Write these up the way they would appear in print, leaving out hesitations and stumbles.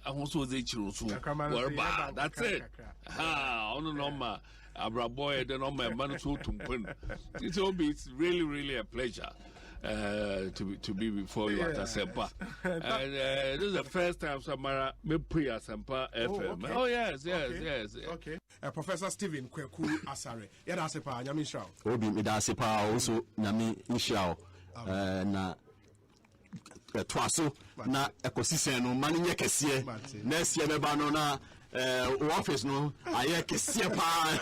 also the chirusu. That's it. On the number, Abraboy, the number, Manu Tumpun. It's really a pleasure. To be before you at Asempa. And this is the first time Samara me pre Asempa FM. Oh yes. Okay. Professor Stephen Kweku Asare. Yada Asempa Nyami Shao. Obi me da Asempa also Nyami Shao. Na twaso na Ekosiisen no mani nye kese. Next year beba no na office no aye kese pa.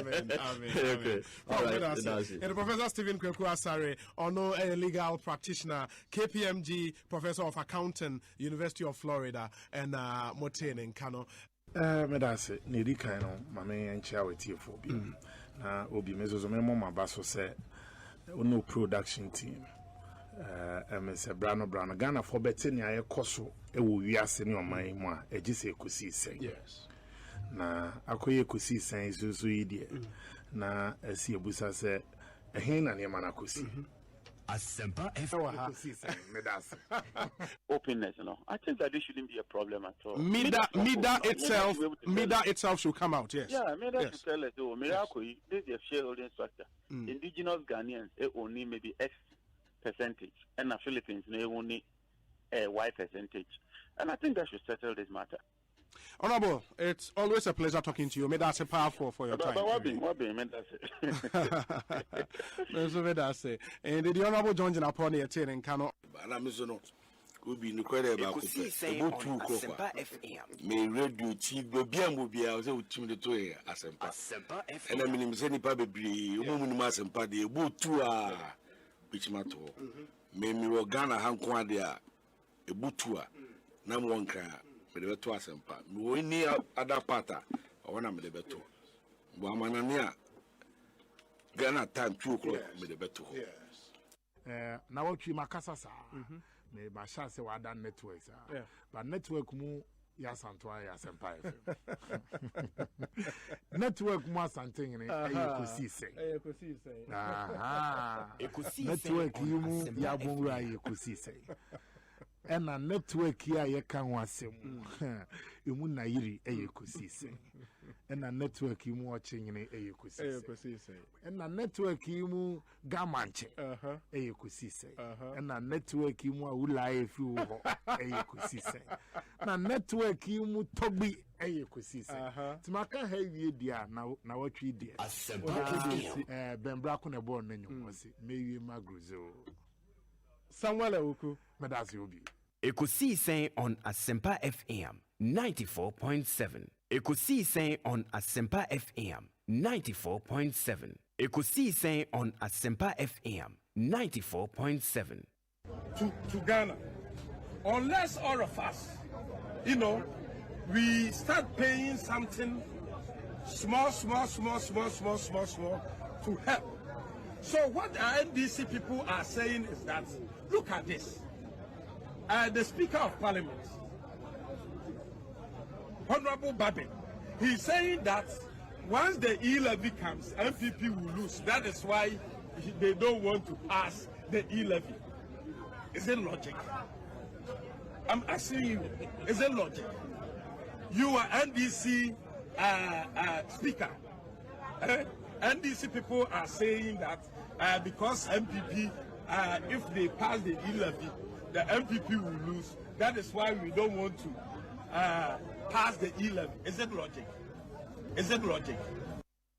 Amen. Okay. All right. And Professor Stephen Kweku Asare, ono a legal practitioner, KPMG professor of accounting, University of Florida, and Moten in Kano. Medase nedi kan no mame enchia wetiefo bi na obi mezozo memo mabaso se no production team Mr. Brano Ghana for betting aye koso e wo wiase ne oman mu a egise Ekosiisen. Yes. Na akoye Ekosiisen susu yidie na asi ebusa se ehin na ne mana kosi. Asempa Ekosiisen medase. Openness, you know. I think that this shouldn't be a problem at all. Mida itself should come out, yes. Yeah, Mida should tell us, oh, Miracle, this is a shareholding structure. Indigenous Ghanaians only maybe X percentage, and the Philippines they only a Y percentage. And I think that should settle this matter. Honorable, it's always a pleasure talking to you. May that's a powerful for your time. But what be, that's it. And the Honorable John Jinaponi attending Kano. Ubi no kwere ba ko Asempa FM me radio ti bia mo bia o se utim de to Asempa FM ena minim se nipa bebre o mu num Asempa de ebutu a bichimato me mi wo Ghana hanko ade a ebutu a na mo nka me de beto Asempa me wo ni ada pata o na me de beto bo amanane a Ghana time 2 o'clock me de beto na wo twi makasa sa me ba sha se wa dan network sa but network mu ya santo ya Asempa FM network mu asanten ni Ekosiisen network mu ya bonra Ekosiisen ena network ya ye kan wasem emu na yiri Ekosiisen ena network mu ochenyene Ekosiisen ena network mu gamanche Ekosiisen ena network mu awula efi wo Ekosiisen na network mu togbi Ekosiisen timaka ha wie dia na watwi dia bembra ko ne bon na nyomose mewie magruzo Samuel Oku medasi obi Ekosiisen on Asempa FM 94.7. Ekosiisen on Asempa FM 94.7. Ekosiisen on Asempa FM 94.7. To Ghana, unless all of us, we start paying something small to help. So what our NDC people are saying is that, look at this. The Speaker of Parliament, Honorable Babin, he's saying that once the E-levy comes, MPP will lose. That is why they don't want to pass the E-levy. Is it logic? I'm asking you, is it logic? You are NDC Speaker. NDC people are saying that because MPP, if they pass the E-levy, the MPP will lose. That is why we don't want to pass the E-levy. Is it logic? Is it logic?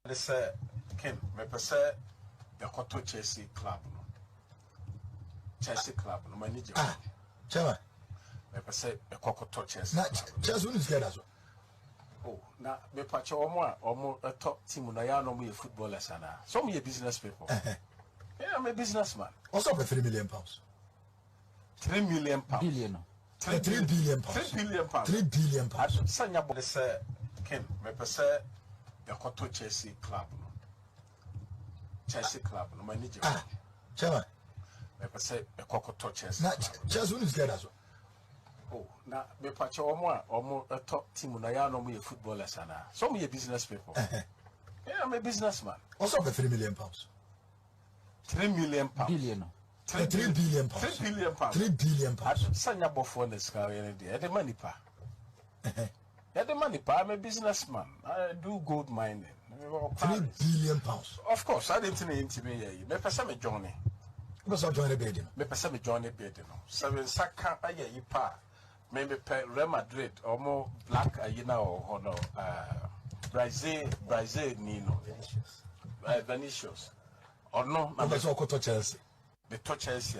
This Kim, me pese the Koto Chelsea club. Chelsea club, no manager. Chairman. Me pese the Koto Chelsea. Na Chelsea is scared as well. Oh, na me pacho omo a top team na ya no me footballers ana. Some me business people. Yeah, I'm a businessman. Also for £3 million. £3 million. Billion. 3 billion pounds. 3 billion pounds. 3 billion pounds. Sanya bo say Kim, me pese the Koto Chelsea club. Chelsea club, no manager. Chairman. Me pese the Koto Chelsea. Na Chelsea is scared as well. Oh, na me pacho omo a top team na ya no me footballers ana. Some me business people. Yeah, I'm a businessman. Also for £3 million. 3 million pounds. Billion. 3 billion pounds. 3 billion pounds. 3 billion pounds. Sanya bofo na ska we dey. E dey money pa. Yeah, the money, I'm a businessman. I do gold mining. £3 billion. Of course, I didn't intimidate you. Me pesa me Johnny. Because of Johnny Bedino. Me pesa me Johnny Bedino. Seven Saka aye yipa. Maybe Real Madrid or more black ayina or no Brazil Nino. Venetians. Or no, I'm also to Chelsea. The to Chelsea.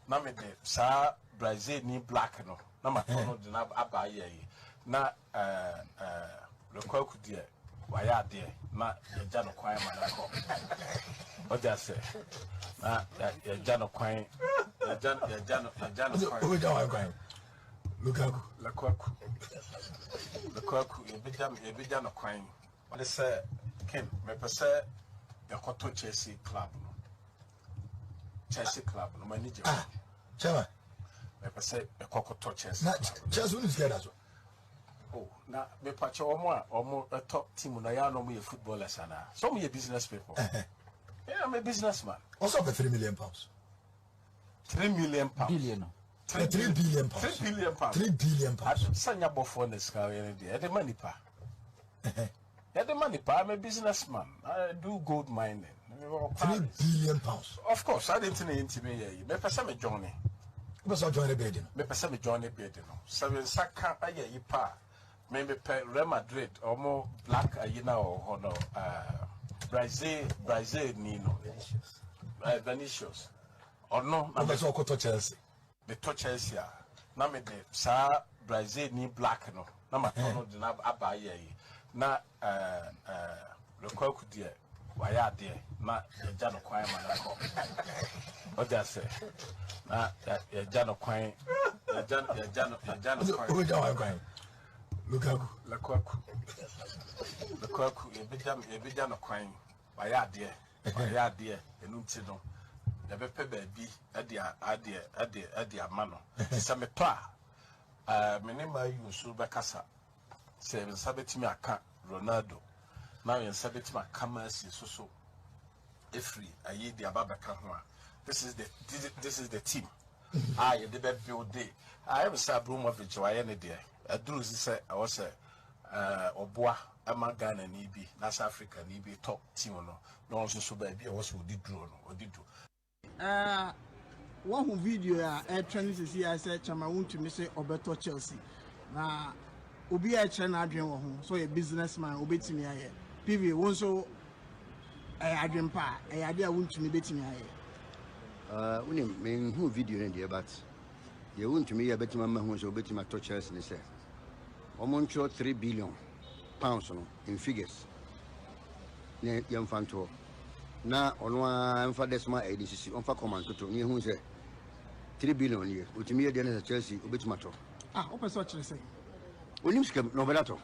Na me de sa Brazil ni black no. Na ma tono de na abaye. Na lekwaku de waya de na ya no kwan ma na ko. O ja se. Na ya no kwan. Ya no kwan. Who ja kwan? Lukaku. Lekwaku ebija no kwan. What say Ken me pese ya koto Chelsea club no. Chelsea club no manager. Chairman. Me pese e kokoto Chelsea. Na Chelsea who is scared as well. Oh, na me pacho omo a top team na ya no mo footballers ana. Some ye business people. Yeah, I'm a businessman. Also for £3 million. £3 million. Billion. 3 billion. £3 billion. £3 billion. Sanya bofo na ska we dey. The money pa. Yeah, the money pa. I'm a businessman. I do gold mining. £3 billion. Of course, I didn't intimidate you. Me pesa me Johnny. Because of Johnny Bedino. Me pesa me Johnny Bedino. Seven Saka aye yipa. Maybe Real Madrid or more black ayina or no Brazil Nino. Venetians. Or no, I'm also to Chelsea. The to Chelsea. Na me de sa Brazil ni black no. Na ma tono de na abaye. Na lekwaku de waya de na ya no kwan ma na ko. O ja se. Na ya no kwan. Ya no kwan. Who ja kwan? Lukaku. Lekwaku ebija no kwan. Waya de enu nti no. Ya bepe baby ade amano. Se me to me ne ma yusu bekasa. Se me sabetimi aka Ronaldo. Na me sabetimi aka Messi so. Efri ayi di ababeka ho a. This is the team. You dey build day. I have said Brumovich why ne there. Aduru say I was Oboa ama Ghana ni bi, South Africa ni bi top team no. No also so baby I was odi draw no, odi do. One video training to see I said chama want to say Obeto Chelsea. Na obi a train adwen wo ho so a businessman obetimi aye. PV won so adwen pa ade a want to me betimi aye. Unim men who video in there but they want to me a betima man who so betima to Chelsea say. Omoncho £3 billion no in figures. Ne yamfanto. Na onwa emfa desma edc onfa command to ni hu say 3 billion here utimi e dey Chelsea obetima to open so chere say onim sika no belato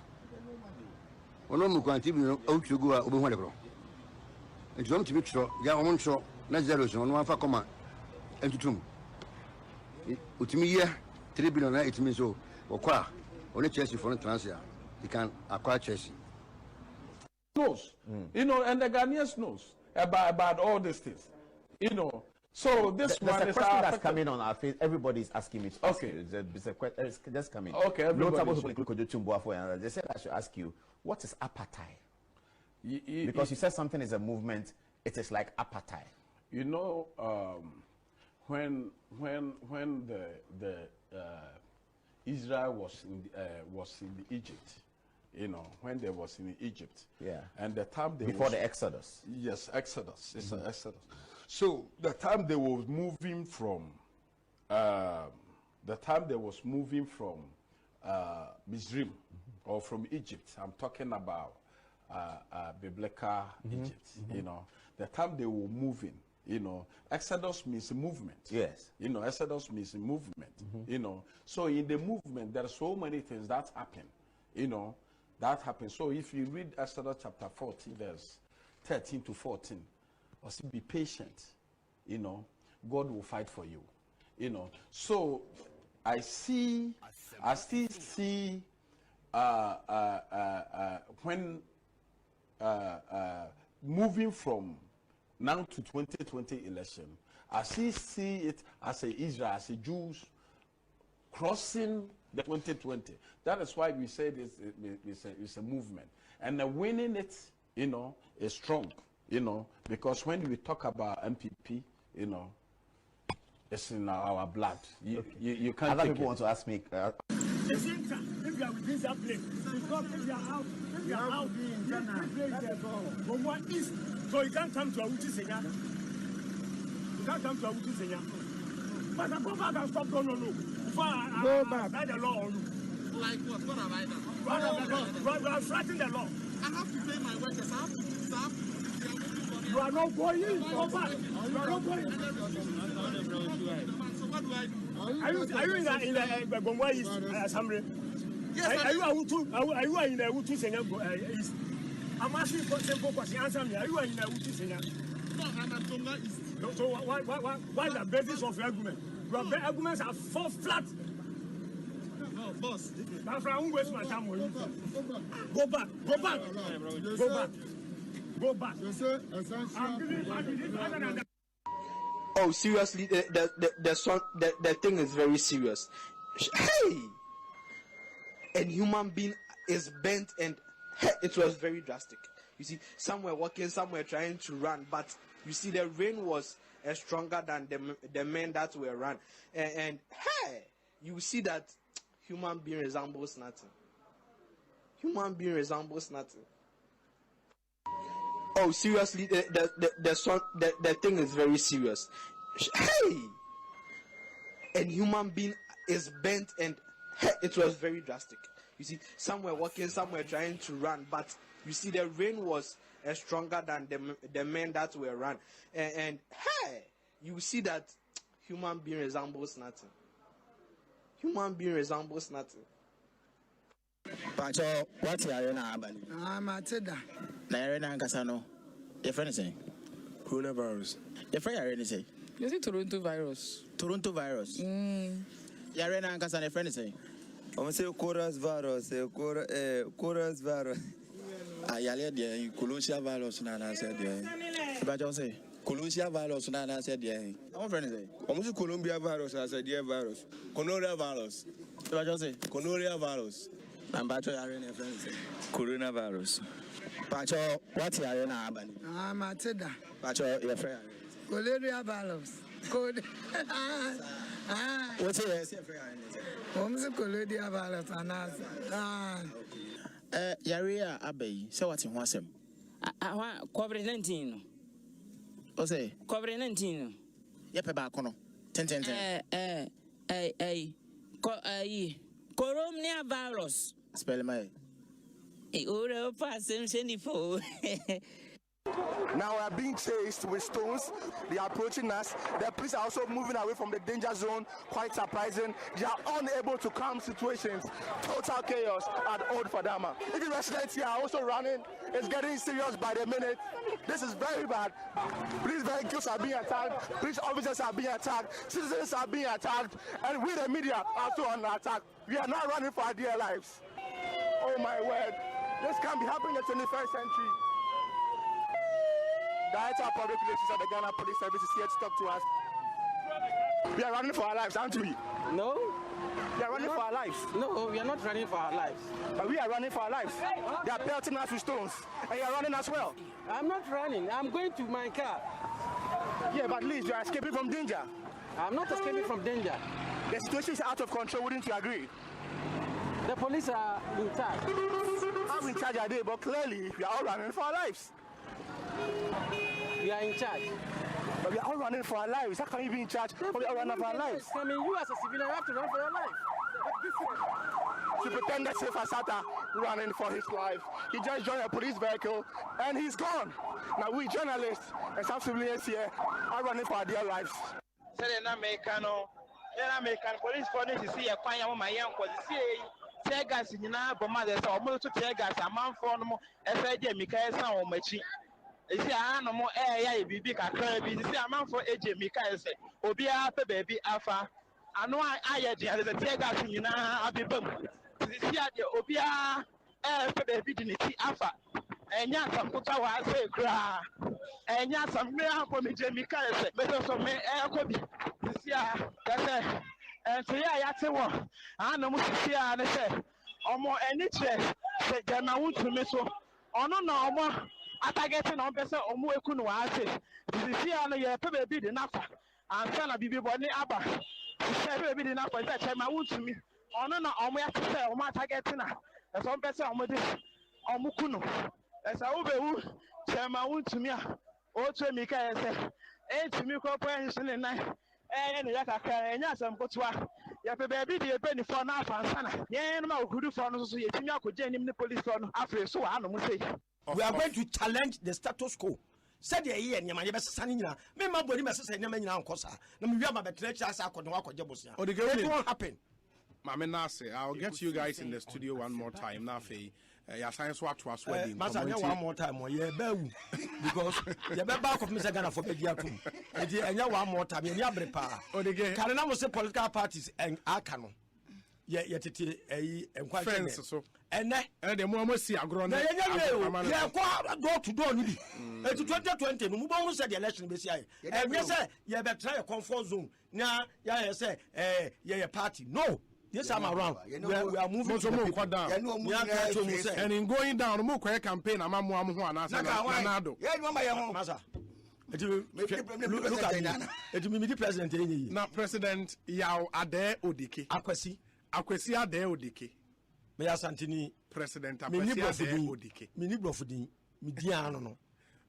ono mu kwanti bi outwego a obehu adekro enti om timi tro ya omoncho na 0 so onwa fa command entutum utimi ye 3 billion na itimi so okwa oni Chelsea for transfer he can acquire Chelsea knows you know, and the Ghanaians knows about all these things, you know. So this there's one a is question that's coming on our face. Everybody is asking me. Okay, it's just coming. Okay, everybody. They said I should ask you, what is apartheid? Because you said something is a movement. It is like apartheid. You know, when the Israel was in the Egypt. You know, when they was in Egypt. Yeah. And the time they before the Exodus. Yes, Exodus. It's an Exodus. So the time they was moving from Mizrim or from Egypt. I'm talking about biblical Egypt. You know, the time they were moving. You know, Exodus means movement. Yes. You know, Exodus means movement. You know, so in the movement there are so many things that happen. You know. That happens. So if you read Exodus chapter 14, verse 13 to 14, or say be patient, you know, God will fight for you. You know. So I still see when moving from now to 2020 election, I still see it as a Israel, as a Jews crossing The 2020. That is why we say it's a movement. And winning it, is strong, because when we talk about MPP, it's in our blood. You can't. Other people want to ask me. If you are within that place, because if you are out in from what is, so you can't come to Awuchi Senya. You can't come to Awuchi Senya. But I go back and stop, no. Go back. Write the law on you. Like what? What have I done? You are threatening the law. I have to pay my workers. I have to stop. You are not going. Go back. You are not going. So what do I do? Are you in the Gongwa East Assembly? Yes. Are you in the Awuchi Senya East? I'm asking for simple question. Answer me. Are you in the Awuchi Senya? No, I'm at Gongwa East. So what is the basis of your argument? Your arguments are fall flat. No, boss. That's why I won't waste my time with you. Go back. Oh, seriously, the thing is very serious. Hey! And human being is bent, and it was very drastic. You see, some were walking, some were trying to run, but you see, the rain was stronger than the men that were run. And hey, you see that human being resembles nothing. Human being resembles nothing. Oh, seriously, the thing is very serious. Hey! And human being is bent, and it was very drastic. You see, some were walking, some were trying to run, but you see, the rain was stronger than the men that were run. And hey, you see that human being resembles nothing. Human being resembles nothing. Pacho, what's your name? I'm at Teda. Narena Casano. Your friend is saying coronavirus. Your friend already say. You see Toronto virus. Toronto virus. Yarena Casano, your friend is saying. I'm saying chorus virus. Chorus virus. I yelled the Colusia virus, and I said, but you say Colusia virus, and I said, our friend is saying. I'm Columbia virus. I said, virus. Conoria virus. But you say Conoria virus. I'm Pacho Yarena, friend is saying coronavirus. Pacho, what's your name? I'm at Teda. Pacho, your friend. Coleria virus. Code. What's your friend? Home's Coleria virus. Yaria Abbey, so what's in Wasem? COVID-19. Osei. COVID-19. Yepabacono. 10. Coronavirus. Spell my. Now we are being chased with stones. They are approaching us. The police are also moving away from the danger zone. Quite surprising. They are unable to calm situations. Total chaos at Old Fadama. Even residents here are also running. It's getting serious by the minute. This is very bad. Police vehicles are being attacked. Police officers are being attacked. Citizens are being attacked. And we, the media, are also under attack. We are not running for our dear lives. Oh my word. This can't be happening in the 21st century. Director of Public Relations at the Ghana Police Service is here to talk to us. We are running for our lives, aren't we? No. We are running for our lives. No, we are not running for our lives. But we are running for our lives. They are pelting us with stones. And you are running as well. I'm not running. I'm going to my car. Yeah, but at least you are escaping from danger. I'm not escaping from danger. The situation is out of control, wouldn't you agree? The police are in charge. I'm in charge of it, but clearly we are all running for our lives. We are in charge. But we are all running for our lives. How can you be in charge when we are running for our lives? I mean, you as a civilian have to run for your life. Superintendent Seif Asata running for his life. He just joined a police vehicle and he's gone. Now we journalists and some civilians here are running for our dear lives. Police for this is here. My young tear gas in Bomada, so almost to tear gas, a man for no FID, Mikael Sound, Machi. You see, I no more air, be big, I can't be. You see, a man for AJ Mikael say, Obia, baby, Alpha. I know I had the tear gas in I'll be bum. You see, Obia, baby, didn't see Alpha. And yet, some put our say, cry. And yet, some real for me, Jamie Mikael say, better for me, air could be. You see, that's it. so yeah, ya te wo. Ana mo sisi a ne se. Omo eni che se jama wuntu me so. Ono na omo atagete na ompese omo eku no wa ase. Sisi a no ye pe bebi de nafa. Ansa na bibi boni aba. Sisi bebi de nafa se jama wuntu mi. Ono na omo ya te se omo atagete na. So ompese omo de omo kuno. Esa wo be wu jama wuntu mi a. O to mi ka ese. To me, corporation and I, and Yakaka, and yes, I'm going to Yapa baby, the penny for now, Fansana. Yeah, no, who do for us, you could join him the police on after so I don't say. We are going to challenge the status quo. Said the year, and Yamaya Sanina, me, my body must say, Namina Cosa. No, we have a betrayal as I could walk on Jabosia. Or the girl won't happen. Mama Nase, I'll get you guys in the studio one more time. Now, your science watch was wedding. Master, one more time, or yeah, because you're back of Mr. Ghana for Pediatum. And you one more time, and Yabripa. Or the game. Can I say political parties and Arcano? Yet and quite friends. So, and the moment see a grown yeah, go to door. To 2020, move on said the election this year. And yes, sir, you better try a comfort zone. Now, yeah, say, yeah, party. No. Yes, I'm around. We are moving to more down. And in going down, more campaign, I'm one Nanado. Yeah, you my own massa. Look at it. Will be the president. Now, President Yao Ade Odike. Akwesi Ade Odike. Mayor Santini, President Akwesi Ade Odike. Minibroфudi, Midiano.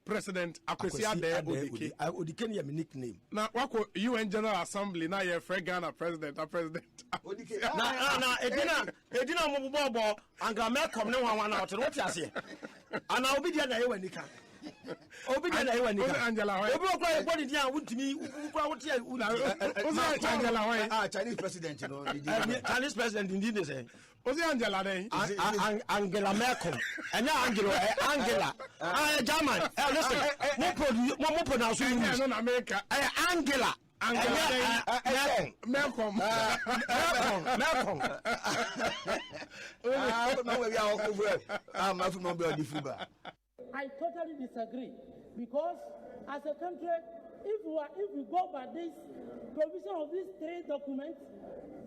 President Akwesi Ade Odike. Odike is my nickname. Now, what UN General Assembly now? You're Ghana President. President. Odike. Na, Edina Mobobo, and Grammar come no one out. What you say? And I'll be there na when you can. Obi there na when you can. Angela, Obi okwa body there would me. What you? Angela, Chinese president, you know. Chinese president indeed they say. What's Angela then? Angela Merkel. And now Angela. German. Listen. More pronounce English. America. Angela. Malcolm. I totally disagree because as a country, if we go by this provision of these three documents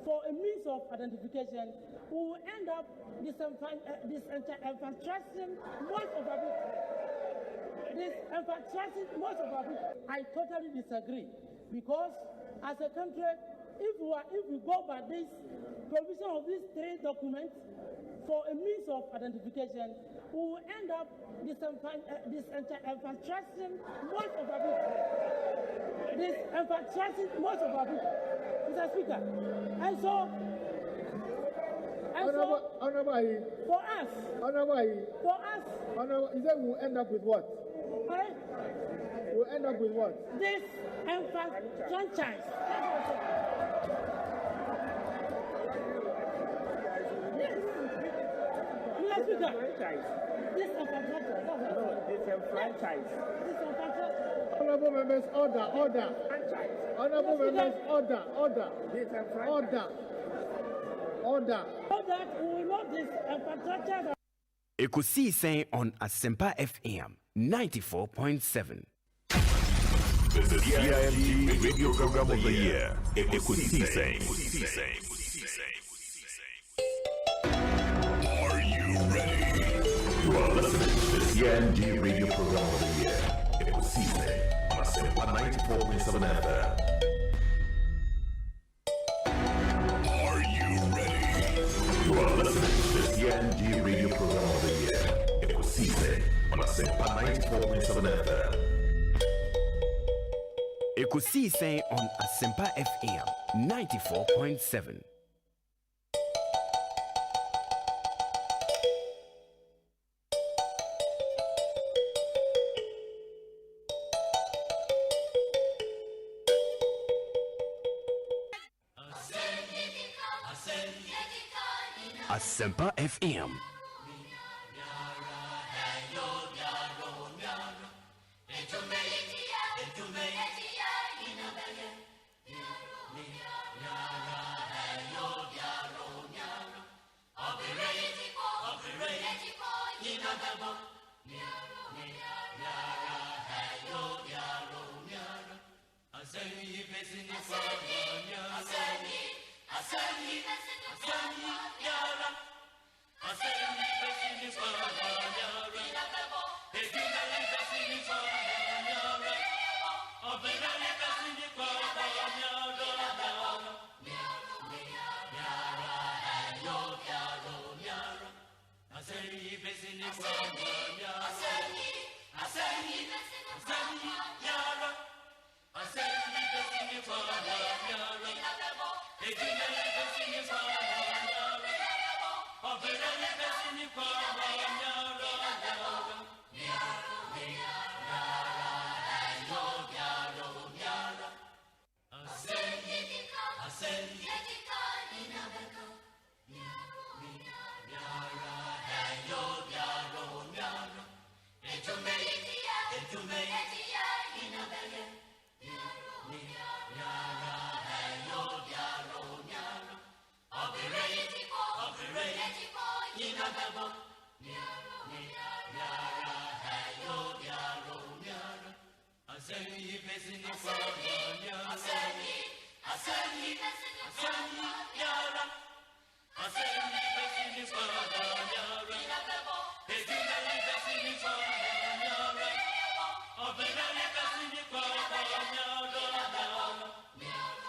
for a means of identification, we will end up disenfranchising most of our people. I totally disagree because as a country, if we go by this provision of these three documents for a means of identification, we will end up disenfranchising most of our people. Mr. Speaker. And so for us, you say we'll end up with what? Right? We'll end up with what? This franchise. Yes. Mr. Speaker. Disenfranchise. Honorable members, order. Honorable members, order. So that we will not disenfranchise. Ekosiisen On Asempa FM 94.7. The CIMG Radio Program of the Year. Ekosiisen. Are you ready? You are listening to the CIMG Radio Program of the Year. Ekosiisen On Asempa 94.7 FM. Are you ready? You are listening to the CIMG Radio Program of the Year. Ekosiisen On Asempa 94.7 FM. Ekosiisen On Asempa FM 94.7. Asempa FM.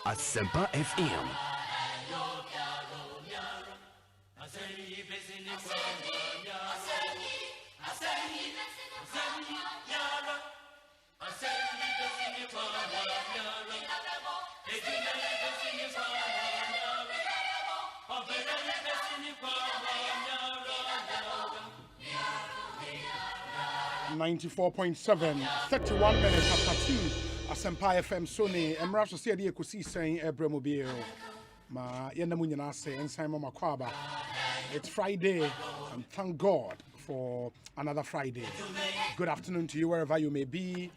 Asempa FM. .7, 31 minutes after 2. Asempa FM Sony, Emra so say the Ekosiisen Ebremobile. Ma yenda mu nyina say ensan mama kwaba. It's Friday and thank God for another Friday. Good afternoon to you wherever you may be.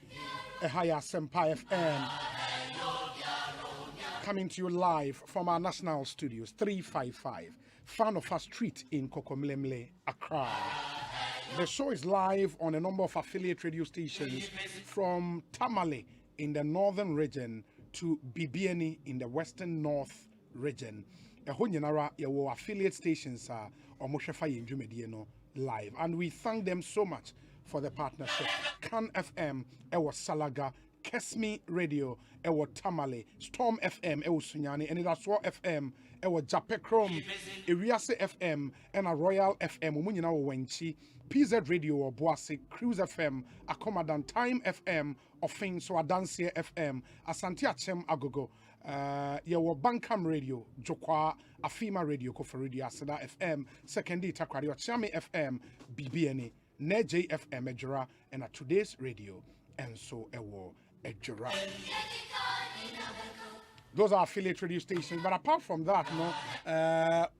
Ehaya Asempa FM. Coming to you live from our national studios, 355 Fanofa Street in Kokomlemle, Accra. The show is live on a number of affiliate radio stations from Tamale in the northern region to Bibiani in the western north region. Ehonyinara yawo affiliate stations are Omoshefa Yinjumedieno live, and we thank them so much for the partnership. Can FM, Ewo Salaga, Kesmi Radio, Ewo Tamale, Storm FM, Ewo Sunyani, and Idaswo FM, Ewo Japekrom, Iriase FM, and a Royal FM, Umunyina Wenchi, PZ Radio or Boase, Cruise FM, Akomadan Time FM, Ofin so Adansia FM, Asante Achem Agogo, Yewo Bankam Radio, Jokwa, Afima Radio, Kofa Radio, Asada FM, Sekendi Takwari, Chami FM, BBNE, Neje FM, Ejura, and a Today's Radio, and so Ewo Ejura. Those are affiliate radio stations, but apart from that,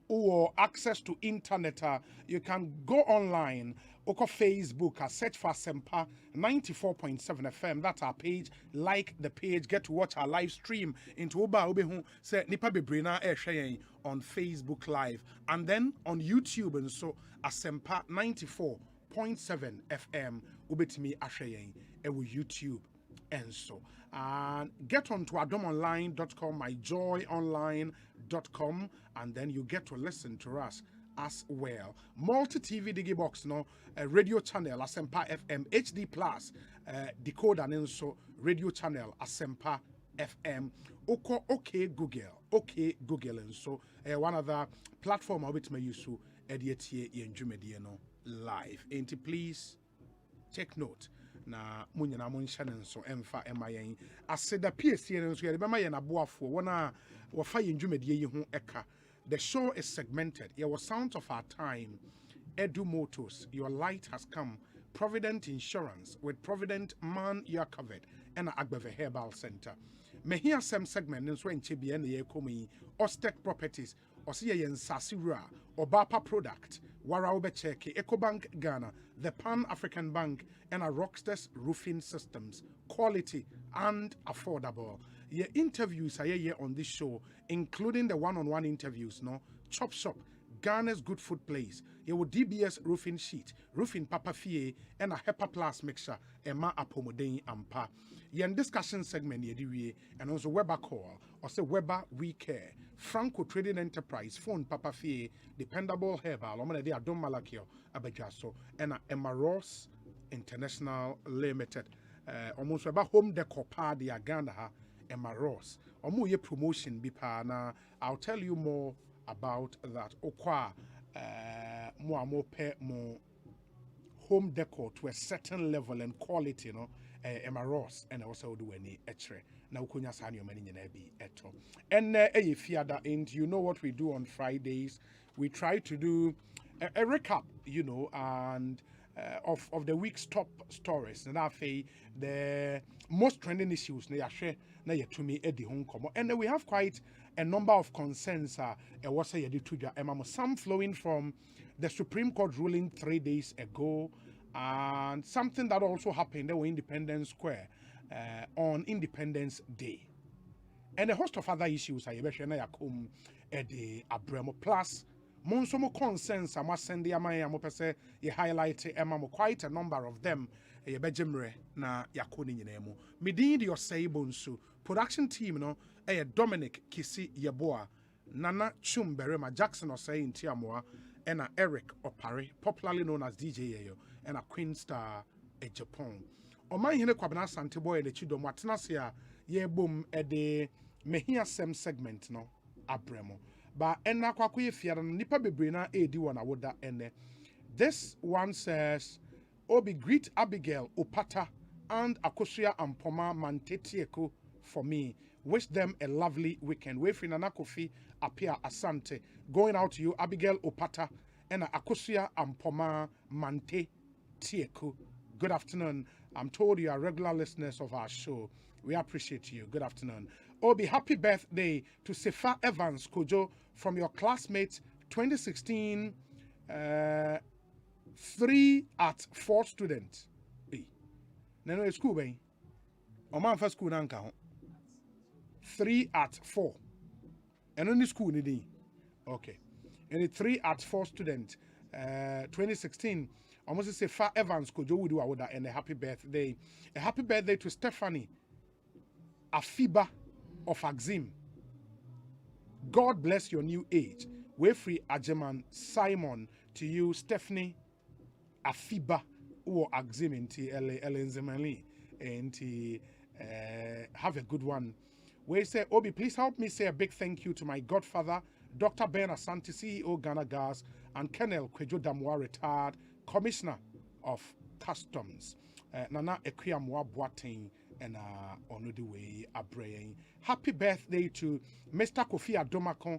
or access to internet, you can go online, Oko Facebook, search for Asempa 94.7 FM. That's our page. Like the page, get to watch our live stream into Oba Obehu, say Nipa Bebrina Eshayen on Facebook Live, and then on YouTube, and so Asempa 94.7 FM, Ubetimi Ashayen, Ewu YouTube, and so. And get on to adomonline.com, myjoyonline.com, and then you get to listen to us as well. Multi-TV Digi Box, radio channel, Asempa FM, HD Plus, decoder, and so radio channel, Asempa FM, OK Google, and so one other platform of it may use to edit live. Ain't it, please take note. Na munyana munshanen so emfa emayen aseda PSC no so ye be mayen aboafo wona wo fa yendwumedie yi ho eka. The show is segmented. Your sounds of our time. Edu Motors, your light has come. Provident Insurance, with Provident Man you are covered, and Agbeve Herbal Center. Mehia Sem segment in Swen Chibi and the Ekomi, Ostek Properties, Osia Yen Sasira, Obapa Product, Waraube Cheke, EcoBank Ghana, the Pan African Bank, and a Rocksters Roofing Systems. Quality and affordable. Your interviews are here on this show, including the one-on-one interviews, Chop Shop, Ghana's good food place. You will DBS roofing sheet, roofing papa fie, and a HEPA plus mixture, Emma Apomodeni Ampa. Yen discussion segment yediwie, and also Weber call, or say Weber We Care. Franco Trading Enterprise, phone papa fie, dependable herbal, omana de Adom Malakio, Abejaso, and Emma Ross International Limited. Almost about home decor party Ghana, Emma Ross. Omo ye promotion bipa na. I'll tell you more about that. Okwa mo pe mo home decor to a certain level and quality, Emma Ross and also do any etre. Na ukonya sani omani nyina bi eto. And fiada, and you know what we do on Fridays? We try to do a recap, and of the week's top stories. And I say the most trending issues na share na yetumi edi ho nkomo. And we have quite a number of concerns some flowing from the Supreme Court ruling 3 days ago, and something that also happened in Independence Square on Independence Day, and a host of other issues the Abremo plus monsomo concerns I must send the amaya ye highlight quite a number of them bejemre na yakoni nyinemu midin the Osei Bonsu production team Dominic Kisi Yeboah, Nana Chumberema Jackson Osei in Tiamoa, and Eric Opare, popularly known as DJ Yayo, and a Queen Star a Japan. O my hine kwabena Santeboy the Chido Matinasia ye boom de mehia sem segment abremo. But enna kwakwe fiara nipa bebrena edi wana woda ene. This one says Obi greet Abigail Opata and Akosia Ampoma Mantetieko for me. Wish them a lovely weekend. Wefri Nana Kofi appear Asante. Going out to you, Abigail Opata and Akosia Ampoma Mante Tieku. Good afternoon. I'm told you are regular listeners of our show. We appreciate you. Good afternoon. Obi, happy birthday to Sefa Evans Kojo from your classmates 2016 3 at 4 students. Nano school bay. Oman for school nanka. 3 at 4. And only school need. Okay. And a 3 at 4 student 2016. Almost say Fa Evans Kojo would do and a happy birthday. A happy birthday to Stephanie Afiba of Axim. God bless your new age. Wefri Ajeman Simon to you, Stephanie Afiba or Axim into Ellen and have a good one. We say, Obi, please help me say a big thank you to my godfather, Dr. Ben Asante, CEO Ghana Gas, and Colonel Kwejo Damwa, retired Commissioner of Customs. Nana Ekwiyamwa Boateng and Onudiwe Abraying. Happy birthday to Mr. Kofi Adomakon,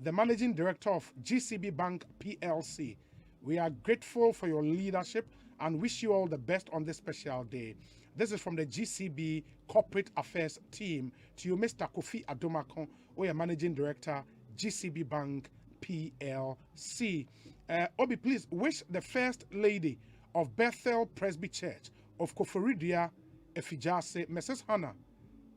the Managing Director of GCB Bank PLC. We are grateful for your leadership and wish you all the best on this special day. This is from the GCB Corporate Affairs team to you, Mr. Kofi Adomakon, or your Managing Director, GCB Bank PLC. Obi, please wish the First Lady of Bethel Presby Church of Koforidia Efijase, Mrs. Hannah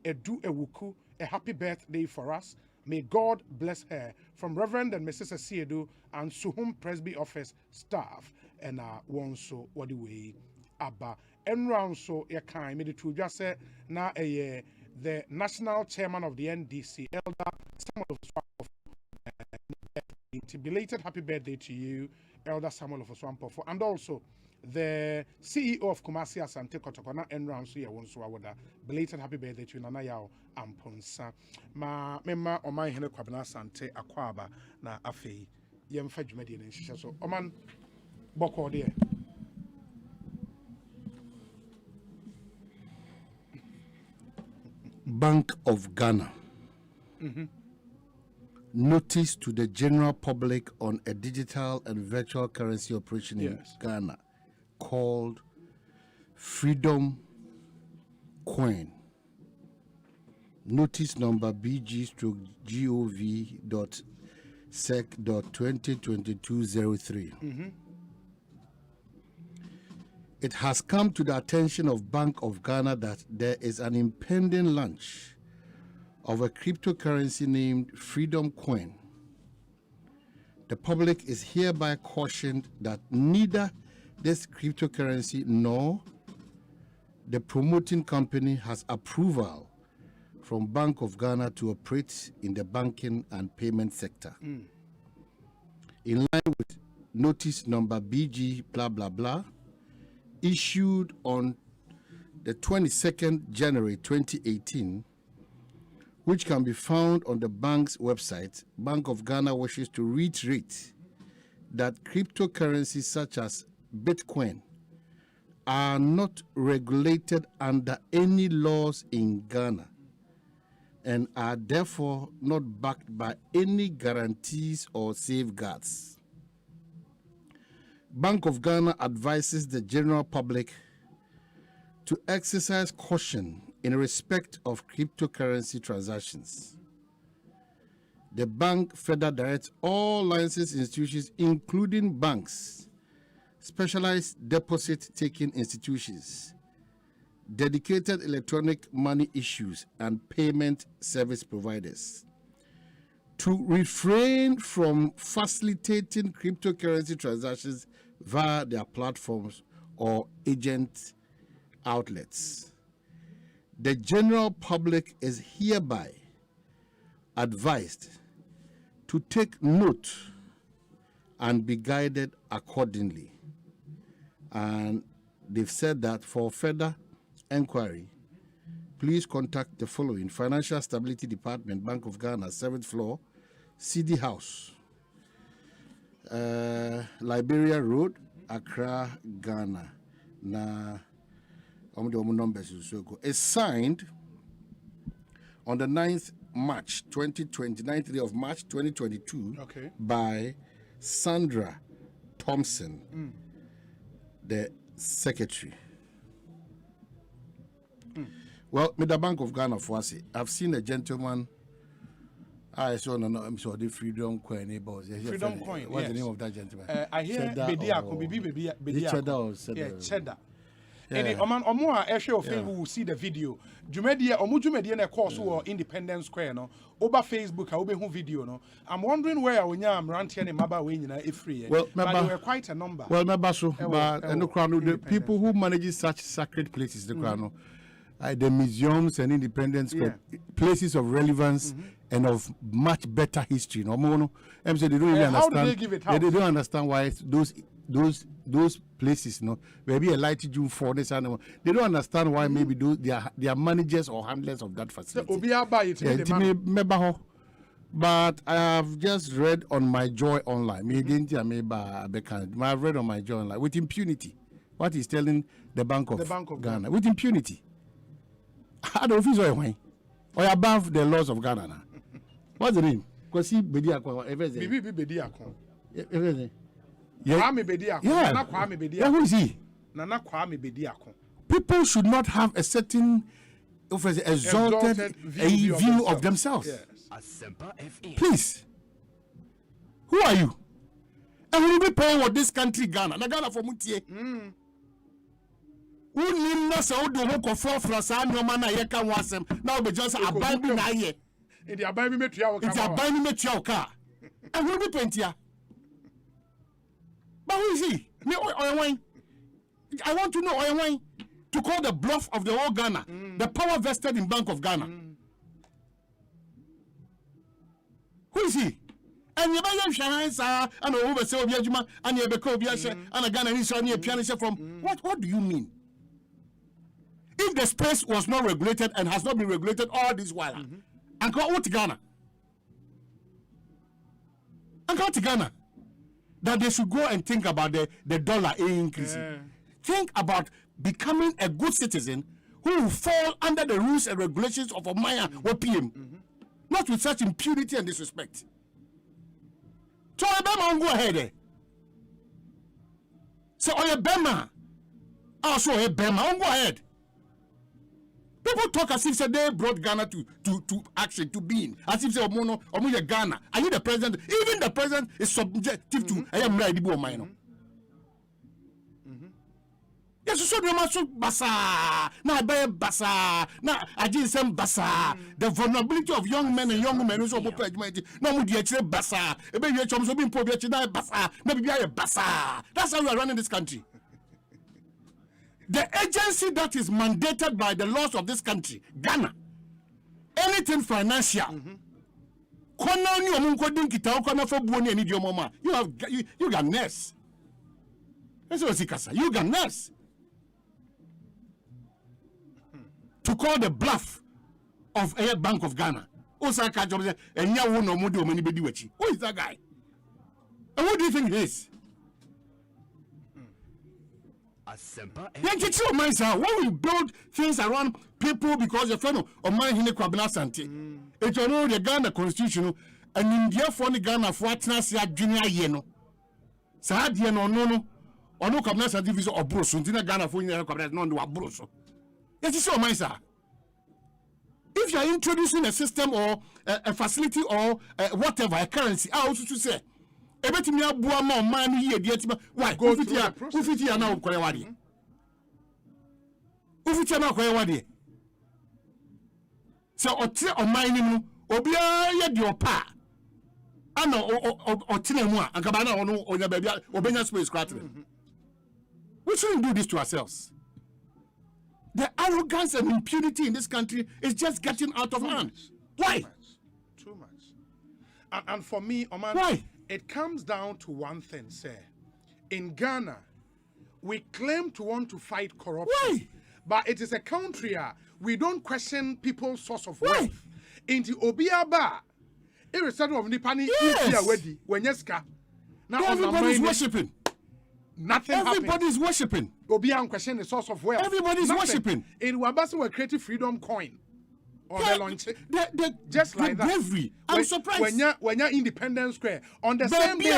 Edu Ewuku, a happy birthday for us. May God bless her, from Reverend and Mrs. Asiedu and Suhum Presby Office staff. And Wonso Wadiwe Abba. And round so a kind, made it to just say, now the National Chairman of the NDC, Elder Samuel of belated happy birthday to you, Elder Samuel of Oswampofo, and also the CEO of Kumasi Asante Kotokona and round so ya belated happy birthday to Nana Yao Amponsa. Ma mema Omai Hene Kwabena Asante Akwaba na Afei Yemfa Jumedi and Shisha. So Oman Boko there. Bank of Ghana. Notice to the general public on a digital and virtual currency operation in Ghana called Freedom Coin. Notice number BG/gov.sec.202203. It has come to the attention of Bank of Ghana that there is an impending launch of a cryptocurrency named Freedom Coin The public is hereby cautioned that neither this cryptocurrency nor the promoting company has approval from Bank of Ghana to operate in the banking and payment sector. In line with notice number BG blah blah blah, issued on the 22nd January 2018, which can be found on the bank's website, Bank of Ghana wishes to reiterate that cryptocurrencies such as Bitcoin are not regulated under any laws in Ghana and are therefore not backed by any guarantees or safeguards. Bank of Ghana advises the general public to exercise caution in respect of cryptocurrency transactions. The bank further directs all licensed institutions, including banks, specialized deposit-taking institutions, dedicated electronic money issues, and payment service providers, to refrain from facilitating cryptocurrency transactions via their platforms or agent outlets. The general public is hereby advised to take note and be guided accordingly. And they've said that for further inquiry, please contact the following: Financial Stability Department, Bank of Ghana, 7th floor, CD House, Liberia Road, Accra, Ghana. Na numbers is signed on the 9th March 2020, 9th day of March 2022, by Sandra Thompson, the secretary. Well, with the Bank of Ghana for us, I've seen a gentleman. I saw I'm sorry, the Freedom Coin. Freedom Coin. What's the name of that gentleman? I hear Bediako, Cheddar. Yeah. Omo a ehwe of will see the video. Dwumedie na course or Independence Square no. Over Facebook I will video no. I'm wondering where Onya Amrante and Maba we nyina e free. Well, but there were quite a number. Well, the people who manage such sacred places, the museums and Independence Square, places of relevance and of much better history. No, they don't really understand. How do they give it out? They don't understand why those places, maybe a light June for this animal. They don't understand why maybe they are managers or handlers of that facility. But I have just read on my Joy Online. I've read on my Joy Online with impunity what he's telling the Bank of Ghana. With impunity. I don't feel or above the laws of Ghana now. What's the name? Because he Bediako. Everything. Yeah. Who is he? People should not have a certain exalted view of themselves. Yes. Asempa FM. Please. Who are you? And we will be paying what this country Ghana. Na Ghana for Mutie. Who need not say do ho for frasa nyoma na ye kan wasem. Now be just aban bi na ye. It aban bi metua wo ka. It aban bi metua wo ka. And we be pentia. But who is he? I want to know to call the bluff of the whole Ghana, the power vested in Bank of Ghana. Who is he? And you buy Shanghai, and over Sobiajuma, and you become Biasha, and a Ghana is on your pianist from. What do you mean? If the space was not regulated and has not been regulated all this while, and go out to Ghana. And go to Ghana. That they should go and think about the dollar increasing. Think about becoming a good citizen who will fall under the rules and regulations of a Maya or PM. Not with such impunity and disrespect. So Obama go ahead. So Obama also Obama go ahead. People talk as if they brought Ghana to action, to being. As if they are Ghana. Are you the president? Even the president is subjective to I am ready to minor. Yes, so the maso basa, na be basa, na ajinsem basa. The vulnerability of young men and young women so opo adwuma na mu di akire basa. Ebe wie chom so bi mpo bi akire na basa, na bibia ye basa. That's how we are running this country. The agency that is mandated by the laws of this country, Ghana, anything financial. You got nurse. You got nurse. To call the bluff of a Bank of Ghana. Who is that guy? And what do you think he is? Asempa when we build things around people because the friend of mine in the Kwabena Sante, it's on the Ghana Constitution, and India for the Ghana for Atnasia Junior Yeno. Sadia no, or no Kwabena Sante visa or Brusso, Tina Ghana for Kwabena, non do a Brusso. Yes, it's so, my sir. If you are introducing a system or a facility or whatever, a currency, I also to say. Everything you bua more money here, why? Go to the process. Now, Koyawadi. Ufitia now, Koyawadi. So, or mining, Obia, your pa. I know, or Tinemua, and Cabana, or your baby, or Benya Space Crattering. We shouldn't do this to ourselves. The arrogance and impunity in this country is just getting out of hand. Why? Too much. And for me, Oman. Why? It comes down to one thing, sir. In Ghana, we claim to want to fight corruption. Why? But it is a country we don't question people's source of wealth. In the Obiaba, irrespective of Nipani, now everybody's worshipping. Nothing Everybody's worshipping. Obian question the source of wealth. Everybody's worshipping. In Wabasa, we created freedom coin. Or just like that. Bravery. I'm surprised. When you're Independence Square on the same day,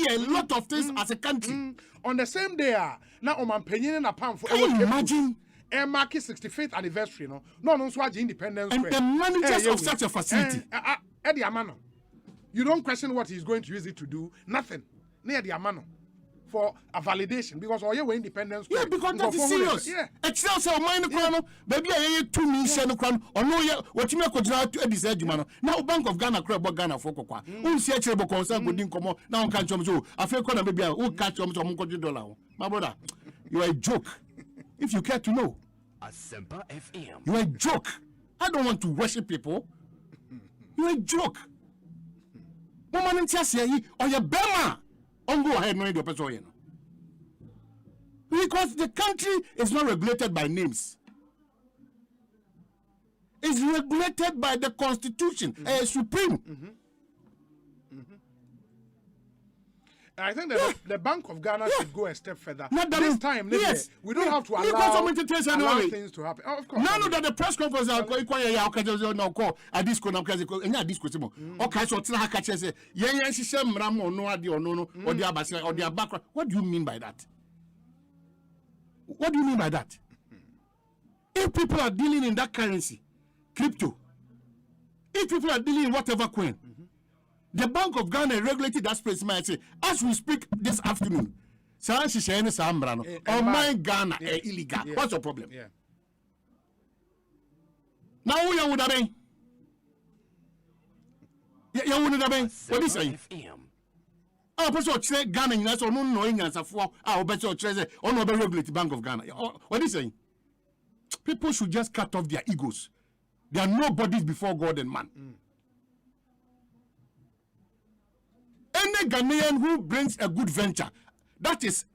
a lot of things as a country. On the same day, now on penny and a pound for. Can you imagine? Air market 65th anniversary, no, swag Independence Square. And the managers of such a facility. Eddie Amano, you don't question what he's going to use it to do. Nothing. Near the Amano. For a validation because all your independence. Yeah, because that is serious. Yeah. Excel say mine crown, baby I 2 million crown or no what you make to decide man. Now Bank of Ghana crab Ghana for kwa. Who see a concern go din come now on catch you. I feel corner baby who catch you $100. My brother, you are a joke. If you care to know. Asempa FM. You are a joke. I don't want to worship people. You are a joke. Woman in Chassia or your Bema. Go ahead, no person. Because the country is not regulated by names. It's regulated by the Constitution, Supreme. I think that the Bank of Ghana should go a step further. This time, we don't have to allow things to happen. Of course. Now that the press conference are going to call a disco okay, so tell her say, yeah, she said, no idea or no, or their background. What do you mean by that? What do you mean by that? If people are dealing in that currency, crypto, if people are dealing in whatever coin, the Bank of Ghana regulated that space. Might say, as we speak this afternoon, on my Ghana illegal. What's your problem? Yeah. Now who would have been? You wouldn't have been. What is saying? Oh, person say Ghana, that's no knowing answer for our better treasure on the regulated Bank of Ghana. What is saying? People should just cut off their egos. They are nobodies before God and man. Any Ghanaian who brings a good venture that is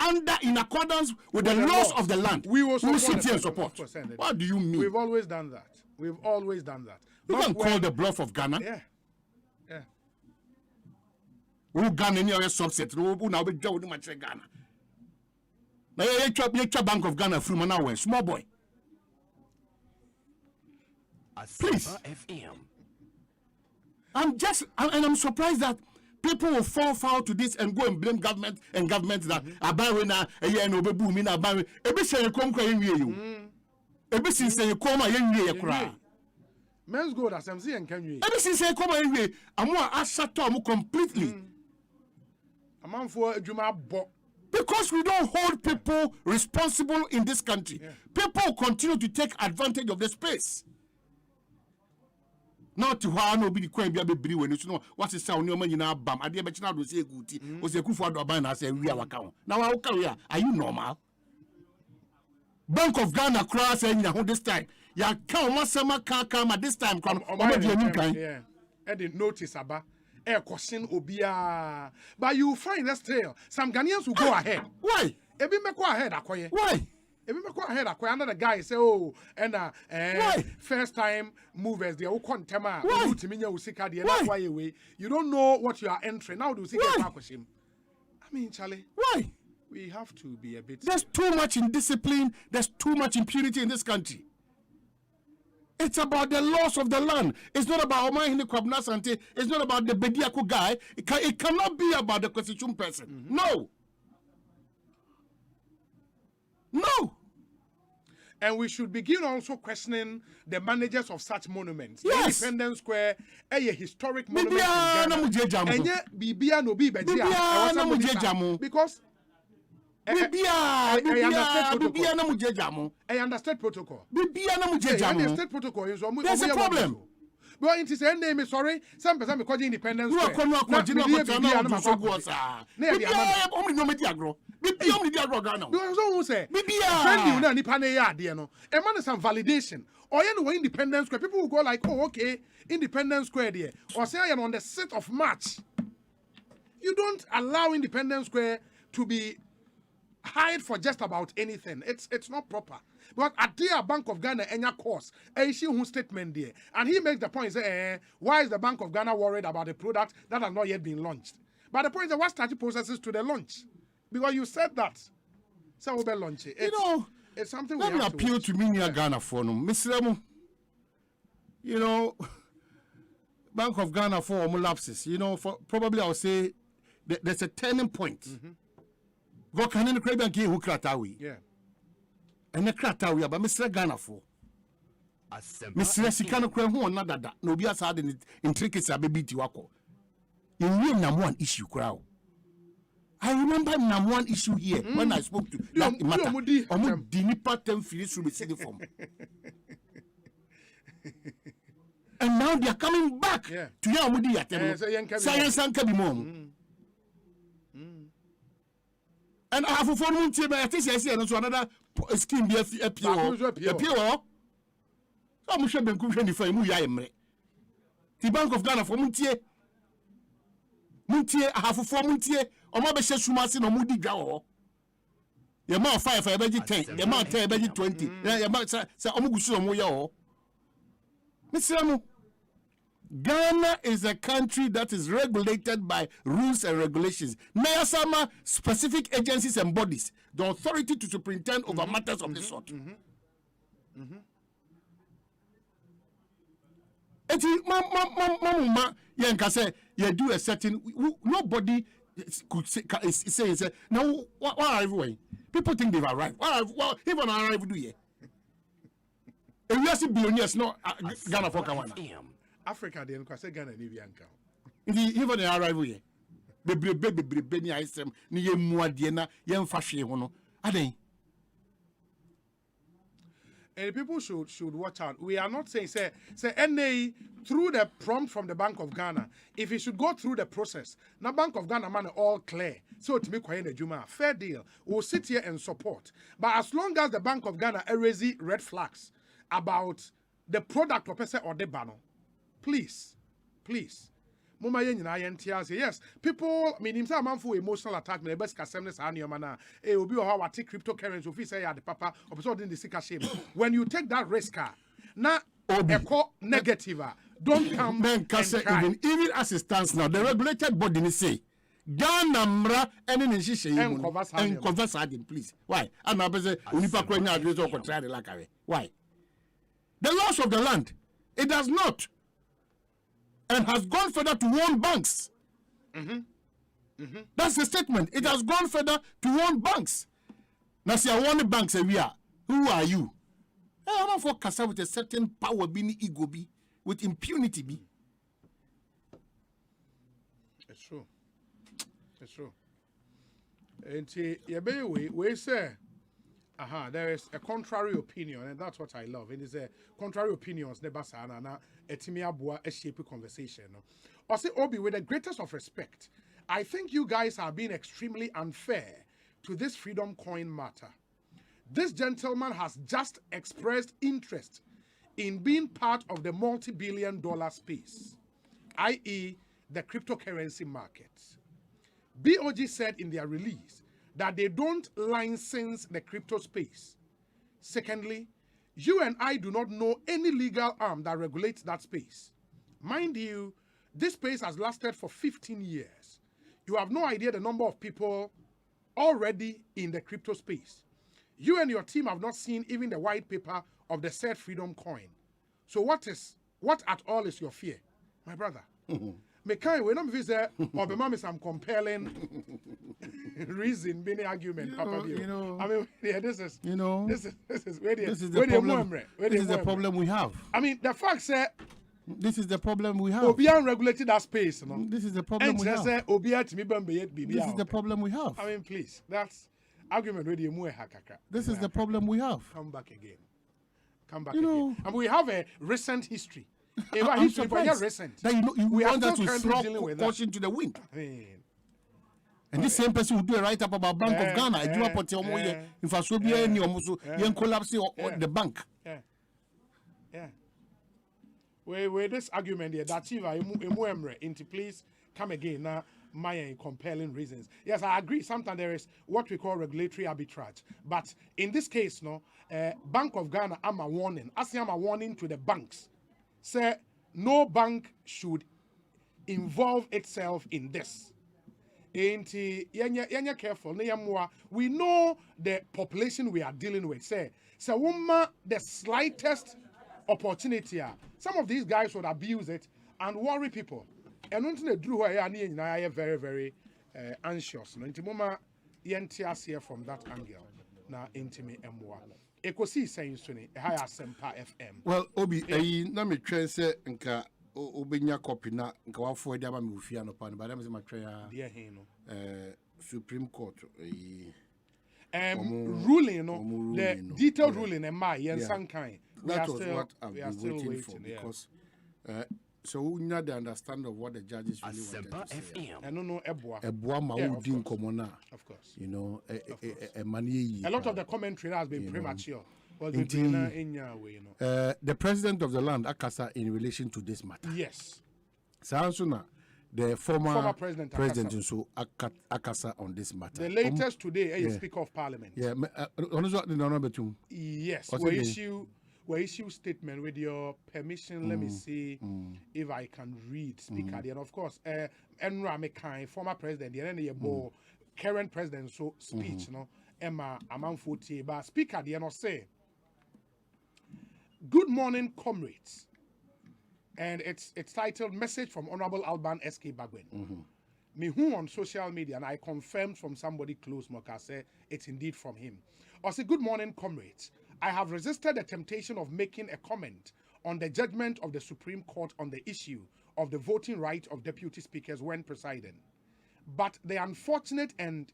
in accordance with the laws of the land, we will sit here and support. What do you mean? We've always done that. You can call the bluff of Ghana. Yeah. Who Ghana any other subset? Who now be doing much Ghana? Now you Bank of Ghana from now small boy. Please. I'm surprised that people will fall foul to this and go and blame government that about na a year no be boom na about e be say come kwa yen you e be since say come yen wie kra men's gold Asempa and can you e be since say come yen wie amu ashato amu completely amam for adwuma bo Because we don't hold people responsible in this country. People continue to take advantage of the space. Not to how no be the coin be able when you know what is sound money now bam. I did mention how to say good was a good for the and say we are account. Now how can we are you normal? Bank of Ghana cross saying this time. Ya count masama can come at this time come yeah. I didn't notice about question obia. But you find that still some Ghanaians will go ahead. Why? Ebi me go ahead akoye. Why? Ebi me go ahead akoye. Another guy say oh and first time movers they will contema. Why? That's why you don't know what you are entering. Now do you see question? I mean Charlie. Why? We have to be a bit. There's too much indiscipline. There's too much impunity in this country. It's about the loss of the land. It's not about Omar Hine Kwabna Sante. It's not about the Bediako guy. It cannot be about the constitution person. No. No. And we should begin also questioning the managers of such monuments. Yes. Independence Square, a historic monument. Because I understand protocol. There's a problem. But it is a name, sorry. Some person called Independence Square. Some validation. Or anyway, Independence Square. People will go like, oh, okay, Independence Square there. Or say I am on the 6th of March. You don't allow Independence Square to be hide for just about anything. It's not proper. But at the Bank of Ghana, any course, she who statement there, and he makes the point say, why is the Bank of Ghana worried about a product that has not yet been launched? But the point is, what started processes to the launch? Because you said that, so we'll be launch it. It's something we have to appeal watch. to me near Ghana for no, Mr. You know, Bank of Ghana for lapses. You know, for probably I'll say there's a turning point. Go can in the Caribbean game who kratawi. Yeah. And the kratawi, but Mr. Ghana for. Mr. Sikano Kram who another that no be as hard in intricacies a baby to wako. In real number one issue crowd. I remember number one issue here when I spoke to that matter. Dinipa 10 Phillips will be sitting from. And now they are coming back to Yamudi at Science and Kabimon. And I have for months, I think I see another scheme be a pure. I'm sure Ben Cushion if I move Yamre. The Bank of Ghana for Muntier. Muntier, I have for Muntier, or Mabbe Shumasin or Moody Gao. Your mouth 5 for a budget 10, your mouth 10 budget 20. Your mouth say Omugusu Moyo. Mr. Ghana is a country that is regulated by rules and regulations. Mayasama, specific agencies and bodies, the authority to superintend over matters of this sort. Mama, you do a certain. Nobody could say, now, what are you? People think they've arrived. Well, even arrived, do you? And you see billionaires, not Ghana for Kawana. Africa, they don't say Ghana, Nibianka. Even the arrival here. Baby, ni item, ni ye muadiena, ye fashion hono. Ade. And people should watch out. We are not saying say NA through the prompt from the Bank of Ghana. If it should go through the process, now Bank of Ghana man all clear. So to me quiet the Juma, fair deal. We'll sit here and support. But as long as the Bank of Ghana erase red flags about the product or person or the banner, please. Yes, people, I mean, himself, man, for emotional attack, me best casemnes and your mana. It will be how I take cryptocurrency. If you say, the papa, or in the sick shame. When you take that risk, now, echo negative, don't come. Then, even as it stands now, the regulated body say, Ghana mra and in and converse him, please. Why? I'm not saying, why? The loss of the land, it does not. And has gone further to warn banks. That's the statement. It has gone further to warn banks. Now, see, I warn the banks, we are. Who are you? I'm not for Kasa with a certain power, being ego, be with impunity, be. It's true. And we say, there is a contrary opinion, and that's what I love. It is a contrary opinions, never sana, etimia bua a shape conversation. Or say, Obi, with the greatest of respect, I think you guys are being extremely unfair to this freedom coin matter. This gentleman has just expressed interest in being part of the multi-billion-dollar space, i.e., the cryptocurrency market. BOG said in their release that they don't license the crypto space. Secondly, you and I do not know any legal arm that regulates that space. Mind you, this space has lasted for 15 years. You have no idea the number of people already in the crypto space. You and your team have not seen even the white paper of the said freedom coin. So what at all is your fear, my brother? Me kind we don't visit or be mom is some compelling reason, being argument, Papa. You know, I mean, yeah, this is the problem. This is the problem we have. I mean, the fact say this is the problem we have. Obian regulated that space, no? This is the problem we have. This is the problem we have. I mean, please, that's argument with you. This is the problem we have. Come back again. And we have a recent history. I'm surprised recent. That you want us to throw caution to the wind. And this same person who do a write up about Bank of Ghana, do a put if I should be any almost collapse the bank. Yeah. With this argument here, that Emre into please come again now. My compelling reasons. Yes, I agree. Sometimes there is what we call regulatory arbitrage. But in this case, Bank of Ghana, I'm a warning. I say I'm a warning to the banks. Say no bank should involve itself in this. Ain't careful. We know the population we are dealing with. Say the slightest opportunity. Some of these guys would abuse it and worry people. And until they drew I am very, very anxious. No, into mama yentias here from that angle. Na intime emwa. Ekosiise On Asempa FM. Well, Obi, na me try say nka obenya copy na nka wa forward aba me ofia no pan, but am say ma try Supreme Court ruling the detailed ruling yen sankan. That was what I've been waiting for because so we need the understanding of what the judges really wanted to say. I don't know Ebwa of course. You know, a lot of the commentary has been premature. The president of the land, Akasa, in relation to this matter. Yes. Sansuna, the former president Akasa. Akasa on this matter. The latest today, Speaker of Parliament. Yeah. Yes. We issue statement with your permission. Let me see if I can read Speaker. And of course, Enra Mekai, former president, the current president, so speech, Emma Amanfuti, but Speaker, the say, good morning, comrades. And it's titled Message from Honorable Alban S.K. Bagwen. Me who on social media, and I confirmed from somebody close, Moka say it's indeed from him. I say, good morning, comrades. I have resisted the temptation of making a comment on the judgment of the Supreme Court on the issue of the voting right of deputy speakers when presiding. But the unfortunate and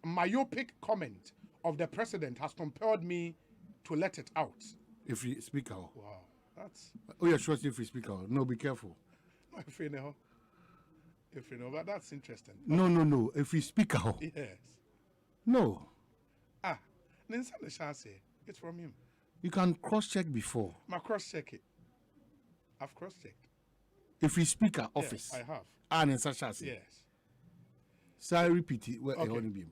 myopic comment of the president has compelled me to let it out. If you speak out. Wow, that's. Oh yeah, sure. If you speak out, no, be careful. If you know, but that's interesting. No. If you speak out. Yes. No. It's from him. You can cross-check before. I cross-check it. I've cross-checked. If we speak our office. Yes, I have. And in such as. Yes. So I repeat it. Okay.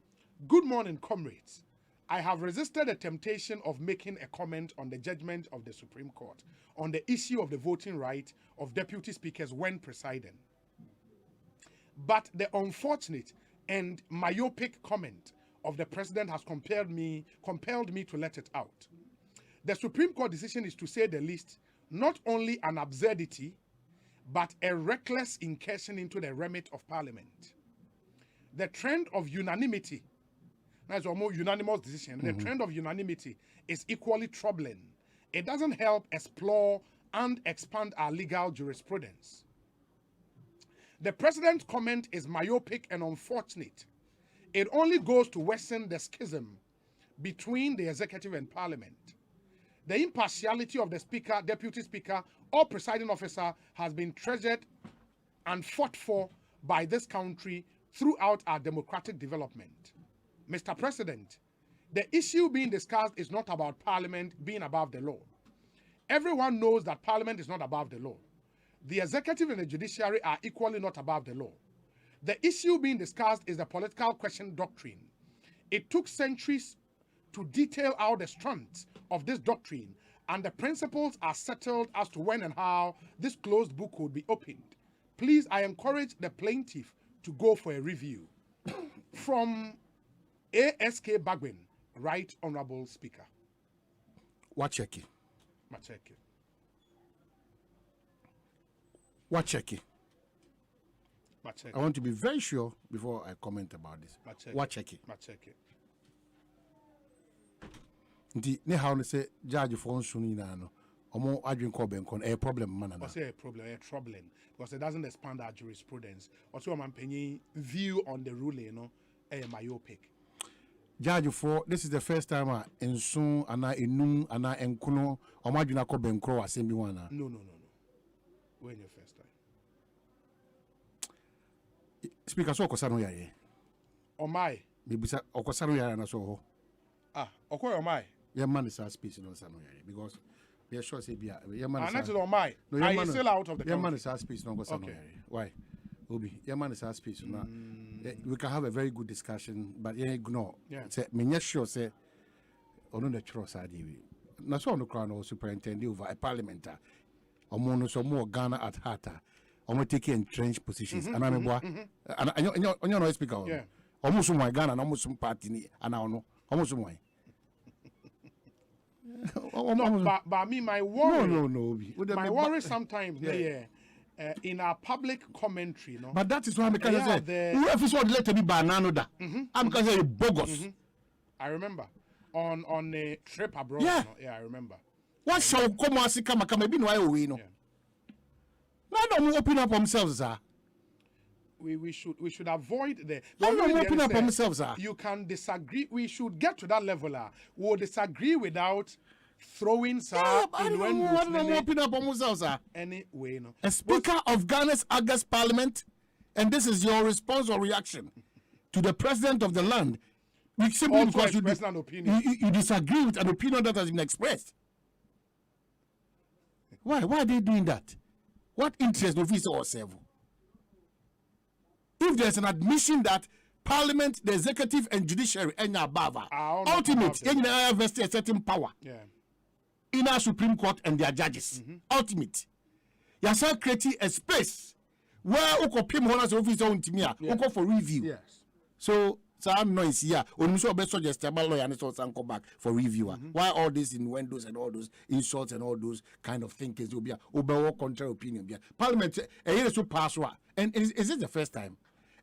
Good morning, comrades. I have resisted the temptation of making a comment on the judgment of the Supreme Court on the issue of the voting right of deputy speakers when presiding. But the unfortunate and myopic comment of the president has compelled me to let it out. The Supreme Court decision is, to say the least, not only an absurdity, but a reckless incursion into the remit of Parliament. The trend of unanimity, that's a more unanimous decision, the trend of unanimity is equally troubling. It doesn't help explore and expand our legal jurisprudence. The president's comment is myopic and unfortunate. It only goes to worsen the schism between the executive and parliament. The impartiality of the speaker, deputy speaker, or presiding officer has been treasured and fought for by this country throughout our democratic development. Mr. President, the issue being discussed is not about Parliament being above the law. Everyone knows that Parliament is not above the law. The executive and the judiciary are equally not above the law. The issue being discussed is the political question doctrine. It took centuries to detail out the strands of this doctrine, and the principles are settled as to when and how this closed book would be opened. Please, I encourage the plaintiff to go for a review. From ASK Bagwin, Right Honorable Speaker. Wacheki. Macheki. Wacheki. I want to be very sure before I comment about this. Wacheki. Macheki. Nti ne how say judge for nsuni na no omo adwin ko benkon a problem man na. Say a problem, troubling because it doesn't expand our jurisprudence. Also man penny view on the ruling, you know, myopic. Judge for this is the first time ensun ana enum ana enkuno omo adwin ko benkro asem bi wana. No. When your first time. Speaker so okosano yare. Omai. Bibisa okosano yare na so ho. Okoy omai. Your man is our speech in Sano because we are sure say be your man is on my. Are you still out of the your man is our speech no Sano. Why? Obi, your man is our speech now. We can have a very good discussion, but you ignore. Say me sure say ono the trust adi we. Na so no crown or superintendent over a parliamentar. Omo no so more Ghana at heart. Omo take entrenched positions. And I'm boy. And on your speaker. Yeah. Almost my Ghana and almost some party ni and almost my. But me, my worry. No. My worry sometimes, in our public commentary, no. But that is why I'm going to say, whoever saw let me banana that, I'm going to say bogus. I remember on a trip abroad. Yeah, I remember. What shall come as come maybe no I know. Now don't open up themselves, sir. We should avoid the. Don't open up themselves, sir. You can disagree. We should get to that level. We'll disagree without throwing open up themselves, sir. Anyway, no. A speaker of Ghana's August Parliament, and this is your response or reaction to the president of the land. Simply because you disagree with an opinion that has been expressed. Why are they doing that? What interest of his or serve? If there's an admission that Parliament, the executive and judiciary, and above, ultimate, invest a certain power in our Supreme Court and their judges. Ultimate. You are creating a space where you can pay more office on Timia, you go for review. Yes. So I'm noise here. When so best suggest a lawyer and so come back for reviewer. Why all this innuendos and all those insults and all those kind of thinkings will be over contrary opinion? Parliament, a so pass and is it the first time?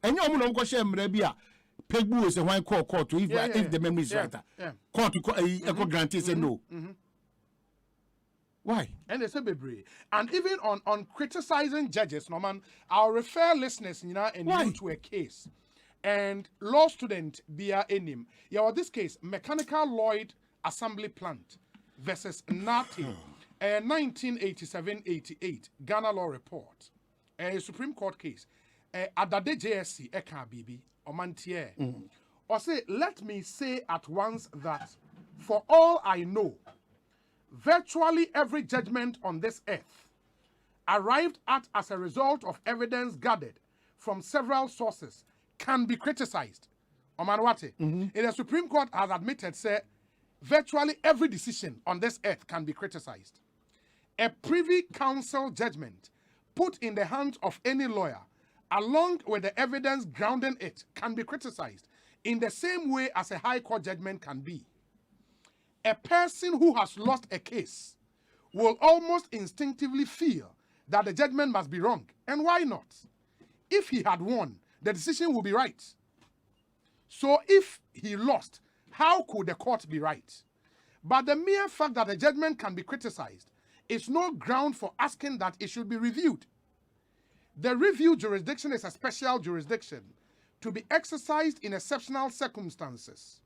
And you know, go share Mrebia. Pegbu is a one court to if the memory is right. Court to grant say no. Why? And they say Bebre. And even on criticizing judges, Norman, I'll refer listeners, you to a case. And law student Bia Enim. This case, Mechanical Lloyd Assembly Plant versus Nati, 1987-88 Ghana Law Report, a Supreme Court case. Adade JSC Eka Bibi Omantier. Or say, let me say at once that for all I know, virtually every judgment on this earth arrived at as a result of evidence gathered from several sources can be criticized. Omanwate. The Supreme Court has admitted, say, virtually every decision on this earth can be criticized. A Privy Council judgment put in the hands of any lawyer, along with the evidence grounding it, can be criticized in the same way as a High Court judgment can be. A person who has lost a case will almost instinctively feel that the judgment must be wrong. And why not? If he had won, the decision will be right. So if he lost, how could the court be right? But the mere fact that the judgment can be criticized is no ground for asking that it should be reviewed. The review jurisdiction is a special jurisdiction to be exercised in exceptional circumstances.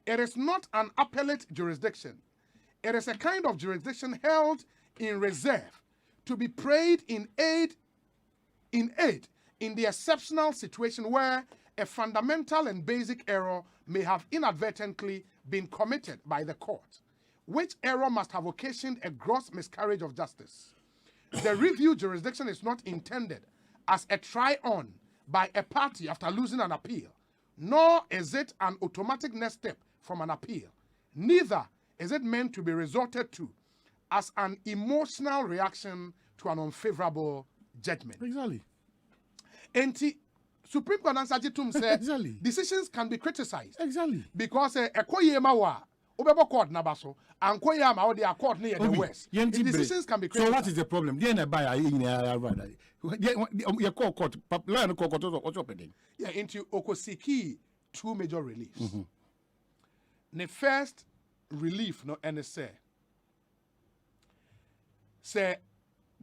It is not an appellate jurisdiction. It is a kind of jurisdiction held in reserve to be prayed in aid in the exceptional situation where a fundamental and basic error may have inadvertently been committed by the court, which error must have occasioned a gross miscarriage of justice. The review jurisdiction is not intended as a try-on by a party after losing an appeal, nor is it an automatic next step from an appeal. Neither is it meant to be resorted to as an emotional reaction to an unfavorable judgment. Exactly. And Supreme Court answer to say exactly. Decisions can be criticized. Exactly. Because ekoyema wa obebo court na baso and koyama or the court near the west. The decisions can be criticized. So what is the problem? Yeah, into Okosiki, two major reliefs. The first relief no and say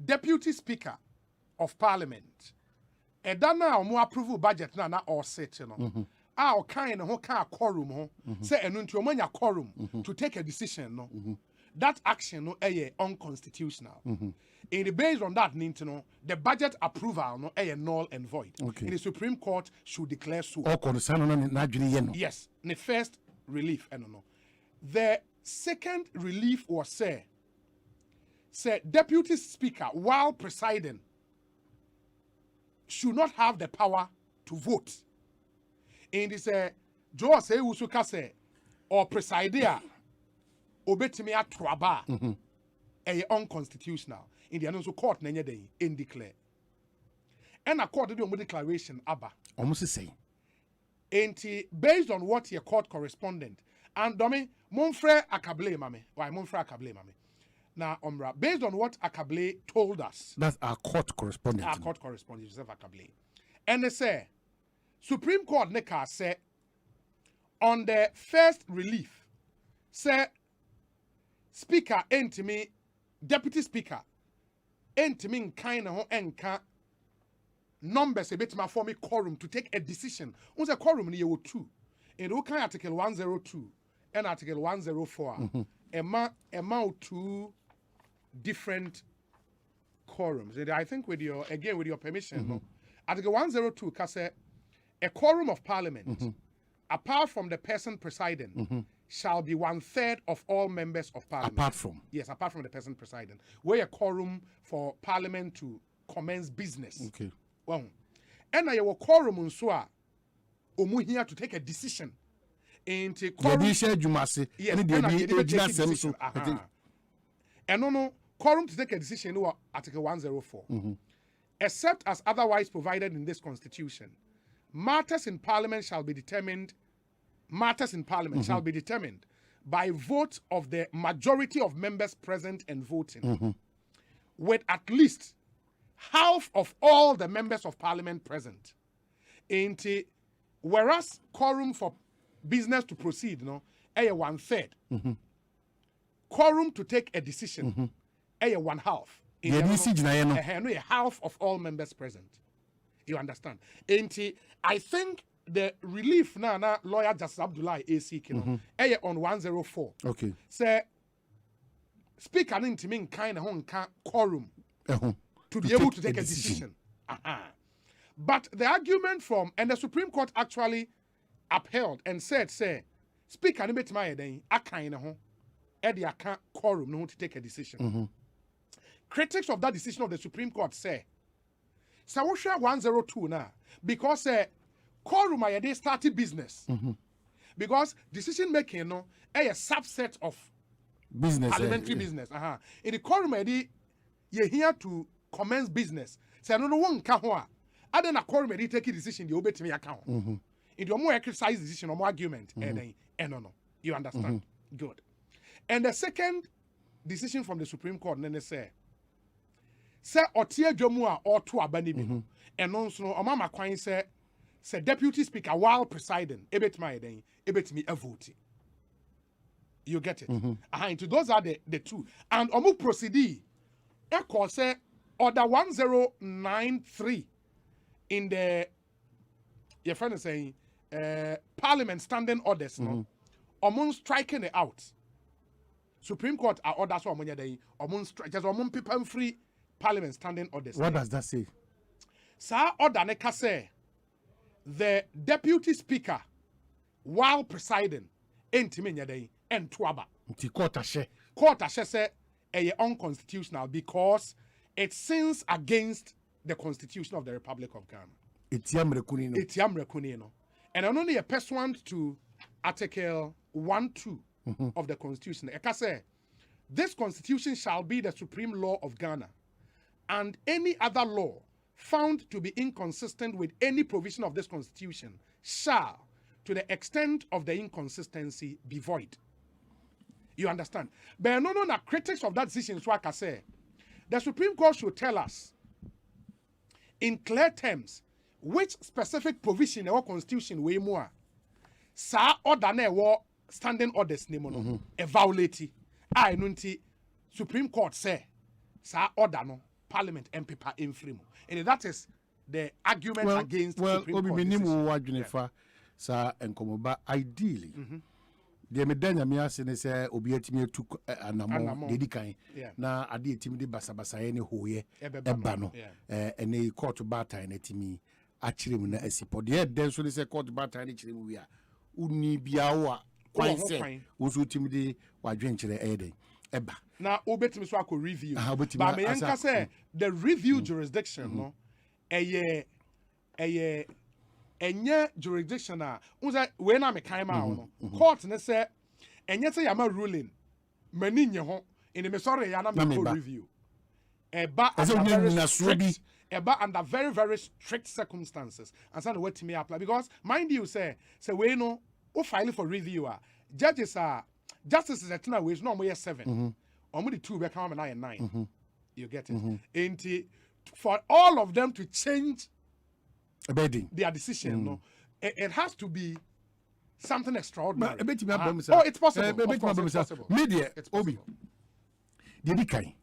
Deputy Speaker of Parliament edana omo approve budget na or set no o kind ho ka quorum ho say enu nti omo nya quorum to take a decision no that action no unconstitutional in the based on that no the budget approval no null and void. In the Supreme Court should declare so. Yes, the first relief no. The second relief was say Deputy Speaker while presiding should not have the power to vote. In this Joe say usuka say or presider obetimi atwaba unconstitutional. In the anonso court nenye dey in declare. And a court do declaration aba. Almost say. Enti based on what your court correspondent and domi monfre akable mame. Why monfre akable mame? Now, based on what Akable told us. That's our court correspondent. Our court correspondent, Joseph Akable. And they say, Supreme Court Neka say, on the first relief, say, Speaker, entimi, Deputy Speaker, entimi kind of enka numbers a bit for me quorum to take a decision. What's a quorum in year 2? In the Article 102 and Article 104, amount to different quorums. And I think with your permission, Article 102 can say a quorum of Parliament, apart from the person presiding, shall be 1/3 of all members of Parliament. Apart from? Yes, apart from the person presiding. Where a quorum for Parliament to commence business. Okay. Well, and I will quorum here to take a decision. Into quorum. Yes, and no quorum to take a decision over Article 104. Except as otherwise provided in this Constitution, matters in Parliament shall be determined by vote of the majority of members present and voting, with at least half of all the members of Parliament present. Whereas quorum for business to proceed, 1/3. Quorum to take a decision, 1/2. Half of all members present. You understand? I think the relief na lawyer Justice Abdullah AC on 104. Okay. Say Speaker nintimin kind of quorum to be able to take a decision. But the argument from the Supreme Court actually upheld and said, Speaker ni betima eden akaina ho e de aka quorum no to take a decision. Critics of that decision of the Supreme Court say Sawosha 102 now because quorum ayede started business. Because decision making no a subset of business parliamentary business. In the quorum ayede you here to commence business. Say no one ka ho a aden a quorum ayede take a decision the obetimi aka ho. In the more exercise decision or more argument, no. You understand? Good. And the second decision from the Supreme Court, then they say Otie Jomua or to Abanibi. And also, Omama Quine say Deputy Speaker while presiding, ebet me a vote. You get it? And those are the two. And Omu proceed. Eko say Order 1093 in the your friend is saying Parliament standing orders no among striking it out. Supreme Court are orders for among day just among people free Parliament standing orders. What does that say? Sir order neka say the deputy speaker while presiding entimin day and tuaba. Court ashe Say unconstitutional because it sins against the Constitution of the Republic of Ghana. Itiam rekunino. And only a pursuant to Article 1-2 of the Constitution. Eka say, this Constitution shall be the supreme law of Ghana, and any other law found to be inconsistent with any provision of this Constitution shall, to the extent of the inconsistency, be void. You understand? But no, critics of that decision, so I can say, the Supreme Court should tell us in clear terms which specific provision in our Constitution we more. Sa order na war standing orders name no e violate. I nunti Supreme Court say sa order no Parliament MPP in free. And that is the argument against Supreme Court. Well, obi minimu wadwunefa sa enkomoba ideally. The medanya me ase ne se obi atimi etu anamo dedikan na ade etimi de basabasa ye ne hoye eba no ene court bata na etimi achirem na asipo de den so ne se court bata na chirem wi a uni bia wo a kwan se wo so timi de wadwenkyere eden eba na obetimi so akọ review ba me yanka say the review jurisdiction no enye jurisdiction a unza we na me kan ma no court ne say enye say yama ruling mani nye ho in me sorry ya na me review under very very strict circumstances and so what me apply because mind you say we no o file for review judges are justices at na we no more 7 or the 2 be come na 9 you get it and for all of them to change their decision no it has to be something extraordinary. It's possible. It's possible. Media obi dedi kai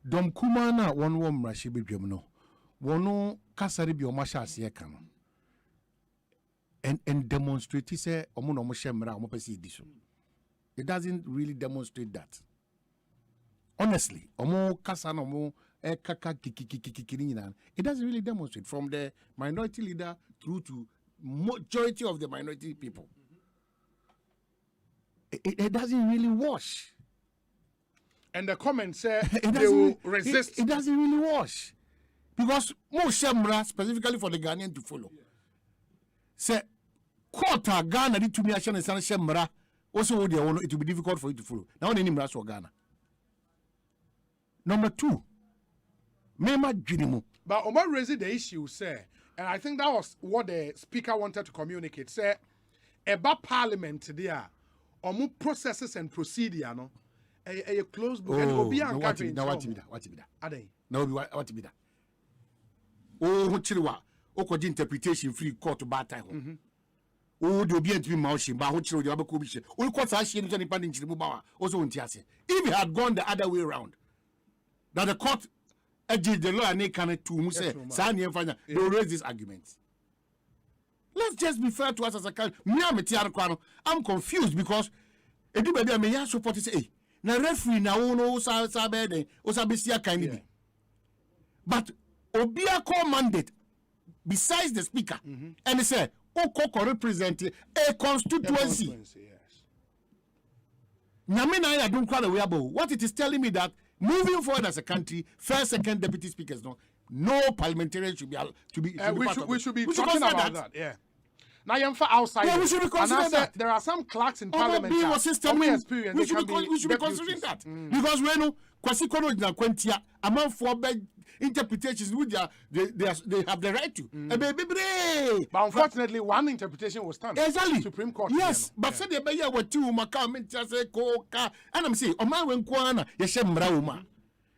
dom kuma na won wo mrahye bedwam no wono kasare bi o mahya ase ka no and demonstrate say omo no mo hye mra omo pese edi so. It doesn't really demonstrate that. Honestly, omo kasa no mo kaka kikikikikiri nyina. It doesn't really demonstrate from the minority leader through to majority of the minority people. It doesn't really wash. And the comments say they will resist. It doesn't really wash. Because most Shemra, specifically for the Ghanaian to follow. Say, quarter Ghana did to me, Ashan and San Shemra, also it will be difficult for you to follow. Now, any Mras for Ghana. Number 2, Mema Jinimu. But Omar raised the issue, say, and I think that was what the speaker wanted to communicate. Say, about Parliament there, omu processes and procedure, no, a closed book. And Obi and what to be that? Ade. No, what to be that? Oh, Chiriwa, Oko interpretation free court to bad time. Oh, the Obi and to be moushing, but Hochiro, the Abakubish. All courts are sharing any panding Chiribuba, also in Tiasi. If it had gone the other way around, that the court edged the law and they can to say, Sani and Fanya, they will raise this argument. Let's just be fair to us as a country. I'm confused because everybody may have support say, na referee na uno sabede osabisia kindly. But Obia call mandate besides the speaker and they say, Oko represent a constituency. Namina don't call away about what it is telling me that moving forward as a country, first, second deputy speakers, no parliamentarians should be we should be talking about that. Yeah. Now you're outside. Yeah, we should be considering that. There are some clerks in Parliament. We should be considering that because we know kwasikono na kwentia among for interpretations which they have the right to. But unfortunately, one interpretation was done. Exactly. Supreme Court. Yes, but said the beya were two Macau say koka and I'm saying Oma wenkwana yeshe mrauma.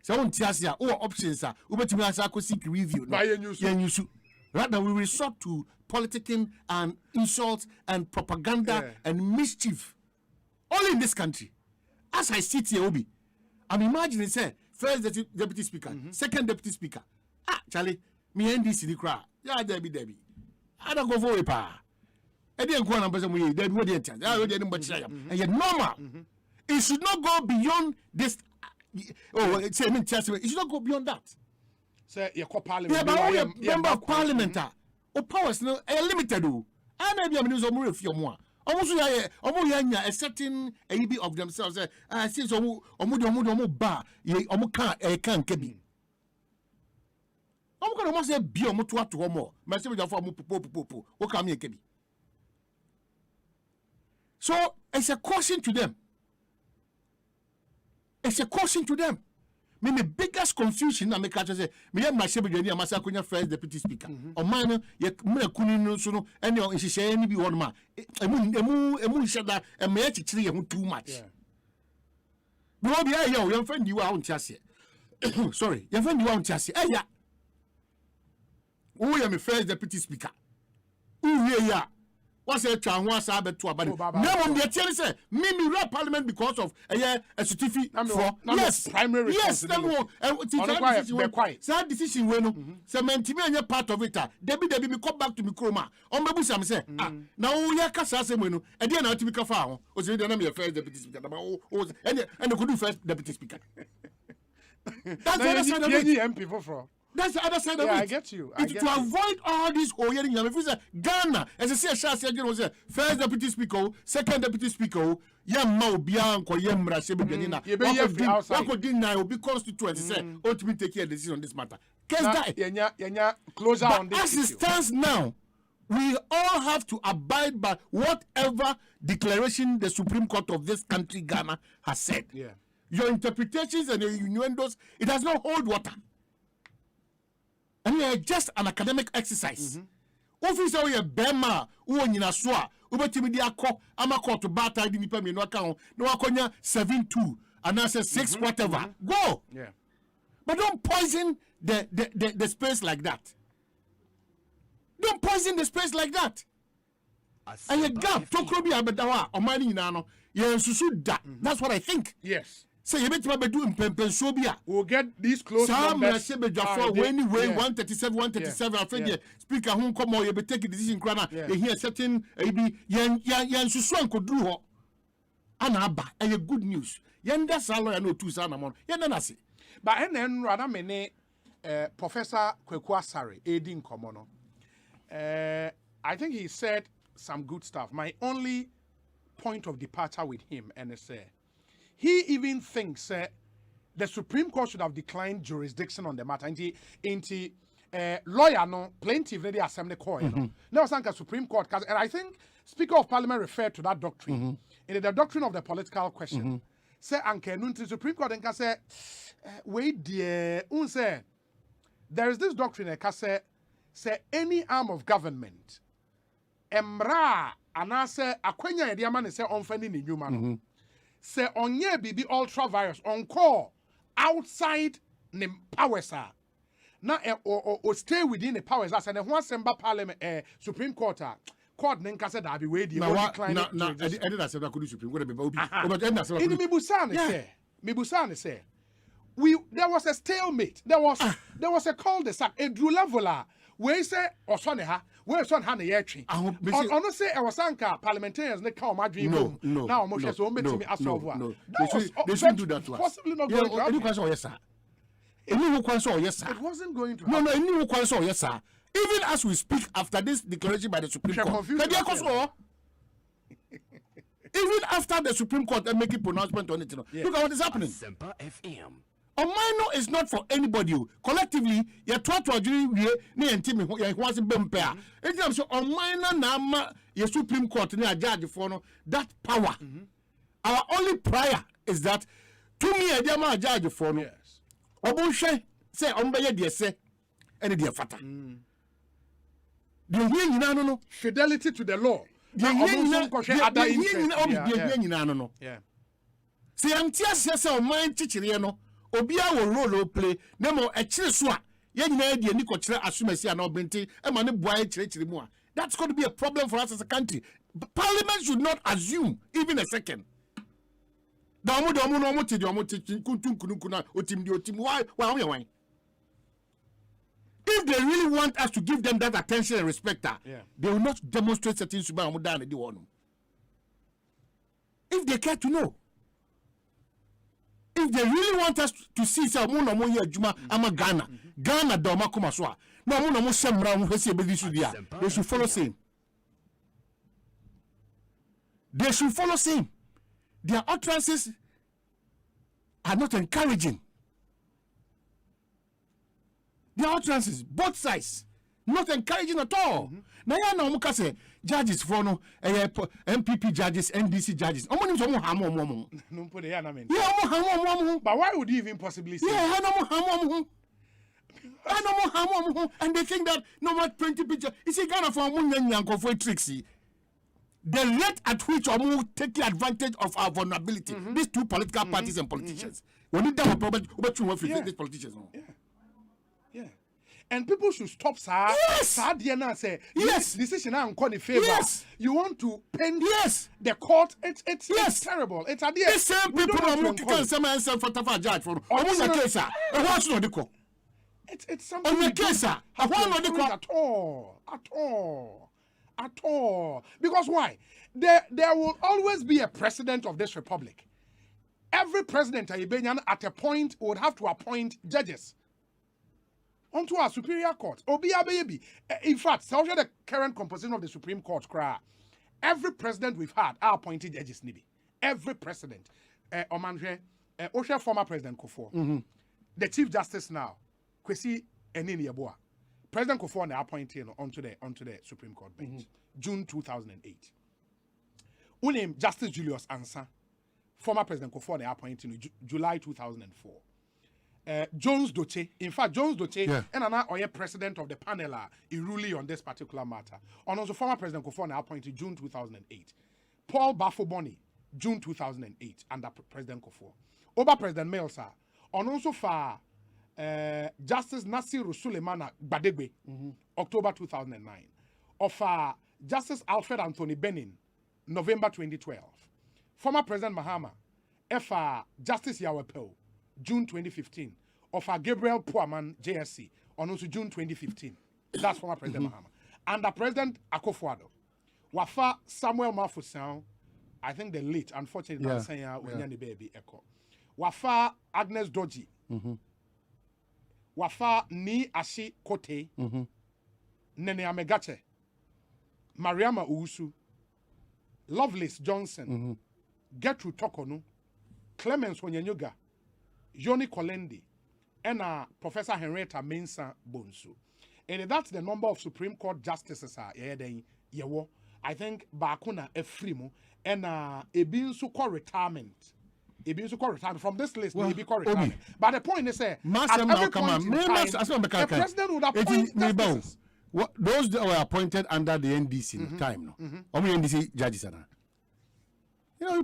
So on tiasia or options are ubetimi asako seek review. Rather we resort to politicking and insults and propaganda and mischief all in this country. As I sit here, Obi, I'm imagining say first deputy speaker, second deputy speaker. Charlie, me NDC the crowd. Yeah, Debbie. I don't go for a pa. I didn't go on person we Debbie. What did you? I didn't but and yet normal. It should not go beyond this. It should not go beyond that. Say your parliament. Yeah, but member of parliament. O powers no limited. I may be a minister of few more. Almost a certain AB of themselves. Since omu bar, omu can't kebi. I'm going to say be omu to more. My sister for popo. What come here kebi? So it's a caution to them. It's a caution to them. Me biggest confusion na me catch say me ya machebe dwani amasa konya first deputy speaker o man ye me kunu no so no ene o nhihye ni bi won ma emu shada e me ya chichire ye hu too much no bi ya ye o ye friend you a on tiase sorry ye friend you a on tiase ya o ye me first deputy speaker u ye ya what's a twa ho asa beto abane na mo de tiere say me rep parliament because of a certificate for yes primary responsibility yes decision we no say mentimi anya part of it debi me come back to me kroma on bebu sam say na wo ya kasa say me no e dey na otimi ka fa ho o say dey na me first deputy speaker and go do first deputy speaker that's the MP for that's the other side of it. I get you. To avoid all this hearing, if you say Ghana, as I say, first deputy speaker, second deputy speaker, Yamma Bianco, Yamra Sebina, Wakodina will be constituent. Say, ultimately take care of decision on this matter. Closer on this. As it stands now, we all have to abide by whatever declaration the Supreme Court of this country, Ghana, has said. Yeah. Your interpretations and your innuendos, it does not hold water. And just an academic exercise. Officer we bema wo nyina so a obetimi di akọ amakọ to bata di nipa me no aka ho no akonya 7-2 and 6 whatever. Go. Yeah. But don't poison the space like that. Don't poison the space like that. And you gap tokro bi abedawa o mani nyina no ye nsusu da. That's what I think. Yes. Say you better be doing pempensobia. We'll get these close numbers. Some anyway 137 I think speaker who come or you be take a decision crana you hear certain yan susu ko dru ho anaba and good news. Yanda salo ya no two sana mon. Yanda na se. But enen rada me ne Professor Kweku Asare Edin Komono. I think he said some good stuff. My only point of departure with him and say he even thinks the Supreme Court should have declined jurisdiction on the matter. Inti lawyer no plaintiff the assembly court. Now sanka Supreme Court and I think Speaker of Parliament referred to that doctrine in the doctrine of the political question. Say anke no Supreme Court and say wait dear unse there is this doctrine say any arm of government emra anase akwanya yede ama ne say onfani ni nyuma no. Say onye bibi ultra virus on call outside the powers are now or stay within the powers as and one Asempa Parliament Supreme Court court nenka said that be waiting now I said I could Supreme Court be Mibusane say there was a stalemate there was a cul-de-sac a drew leveler where say osoneha where son ha na yetwe ono say e wasanka parliamentarians ne ka o madwen no now mo hwe so o metimi asolve they shouldn't do that to us possibly not going to happen. It wasn't going to happen. Even as we speak after this declaration by the Supreme Court even after the Supreme Court make a pronouncement on it look at what is happening. Asempa FM. Omino is not for anybody. Collectively, you try to agree with me and Timmy. You want to be fair. It's so Omino na your Supreme Court na judge for no that power. Our only prayer is that to me a dear judge for no. Obushe say ombeye de say any dear fata. The yin no fidelity to the law. The yin yeah. See, I'm just saying, mind teaching, you know. Obia will role play. Nemo a chile swa. Yen idea Nico Chile Asumesi and Obinti, and Mani Boy Chile more. That's going to be a problem for us as a country. Parliament should not assume even a second Why? If they really want us to give them that attention and respect, they will not demonstrate certain things. If they care to know. If they really want us to see someone Ghana, Ghana Doma Kumaswa, they should follow same. They should follow same. Their utterances are not encouraging. Their utterances, both sides, not encouraging at all. Now, you say judges for no MPP judges, NDC judges. But why would you even possibly say? And they think that no matter 20 pictures, you see Ghana for a tricksy. The rate at which Omu taking advantage of our vulnerability, these two political parties and politicians. We need them about these politicians. Yeah. And people should stop, sir. Yes. Say, yes. Decision I'm calling favor. Yes. You want to paint the court. It's terrible. It's a deal. The same people who can say for Tafa judge for the case. What's not the call? It's something on the case, at all. Because why? There will always be a president of this republic. Every president at a point would have to appoint judges onto our superior court. In fact, tell you the current composition of the Supreme Court. Every president we've had are appointed judges. Every president. Osei former President Kufuor. The Chief Justice now, Kwesi Enini-Yeboah. President Kufuor appointed onto the Supreme Court bench. June 2008. Unim Justice Julius Ansa, former President Kufuor appointed in July 2004. Jones Doche, in fact, Jones Doche and another president of the panel ruling on this particular matter. And also former President Kufuor appointed June 2008. Paul Bafo-Boni, June 2008, under President Kufuor. Over President Melsa, and also for Justice Nasiru Suleimana Gbadegbe, October 2009. Of Justice Alfred Anthony Benin, November 2012. Former President Mahama, Justice Yawepel, June 2015. Of Gabriel Puaman, JSC, on also June 2015. That's former President Mahama. Under President Akufo-Addo, Wafa Samuel Mafusan, I think the late, unfortunately, baby echo. Wafa Agnes Doji. Wafa Ni Ashi Kote. Nene Amegache. Mariama Usu. Lovelace Johnson. Gertrude Tokonu. Clemens Onyenyoga. Yoni Kolendi. And Professor Henrietta Mensah Bonsu. And that's the number of Supreme Court justices I think Bakuna Efrimo and Ebinsu call retirement. From this list, maybe call retirement. But the point is, the president would appoint justices. Those that were appointed under the NDC time, only NDC judges.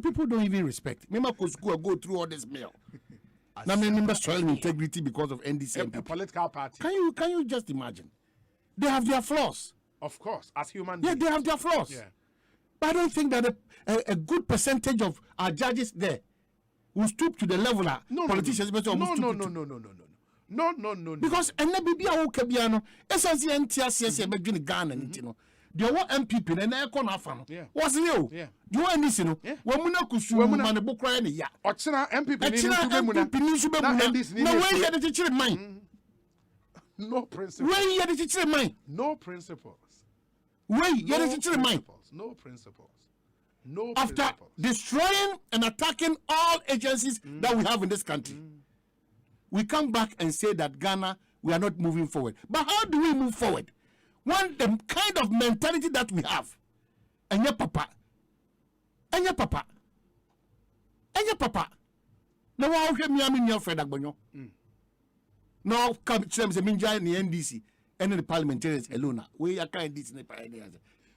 People don't even respect. Remember, go through all this mail. Now, members showing integrity because of NDC. A political party. Can you just imagine? They have their flaws. Of course, as human beings. Yeah, they have their flaws. Yeah. But I don't think that a good percentage of our judges there will stoop to the level of politicians. No. Because NBB are okay, essentially NTS between Ghana and the one MPP and I can't have what's new? Do you want this? Womuna Kusu, man, a book crying. Yeah, MPP no principles. Where you the teacher mind? No principles. Where you the teacher mind? No principles. No After principles. Destroying and attacking all agencies that we have in this country, we come back and say that Ghana, we are not moving forward. But how do we move forward? When the kind of mentality that we have, and your papa. Now, I'll get me in your friend Agbonyo. Now, come to the Minja and the NDC and the parliamentarians alone. We are kind of this.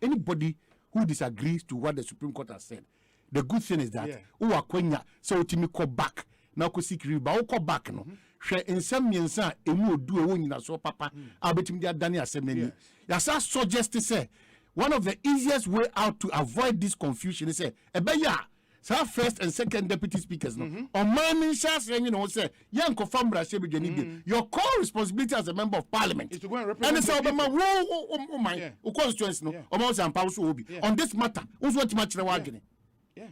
Anybody who disagrees to what the Supreme Court has said, the good thing is that who are Quenya, so to call back. Now, go seek you, but call back. No, share in some means, and you do a win so papa. I'll bet him that Daniel Semeni. Yes, I suggest to say one of the easiest way out to avoid this confusion is say, So first and second deputy speakers no. On my shas you know say yanko famra shebe jeni your core responsibility as a member of parliament is to go and represent and say the oh my constituency no o Asempa also obi on this matter also what much wagene. Yeah.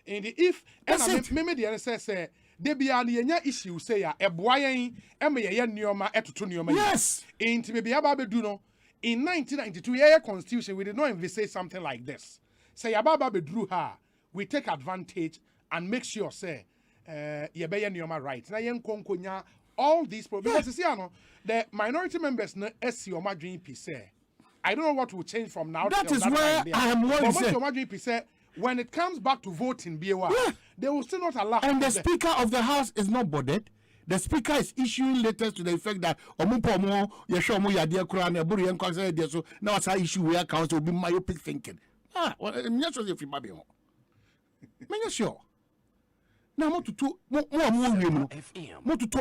And if and me the say de bia na yenya issue say ya eboa yen e me ye nioma etoto nioma. Yes. Enti me bia ba bedu no in 1992 yeah constitution we did not envisage something like this. Say ya baba bedru ha we take advantage and make sure say ye be nioma right. Na yen konkonya all these because you see the minority members na esi o madwin pi say I don't know what will change from now. That is where I am worried. When it comes back to voting, they will still not allow. And the Speaker of the House is not bothered. The Speaker is issuing letters to the effect that Omupomo, Yeshomo, Yadia Kuran, Bullion, so now it's an issue where council will be myopic thinking. Well, I'm not sure if you might be home. I'm sure. Now, more to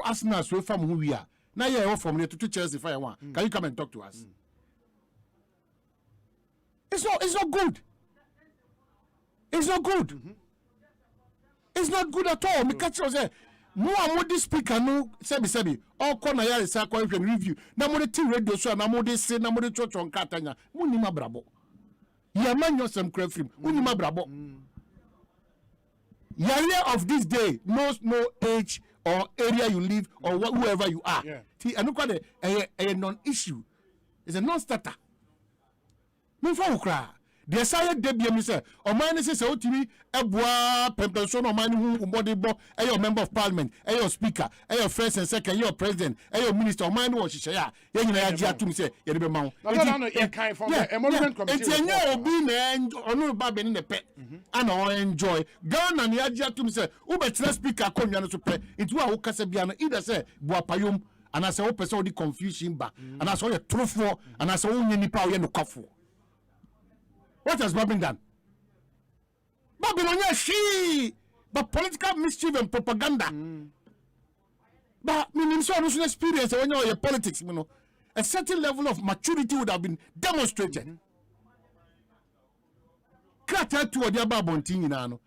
ask us from who we are. Now, you're from here to Chelsea if I want. Can you come and talk to us? It's not good. It's not good. It's not good at all. Me catch you say, more and more this speaker no sebi. All corner here is a question review. Na mo the radio show, na mo the say, na mo the church on Katanya. Mo ni ma brabo. Ya man yo some crave film. Mo ni ma brabo. Yaya of this day knows no age or area you live or whoever you are. See, I look at a non-issue. It's a non-starter. Me for ukra. The side debut me say, o man say otimi eboa pempenso no man hu body bo e your member of parliament, e your speaker, e your first and second, your president, e your minister, o man wo hihye ya. Ye nyina ya gia tum say ye be ma wo. No, ye kind from the emolument committee. It's enya obi na onu ba be ne pe. Ana o enjoy. Ghana na ya gia tum say, wo be tire speaker konwa no so pe. Itu a wo kasa bia no either say boapayom and as a person the confusion ba and as all your truthful and as all nipa wo ye no kwafo. What has Babylon done? Babylon, she, but political mischief and propaganda. But meaning so much experience when you're politics, you know, a certain level of maturity would have been demonstrated. Krata to a diababon thing in ano.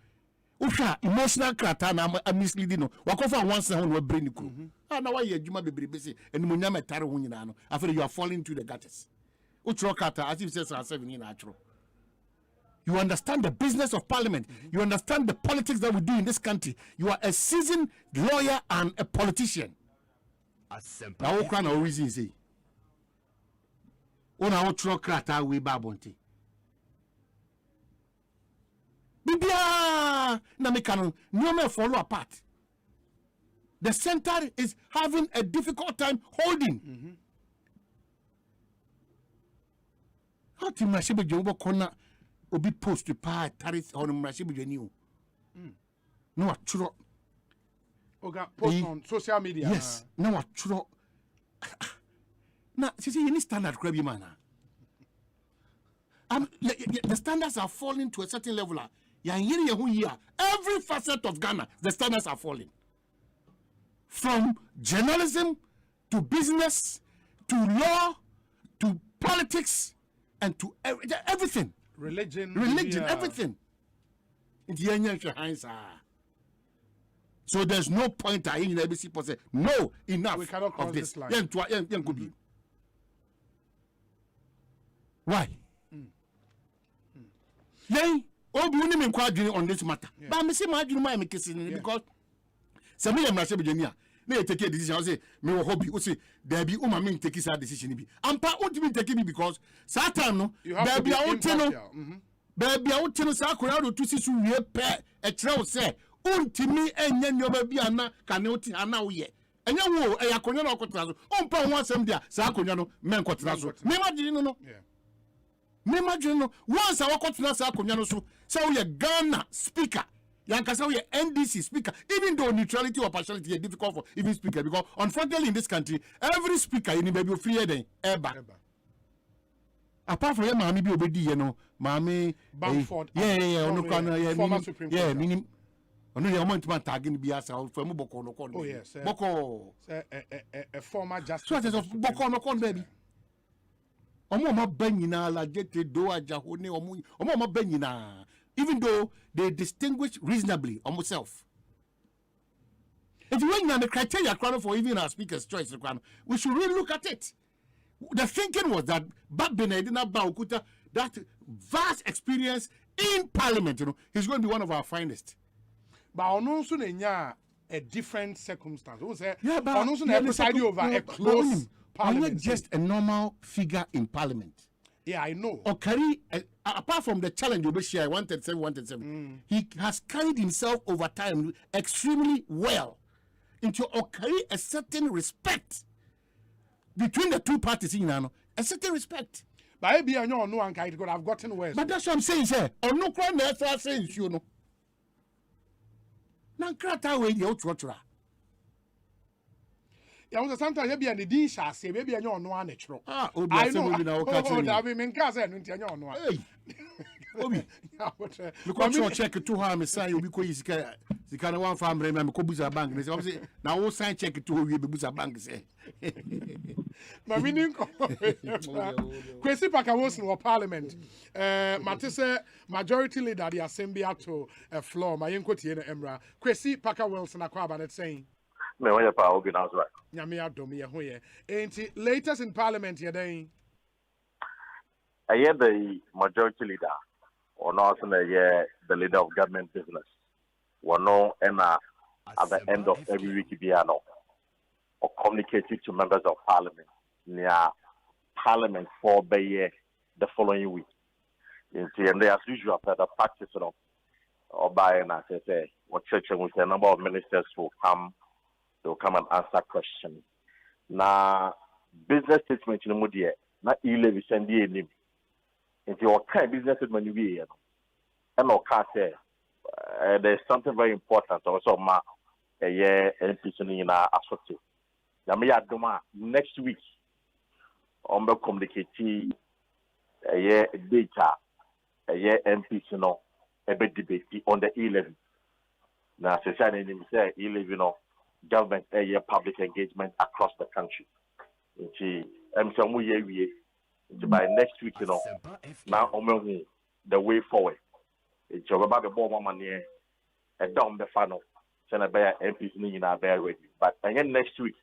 Usha emotional krata na misleading no. Wakofa once and one brain crew. Now why you juma be busy and munyama taro hunino. After you are falling into the gutters. Uchro krata as if says 7 in natural. You understand the business of parliament. You understand the politics that we do in this country. You are a seasoned lawyer and a politician. Now, what kind of reason is he? Ona otro krata we babonti. Bibia na mekano nyome follow apart. The center is having a difficult time holding. How to mashibe jobo kona obi post to pa taris on mashibe jeni. No atro. Oga post on social media. Yes. No atro. Now, see, you need standard crab man. The standards are falling to a certain level. Every facet of Ghana, the standards are falling. From journalism to business to law to politics and to everything. Religion, everything. So there's no point in every people say no, enough we cannot cross of this. This line. Why? Then all the women inquiring on this matter. But I'm saying my kissing because some of them are saying, may take a decision. I say, me hobby. say there be mean take his decision. I'm part ultimate taking me because Satan, there be out there be out to Sakura to see you pay a trail say, ultimate and then your baby Anna cannot now yet. And you will a Yakono Cotrazo. On point one some there, Sakono, men Cotrazo. Me imagine no. Me imagine no. Once I walk out to Sakono, so we a Ghana speaker. Yankasa we NDC speaker. Even though neutrality or partiality is difficult for even speaker because unfortunately in this country, every speaker in the baby free then ever. Apart from Mammy be obedi, you know, Mammy Bamford. Former Supreme Court. Yeah, meaning. Ono ya want man tagging be as out for Boko no con. Oh yes. Boko. A former justice. So it is of Boko no con baby. Omo ma banyina la jete do aja hone omo ma banyina. even though they distinguish reasonably on myself. If you want the criteria for even our speaker's choice, we should really look at it. The thinking was that that vast experience in Parliament, he's going to be one of our finest. But also a different circumstance. Yeah, but also preside over a close Parliament. Not just a normal figure in Parliament. Yeah, I know. Or carry, apart from the challenge over share 137, he has carried himself over time extremely well into or carry a certain respect between the two parties in a certain respect. But maybe I know one kind could have gotten worse. But that's what I'm saying, sir. Or no crime never says you know. Nankrata way the outrotra. Yeah, sometimes maybe an edition say maybe I know one natural. I know. That we mean cousin and you know. Hey. Obi. Look at your check to her, me say you be ko isika. Sika na one family me ko busa bank. Me say na wo sign check to we be busa bank say. Ma meaning Kwesi Parker was in Parliament. Matese majority leader the Assembly to a floor. My yenko tie na emra. Kwesi Parker Wilson akwa ba net saying. Me when you pa obi na so right. Nyame adom ye ho ye. Enti latest in Parliament ye den. I hear the majority leader or not the leader of government business. We know and at the end of every week piano or communicated to members of parliament near parliament for the following week. And they as usual the practice or by and as I say what church with a number of ministers will come and answer questions. Now business statement in the media, not E-levy send the if you kind business when you be here, and no can't say there's something very important also ma a year and in our associate. Now next week on the communicate a year data a year MP a bit debate on the E-levy. Now society say E-levy government a year public engagement across the country. By next week, now the way forward. It's about the bomb money and down the funnel. Send a bear MPs in our bear ready. But again next week,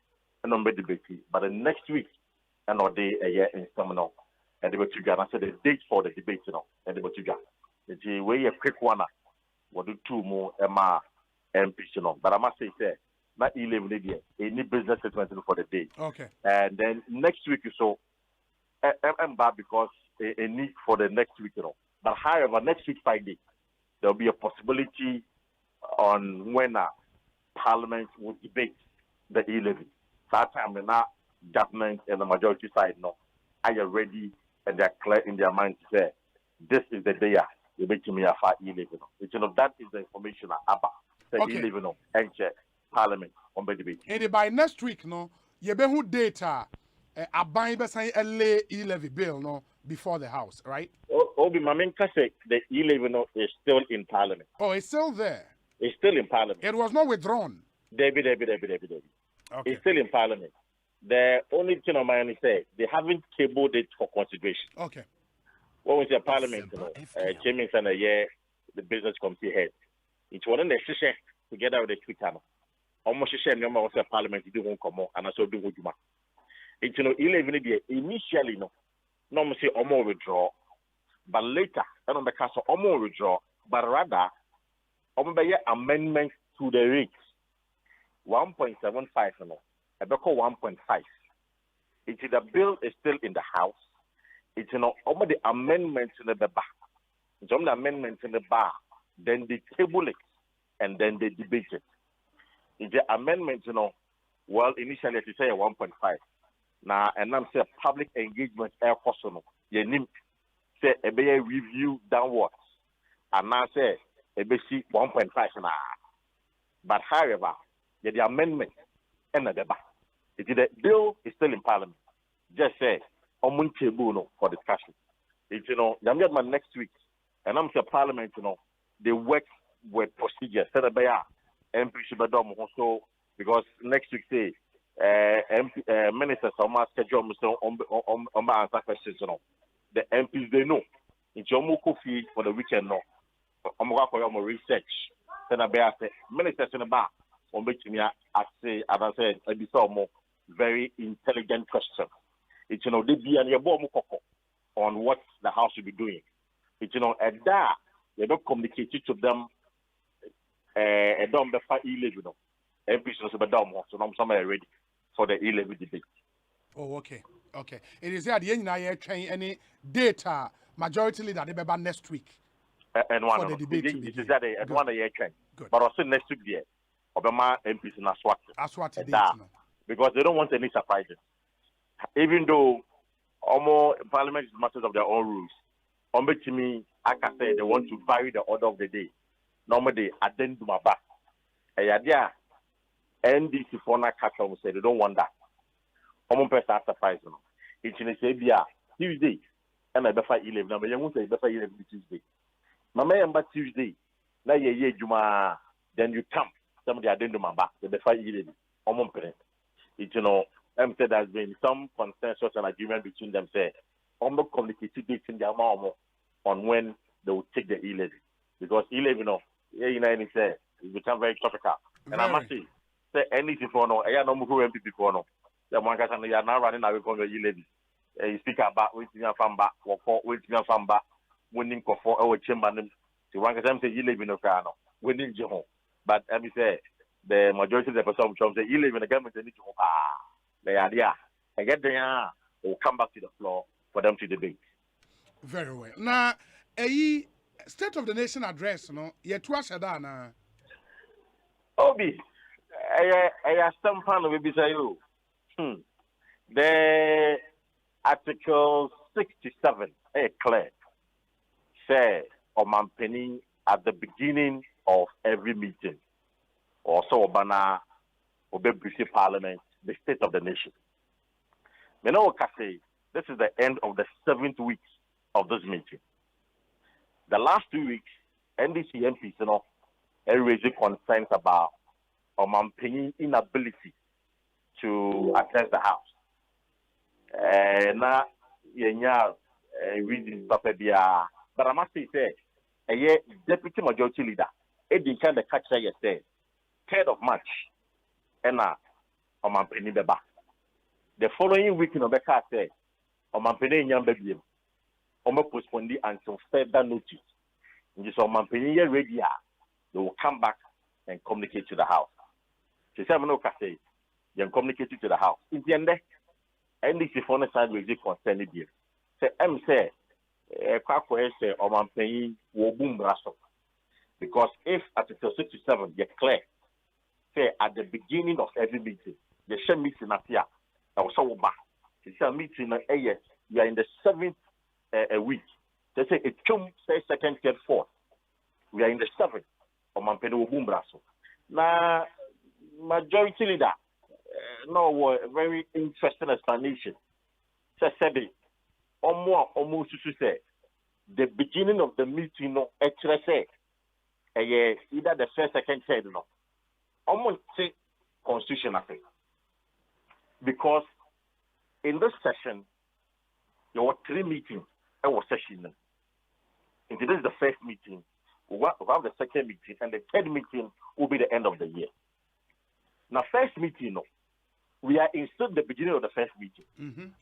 and on debate. But the next week, and all day a year in Stamina, and they were together. I said the date for the debate, and they were together. It's a way a quick one. We'll do two more MPs, but I must say, not 11 any business statement for the day. Okay. And then next week, so. I'm bad because a need for the next week, But however, next week Friday, there will be a possibility on when Parliament will debate the E-levy. That time, the government and the majority side, are ready and they are clear in their mind to say, this is the day you make me a far E-levy. That is the information about the E-levy and Parliament on the debate. And by next week, you be who data. A buy a E-levy bill before the House, right? Obi Maminka said the E-levy is still in Parliament. Oh, it's still there. It's still in Parliament. It was not withdrawn. David. Okay. It's still in Parliament. The only thing on my end is they haven't tabled it for consideration. Okay. What was the Parliament? Chairman and the business committee head. It's one of the session together with the Twitter. Almost a number of Parliament to do come and also do what you want. It's E-levy initially no say more withdraw, but later I don't because more withdraw, but rather amendment to the rates 1.75 I call 1.5. It's the bill is still in the House. It's almost the amendments in the bar. It's on the amendments in the bar. Then they table it and then they debate it. It's the amendments, well initially to say 1.5. Now, and I'm saying public engagement air personal. You need say a review downwards. And now say a basic 1.5 now. But however, the amendment and the debate. The bill is still in Parliament. Just say on table for discussion. It's next week. And I'm saying Parliament, they work with procedures. Set up MP also because next week say ministers are schedule on answer questions. The MPs they know. It's your fee for the weekend omo kwa your research then I be say ministers in the back on which me I say as I said I be so more very intelligent question. It's they be and your bomb on what the house should be doing. It's at that they don't communicate it to them don't be for E-levy every so so I'm somewhere ready for the E-levy debate. Oh, okay. It is at the end I train any data majority leader they be next week. And one for the debate to begin. It is that at one year train. But also next week there, Obama MPs in Aswati date no. Because they don't want any surprises. Even though Parliament is masters of their own rules, to me, I can say they want to vary the order of the day. Normally, addendum back. NDC for na catch on say they don't want that. Person surprise no. It's in a Tuesday, and I better 11. Now, you won't say better 11 Tuesday. Mama yamba Tuesday, na ye juma, then you come. Some of the addendum back, the better 11. It's said there's been some consensus and agreement between them. Say, communicated dates in their mom on when they will take the E-levy because E-levy, say it become very topical. And I must say anything for no, I no more MPP for no. The one guy and you are now running away from the E-levy. You speak about waiting your farm back, waiting your farm back, winning for our chamber. The one guy say E-levy no car no, winning John. But let me say the majority of the person say E-levy the government they need to the idea. And get there, will come back to the floor for them to debate. Very well. Now, a State of the Nation address, no, yet was na. Obi, I some fan will be say the Article 67, clear, say Oman Penny at the beginning of every meeting, or so Obana Obe Parliament. The State of the Nation. You know what I say? This is the end of the 7th week of this meeting. The last 2 weeks, NDC MPs, raising concerns about Oman's inability to address the House. Now, reading but I must say, a deputy majority leader, Eddie kind of catch yesterday, 3rd of March, and Oman Penny Beba. The following week in Obeka said, Oman Penny Nyam Baby, Omo postponed until further notice. In this Oman Penny ready, they will come back and communicate to the House. She said, no, say, they communicate to the House. In the end, NDC foreign side will be concerned here. Say, say, say, Oman Penny will boom brasso. Because if Article 67 get clear, say at the beginning of every meeting, the same meeting at here, I was so bad. It's a meeting you are in the 7th week. They say it comes, say, 2nd, 3rd, 4th. We are in the 7th of Mampeno Bumbraso. Now, majority leader, no, very interesting explanation. Said, almost to say, the beginning of the meeting, no, actually say, either the 1st, 2nd, 3rd, no. Almost say constitution affect. Because in this session, there were 3 meetings. There was session. And this is the first meeting. We'll have the 2nd meeting, and the 3rd meeting will be the end of the year. Now, first meeting, we are still the beginning of the first meeting. Mm-hmm.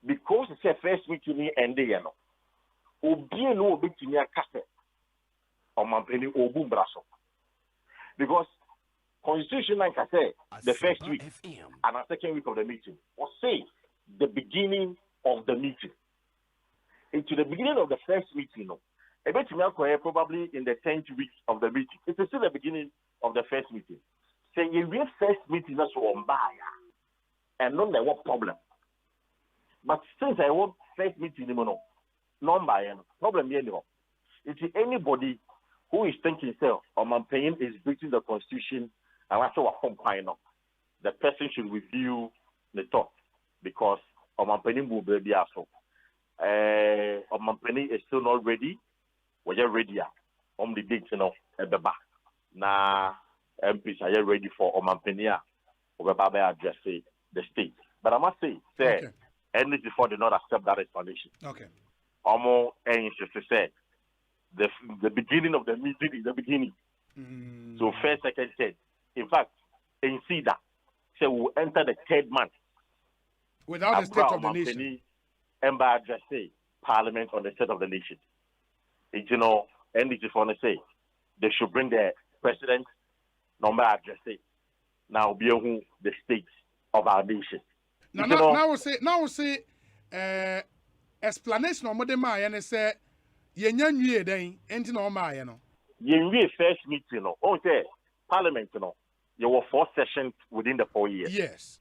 Because it's the first meeting and the year, Obi no obi tinya kase o mampeni obu braso. Because Constitution, like I said, the first week and the 2nd week of the meeting, or say the beginning of the meeting. Into the beginning of the first meeting, probably in the 10th week of the meeting. It's still the beginning of the first meeting. Say you real first meeting that's on buy and not there what problem. But since I want first meeting, no buy problem anymore. It's anybody who is thinking self or campaign is breaching the Constitution. And that's what the person should review the thought because Omanpeni will be also. Omanpeni is still not ready. We're ready on the date, at the back. Now, MPs are ready for Omanpeni or address the state. But I must say, and this before they not accept that explanation. Okay. Almost anxious to say, the beginning of the meeting is the beginning. So first, second, third. In fact, in CEDA, so we'll enter the third month without the state of the nation. And by addressing Parliament on the state of the nation. You know, and it's want to say they should bring the president number address it. Now be who the state of our nation. Now we say explanation on what the man say yenye then enti na o ma ye no. Yenye first meeting no. O say Parliament no. There were 4 sessions within the 4 years. Yes.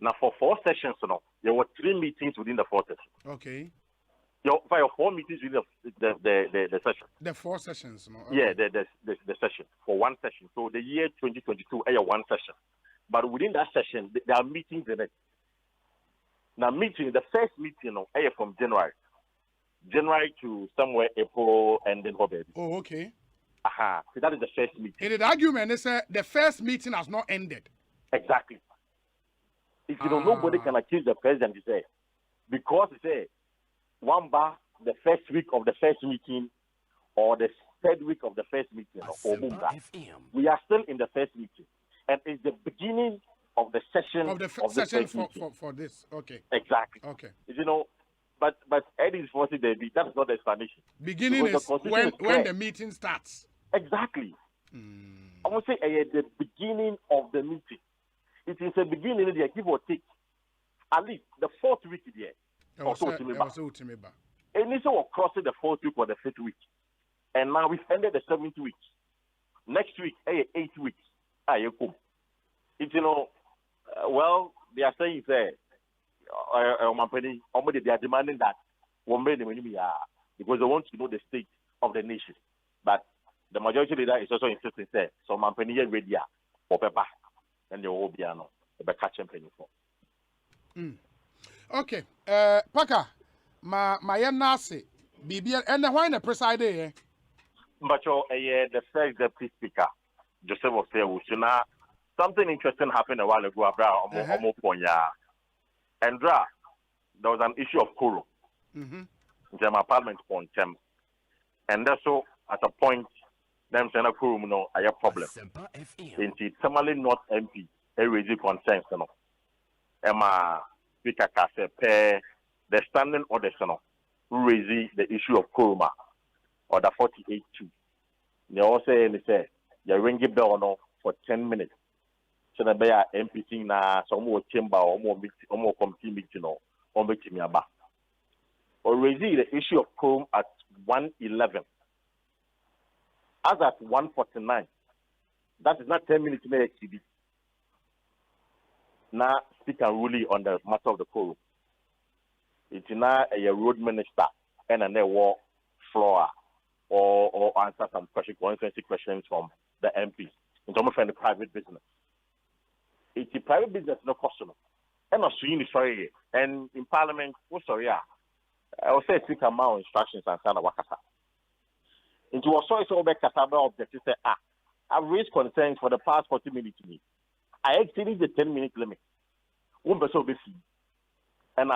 Now for 4 sessions no, there were 3 meetings within the 4 sessions. Okay. Your 4 meetings within the session. The 4 sessions, no? Okay. Yeah, the session for 1 session. So the year 2022, 1 session. But within that session, there are meetings in it. Now, the first meeting, from January to somewhere April and then February. Oh, okay. So that is the first meeting. In the argument, they say the first meeting has not ended. Exactly. If you know, nobody can accuse the president to say because he say one bar the first week of the first meeting or the third week of the first meeting or we are still in the first meeting and it's the beginning of the session of the session for this. Okay. Exactly. Okay. You know, but Eddie's forcing that's not the explanation. Beginning is when the meeting starts. Exactly. I want to say the beginning of the meeting. It is a beginning there, give or take. At least the 4th week there. And so we're crossing the 4th week or the 5th week. And now we've ended the 7th week. Next week, 8th week. It's, you know, well, they are saying they are demanding that because they want to know the state of the nation. But the majority leader is also insisting that so Mampany is ready for paper. And they will be catching penny for. Okay. Paka, my nasi, BB, and the wine preside. But the first deputy speaker, Joseph Osei, something interesting happened a while ago. And there was an issue of quorum. In my Parliament on term. And that's so at a point. Them saying a quorum no a problem. Indeed, Tamale North MP raised concerns no. Emma Speaker Kase pair the standing orders no raise the issue of quorum or the 48-2. They all say you ring a bell no for 10 minutes. So the be MP thing na some more chamber or more committee meeting or meeting about. Or raise the issue of quorum at 1:11. As at 1:49, that is not 10 minutes to make XCB. Now, speaker ruling on the matter of the quorum. It's now a road minister and a war floor or answer some questions from the MP in terms of the private business. It's a private business, no customer. And not sorry. And in Parliament, I will say speaker my instructions and kind of wakasa. Into a source of Kasaba objective say, I've raised concerns for the past 40 minutes. I exceeded the 10-minute limit. One person will be free. And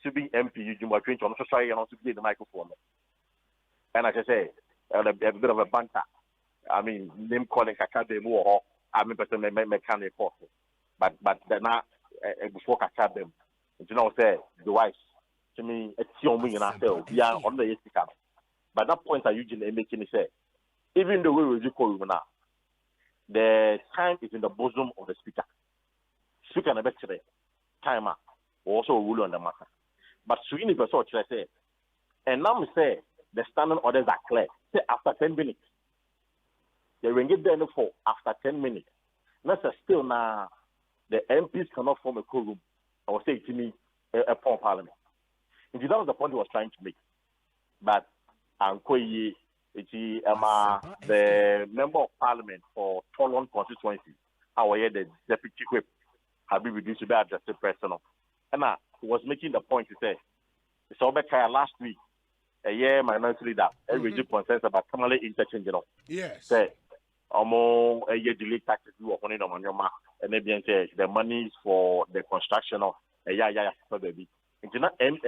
to be MP, you are trying to also try and also get the microphone. And as I say, a bit of a banter. I mean, name calling Kakabe more, I mean, person may can report. But then before Kakabem, you know, say, the wife, to me, it's your wing and ourselves. We are on the Yesika. But that point that Eugene making is say, even the way we do call now, the time is in the bosom of the speaker. Speaker never today, time also rule on the matter. But Sweeney person say, and now we say the standing orders are clear. Say after 10 minutes, they ring it down for after 10 minutes. That's still now the MPs cannot form a quorum. I will say to me, a poor Parliament. Indeed, that was the point he was trying to make. But the member of Parliament for Tolon constituency, the deputy whip, have been reduced to be adjusted personal. And he was making the point to say, it's all back last week, a year minority leader, every concerns about Kamale interchange, Yes. Say, almost a year delay taxes you are on your mark, and maybe the money for the construction of a baby. And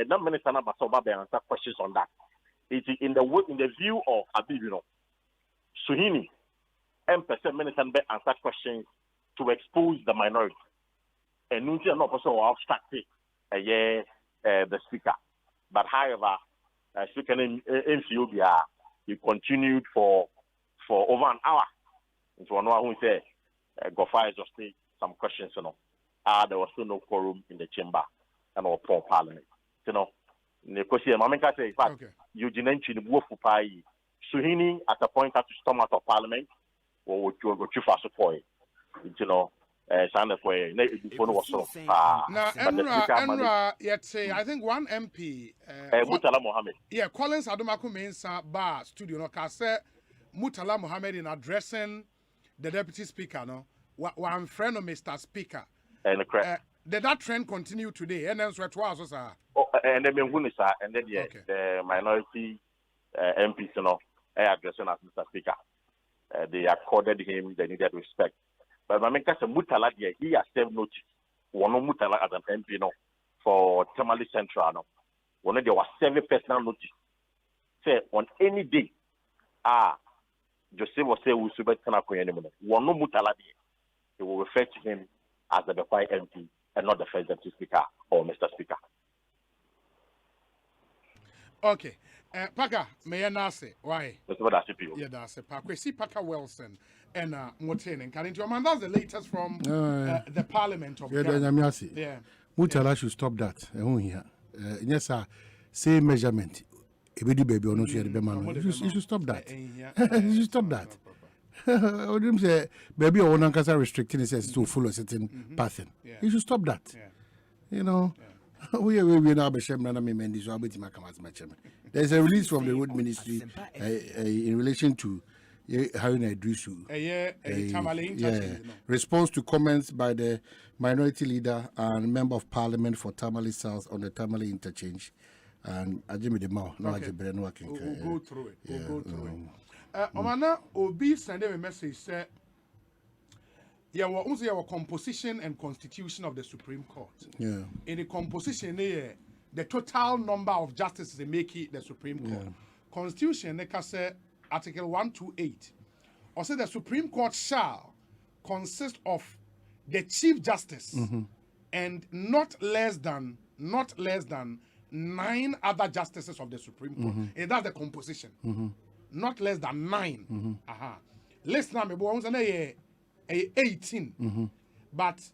not minister answer questions on that. it is in the view of Abibino, Suhini, and person minister answer questions to expose the minority. And Nunti and also obstructed the speaker. But however, speaker in Ethiopia, he continued for over an hour. It's one who said, go fire just some questions, there was still no quorum in the chamber and or parliament. Negotiate. Mamika say, in fact, Eugene Chin Wufupai, Suhini at a point to storm out of parliament, or would you go too fast for it? Now, Enra, yet say, I think one MP, Mutala Mohammed. Yeah, Collins Adumaku Mensa Bar Studio, no, Kase Mutala Mohammed in addressing the deputy speaker, no, one friend of Mr. Speaker. Did that trend continue today? And then so it was, sir. And then the minority MPs, addressing as Mr. Speaker. They accorded him the needed respect. But my mentor Mutala, he has served notice. One Mutala as an MP, for Tamale Central. One there was 7 personal notice. Say on any day, Joseph was say we should be anymore. One Mutala, he will refer to him as the Bepai MP and not the first deputy speaker or Mr. Speaker. Okay. Paka, may I now say why? That's what I see people. Yeah, that's a Paka. We see Paka Wilson and Moten and Carrington. Man, that's the latest from the Parliament of Ghana. Yeah. Mutala should stop that. Yes, sir. Same measurement. Baby, you should stop that. You should stop that. I didn't say baby or one can restricting it to follow a certain pattern. You should stop that. We now be there's a release from the road ministry in relation to Haruna Idrisu. Response to comments by the minority leader and member of parliament for Tamale South on the Tamale interchange. And Ajimi de Mao, no Ajibere no working. We'll go through it. We'll go through it. Omana Obi send a message say, our composition and constitution of the Supreme Court. Yeah. In the composition, the total number of justices they make it the Supreme Court. Constitution, they can say Article 128. Or say the Supreme Court shall consist of the Chief Justice and not less than 9 other justices of the Supreme Court. And that's the composition. Not less than 9. Listen to me, boy, 18. But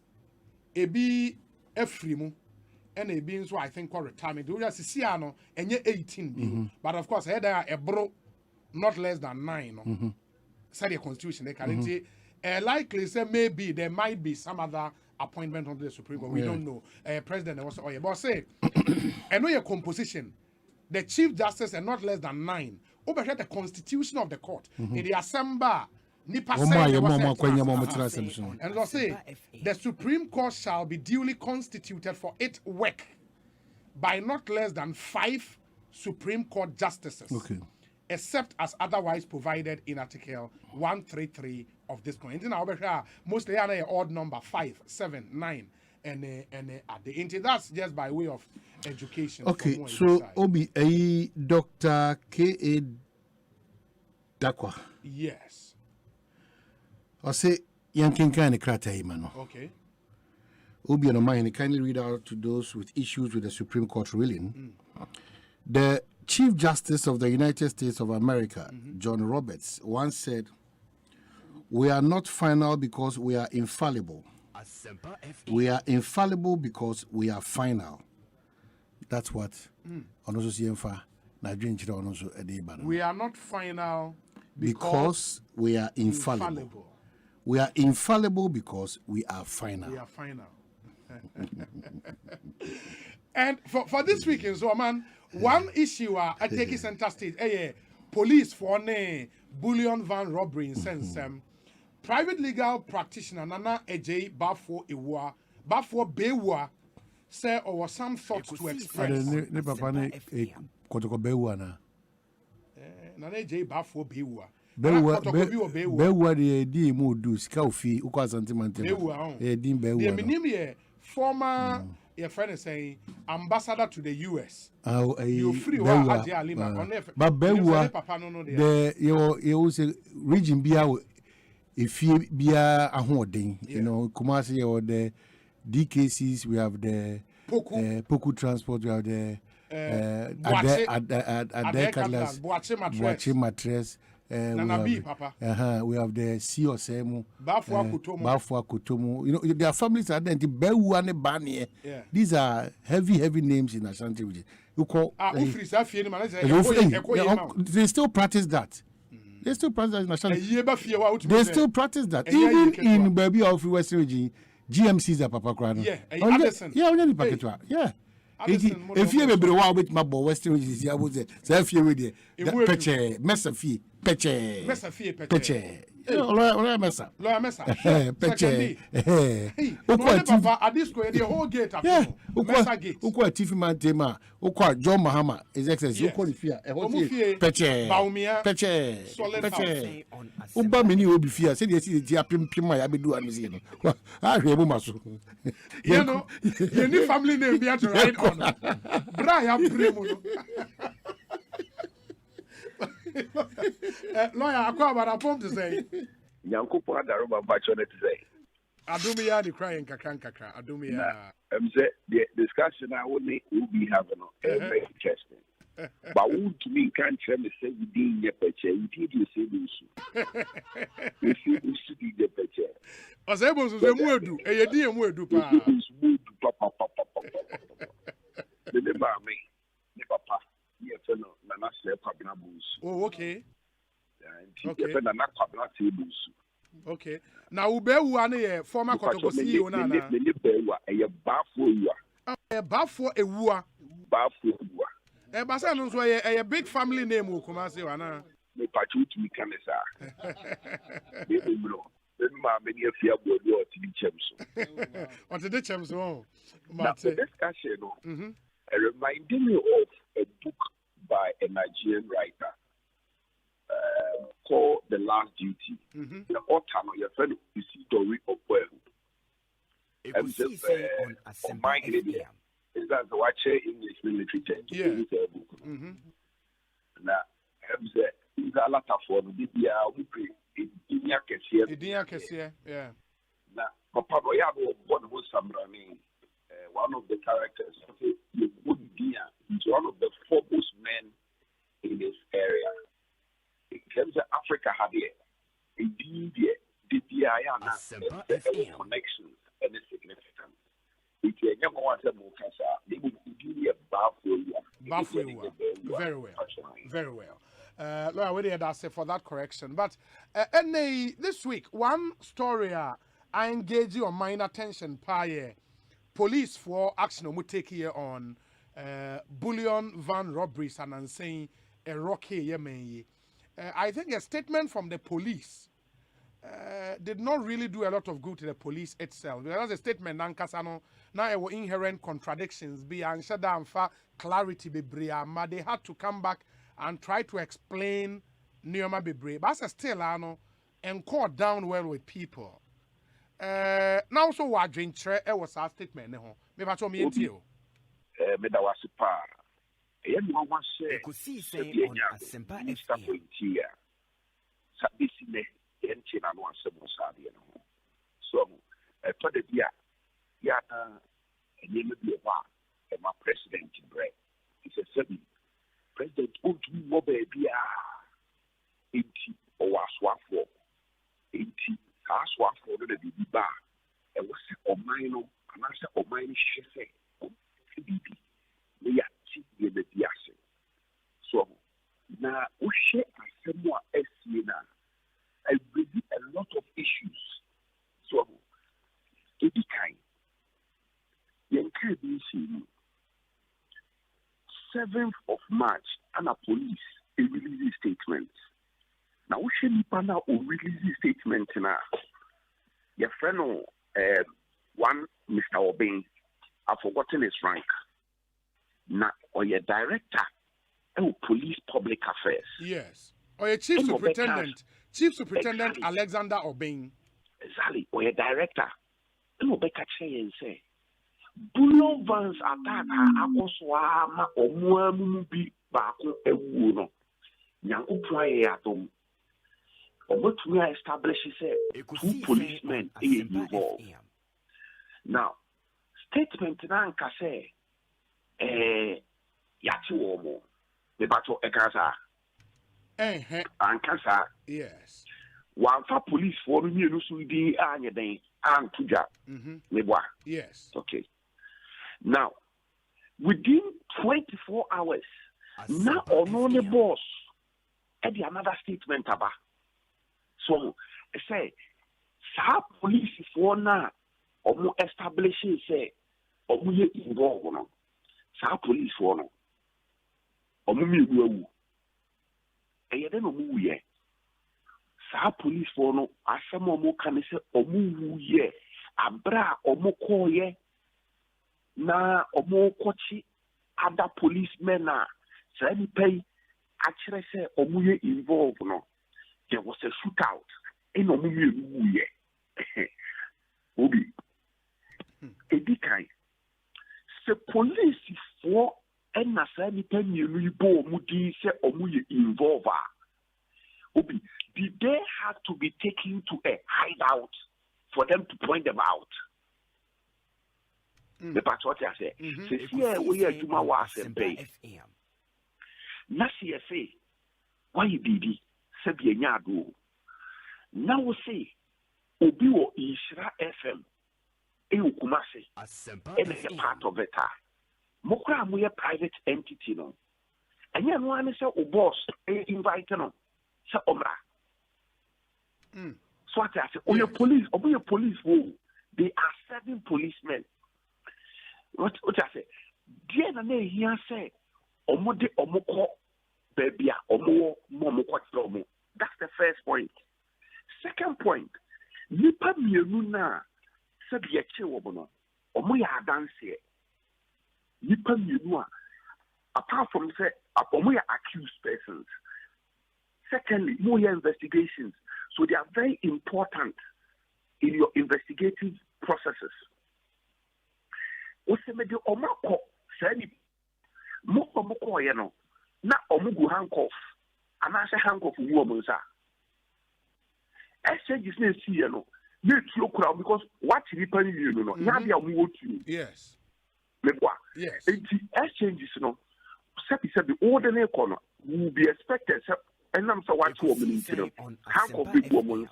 it be a free and it being so I think for retirement. We just see and 18. But of course, there a bro not less than 9. Say the constitution they can likely say maybe there might be some other appointment on the Supreme Court. We don't know. President was but say I know your composition. The Chief Justice and not less than 9. Over the constitution of the court. In the Asempa. And I'll say the Supreme Court shall be duly constituted for its work by not less than 5 Supreme Court justices, except as otherwise provided in Article 133 of this constitution. Mostly an odd number 5, 7, 9, and at the end. That's just by way of education. Okay, so Obi a Dr. K.A. Dakwa. Yes. I say, Yankin kind of crata, man. Okay. Obi and Omani kindly read out to those with issues with the Supreme Court ruling. The Chief Justice of the United States of America, John Roberts, once said, "We are not final because we are infallible. We are infallible because we are final." That's what. We are not final because we are infallible. We are infallible because we are final. We are final. And for this weekend, so man, one issue I take center stage. Police for a Bullion van robbery in sense. Private legal practitioner Nana Ejay Bafo Ewa Bafo Bewa say or some thoughts to express. Nana Ejay Bafo Bewa. Bewa the mo do scout fee uko asante mante. The former your friend is saying ambassador to the US. You free but Bewa, the you say region bia if you bia a holding, you know, Kumasi or the DKCs, we have the Poku Transport, we have the Boache Mattress. We have the C or Semu, Bafua Kutomu. You know, their families are there. Bani. These are heavy names in Ashanti region. You call they still practice that. They still practice that in Ashanti. They still pratice that. Even in Baby of Western region, GMCs are Papa Krano. Only packet. Yeah. If you ever wow with my boy Western region, I would say, if you with the Peche, Messafi. Peche. Lawyer Mesa. Peche. Papa, at this square, the whole gate. Yeah. Ukwa Tiffy man tema. Ukwa John Mahama is excess. Ukwa the fear. Peche. Peche. Uba mini will be fear. Said yes, it's a pim I be do and I remember maso. You know, you need family name be to write on. Brian Primo. Lawyer, I call about a phone to say. Yanko Padaroba Bachonet say. Adumia the crying kakra. Adumia. The discussion I will be having very interesting. But who to me can't tell me say we did your picture. You did you say this? If you did the picture. Osei to say muedu. You did muedu pa. The neighbor me, the papa. Oh, okay. Okay. Now, Ubewu ane former Kotoko CEO na. Bafo ewua. Basa no so a big family name o Kumasi wana. Me pachu to me kanesa. Me bro. Me ma me dey fear boy o ti chemso. On the chemso. But the discussion reminded me of a book by a Nigerian writer called The Last Duty. The author, your friend, you see Dori Okwelu. Ekosiise On Asempa FM. Is that the watcher English military text? Yeah. Now, is a lot of fun. We pray. Idinya Kesia. Yeah. Now, Papa Boyabo, one who Samrani. One of the characters, he's one of the foremost men in this area. In terms of Africa, indeed, the connections and the significance. If you never want to move, they would be a very well. Laura, we did ask for that correction. But this week, one story I engage your mind attention, police for action we take here on Bullion van robberies and saying a rocky yemen. I think a statement from the police did not really do a lot of good to the police itself. There was a statement now there were inherent contradictions be and for clarity be but they had to come back and try to explain Neoma Bebre. But still and cut down well with people. Now so what drink was our statement me ba to me ntio me da wase pa e no wan say Ekosiise On Asempa FM sabisi ne enti na no asemo sabe no so to the dia ya enye me bi wa e ma president bre it's a sebi president otu mo ba bia enti o waswafo enti aswafo no de bi ba e wo se o man no anase o man ni hwese bibi me ya ti ye be biase so na o she asemo a na I bring a lot of issues so to be kind yen can be seen 7th of March and a police release statement now we should be pana o release statement na your friend one Mr. Obeng, I've forgotten his rank. Now, or your director of police public affairs. Yes. Or your chief superintendent. Chief Superintendent exactly. Alexander Obeng. Exactly. Or your director. No, Becca say and say, Bullion vans attack akoswa omuamu bi baako ewu no nyanko praye atom obotumi establish say 2 policemen involved. Now statement na nka say yati wo mo me bato ekasa ankasa yes one for police for me no so di anye den antuja meboa yes okay. Now within 24 hours now on the boss at the another statement about so say sa police for na omo establishing say omo ye involved no sa police for no omo mi ewu e dey no mu ye sa police for no asem omo kan say omo wu ye abra omo ko ye na omo kochi other policemen na say ni pay actually say omo ye involved no there was a shootout in omo mi wu ye obi edikai the police for and na say ni pay mi bo omo di say omo ye involved obi did they have to be taken to a hideout for them to point them out? The part what I say. Here we are Juma was Asempa. Na say why did he say be nyado? Now we say obi wo Isra FM e Kumasi Asempa and a part of it. Mokra mo private entity no. Anya no ane say o boss e invite no. Say omra. So what I say, your police, they are 7 policemen. What I say? Dear na here say, omode omoko baby omo momoko tlomo. That's the first point. Second point, nipa mienu na se de eche wo no. Omo ya dance here. Nipa mienu apart from say omo ya accused persons. Secondly, more investigations. So they are very important in your investigative processes. Osemede omako sani moko yeno na omugu handcuff anase handcuff wu omunsa. Exchanges na see no na tuo kura because what ripa ni no na dia omu otu. Yes. Mebwa. Yes. Exchanges no sebi ordinary kono will be expected and I'm so what you mean to handcuff big woman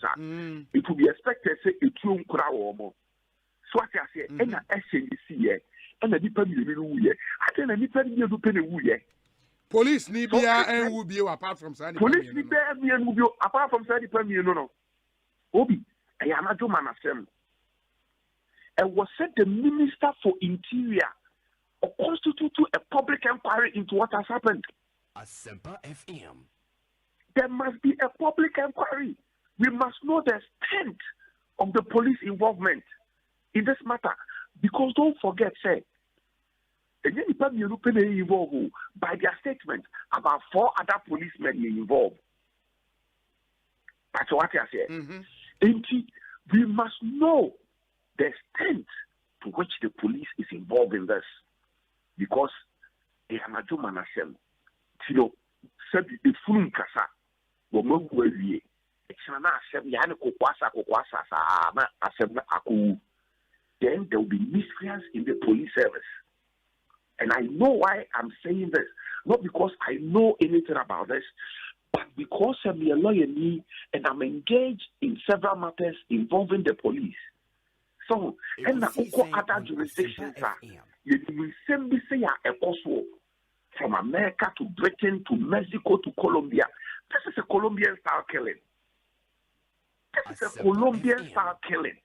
it will be expected say a tune crowd more. So what I say and exchanges here and the depend you I tell any penny you do penny wooye. Police need be and will be apart from Sandy. Police need be and will be apart from Sandy Penny, no. Obi, I am a man assembly. And was said the Minister for Interior or constitute a public inquiry into what has happened. Asempa FM. There must be a public inquiry. We must know the extent of the police involvement in this matter. Because don't forget, say, involved by their statement about 4 other policemen involved. That's what I say. We must know the extent to which the police is involved in this. Because they are not human assembly. You know, said the full kasa. Then there will be miscreants in the police service. And I know why I'm saying this. Not because I know anything about this, but because I'm a lawyer and I'm engaged in several matters involving the police. So, and other jurisdictions are you simply say from America to Britain to Mexico to Colombia. This is a Colombian style killing. This is a Colombian style killing.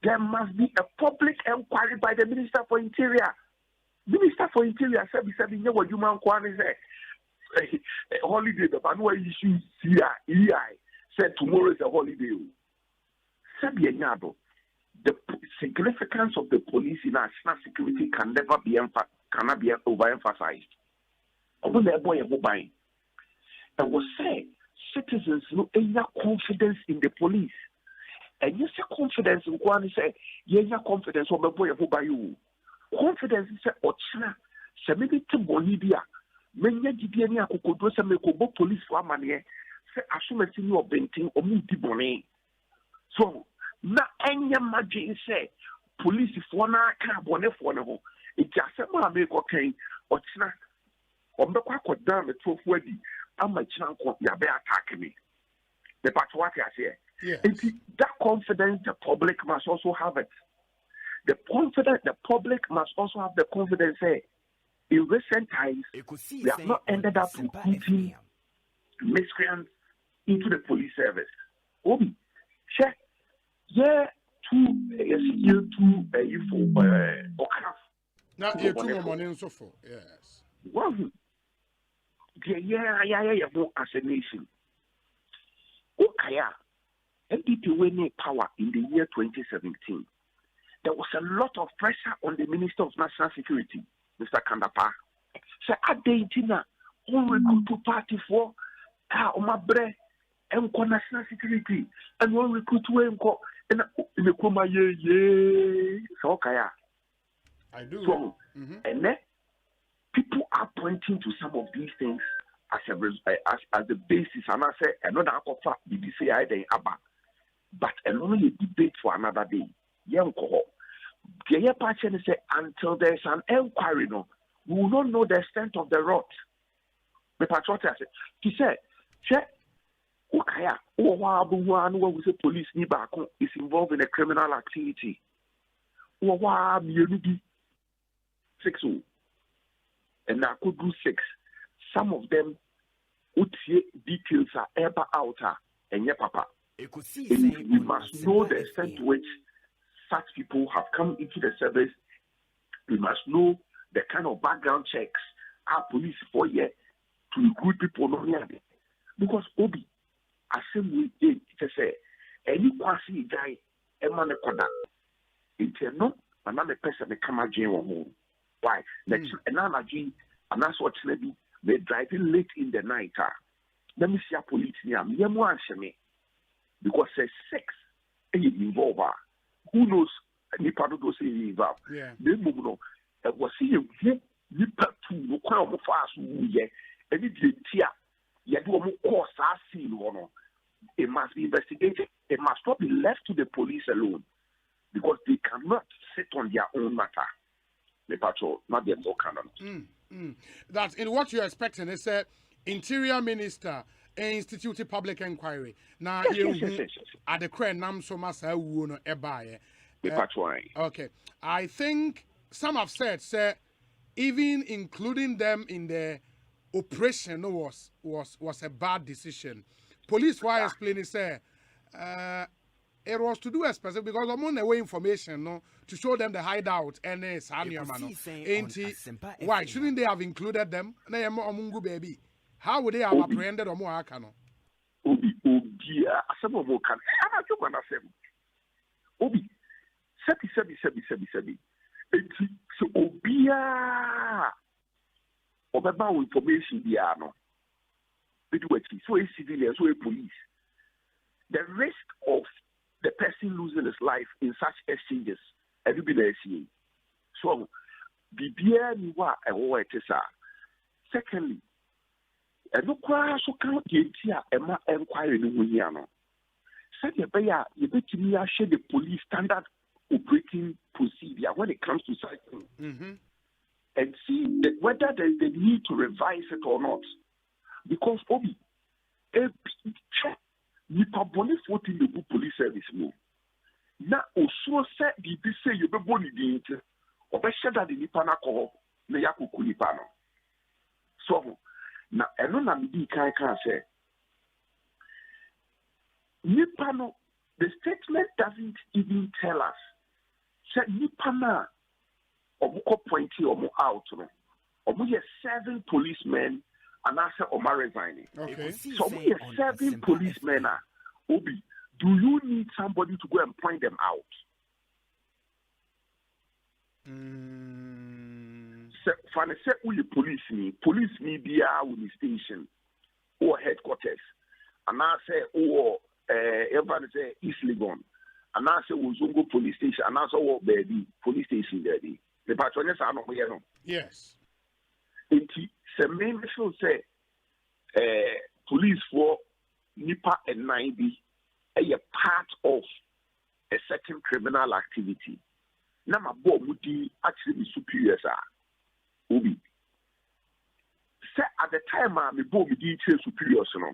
There must be a public inquiry by the Minister for Interior. Minister for Interior said, you know what you man say holiday, the manual issue here, said tomorrow is a holiday. Said the significance of the police in national security can never be overemphasized. And was say citizens have confidence in the police. And you say confidence in one say, yeah, confidence over boy who by you. Confidence is a ochina, Semiti Bolivia, Menya Gideania could do some police for money, say, assume a senior benting or multi bonnet. So, na any margin say, police if one can't bonnet for no. It just a make okay, ochina, or the quack down the 12 wedding, and my chunk of Yabe attack me. The part what I say. Yes. That confidence, the public must also have it. The public must also have the confidence. In recent times, we have not ended up recruiting miscreants into the police service. Obi, check. Yeah, year two, for now, you're too more money and so forth. Yes. Well, yeah, as a nation. Okay, NDP winning power in the year 2017. There was a lot of pressure on the Minister of National Security, Mr. Kandapa. So at the Intina, who recruit party for Omabre and national security, and one recruit to Enko in the Kuma ye. So okay, I do. So and then people are pointing to some of these things as the basis, and I say another offer BBC then Abba. But only a debate for another day. Young cohort. The person say until there's an inquiry, no, we will not know the extent of the rot. The patriotic said, he said, check. Okay, we say police is involved in a criminal activity. 6 and now could do 6. Some of them would see details are ever out and yeah, papa. We must know the extent to which such people have come into the service. We must know the kind of background checks our police for here to recruit people not here. Because Obi, Assembly Day, it say any quasi guy, a man a quada. It's no, another person may come again home. Why? Next, another G, and that's what maybe they're driving late in the night. Let me see a police near me. Because there's 6 involved. Who knows? Nipa do those involved. Yeah. They move on. Was he Nipa to no crowd of fast? Yeah. Any tia. Yeah, do a course. I see no. It must be investigated. It must not be left to the police alone because they cannot sit on their own matter. The patrol, not their own canon. That's in what you're expecting. It's a Interior Minister. Institute public inquiry. Now, you at the crane, Nam so much I won't buy. Okay, I think some have said, sir, even including them in the operation was a bad decision. Police why explaining, sir, it was to do a specific because I'm on the way information, no, to show them the hideout and why shouldn't they have included them? Baby. How would they have apprehended or more Akano? Obi, some of can. I'm not Obi, 77. So Obia, Obaba information, no. So a civilian, so a police. The risk of the person losing his life in such exchanges, everybody seeing. So, Bibia Niwa and what it is. Secondly, and no cry so can't get here and my inquiry in Williano. Said you bet me share the police standard operating procedure when it comes to cycling and see whether there's the need to revise it or not. Because Obi, you probably fought in the police service move. Now, also said, did they say you be born in the or be sure that the Nipana call the Yakuku Nipano? So, now, I don't know if I say Nipano, the statement doesn't even tell us. Say Nipana, or Muko pointy or more out, or we have 7 policemen. And I said, Omar resigning. Okay. So we are 7 policemen. Obi, do you need somebody to go and point them out? Fane say we police me be our station or headquarters. And I say everybody say East Legon. and I say Uzungu police station, and also what baby police station there. The patrons are not here. Yes. The main issue say police for Nipa and 9B a part of a certain criminal activity. Now my boy would actually superiors are Ubi. Say at the time my boy would superiors no.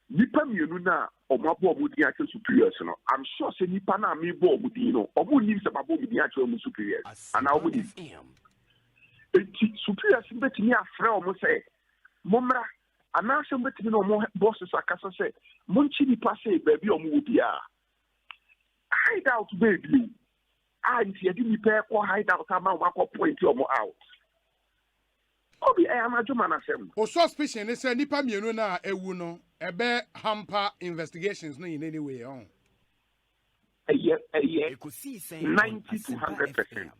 Nipa mienu na omabo omudi actually superiors no. I'm sure say nipa na me boy would no. Omo nim say babo would actually superiors. And I would superiors betimi afra omo say momra anase betimi no mo bosses akasa say monchi nipa say baby omo wo bia hide out baby and you didn't pay for hide out ama wa point omo out obi I am adwuma na sem o suspicion is say nipa mienu na ewu no ebe hamper investigations no in any way on Ekosiise 90 to 100%.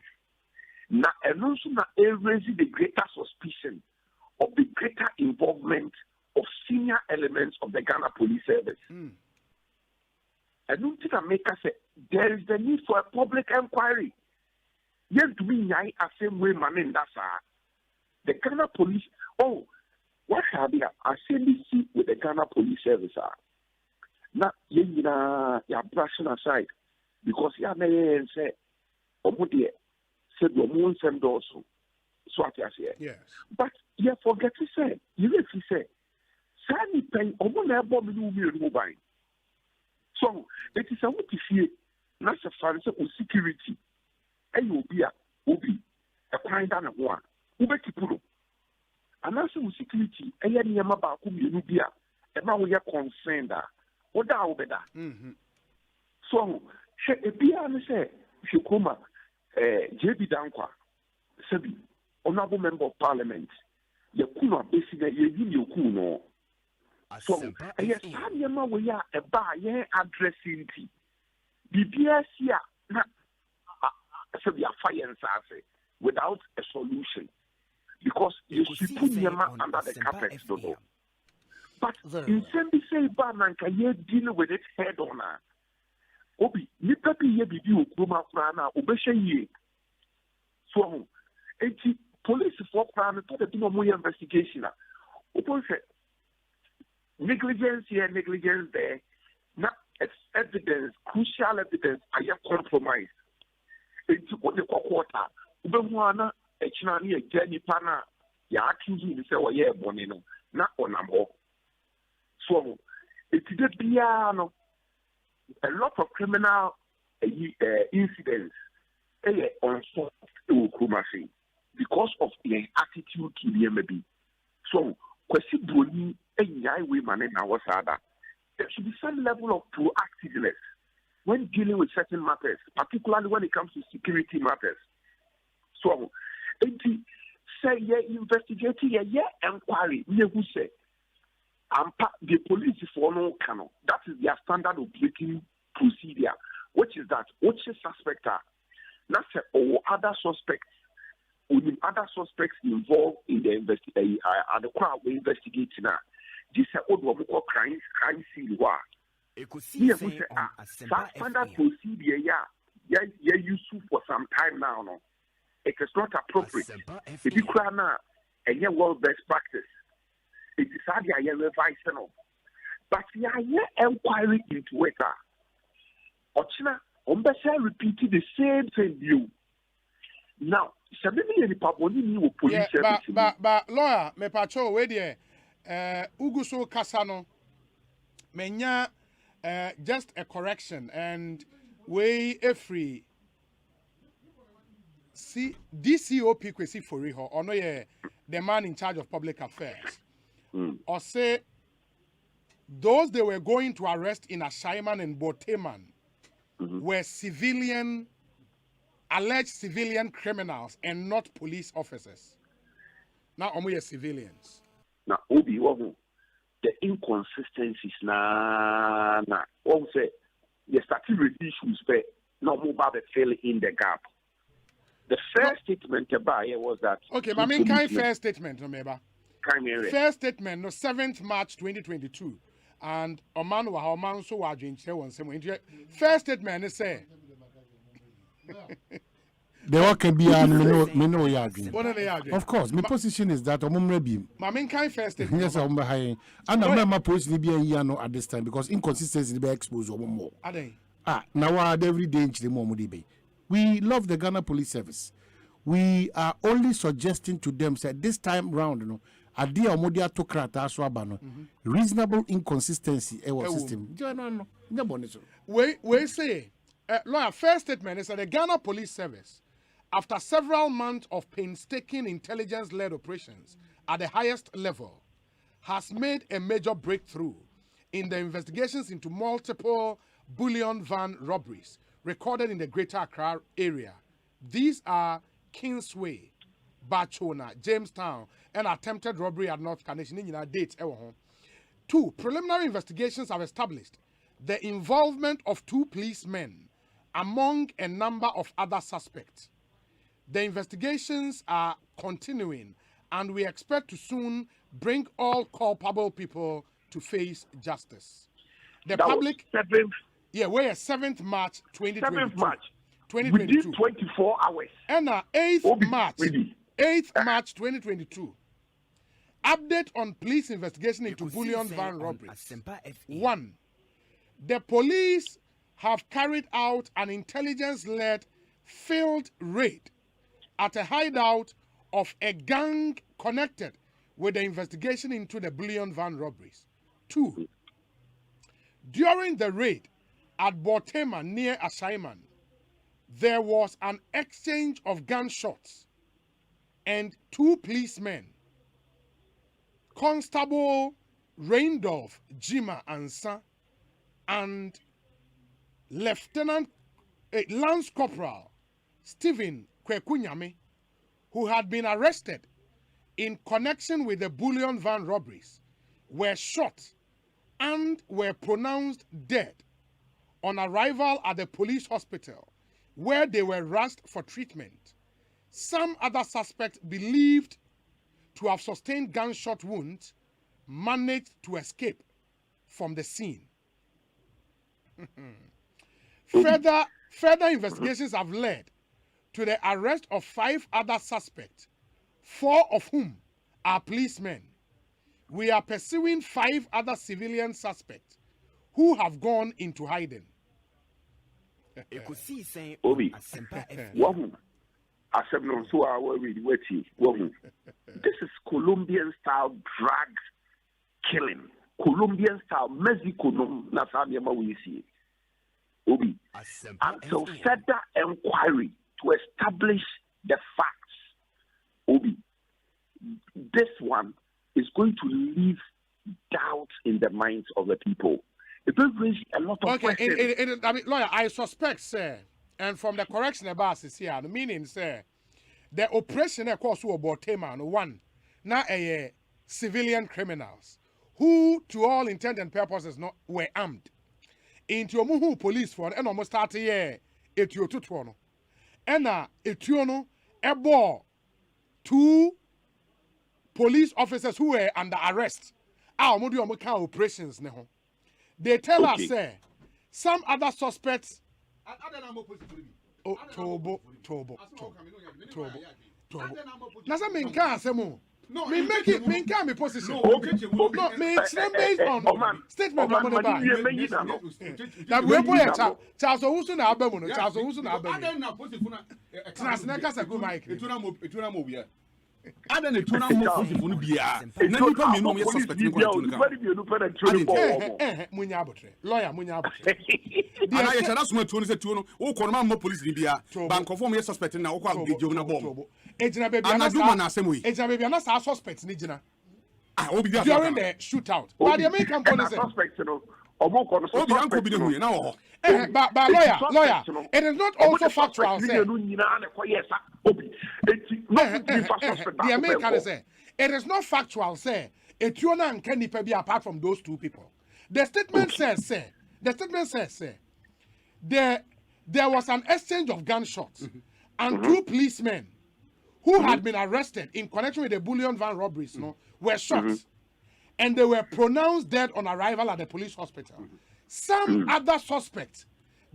Now, and also now raising the greater suspicion of the greater involvement of senior elements of the Ghana Police Service. And don't think I make us say there is the need for a public inquiry. Yes, to me, I same way man in that the Ghana Police. Oh, what have you? I see with the Ghana Police Service. Now, you are brushing aside because you are say, oh, dear. Said your moon send also. So I say, yes. But you forget to say, you if you say, Sandy pay almost a bomb in mobile. So it is a what if you not a fancy of security. And you'll be a kind of one. Ubekipuru. And also with security, a young about whom you be and now we are concerned. What are over there? So, a beer and say, if you come up. JB Dankwa, Sebi, honorable member of parliament, Yakuna basically Yakuno. So, yes, Tanyama, we are a bar, addressing tea. BBS here, Sebi, fire and Sase, without a solution. Because you should put Yama under the carpet, but in Sebi say, Bananka, you deal with it head on. Obi, nipa bi ye bibi okroma kra na obehye yie. So, enti police for kra no to the no more investigation. Obo say negligence here, negligence there. Na evidence, crucial evidence are compromised. Enti what the quarter, obehu ana echina ni e nipa na ya accuse ni say wo ye bone no na onamho. So, enti de bia no a lot of criminal incidents unsolved because of their attitude to the MB. So, question broni we manage our sada. There should be some level of proactiveness when dealing with certain matters, particularly when it comes to security matters. So, say investigating inquiry, who say the police for no canon. That is their standard operating procedure, which is that which suspect are not or other suspects involved in the investigation the crowd we investigate now. This is what crime scene was. Ekosiise On Asempa standard procedure useful for some time now. No, it is not appropriate. If you cry now and world best practice. It is hardly a revision, but we are here inquiring into it. Ochina, Ombesa repeated the same thing. You now, suddenly, any Paboni new police. But lawyer, me patrol, where there, Uguso Casano, Menya, just a correction and way a free. See, DCOP Kwesi Foriho, or no, the man in charge of public affairs. Or say those they were going to arrest in Ashaiman and Boteman were alleged civilian criminals and not police officers. Now, we are civilians. Now, Obi, the inconsistencies say the statutory issues, but no more about filling in the gap. The first statement about was that. Okay, but I mean, kind first statement, remember. First statement, no 7th March 2022. and Oman wa Oman so wa dwenche won sem. First statement is say the work can be me know ya agree. Of course, my position is that omumre bi. My main kind first statement. Yes, I'm high. And my position be here no at this time because inconsistency be exposed more. Now every day in the we love the Ghana Police Service. We are only suggesting to them say this time round, you know, adia omodia to krata aswaba reasonable inconsistency our system. We say lawyer, first statement is that the Ghana Police Service, after several months of painstaking intelligence-led operations at the highest level, has made a major breakthrough in the investigations into multiple Bullion van robberies recorded in the Greater Accra area. These are Kingsway, Bachona, Jamestown, and attempted robbery at North Carnation in United States. 2. Preliminary investigations have established the involvement of 2 policemen among a number of other suspects. The investigations are continuing, and we expect to soon bring all culpable people to face justice. The public... 7th March 2022. 7th March. 2022. Within 24 hours. And 8th March. 8th March 2022. Update on police investigation into Bullion van robberies. 1. The police have carried out an intelligence-led field raid at a hideout of a gang connected with the investigation into the Bullion van robberies. 2. During the raid at Bortema near Asaiman, there was an exchange of gunshots and 2 policemen, Constable Reindolph Jima Ansa and Lieutenant Lance Corporal Stephen Kwekunyame, who had been arrested in connection with the Bullion van robberies, were shot and were pronounced dead on arrival at the police hospital, where they were rushed for treatment. Some other suspects believed to have sustained gunshot wounds managed to escape from the scene. Further investigations have led to the arrest of 5 other suspects, 4 of whom are policemen. We are pursuing 5 other civilian suspects who have gone into hiding. Ekosiisen On Asempa. This is Colombian style drug killing. Colombian style Mexico na Samiama we see. Obi. Until further inquiry to establish the facts. Obi. This one is going to leave doubt in the minds of the people. It will raise a lot of questions. I mean, lawyer, I suspect, sir, and from the correction about this here, the meaning, sir, the operation, of course, about Teman, 1, now a civilian criminals who, to all intent and purposes, were armed. Into Muhu police for and almost 30 years, etio tutuono. And etiono, ebo 2 police officers who were under arrest. Operations, they tell us, say, some other suspects. Tobo. Nasa minka semo. Me make it minka me position. No, me based on statement from the back. That we boy Charles Owusu na abemu no. Charles Owusu na abemu. Transna kasa go mic. Etuna mo bia. Ada na etuna mo position bia. Na nipa me no me suspect ni ko etuna ka. Munya abotre. Lawyer munya abotre. Ana ye chana suma tuo no se tuo no. Wo ko no ma police ni bia. Bank of me suspect na wo ko agejo na bomb. Ejina baby ana sa suspect ni jina. During the shootout. But the American police suspect no. But lawyer, it is not also factual, sir. The American say it is not factual, sir. Etiona and Kenny be apart from those 2 people. The statement says, sir, there was an exchange of gunshots and 2 policemen who had been arrested in connection with the Bullion van robberies, were shot and they were pronounced dead on arrival at the police hospital. Some other suspects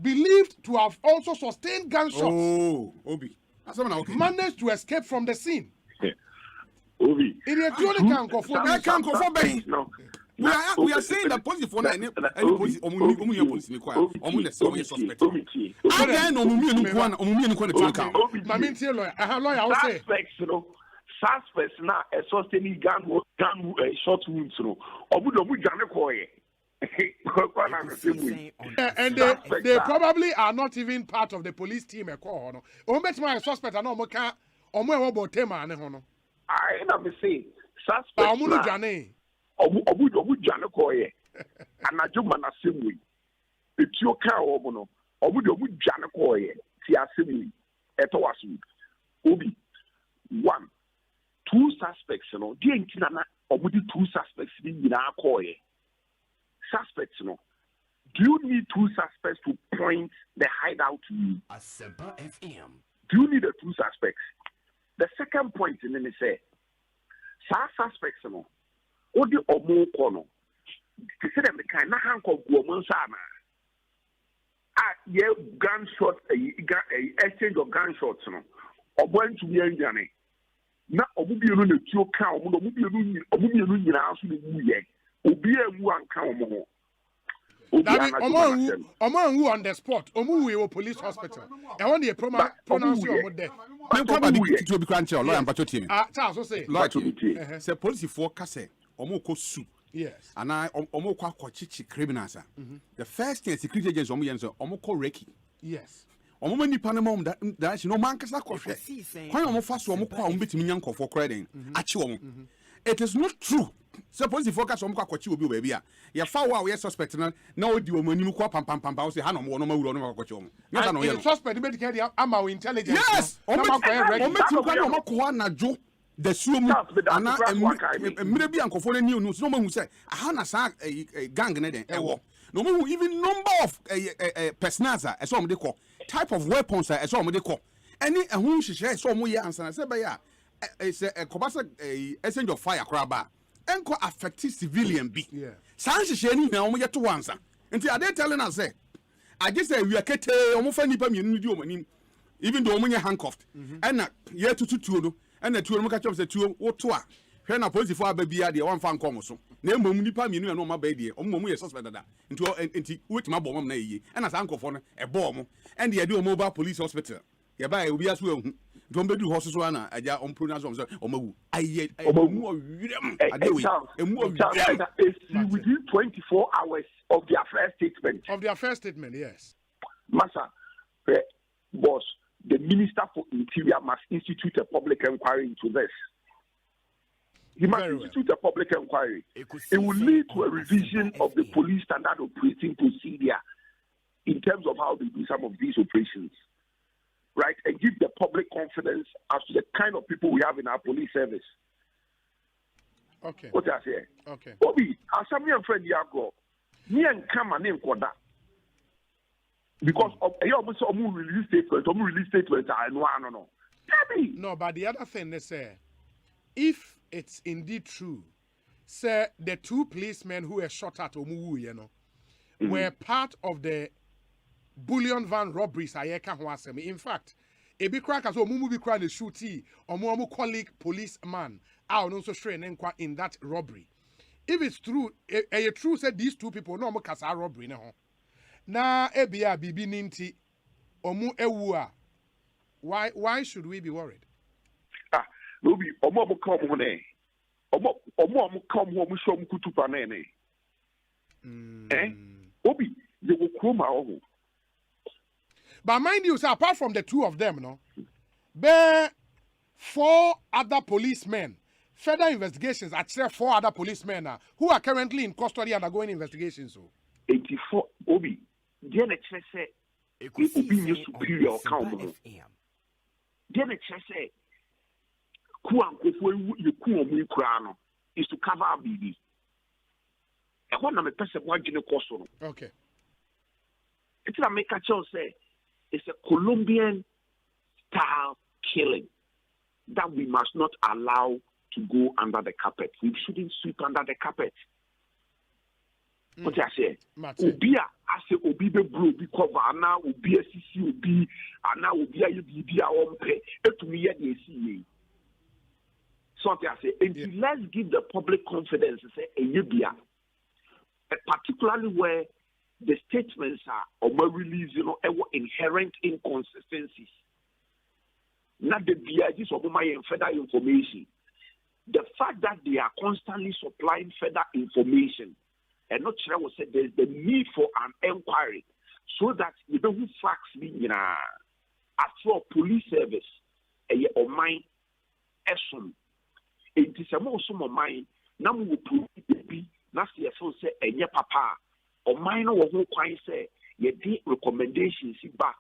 believed to have also sustained gunshots. Oh, Obi. Managed to escape from the scene. Obi. In the can't go for we are saying that police for any police police require suspect. Suspects now a sustaining gun short wounds no. And they probably are not even part of the police team. My suspect are not I never say suspects. Obu jane koye anadwo mana semwe etio ka obu no obu jane koye ti asemwe etowasu obi 1 2 suspects no die ntina na obu di 2 suspects ni nyina koye suspects no do you need 2 suspects to point the hideout to you? Asempa FM. Do you need the 2 suspects? The second point in me say suspects no odi omo kono kise dem kan na hanko guomo sana ye gunshot exchange of gunshots no obantu mi anjane na obubienu na tuo ka omo obubienu nyina aso ne wuye obi emu anka omo Omo on the spot. Omo we police hospital. I want the pronounce your death. I'm coming to be crunchy or lawyer but team. Charles say. Say police for kase omo ko su. Yes. And I omo kwa chichi criminals. The first thing security agents omo yenso omo ko reki. Yes. Omo mani panama that no man kasa ko hwe. Kwan omo fa so omo kwa omo betimi nyanko for credit. Achi omo. It is not true. So police focus on kwachi obi baby a ya fa wa we suspect na odi omo anim kwa pam o say ha no mo no mawuro no kwachi omo nyata no ye suspect be dey am our intelligence yes omo ko na jo the suomu ana emire bi ankofo ni news no mahu say aha na sa gang ne den ewo no mahu even number of personals e so omo de ko type of weapons e so omo de ko any ehun hihye e so omo ye answer say be ya say kobasa exchange of fire craba enko affect civilian be san hihye ni na omo ye to wansa nti ade telling us say I just say we are kete omo fa nipa mienu di omo nim even though omo nye handcuffed and na ye tututuo no and na tuo no ka chop say tuo wo to a hwe na police for aba bia de wan fa nkom so na emom nipa mienu na omo ba die omo ye suspect dada nti wetima bo mom na yiye and na san nkofo no e bo omo and ye de omo ba police hospital ye ba obi aso ehu don't be do horses one aja on pronounce on omawu aye omawu owirem adewe emu owirem within 24 hours of their first statement yes massa boss the minister for interior must institute a public inquiry into this. He must institute a public inquiry. It will lead to a revision of the police standard operating procedure in terms of how they do some of these operations. Right, and give the public confidence as to the kind of people we have in our police service. Okay. What I say? Okay. Obi, as I'm your friend Yago, me and Kama name Koda. Because you almost release statement. I know. No, but the other thing they say, if it's indeed true, say the 2 policemen who were shot at Omuwu, were part of the Bullion van robberies ayeka ho asem. In fact, ebi kra ka so omumu bi kra na shooty omo colleague policeman a no so share nenkwa in that robbery. If it's true, true said these 2 people no omo kasa robbery ne ho. Na ebia bibi ninti omu ewu a. Why should we be worried? No be omo come ho ne. Omo come ho mo shom kutupa ne ne. Obi they will chroma omo. But mind you, sir, apart from the 2 of them, no, there 4 other policemen, further investigations, actually 4 other policemen who are currently in custody and undergoing investigations. So 84 Obi, the say Obi superior account. The say is to cover BB. I want to make person one cost. Okay. It's a make a choice say. It's a Colombian style killing that we must not allow to go under the carpet. We shouldn't sweep under the carpet. What I say? Obi a say obi be bro bi cover ana obi asisi obi ana obi ayi bibi a ompe etumi ye de esi. So I say, let's give the public confidence. Say particularly where the statements are release, inherent inconsistencies. Not the BIGs of my further information. The fact that they are constantly supplying further information, and not sure was said there's the need for an inquiry so that you know who facts me after police service or mine esum. It is a more some of mine. Now we will be not see a full say and your papa or mine or who quite say your recommendations back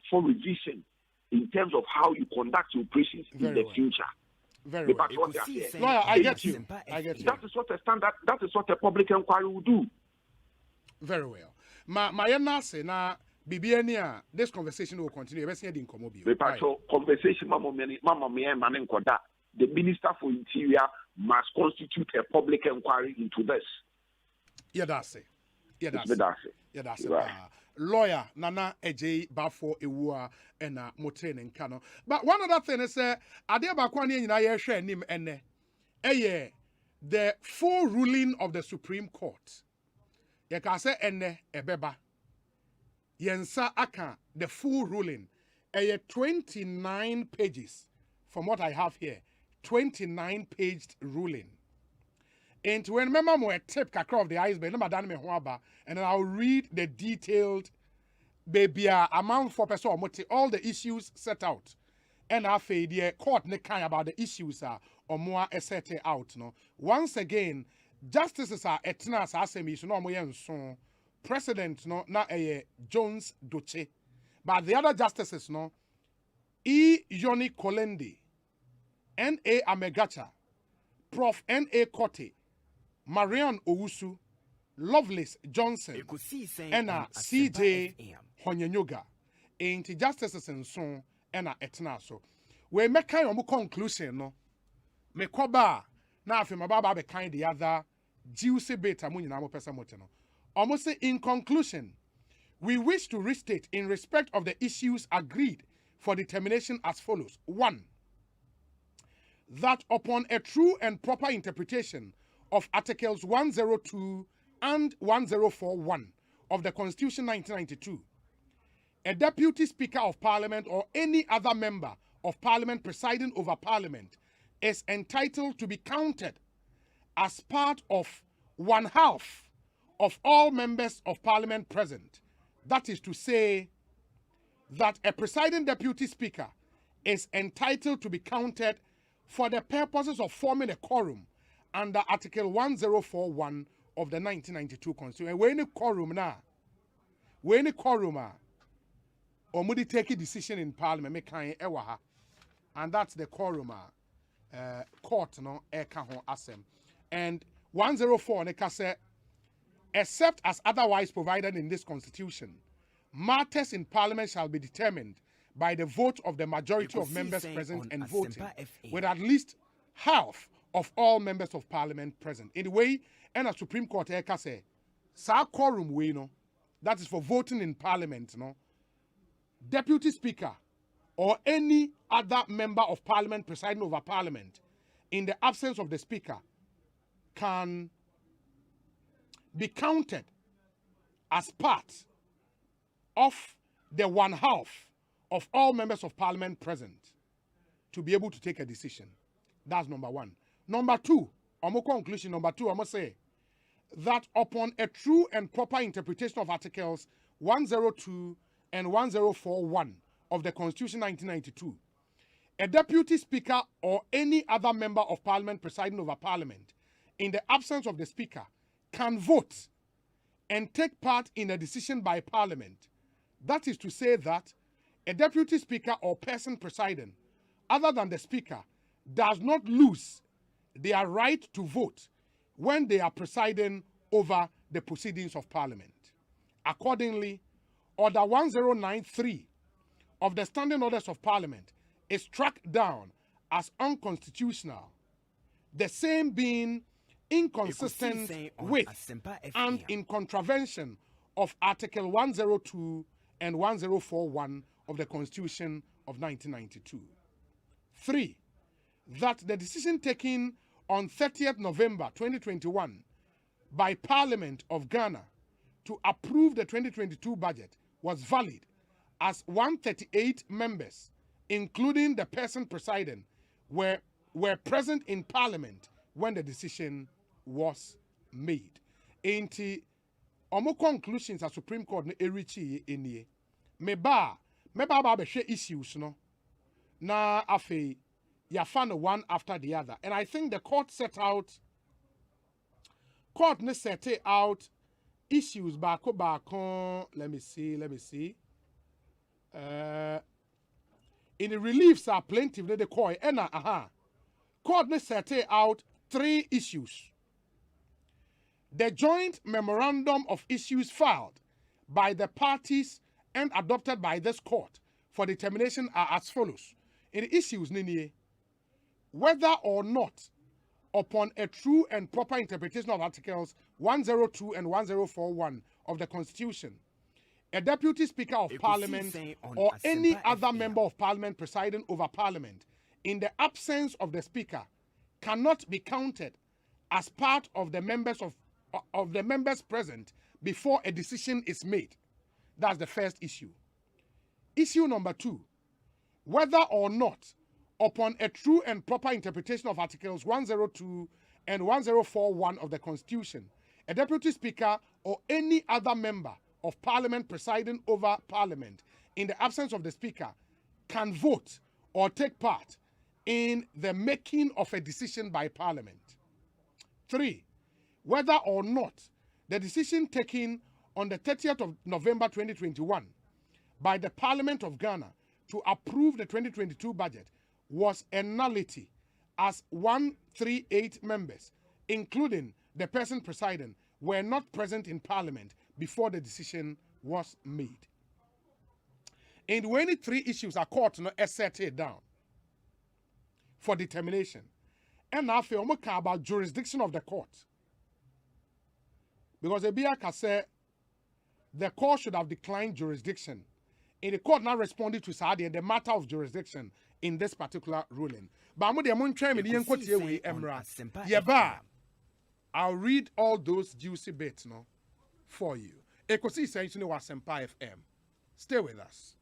for revision in terms of how you conduct your operations in the future. Very well. Lawyer, I get you. That is what a standard. That is what a public inquiry will do. Very well. My say na Bibiania, this conversation will continue. Conversation, Mama, the Minister for Interior must constitute a public inquiry into this. Yeah, that's it. Yeah, that's it. Lawyer Nana Eje Bafo Ewa and Motrain and Kano. But one other thing is Adia Bakwani in I share him and the full ruling of the Supreme Court. You can say ebeba. Yensa aka the full ruling. 29 pages from what I have here. 29-paged ruling. And when remember more tip kakra of the iceberg, and then I'll read the detailed baby amount for person all the issues set out. And I feel the court ne kind about the issues or more set out. No. Once again, justices are etnas asemi so no more so President no na Jones Doche. But the other justices no E. Yoni Kolendi, N.A. Amegacha, Prof. N.A. Kote, Marian Owusu, Lovelace Johnson, and C.J. Honyenyoga. Ain't justices and so and etna so. We make kind of conclusion no. Me koba na afi mababa be kind the other juicy beta mu nyina mo pesa moteno. Almost say in conclusion, we wish to restate in respect of the issues agreed for determination as follows. 1. That upon a true and proper interpretation of Articles 102 and 1041 of the Constitution 1992, a Deputy Speaker of Parliament or any other member of Parliament presiding over Parliament is entitled to be counted as part of 1/2 of all members of Parliament present. That is to say that a presiding Deputy Speaker is entitled to be counted for the purposes of forming a quorum under Article 1041 of the 1992 Constitution. When a quorum now, or take a decision in Parliament, make ewaha, and that's the quorum. Court no eka asem, and 104 neka say, except as otherwise provided in this Constitution, matters in Parliament shall be determined by the vote of the majority of members present and voting, with at least half of all members of Parliament present. In the way, and a Supreme Court say, sa quorum we no, that is for voting in Parliament, no. Deputy Speaker or any other member of Parliament presiding over Parliament, in the absence of the Speaker, can be counted as part of the 1/2 of all members of Parliament present to be able to take a decision. That's number 1. Number 2, conclusion number 2, I'm going to say that upon a true and proper interpretation of Articles 102 and 1041 of the Constitution 1992, a Deputy Speaker or any other member of Parliament presiding over Parliament, in the absence of the Speaker, can vote and take part in a decision by Parliament. That is to say that a Deputy Speaker or person presiding, other than the Speaker, does not lose their right to vote when they are presiding over the proceedings of Parliament. Accordingly, Order 1093 of the Standing Orders of Parliament is struck down as unconstitutional. the same being inconsistent with and in contravention of Article 102 and 1041 of the Constitution of 1992. 3. That the decision taken on 30th November 2021 by Parliament of Ghana to approve the 2022 budget was valid as 138 members, including the person presiding, were present in Parliament when the decision was made. Enti omo conclusions as Supreme Court no erichi enie. Meba ba be issues no. Na afi ya found one after the other. And I think the court set out issues bako. Let me see. In the reliefs are plaintiff the court court ne set out 3 issues. The joint memorandum of issues filed by the parties and adopted by this court for determination are as follows. In the issues nini, whether or not upon a true and proper interpretation of Articles 102 and 1041 of the Constitution, a Deputy Speaker of Parliament or any other member of Parliament presiding over Parliament in the absence of the Speaker cannot be counted as part of the members present before a decision is made. That's the first issue. Issue number 2, whether or not upon a true and proper interpretation of Articles 102 and 1041 of the Constitution, a Deputy Speaker or any other member of Parliament presiding over Parliament in the absence of the Speaker can vote or take part in the making of a decision by Parliament. 3. Whether or not the decision taken on the 30th of November 2021 by the Parliament of Ghana to approve the 2022 budget was a nullity as 138 members, including the person presiding, were not present in Parliament before the decision was made. And when the 3 issues are court set it down for determination, and now we talk about jurisdiction of the court. Because Ebiaka said the court should have declined jurisdiction. And the court now responded to Saudi the matter of jurisdiction in this particular ruling. But I'll read all those juicy bits for you. Ekosiisen On Asempa FM. Stay with us.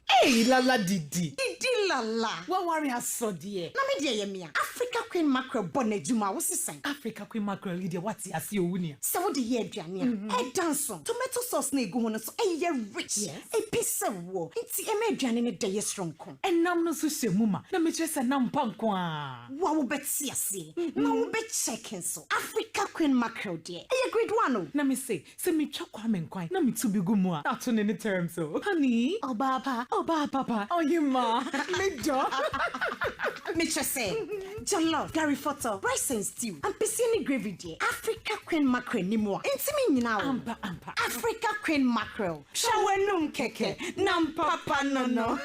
Hey, Lala Didi. Didi Lala. What worry us so dear? Na me dear yemia. Africa Queen Mackerel bonnet juma was saying. Africa Queen Mackerel Lydia what's ya see unia. So the year Jania. A dance tomato sauce ne go on so a year rich. Yes. A piece of war. It's a median in a day strong con. And nam no so muma. Na me just a nam pankwa. Wow bet see. No bet checking so. Africa Queen Mackerel dear. A great one. Na me say me chokwa men kwai. Na me to be gumwa. Not on any terms so. Honey. Oh baba. Oh papa. Oh you ma. Me do. Me just say. Jollof, Gary Photo, rice and stew, and piscine gravy dear. Africa Queen Mackerel ni more. Intimi now. Ampa. Africa Queen Mackerel. Shawenum keke. Nam papa no.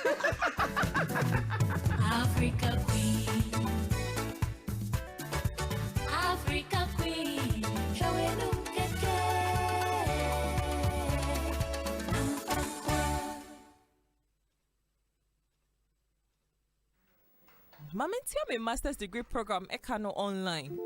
Africa Queen. Africa Queen. Shawenum keke. Mamintia me master's degree program Ekano online.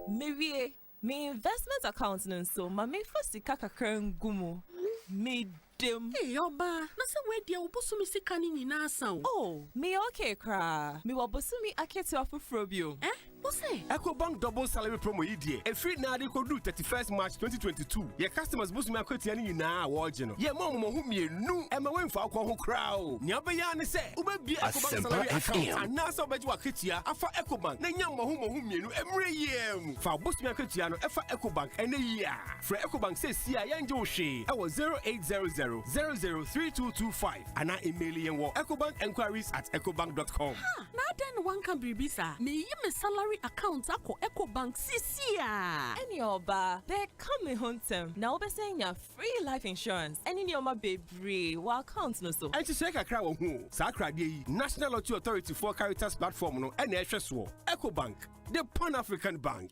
Maybe me investment account so mami first kakakran gumu. Me dem. Hey oba, na se we dia obosumi sika ni nyina asan. Oh, me okay kra. Me wobosumi akete afufrobio. Osei. EcoBank double salary promo idie. E free na ade kodu 31st March 2022. Your customers bosumi akweti ani nyina award no. Ye momo hu mienu. E ma wenfa akwa ho kra o. Nya obeya ne se, ubebi EcoBank salary account. Anasa obeji waketia afa EcoBank. Na nya mo hu mienu emre yem. Fa bosumi akwetia no efa EcoBank ene yia. Fra EcoBank se sia ya nje ohwe. E wo 0800 003225. Ana email yen wo ecobankenquiries@ecobank.com. Na den one can be bisa. Me yi me salary salary account ako Ecobank CCA. Any oba, they come me huntem. Now be saying ya free life insurance. Any ni oma baby, wa account no so. And to check a crowd who, Sakra de National Lottery Authority for Caritas platform no NHS Ecobank, the Pan-African Bank.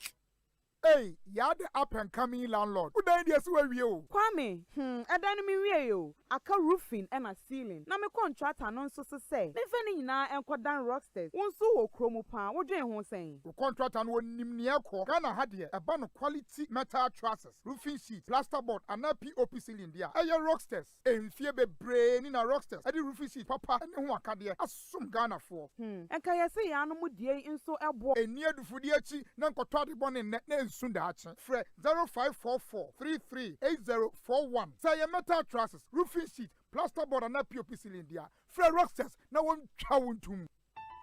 Hey, you're the up and coming landlord. Who died yesterday? You Kwame, I don't mean you. I can roofing and a ceiling. Now my contract and so say. Living na and quite down rocksters. One so chromo pan. What do you saying? The contract and one nimniako. Ghana had here a band of quality metal trusses, roofing sheets, plasterboard, and a POP ceiling there. Hey, rocksters. And fear be brain in a rocksters. I did roofing sheet, papa, and who can there? Assume Ghana for. And can you say I no more dear in so a boy? And near the Fudiachi, Nanko Toddy Bonnet net. Sundachi, Fred 0544-338041. Say a metal trusses, roofing sheet, plasterboard, and a POP cylinder. Fred Rocksters, no one chowing to me.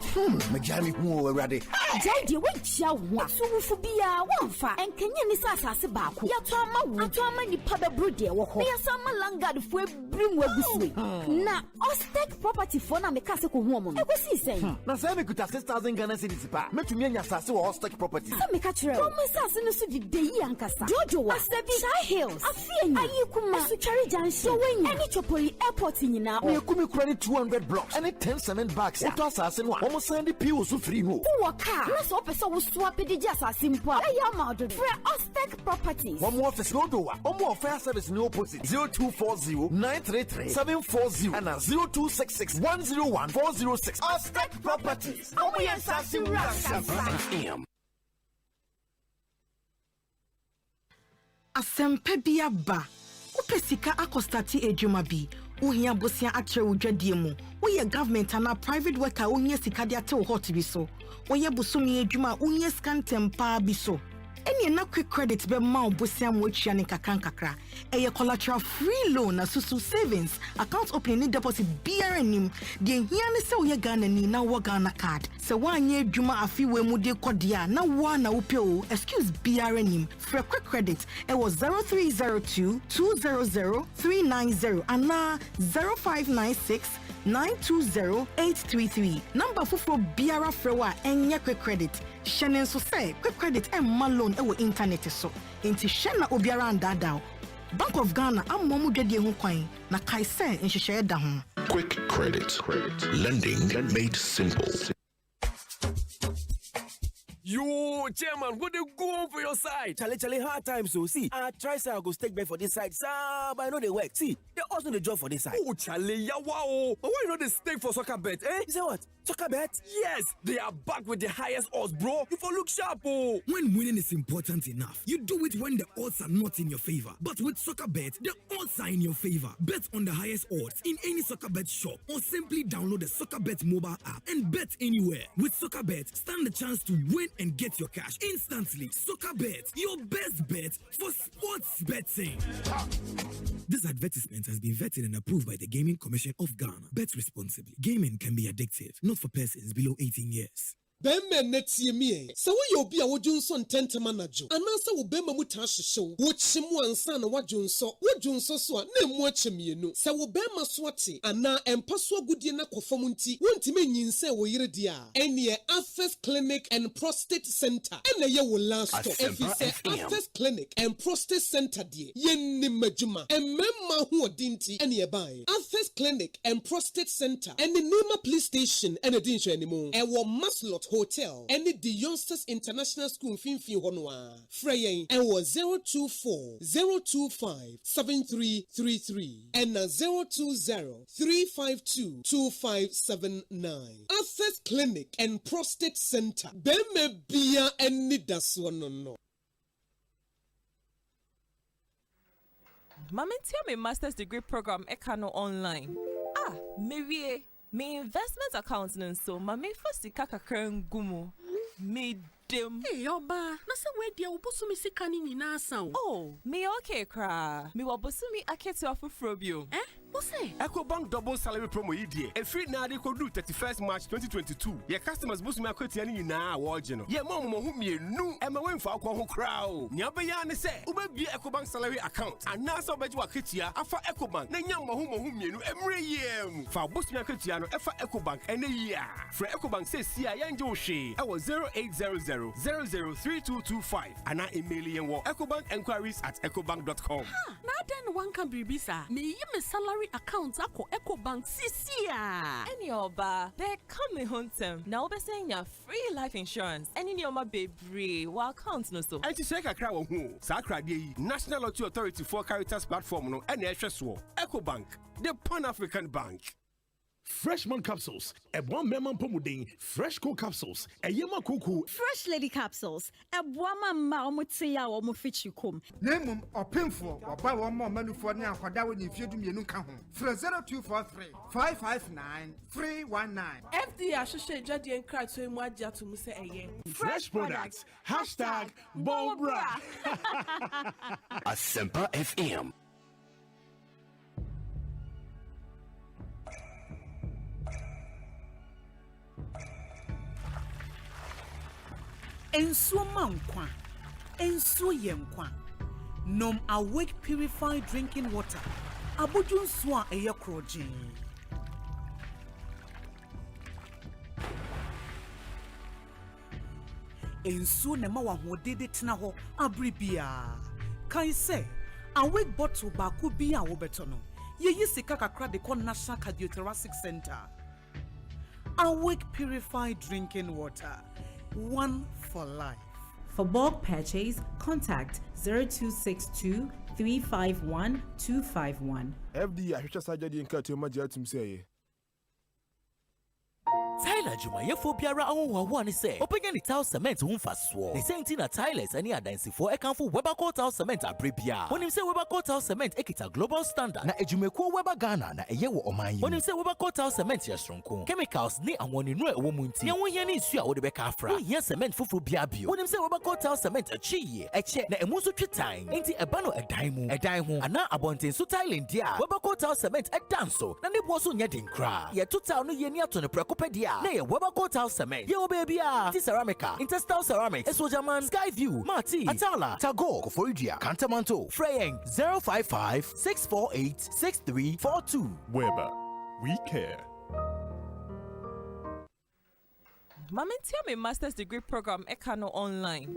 Majami who already. Daddy, wait, shall one so for be a one fa and can you miss us as a back? Yatama ni pada broody or Yasama Langa the Fue bring where this way. Now, Ostek property for na Mekasako woman. Ekosiise saying. Now, Sammy could have 6,000 Ghana cities back. Met to me and Yasasu or Ostek property. Sammy Catcher, Thomas Sassino de Yankasa, Jojo, Asebi, Shy Hills, Afian, Ayukuma, Suchari Junction, any Chopoli airport in now. We could credit 200 blocks and 10 cement bags. What assassin almost send the pills to free move. Who a car? Let's open so swap the just as simple. I am out of Ostek properties. One more for slow door. One more fair service no opposite 0240-933-740 and 0266-101-406. Ostek properties. Oh, we are Sassy Asempa biaba. Upesika akostati ejuma bi. Uhia bosia atre udwadie mu. Uye government ana private worker uhia sika dia te hot bi so. Uye busumi ejuma uhia scan tempa bi so. Eni na quick credit be ma obosia mo atwa ne kakra. Eye collateral free loan na susu savings account opening ni deposit BRNim. De hia ne se uye Ghana ni na wo Ghana card. Se wanye ejuma afi we mu de kodia na wa na upeo excuse BRNim. For quick credit it was 0302-200-390 and na 0596-920-833. Number for Biara Frewa and quick credit. Shannon so say quick credit and malone ewo internet so. Inti Shanna Obiara and Dadao. Bank of Ghana am momu dwede ho kwan na kaisen nhyehyɛ da ho. Quick credit. Lending made simple. Yo, chairman, what they go on for your side? Charlie, hard times, so see. I try say I go stake back for this side, but I know they work. See, they also the job for this side. Oh, Charlie, yeah, wow. But why you know they stake for soccer bet, eh? You say what? Soccer bet? Yes, they are back with the highest odds, bro. You for look sharp, oh. When winning is important enough, you do it when the odds are not in your favor. But with soccer bet, the odds are in your favor. Bet on the highest odds in any soccer bet shop or simply download the soccer bet mobile app and bet anywhere. With soccer bet, stand the chance to win and get your cash instantly. Soccer bet, your best bet for sports betting. This advertisement has been vetted and approved by the Gaming Commission of Ghana. Bet responsibly. Gaming can be addictive, not for persons below 18 years. Bema netie mie se wo ye obi a wodwunso ntentema najo anansa wo bema muta hyehyew wo kyemu ansa na wodwunso so a na emu akyemienu se wo bema so ate ana empa so agudie na kofam nti wontime nyinse wo yire dia ene Access Clinic and Prostate Center ene ye wo last stop efise Access Clinic and Prostate Center die yenni majuma ememma ho odinti ene ye ban Access Clinic and Prostate Center ene Nima Police Station ene din hwanimu ewo Maslot Hotel any the Youngsters International School Finfi Honwa Freyen and was 024-025-7333 and 020-352-2579. Access Clinic and Prostate Center. Beme bia any daswanono. Mama tell me master's degree program Ekano online. Maybe me investment account so mama first kakra ngumu me dem hey oba na se we dia obosumi sika ni nyina asan oh me okay kra me obosumi akete ofufro bio Osei. EcoBank double salary promo idie. A free na de kodu 31st March 2022. Your customers boost me akwati ani nyina awojeno. Ye mom hu mienu e ma wenfa akọ ho crowd. Nya be ya ne se, ubebi EcoBank salary account. Anasa obeji waketia afa EcoBank na nya hu mienu emre yem. Fa boost me akwati no efa EcoBank ene yia. Fra EcoBank se sia ya nje wo hwe. E wo 0800 003225. Ana email yen wo ecobankenquiries@ecobank.com. Na den one can be bisa. Me yi me salary account ako EcoBank sisia. Any oba, they come home term. Now be saying your free life insurance. Any ni oma baby, wa account no so. Enti shake akra wo hu. Sa akra de National Lottery Authority for Caritas platform no ene ehweso. EcoBank, the Pan-African Bank. Freshman capsules, a one memon pomuding, fresh cool capsules, a yama cuckoo, Fresh lady capsules, a woman maumutia or mufichukum. Name or painful or buy one more menu for now for that when you feed me no come home. For 0243 559 319. FD Ashoshe Jadi and Cry to Mwadia to Muse Aye. fresh products, hashtag Bobra. Asempa FM. Ensuo mankwa, ensuo yenkwa. Nom awake purified drinking water. Abodu nsuo a eye krogen. Ensuo ne ma wahodede tena ho abribia. Kai say, awake bottle ba ku bi a wo beto no. Ye yi sika kakra de kon National Cardiothoracic Center. Awake purified drinking water. One for life. For bulk purchase, contact 0262 351 251. FD ahwehwe sajadi nka to ma jatum say. Tyler Juma yefo biara awowo ne say openya ni tile cement ho mfaso. Ne senti na tilers ani adansifo ekanfo Weber tile cement abrabia. Onim say Weber tile cement ekita global standard na ejumekuo Weber Ghana na eye wo oman yi. Onim say Weber tile cement yesronko. Chemicals ni awoni no ewo munti. Ye won ye ni nsu a wo de beka afra. Wo ye cement fufuru bia bio. Onim say Weber tile cement achiye eche na emu so twetan. Enti eba no edan ho ana abonten so tiling dia. Weber tile cement edanso na ne bo so nya den kra. Ye total no ye ni ato ne prekopedia. Na ye Weber tile cement. Yo baby T ceramica, Interstyle ceramics, Esojaman, Skyview, Marti, Atala, Tagore, Koforidia, Cantamanto, Freyeng 055 648 6342. Weber, we care. Mama tell me master's degree program Ekano online.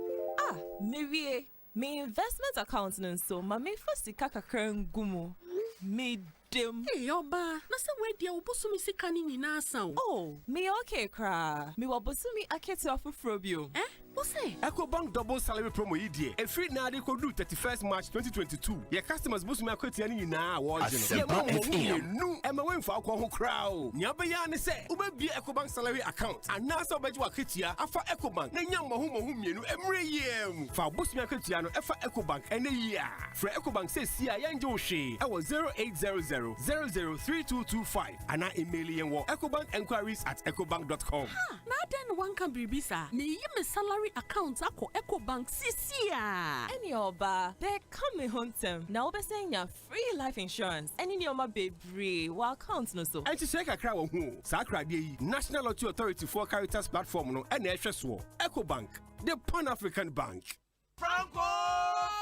Me investment account so mama first kakakra ngumu. Me dem. Hey oba, na se we dia obosumi sika ni nyina asan. Oh, me okay kra. Me wabosumi akete afufro bio. Osei. EcoBank double salary promo idie. A free na de kodu 31st March 2022. Your customers boost me akwati ani nyina awojeno. Ye mom hu mienu e ma wenfa akọ ho crowd. Nya be ya ne se, ubebi EcoBank salary account. Anasa obeji waketia afa EcoBank na nya hu mienu emre yem. Fa boost me akwati no efa EcoBank ene yia. Fra EcoBank se sia ya nje wo hwe. E wo 0800 003225. Ana email yen wo ecobankenquiries@ecobank.com. Na den one can be bisa. Me yi me salary account ako EcoBank sisia. Any oba, they come home term. Now be saying your free life insurance. Any ni oma baby, wa account no so. Enti shake akra wo hu. Sa akra de National Lottery Authority for Caritas platform no ene ehweso. EcoBank, the Pan-African Bank.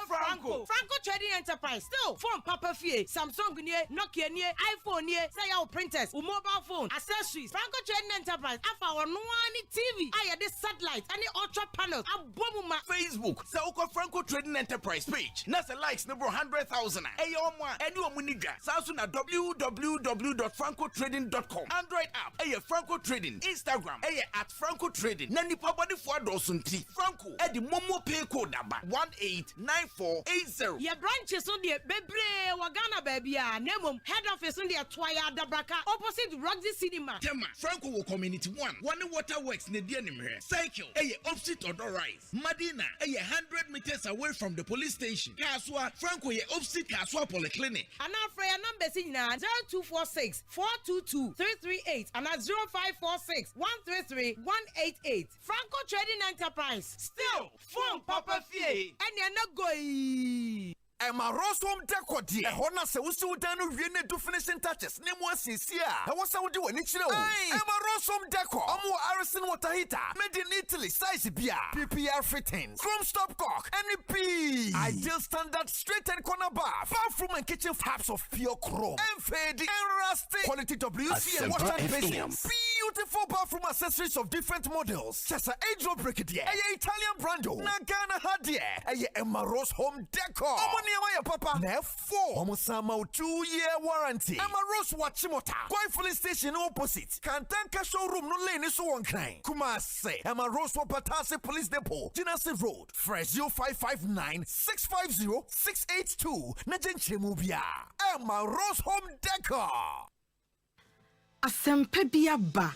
Franco Trading Enterprise. Still, phone Papa Fie, Samsung near, Nokia near, iPhone near, say our printers, mobile phone, accessories. Franco Trading Enterprise. Afa or no TV. I had this satellite and the ultra panels. Abomuma Facebook. Sauko Franco Trading Enterprise page. Nasa likes number 100,000. Ayomwa. Edu Munija. Samsung at www.francotrading.com. Android app. Aye Franco Trading. Instagram. Aye at Franco Trading. Nani Pabadi Fuadosunti. Franco. Edi Momo Pay code number 189480. Your branches on the Bebre Wagana baby. Nemum head office on the Twaya Dabraka opposite Roxy Cinema. Tema Franco Community 1. One water works in the Dianime. Cycle. Aye opposite Odor Rise. Madina. Aye 100 meters away from the police station. Kaswa Franco ye opposite Kaswa Polyclinic. And now for your number 0246 422 338 and at 0546 133 188. Franco Trading Enterprise. Still, phone Papa Fie. And you're not going. Emma Rose home decor dear. Hona se usu danu wiene do finishing touches. Name was sincere. I was out doing it. Emma Rose home decor. Amu Arison water heater. Made in Italy. Size beer. PPR fittings. Chrome stopcock. NP. Ideal standard straight and corner bath. Bathroom and kitchen taps of pure chrome. And faded and rusty. Quality WC and wash and basins. Beautiful bathroom accessories of different models. Chesa Angel Brigadier. A Italian brando. Nagana Hadier. A Emma Rose home decor. Omoni papa. Therefore, Omosama 2-year warranty. Emma Rose Wachimota. Quite filling station opposite. Kantanka showroom no lane so one kind. Kumase. Emma Rose Wapatase Police Depot. Jinasi Road. Fresh 0559 650 682. Najenche Mubia. Emma Rose home decor. Asempa bia ba.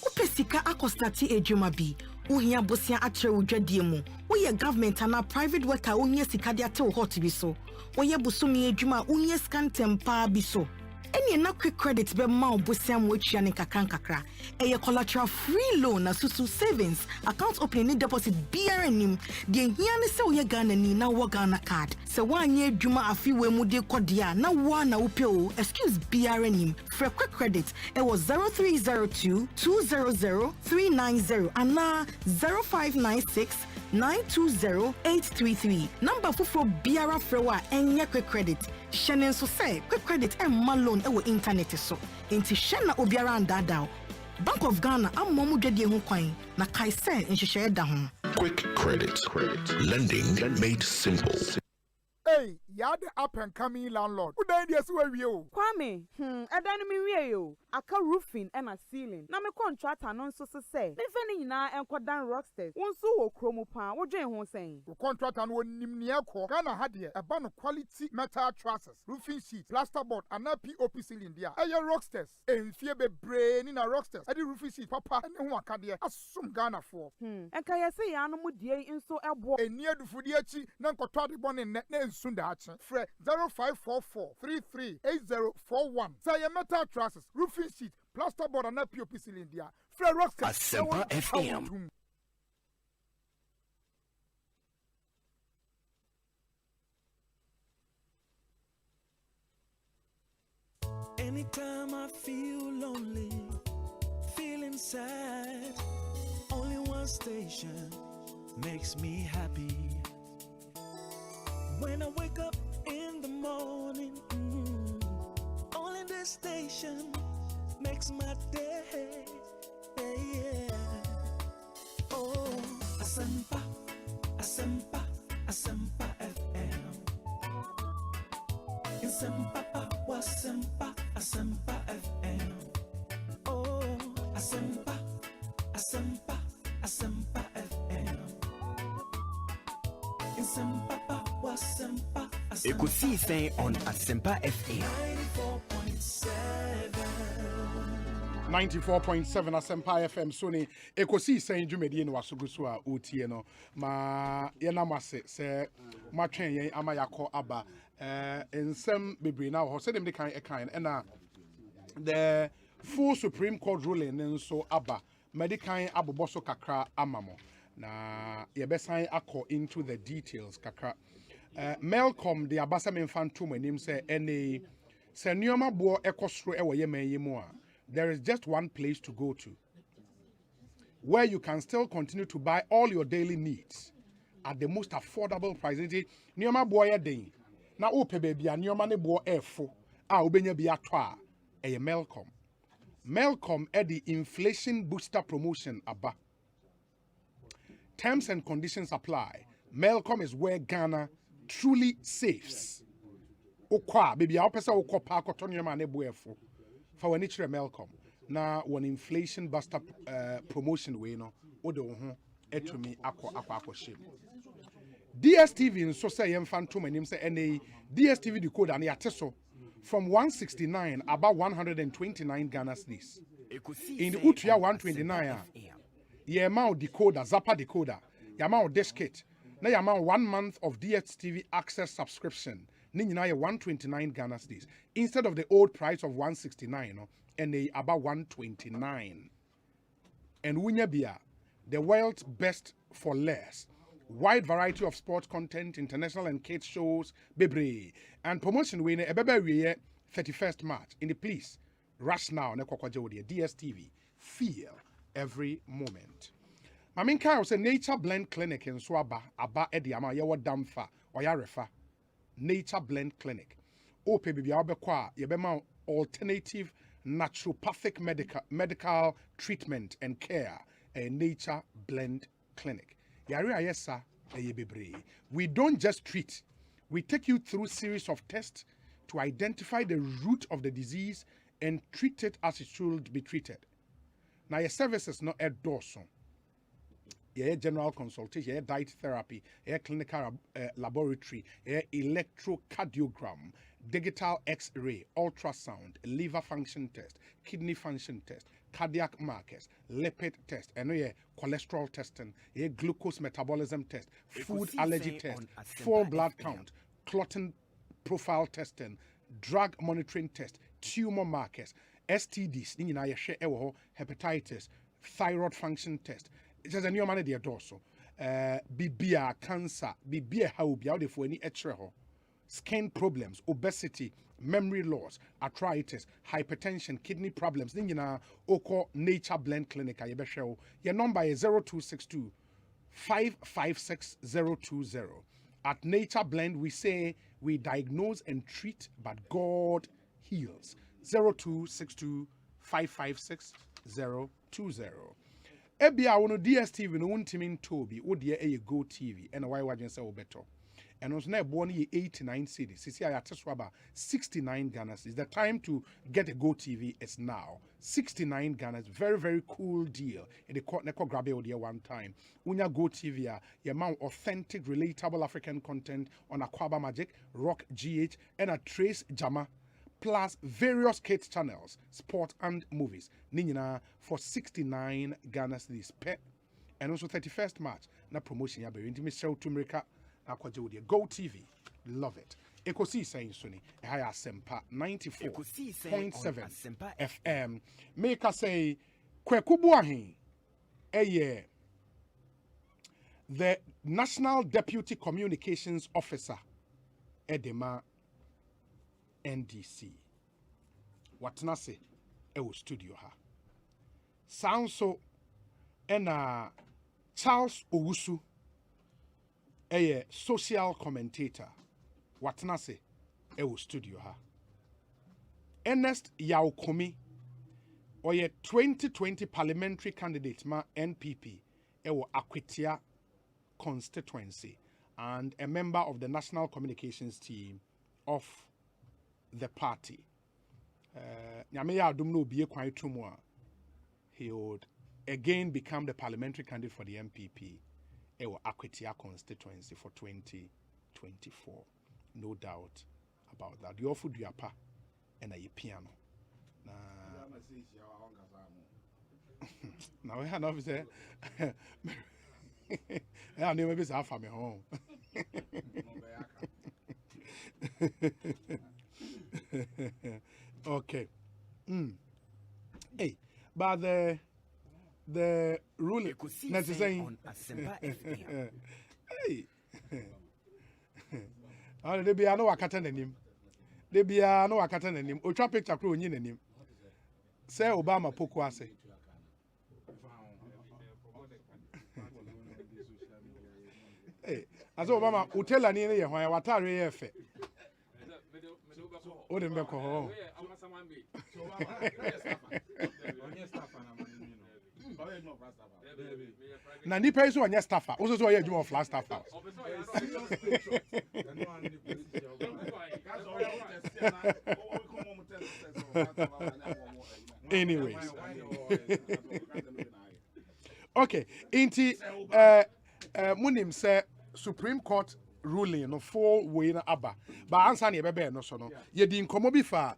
Upesika akostati ejuma bi. Uhia bosia atre udwadie mu. Uye government ana private worker unye sikade ate wo hot bi so. Uye busumi ejuma unye scan tempa bi so. Eni na quick credit be ma obosia mu atwa ne kakra. Eye collateral free loan na susu savings account opening deposit BRNim. De hia ne se uye Ghana ni na wo Ghana card. Se wanye ejuma afi we mu de kodia na wo na upe o excuse BRNim. For quick credit it was 0302 200 390 and 0596 920-833. Number for Biara Frewa and quick credit. Shannon so say quick credit and malone ewo internet so. Inti Shanna Obiara and Dadao. Bank of Ghana am momu dedi hu kwan na kai say in share da ho. Quick credit. Lending made simple. Hey, you're the up and coming landlord. Who died yes where you? Kwame, edani mi wie yo. Aka roofing and a ceiling. Na me contract anon so say. Nefeni na enkodan rocksters. Wonsu wo kromo pan. Wo dwen ho sen. The contract and won nimnia ko. Ghana hadie a ban quality metal trusses, roofing sheet, plasterboard and a POP ceiling dia. Aya rocksters. Enfie be brain na rocksters. Adi roofing sheet papa ene ho akade asum Ghana for. Enka yesi ya no mu die nso ebo. Eni adufudi achi na nkoto ade bone ne Sunda Fre 0544 338041. Say metal trusses, roofing sheet, plasterboard and a POP cylinder. Fre Rockstars. Asempa FM. Anytime I feel lonely, feeling sad, only one station makes me happy. When I wake up in the morning, only this station makes my day. Yeah. Oh, Asempa, Asempa, Asempa FM. Asempa, Asempa, Asempa FM. Oh, Asempa, Asempa, Asempa FM. Asempa. Ekosiisen On Asempa FM 94.7 Asempa FM Sony Ekosiisen dwumedi no wasoguso a otie no ma yenamase se matwen yen amayakọ aba ensem bebre na ho se dem de kan na the full Supreme Court ruling nso aba medical aboboso kakra amamo na yebesan akọ into the details kakra. Malcolm the abasa memfanto manim say any senioma bo ekosro ewo yeman yemu a there is just one place to go to where you can still continue to buy all your daily needs at the most affordable price. Nioma bo ye den na wo pe bia nioma ne bo efo a obenya bi ato a eye Malcolm the inflation booster promotion aba. Terms and conditions apply. Malcolm is where Ghana truly saves. Okwa baby a opesa okwa pa kotonyo ma ne boefo for when it's Malcolm na one inflation buster promotion we no ode wo ho etumi akọ shame. DSTV nso say yemfanto manim say na DSTV decoder na yateso from 169 about 129 Ghana cedis. In the Utuya 129 ye amount decoder Zappa decoder ye amount dish kit na your amount 1 month of DSTV access subscription. Ni nyina 129 Ghana cedis instead of the old price of 169 no, and they about 129. And wunya bia the world's best for less. wide variety of sports content, international and kids shows, bebre. And promotion winner, a baby 31st March. In the please, rush now, DSTV. Feel every moment. Maminka was a nature blend clinic in Swaba, Aba Ediama, Yawa Damfa, or Yarefa. Nature blend clinic. Ope Bibi Abekwa, Yabema alternative naturopathic medical treatment and care. A nature blend clinic. We don't just treat, we take you through a series of tests to identify the root of the disease and treat it as it should be treated. Now, your services not at Dawson. Your general consultation, your diet therapy, your clinical laboratory, your electrocardiogram, digital X-ray, ultrasound, liver function test, kidney function test, cardiac markers, lipid test, and your cholesterol testing, your glucose metabolism test, food allergy test, full blood count, clotting profile testing, drug monitoring test, tumor markers, STDs, hepatitis, thyroid function test. It's just a new man there also. Bibia cancer, bibia how be out for any extra skin problems, obesity, memory loss, arthritis, hypertension, kidney problems. Then you know, Oko Nature Blend Clinic. Your number is 0262 556 020. At Nature Blend, we say we diagnose and treat, but God heals. 0262 556 020. Ebia wono DSTV no wontimin tobi wo de eye Go TV and why wajen say obeto. And also na born 89 cities. Sisi ayateso aba 69 Ghana. Is the time to get a Go TV is now. 69 Ghana, very very cool deal. In the court neko grab it one time. Unya Go TV your man authentic relatable African content on Aquaba Magic, Rock GH and a Trace Jama. Plus various kids channels, sport and movies. Ninyina for 69 Ghana cedis per. And also 31st March. Na promotion ya be Michelle Tumrika na Go TV. Love it. Ekosiisen Suni. Ehaya Asempa 94.7 FM. Make us say Kwekubuahin. Eye. The National Deputy Communications Officer Edema NDC. Watna se ewo studio ha. Sound so ena Charles Owusu a social commentator. Watna se ewo studio ha. Ernest Yaukomi oye 2020 parliamentary candidate ma NPP ewo Akwetia constituency and a member of the national communications team of the party. He would again become the parliamentary candidate for the MPP or Akwetia constituency for 2024. No doubt about that. You offer your pa and a piano. Now we have officer. I never be half from home. Okay. Hey, but the ruling necessary on Asempa FM. Hey. Oh, they be no wakata nanim. They be no wakata nanim. Ultra picture crew nyi nanim. Say Obama poku ase. Hey, as Obama utela ni ye hwan watare ye fe. O de mbeko ho. Na nipa iso onye staffer. Oso so ye adwuma of last staffer. Anyways. Okay, inti munim say Supreme Court ruling no full way na aba ba answer na bebe no so no ye di nkomo bi fa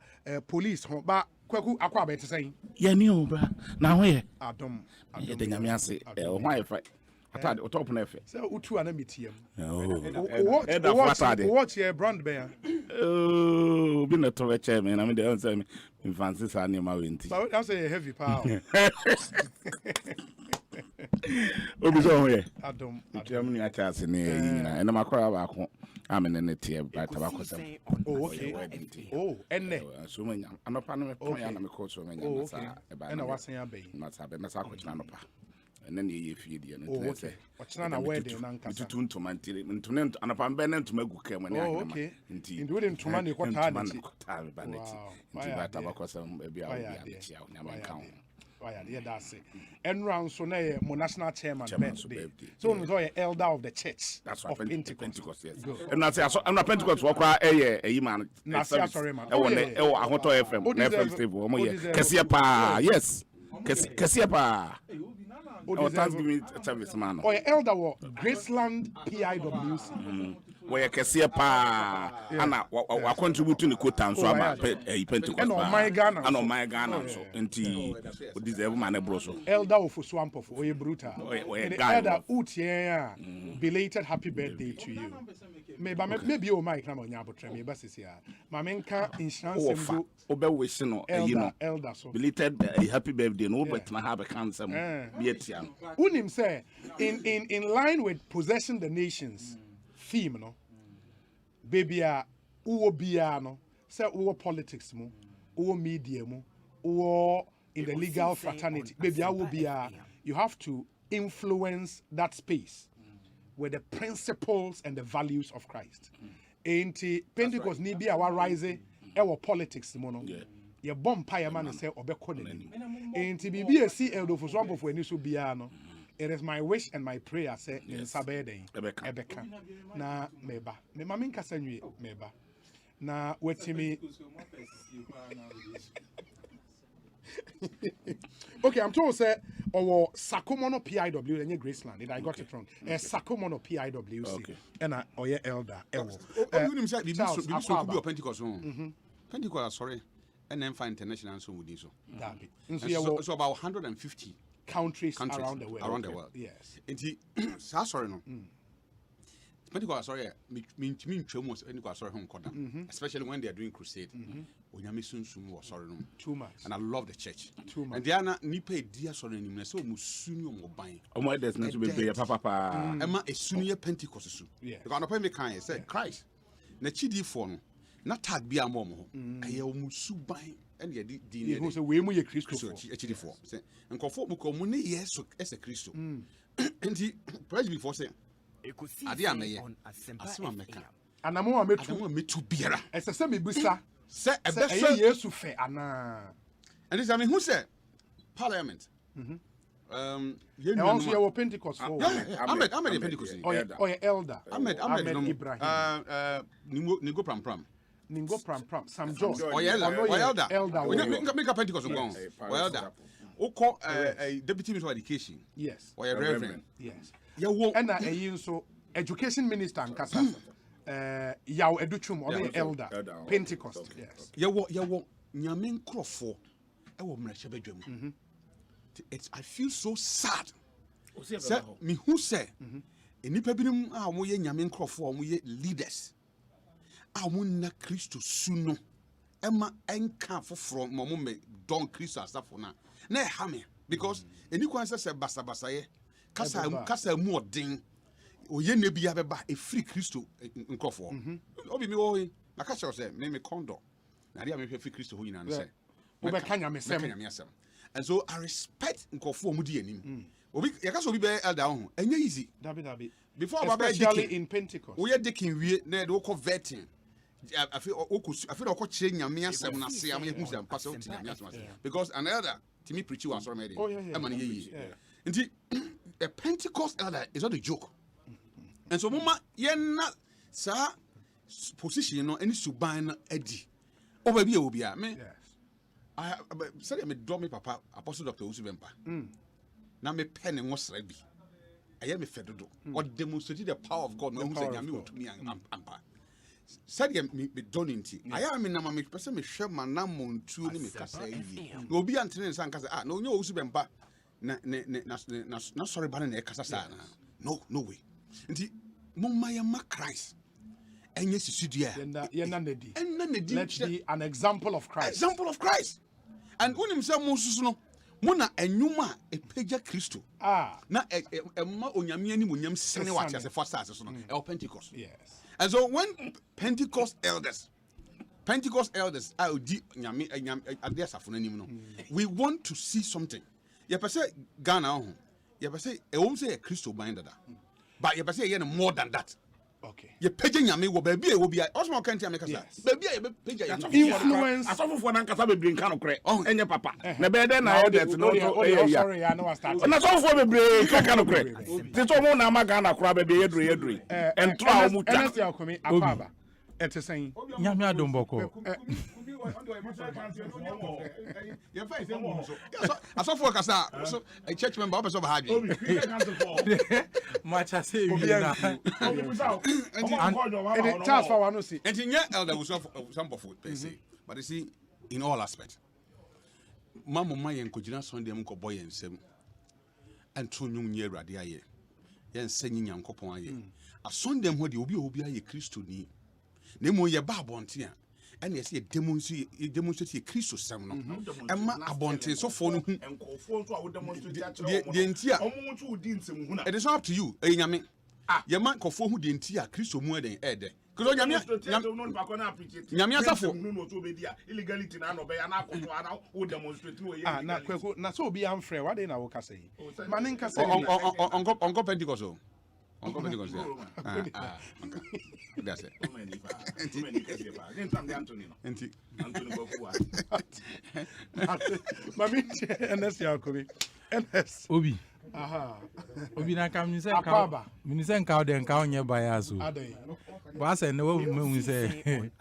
police ho ba kwaku akwa ba tesen ye ni o bra na ho ye adom ye de nyame ase o hwan fa atade o top na efe say utu ana metiem watch your brand be oh bi na to we che me na me de answer me fancy sa ni ma wenti so that's a heavy power Obi so here. Adam. Tell me at us in and I'm a crowd back. I'm in the tea by tobacco. Oh, okay. Oh, and so many. I'm not planning to coach so many. Oh, okay. And I was saying, not have a massacre. And then you feed you. Oh, okay. What's not a wedding? To tune to my tea, and to name and upon Bennett to make when I okay. Indeed, doing to money what time? By tobacco, maybe I'll be a yeah, that's it. And round so now, my national chairman birthday. So I'm elder of the church. That's why Pentecost. Yes. And I'm not Pentecost. Walk a man. Sorry, man. I want to FM. FM stable. Kasia pa. Yes. Kasia pa. Oh, Thanksgiving service man. Oh, elder wa Graceland PIWC. Where Kasia pa. Anna, I contribute to the quote so I'm a Pentecost. And on my Ghana. And on my Ghana. So, and this every man a broso. Elder of Swamp of Oye Bruta. Elder Utia. Belated happy birthday to you. Maybe you might come on your tremor, but it's here. Mamenka insurance. Obe wishing elder. So belated happy birthday. No, but I have a cancer. Unim say in line with possessing the nations theme, no baby uwo biano say uwo politics mo uwo media mo uwo in the legal fraternity baby uwo bia you have to influence that space with the principles and the values of Christ. Enti Pentecost ni bia wa rise ewo politics mo no ye bomb pie man say obekọ n'anim. Enti bibi esi eldo for swamp for ani so bia no. It is my wish and my prayer say in Sabeden Ebeka na meba me mama nka sanwe meba na wetimi. Okay, I'm told say our Sakomono PIW and Graceland. I got it wrong. Sakomono PIWC and oye elder ewo. You say we could be Pentecost. Pentecost, sorry, and then find international so with this. So about 150 countries around the world. Yes. And sorry no. Pentecost, sorry, mean Pentecost, sorry, especially when they are doing crusade. Sorry, no. Too much. And I love the church. Too much. And they are not nipe dear sorry anymore. So musunyo mobile. Oh my, there's not to be papa. Emma a senior Pentecost. Yeah. Because I kind say Christ. Na chidi for no. Na tag be a momo. Aye musu buying. And ye di who say we mu ye Christo chidi for. Say and comfort mu ko mu ne yes as a Christo. And he praise before say Ekosiise On Asempa. Anamo metu biara. Ese se me busa. Say a best Yesu fe ana. And this I mean who said Parliament. You also your Pentecost. Ahmed Pentecost. Oh yeah, elder. Ahmed Ibrahim. Ningo pram. Sam George. Oh elder. Elder. Make a Pentecost go. Elder. Oko deputy minister of education. Yes. Or reverend. Yes. Yeah, so education minister and kasa. Yaw educhum or elder. Pentecost. Yes. Yawo nyame nkrofo ewo mrachebedwam. I feel so sad. Say me who say enipa binom a mo ye nyame nkrofo mo ye leaders. A mo na Christo suno ema enka foforo mo me don Christo asafo na e ha me because eni kwan say basa ye kasa mu odin oye na bia beba e free Christo nkrofo obi mi wo na ka say me kondo na dia me free Christo ho nyina say we be kanya me sem. And so I respect nkrofo mu di anim obi yaka so obi be elder ho enye easy dabi before especially in Pentecost we dekin wie na de wo vetting I feel oko chire nyame asem na se am yehu sam pass out nyame asem because an elder to me preach was already am na ye nti a Pentecost elder is not a joke and so mama ye na sa position no any suban na adi o ba bi e obi a me I said me do me papa Apostle Dr. Usubempa na me pen en wosra bi aye me fedodo or demonstrate the power of God no who say nyame otumi ampa said me doninti I am na me person me hwe manam montu ni me kasa yi na obi antene nsa nkasa na onye Usubempa na sorry ba na e kasa sa no way nti mumma ya ma Christ enye sisudua let's be an example of Christ. And unim say mo susu no Mona enyuma epeja Kristo. Na emma onyame ani monyam sene what as a first as so no Pentecost. Yes. And so when Pentecost elders are di nyame adesafo nanim no, we want to see something. Ye pese Ghana ho. Ye pese e won say Kristo bind that. But ye pese ye more than that. Okay. Ye peja nyame wo ba bia wo bia. Osmo kan ti ameka sa. Ba bia ye peja influence. Asofo na nkasa bebre nka no kre. Enye papa. Na be de na audit no to ya. Sorry, I know I started. Na asofo bebre nka no kre. Ti to mo na ma Ghana kra be yedru. Entro a mo ta. NST akomi apaba. Ete saying nyame adomboko. Asofo kasa so a church member open so hard. Much as say na. And it transfer one no see. And in elder was some of per se. But you see in all aspects. Mama yen kojina Sunday mko boy ensem. Anto nyum nye rade aye. Yen senyi nyankopon aye. A Sunday ho de obi aye Kristo ni. Nemo ye ba abonte a ene ye se demonstrate Kristo sam no ema abonte so for no hu enkofo so a wo demonstrate de ntia omo ntu odi nsem hu na it is up to you nyame ye man kofo hu de ntia Kristo mu eden because nyame asafo no to be dia illegality na no be ya na akoto ana wo demonstrate no ye na kweko na so obi am frɛ wade na wo kasa yi mane nkasa onko Pentecost on come Pentecost that's it mami NS yakobi NS obi obi na kam ni se nka de nka onye bias o ba se ne wo mu se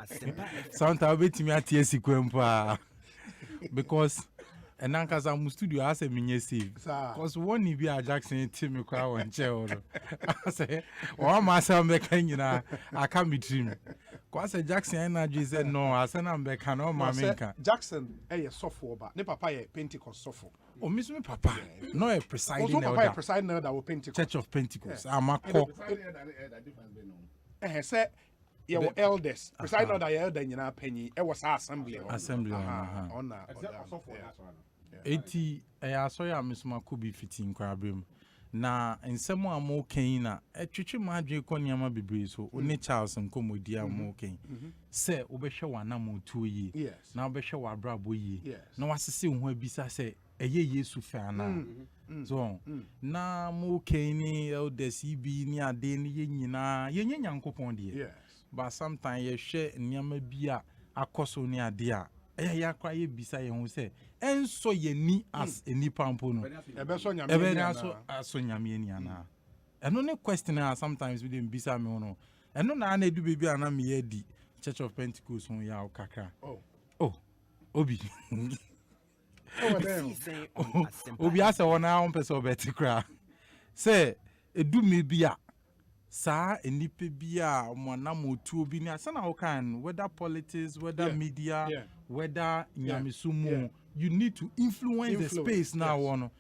sometimes betimi atie sikwempa because and then cause I'm studio I say me save cause one ni be a Jackson team kwa won che o I say o ma say me kan nyina aka me dream cause Jackson na ji say no I say na be kan no ma me kan Jackson e sofo ba ne papa ye Pentecost sofo o mi so me papa no e presiding elder papa presiding elder wo Pentecost Church of Pentecost amako say ye were elders presiding elder nyina panyi e was assembly on na eti asoya amesoma ko bi fitin kwa abem na nsemo amo kan na etwetwe madwe ko niam bebre so oni Charles nkomodi amo kan se obehwe wana motuo yi na obehwe wa brabo yi na wasese ho abisa se eye Yesu fa na so na mo kan ni elders bi ni ade ni yenyina yenye nyankopon de but sometimes ye hwe niam bia akoso ni ade a ya kwa ye bisa ye ho se enso ye ni as enipa mpo no ebe so nyame so nyame ni ana eno ne question na sometimes we dey bisa me no eno na na edu bebi ana me ye di Church of Pentecost ho ya okaka obi obi asa wona on person beti kra say edu me bia sa enipa bia mo na motu obi ni asa na kan whether politics whether media whether nyamisumu you need to influence the space now one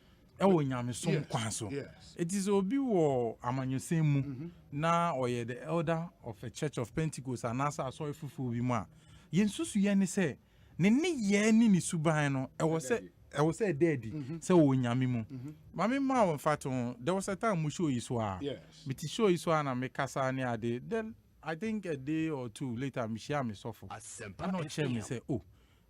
ewo nyamesum kwanso it is obi wo amanyosem mu na oye the elder of a Church of Pentecost anasa aso fufu bi mu a yensusu ye ne se ne ye ni ni suban no ewo se daddy se wo nyame mu mame ma won fato there was a time we show you so me show you so na me kasa ne ade then I think a day or two later me share me suffer Asempa no share me say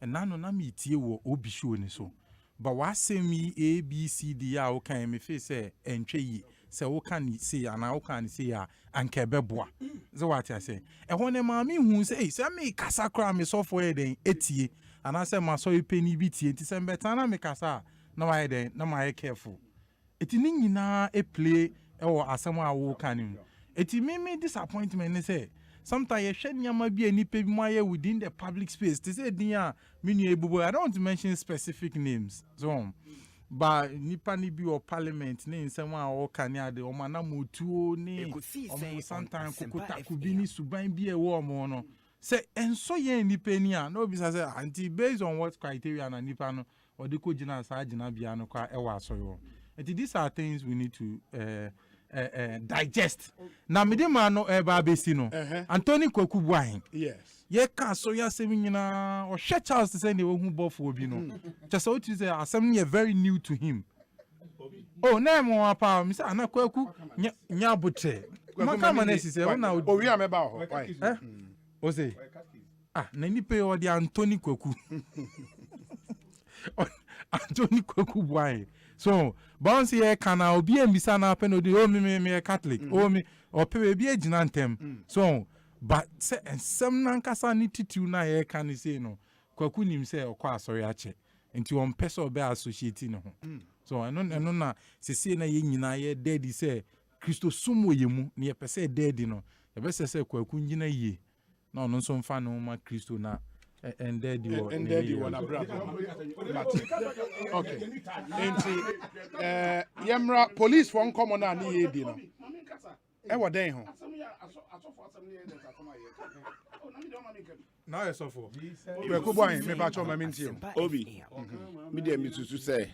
and now na me tie wo obi show ni so but wa say me A B C D ya o kan me face say entwe yi say wo kan say ana wo kan say ya anke beboa so what I say e ho ne ma me hu say me kasa kra me suffer e den etie ana say ma so ipeni bi tie nti say mbeta na me kasa na wa den na ma careful eti ni nyina e play e wo asem a wo kan ni eti me disappointment ni say sometimes you share nyama bi enipa bi mo aye within the public space to say dia menu ebubo I don't want to mention specific names so but nipa ni bi or parliament ni nsem a o kan ade o mana motuo ni o sometimes kukuta kubi ni suban bi e wo mo no say enso ye nipa ni a no bi say anti based on what criteria na nipa no or the ko gina sa gina bia no kwa e wa asoyo and these are things we need to digest na medema no eba besi no Anthony Kwaku Buahin ye ka so ya asem nyina o hwe Charles say ne wo hu bofo obi no chese o ti say asem ne very new to him. Oh na mo apa mi say anakwaku nya botre maka manesi say na owi ameba ho Osei na ni pe o di Anthony Kwaku Anthony Kwaku boy so bounce here can obi embisa na pe no di o me Catholic o me o pe bi agina ntem so but say ensem na nkasa ni titu na ye kan say no Kwaku nim say okwa asori ache nti on person be associate no ho so eno na sese na ye nyina ye daddy say Kristo sumo yemu na ye pese daddy no ye be say Kwaku nyina ye no no so mfa no ma Kristo na and daddy na brother okay enti yemra police for nkomo na na ye di no e wo den ho na so for we ko boy me ba cho ma minti obi me dey me susu say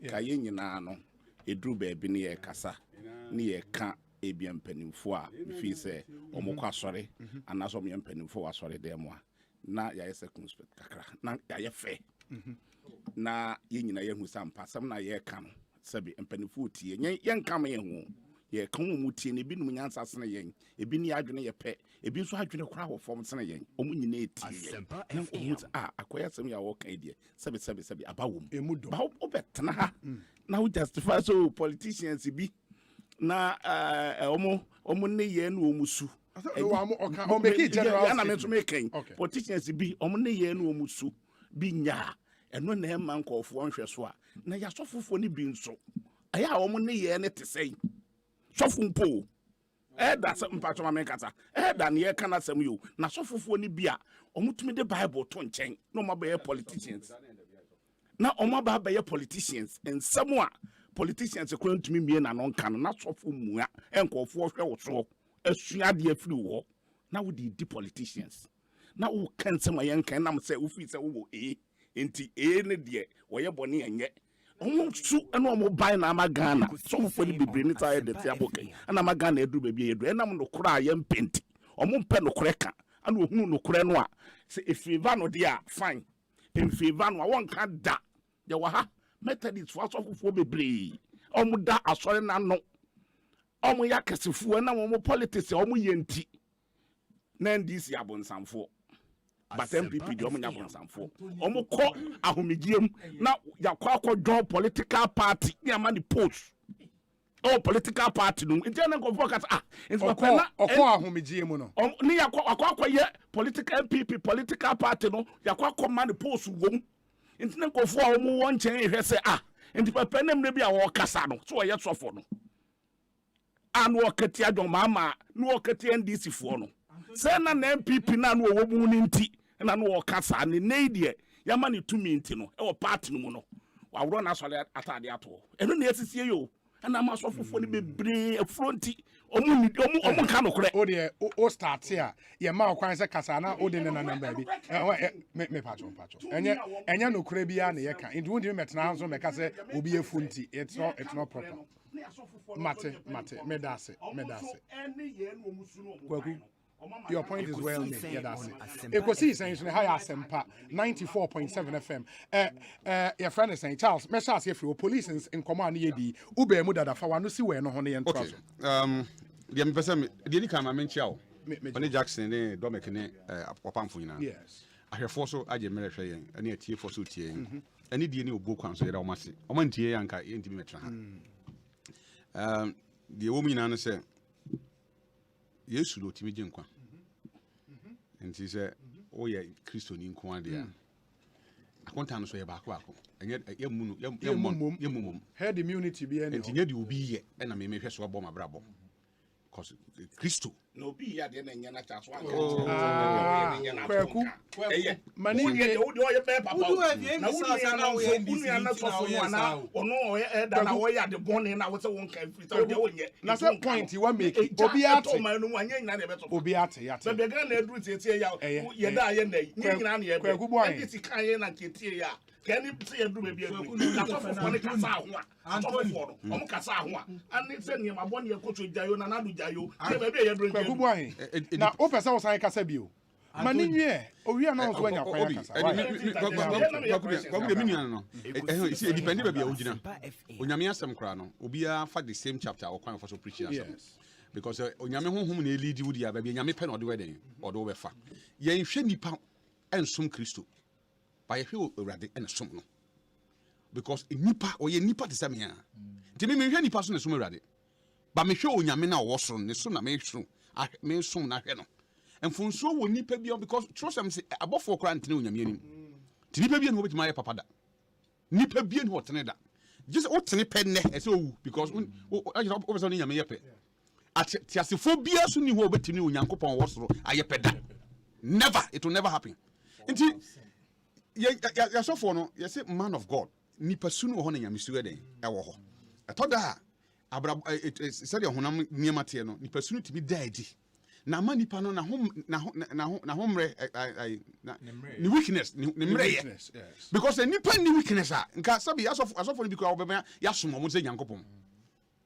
ka ye nyina no edru ba bi ne ye kasa ne ye ka ebia mpanimfo a fi say omokwa sori anaso me mpanimfo wa sori dem a na ya circumspect kakra na ya fe na ye nyina ye hu sampa sam na ye ka no sabi mpanimfo tie yen ka me hu ye ka mu tie ne bi num nyansa sene yen ebi ni adwene ye pe ebi nso adwene kora ho fom sene yen omu nyina etie na omu akoya sam ya wo ka die sabi abawom emudo ba obetena ha na wo justify so politicians bi na omu ne ye na omusu o make it general na me to make politicians bi omu ne ye na omusu bi nya eno na e man nkofo nhwe so a na ya sofofo ni bi nso aya omu ne ye ne tesei sofo mpo da se mpacho ma menkata da ne ye kana sam yo na sofofo ni bi a omu tumi de bible to nchen na omu ba politicians na omu ba ye politicians ensam a politicians ko ntumi mie na no nka no na sofo mua enkofo hwe wo so asua de afiri wo na wo di politicians na wo kan sema yen kan nam se wo fi se wo enti ne de wo ye bone enye omo su na omo ban na magana so fo ni bebre ni ta ye de ti abokai na magana edu ba bi edu enam no kura ye mpenti omo mpe no kure ka ana ohunu no kure no a se efiva no de a fine efiva no a won ka da de wa ha methodist for so fo bebre omo da asore na no omo ya kesifu na omo politics omo yenti na ndisi abonsamfo but MPP di omo nya abonsamfo omo ko ahomegiem na yakwa join political party ya mani post political party no nti na go focus okọ ahomegiem no ni yakwa ye political MPP political party no yakwa mani post wom nti na go fo omo won chen ehwe se nti papa nem ne bia wo kasa no so ye sofo no anu okati adon mama no okati NDC fo no se na MPP na no wo mu ni nti na no okasa ne neidie ya ma ne tumi nti no e wo party no mu no wa woro na sole atade ato eno na esisie yo na ma so fofo ni bebre afronti omu ka no kore o de o start here ye ma okwan se kasa na o de na number bi me pacho enye no kore bia na ye ka ndi wundi metena hanso me ka se obi efunti it's not proper mate me dase Kwaku, your point is well made. Yeah, that's it. Ekosiisen On Asempa 94.7 FM. Your friend is saying, Charles, me shall say if you police in command yedi, ube mu dada fa wanu si we no hone yen trouble. The person, the only time I mention, Bonnie Jackson, Dominic, Opamfu, yes. I have also I just made a any tea for suit, any DNA book on so that I must say, I want to hear Yanka intimate. The woman answer. Yes, you to me, Jinkwa. And she said, oh, yeah, Christo in Quandia. I want to answer back, and yet a mum, herd immunity be and yet you be here, and I may make us bomb a brabo. Because Christo. No be at the end of the point you want make Obiate. Can you see a baby? I'm Casa, and it's sending my 1 year coach with Jayo and Adu Jayo. Now, open sounds like Casabio. Maninye, we are not going to no. See, depending baby ojina. Onyame asem kra no, obia fa the same chapter or kwan for so preach asem. Because onyame honhom na lead you dia baby nyame pe na ode weden or do we fa. Ye hwe nipa ensom Kristo. Ba ye hwe Awurade ensom no. Because nipa oye nipa te se me a. Nti me hwe nipa so na som Awurade. Ba me hwe onyame na wo so ne so na me hwe. Me som na hwe no. And for so will nipa be because trust them say above for crank no nyame anim. Ti nipa be no be my papa da. Nipa be no hotene da. Just what ne pen ne e say because over so nyame yepe. Ati asefo bia so ni ho obetini onyankopon wo soro ayepe da. Never, it will never happen. Nti ya so for no you say man of God nipa su no ho na nyame su eden e wo ho. Etoda abra said your honam niema te no nipa su no tibi da adi. Na mani pa no na homre ni weakness ni mre because nipa ni weakness a nka sabi aso for ni because obema ya somo mo se nyankopon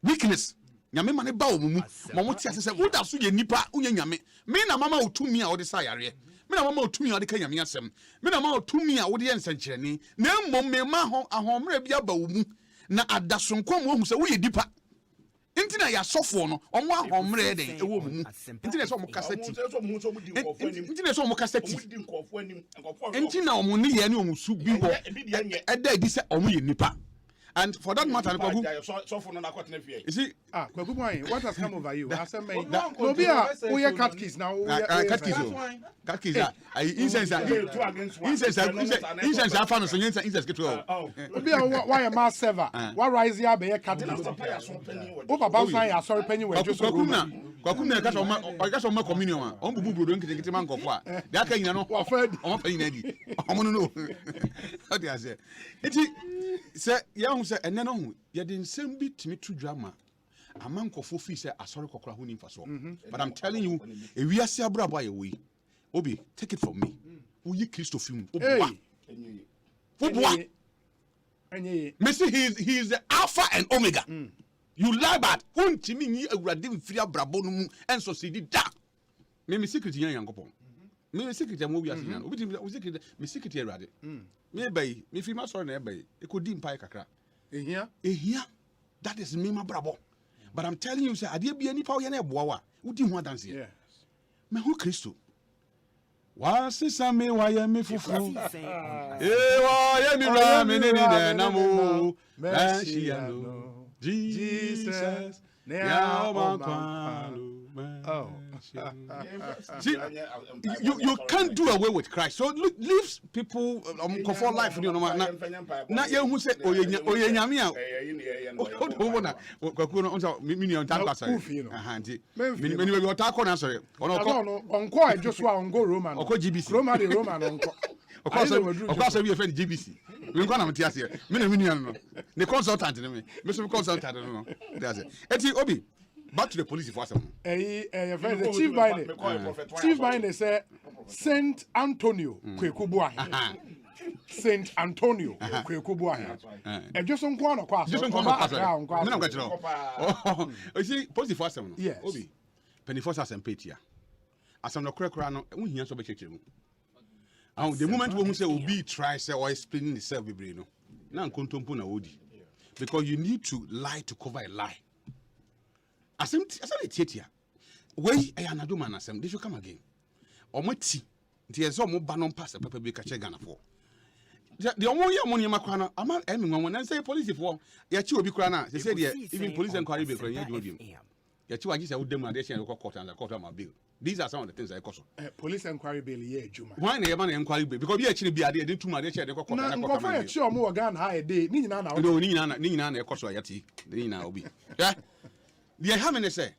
weakness nyame ma ne ba omumu mo ti ase se uda so ye nipa unya nyame me na mama otumi a ode sa yare me na mama otumi a ode ka nyame asem me na mama otumi a ode ye nsankyerene na mmom me ma ho ahomre bia ba omu na adasonko mo hu se wo ye dipa Intina ya sofo no omo ahomre den ewo mu intina so omo kaseti intina so omo kaseti intina omo ni ye ni omo su bi ho eda edi se omo ye nipa and for that matter sofo no na kwat na fie you see Kwaku boy what has come over you Asempa no be a we cat keys now cat keys incense afa no so incense keto be a why a mass server why rise here be a cat keys o papa san ya sorry penny we just Kwaku na ka so ma communion on bubu brodo nkete man kofo a de aka nyina no o pa nyina di o no o de ase eti se ya hu se ene no hu ye de nsem bi timi to dwama amankofo fi se asori kokora hu ni mfaso but I'm telling you ewiase abrabo aye we obi take it from me wo yi Kristo film obwa Messi he is the alpha and omega you lie bad untimi nyi awurade mfiri abrabo no mu enso sidi da me secret yan yankopon me secret am obi asinya obi timi secret me secret awurade me bai me fi ma sorry na bai e ko di mpai kakra ehia that is me ma brabo but I'm telling you say ade bia nipa wo ye na eboa wa udi hu adanse yes me hu Kristo wa sisa me wa ye me fufu wa ye mi ra me ni na mo Messiano Jesus now see, you can't do away with Christ. So look, leaves people comfort life. You know, na ye who say oye nyame a. Kwaku no mini on time pass. Ahanti. Mini we otako na sorry. Onko Joshua ongo Roman. Onko GBC. Roman onko. Of we offend GBC. We go na mtia se. Me na mini no. The consultant me. Me so consultant no. That's it. Eti obi back to the police for some. Chief Biden say Saint Antonio Kwekubuahi. Saint Antonio Kwekubuahi. E just on kwa no kwa. Just on kwa. Me na kwachiro. You see police for some. Yes. Obi. Penny for some petia. Asam no kura no unhia so be chechemu. And the moment we say obi try say or explaining itself be no. Na nkontompo na odi. Because you need to lie to cover a lie. Asem tietia. We anado man asem they should come again. Omati nti yeso mo ba no pass papa bi ka che Ghana for. The omo ya money makwa no ama emi nwan na say police for ya chi obi kura na they say there even police inquiry be kura ya do obi. Ya chi waji say wo dem na dey share court and the court am bill. These are some of the things I cause. Police inquiry bill ye juma. Why na man inquiry bill because be actually be ade dey too much dey share the court and the court am. Na sure mo Ghana ha e dey ni nyina na. No ni nyina na e cause ayati. Ni nyina obi. Yeah. They have any say.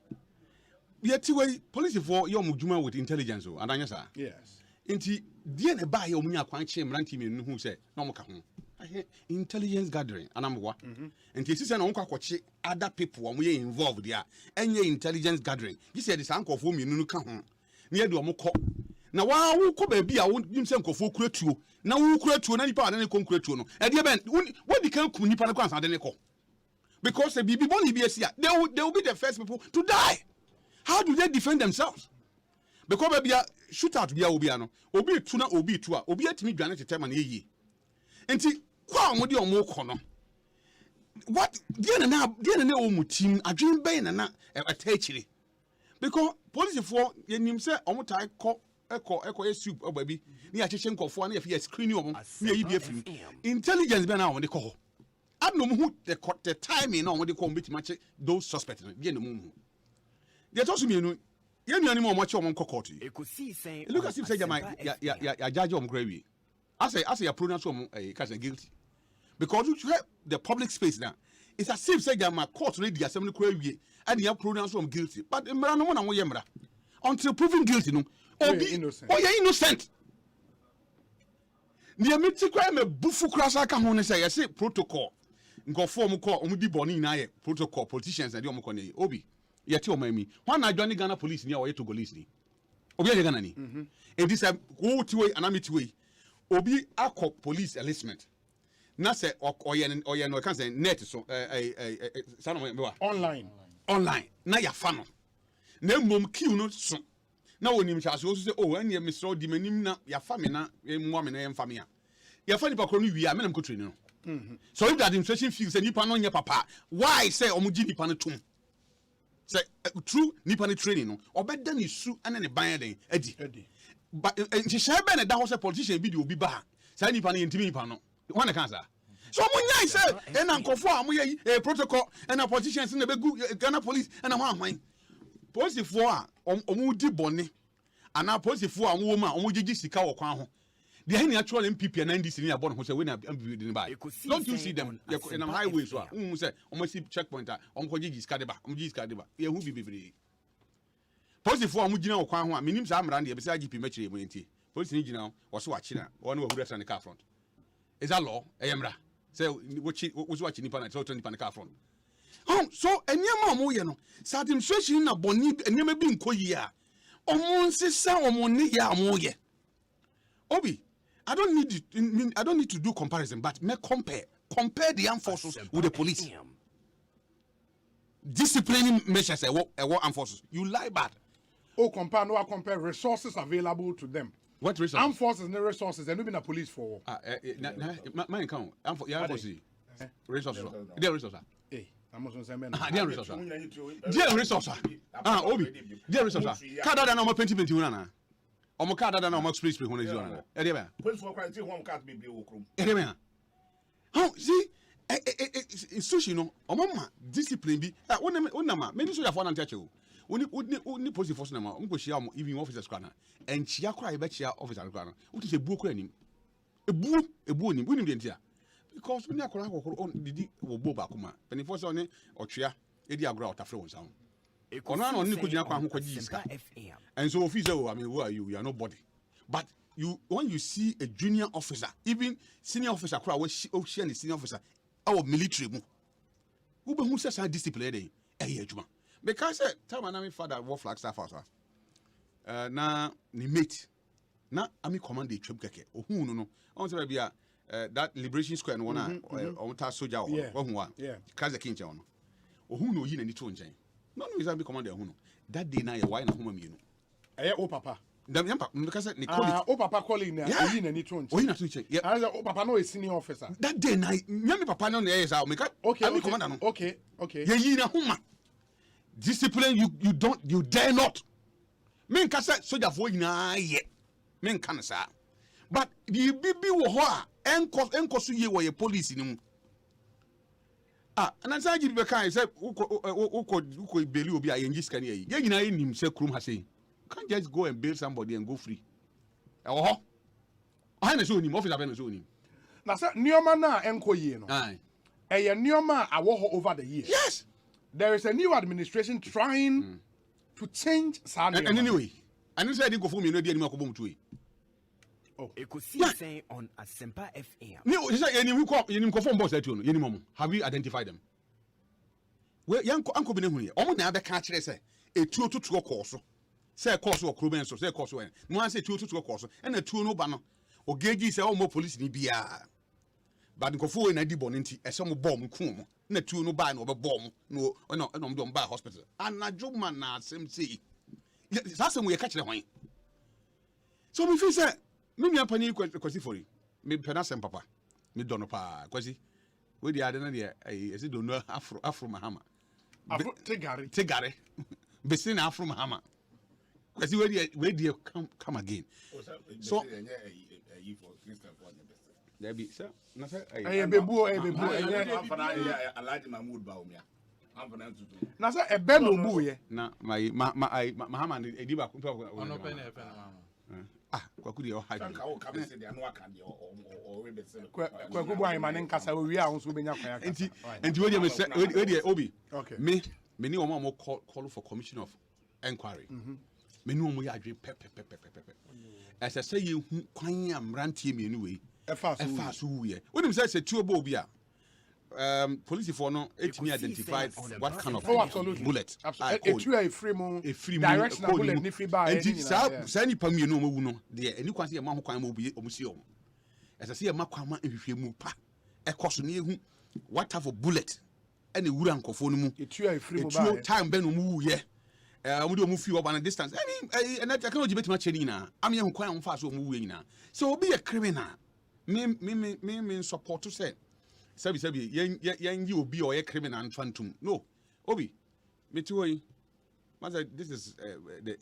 Yet way police for your mujuma with intelligence o adanya sa. Yes. Inti die na ba ye omunya kwan che mranti me nu hu say na mo ka ho. Intelligence gathering anamwa. Inti sisi na onko akoche other people omo ye involved there. Enye intelligence gathering. This say the sankofo me nu ka ho. Na ye do omo ko. Na wa wo ko ba bi a wo nim se nkofo kuratuo. Na wo kuratuo na nipa na konkuratuo no. E de ben wo di kan ku nipa na kwansa de ne ko. Because the BB Bonnie BSC, they will be the first people to die. How do they defend themselves? because baby shootout bia obi ano obi tu na obi tu a obi atimi dwane tete ma na eyi enti kwa mo de omo kɔ no what dia na o mu team adwen ben na attachire because police for yenim say omo tai kɔ ekɔ soup obabi ni a chechie nkɔfo na ye screening omo na yi bi afim intelligence ben na omo de kɔ hɔ adnom hu the timing na omo de kɔ omo betima che those suspects dia na mu dia to so mienu ye nuani mo omo che omo nkɔ court Ekosiise look as if say ya judge omo grawi as ya pronounce omo case guilty because you have the public space now it's as if say my court ready assembly grawi and ya pronounce omo guilty but mra no mo na mo ye mra until proven guilty no obi you're innocent the amiti kwa me bufu krasa ka ho ne say yes protocol ngofo mo ko omo di boni na ye protocol politicians na di omo ko ne obi yeti o mami wan adwane Ghana police ni a oye Togolese ni obi e Ghana ni and this go ti way anamiti way obi akọ police enlistment na say oye no can say net so online na ya fa no na mom kiu no so na wonim chase wo so say oh ene Mr. di manim na ya fa me na mo me na ya fa me a ya fa ni pa kro no wi a me na mko training no so if the administration feels say nipa no nye papa why say omugi nipa no tum say true nipa no training no obeda ni su ane ne ban den adi but she be na da ho say politician bi di obi ba say nipa no yentimi nipa no wan na kan sa so mo nyai say e na nkofo a mo ye protocol and na politicians na be Ghana police and na ho ahwan police for a omo di bone ana police for a wo ma omo gigi sika wo kwan ho the any actual MPP and NDC ni abon ho say we na MPP di ba don't you see them in am highway so say omo see checkpoint a onko gigi sika de ba omo gigi sika de ba ye hu bibibiri police for omo gina wo kwan ho a minim sa amra de be say GP machire mo enti police ni gina wo so wachira wo na wahura tran car front is that law eyemra say wo so wachi nipa na so nipa na car front so enyema omo ye no sa administration na boni enyema bi nkoyi a omo nsesa omo ne ya omo ye obi I don't need to do comparison but me compare the armed forces with the police disciplining measures armed forces you lie bad compare resources available to them. What resources? Armed forces and resources and even the police for my account resources there resources dear resources obi dear resources kada da na mo 2021 na omo kada da na omo express ho na zio na e dey ba police for quality home card be wo krom e dey ba how see sushi no omo ma discipline bi wonama many so ya for na ntache o oni police force na ma omo ko shia omo even officers kwa na enchia kra e ba chia officer kwa na uti se buo kra nim ebu onim wonim de ntia because when akora on didi wo bo ba kuma penny force on otwea e di agora otafre won sa ono na oni ko gina kwa ho kwaji iska and so officer I mean who are you are nobody but when you see a junior officer even senior officer kra we share the senior officer our military mu who be who say discipline dey adwuma because time na me father war flag staff house na ni mate na ami command the trip keke ohun no on say bia that liberation square no na on ta soldier ohun wa kaze kinche on ohun no yi na ni to nchen no is that be command ohun no that day na ye why na homa mienu o papa dem yampa because ni colleague o papa colleague na yi na ni to nchen oyi na to nchen o papa no a senior officer that day na nyame papa no na ye sa me ka ami commander no okay ye yi na homa discipline you dare not men ka say soldier for nyina ye men kan sa but the bibi wo ho a enko so ye wo ye police ni mu and answer give be kan say uko beli obi a yengi scan ye nyina ye nim say krum ha say can't just go and bail somebody and go free ho na so nim officer na so nim na say nioma na enko ye no ye nioma awo ho over the years. Yes, there is a new administration trying to change and anyway and you said go for me no dey anima ko bom tuwe Ekosiise on Asempa FM. No, you say you ko phone boss that you no you mom have you identified them we yanko anko bi ne hu ye omo na abeka kire say etuo tutuo course say course o kroben so say course when no an say etuo tutuo course and etuo no ba no ogeji say omo police ni bia but nko fo na di bon nti ese mo bom ku mo na etuo no ba na obebom no no do ba hospital anajo man na asem say sa asem we ka kire hwan So me feel say me nua pani kwasi fori me pena Asempa papa me dono pa kwasi we dey ade na dey esi do no afro mahama afro tegare besi na afro mahama kwasi we dey come again so there be sir na say bebu Alhaji Mahmoud Baumia na say ebe no bu ye na mahama edi ba ono pe na efe na kwaku dey o hide kwaku bu ayi mane nkasa owi a nso benya kwa ya enti we dey obi me ni omo call for commission of inquiry me ni omo ya adwe pe ese say ye hu kwan amrantie me ni we efa so we wonim say tuo bo obi a police for no etimi identify what kind of bullet etu a free directional bullet ni free by any sa ni pam ye no omu no de eni kwan se ye ma ho kwan ma obi omusi o ese se ye ma kwan ma ehwehwe mu pa ekoso ne ehu what type of bullet ene wura nkofo no mu etu a free mobile time be no mu ye omu de omu fi oba na distance any na take no jibetima cheni na am ye ho kwan amfa so omu wu nyina so obi ye criminal me support to say sabi yan yi obi or ye criminal phantom no obi me to yi this is the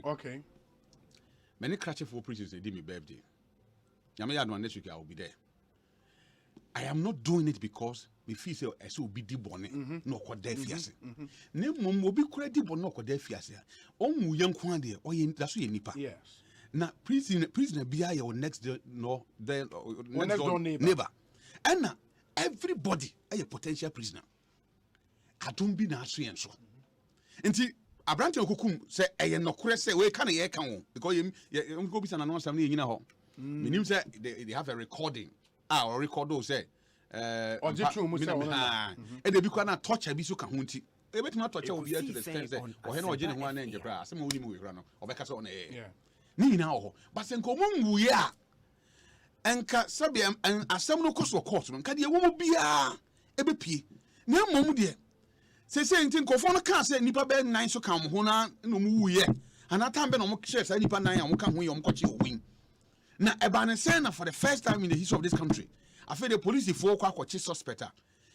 okay many crutches for preachers they did me birthday nyame ya no next week I will be there. I am not doing it because me feel say I will be di bone no ko da fiase ne mom obi kura di bone no ko da fiase omu yanko ade o ye da so ye nipa. Yes. Na prisoner bia your next door neighbor and everybody a potential prisoner adom bi na aso yen so nti abrante okukum say eye nokore say we kan ye kan wo because you go bi sana no sam na nyina ho menim say they have a recording or record say ojitu mu say and they be na torture bi so ka ho nti e betima torture obi to the extent say o he na oje ne ho na nje bra asem woni mu we kra no obeka say o na ni nyina ho but se nko mu ye a enka sabe asem no koso court no nka de wo mu bia ebepie na mom de se nti nkofo no ka se nipa be 9 so kan ho na no mu wu ye anata be no mo share sa nipa 9 a mo ka ho ye mo kwache owin na eba ne say na for the first time in the history of this country after the police for kwa kwache suspect a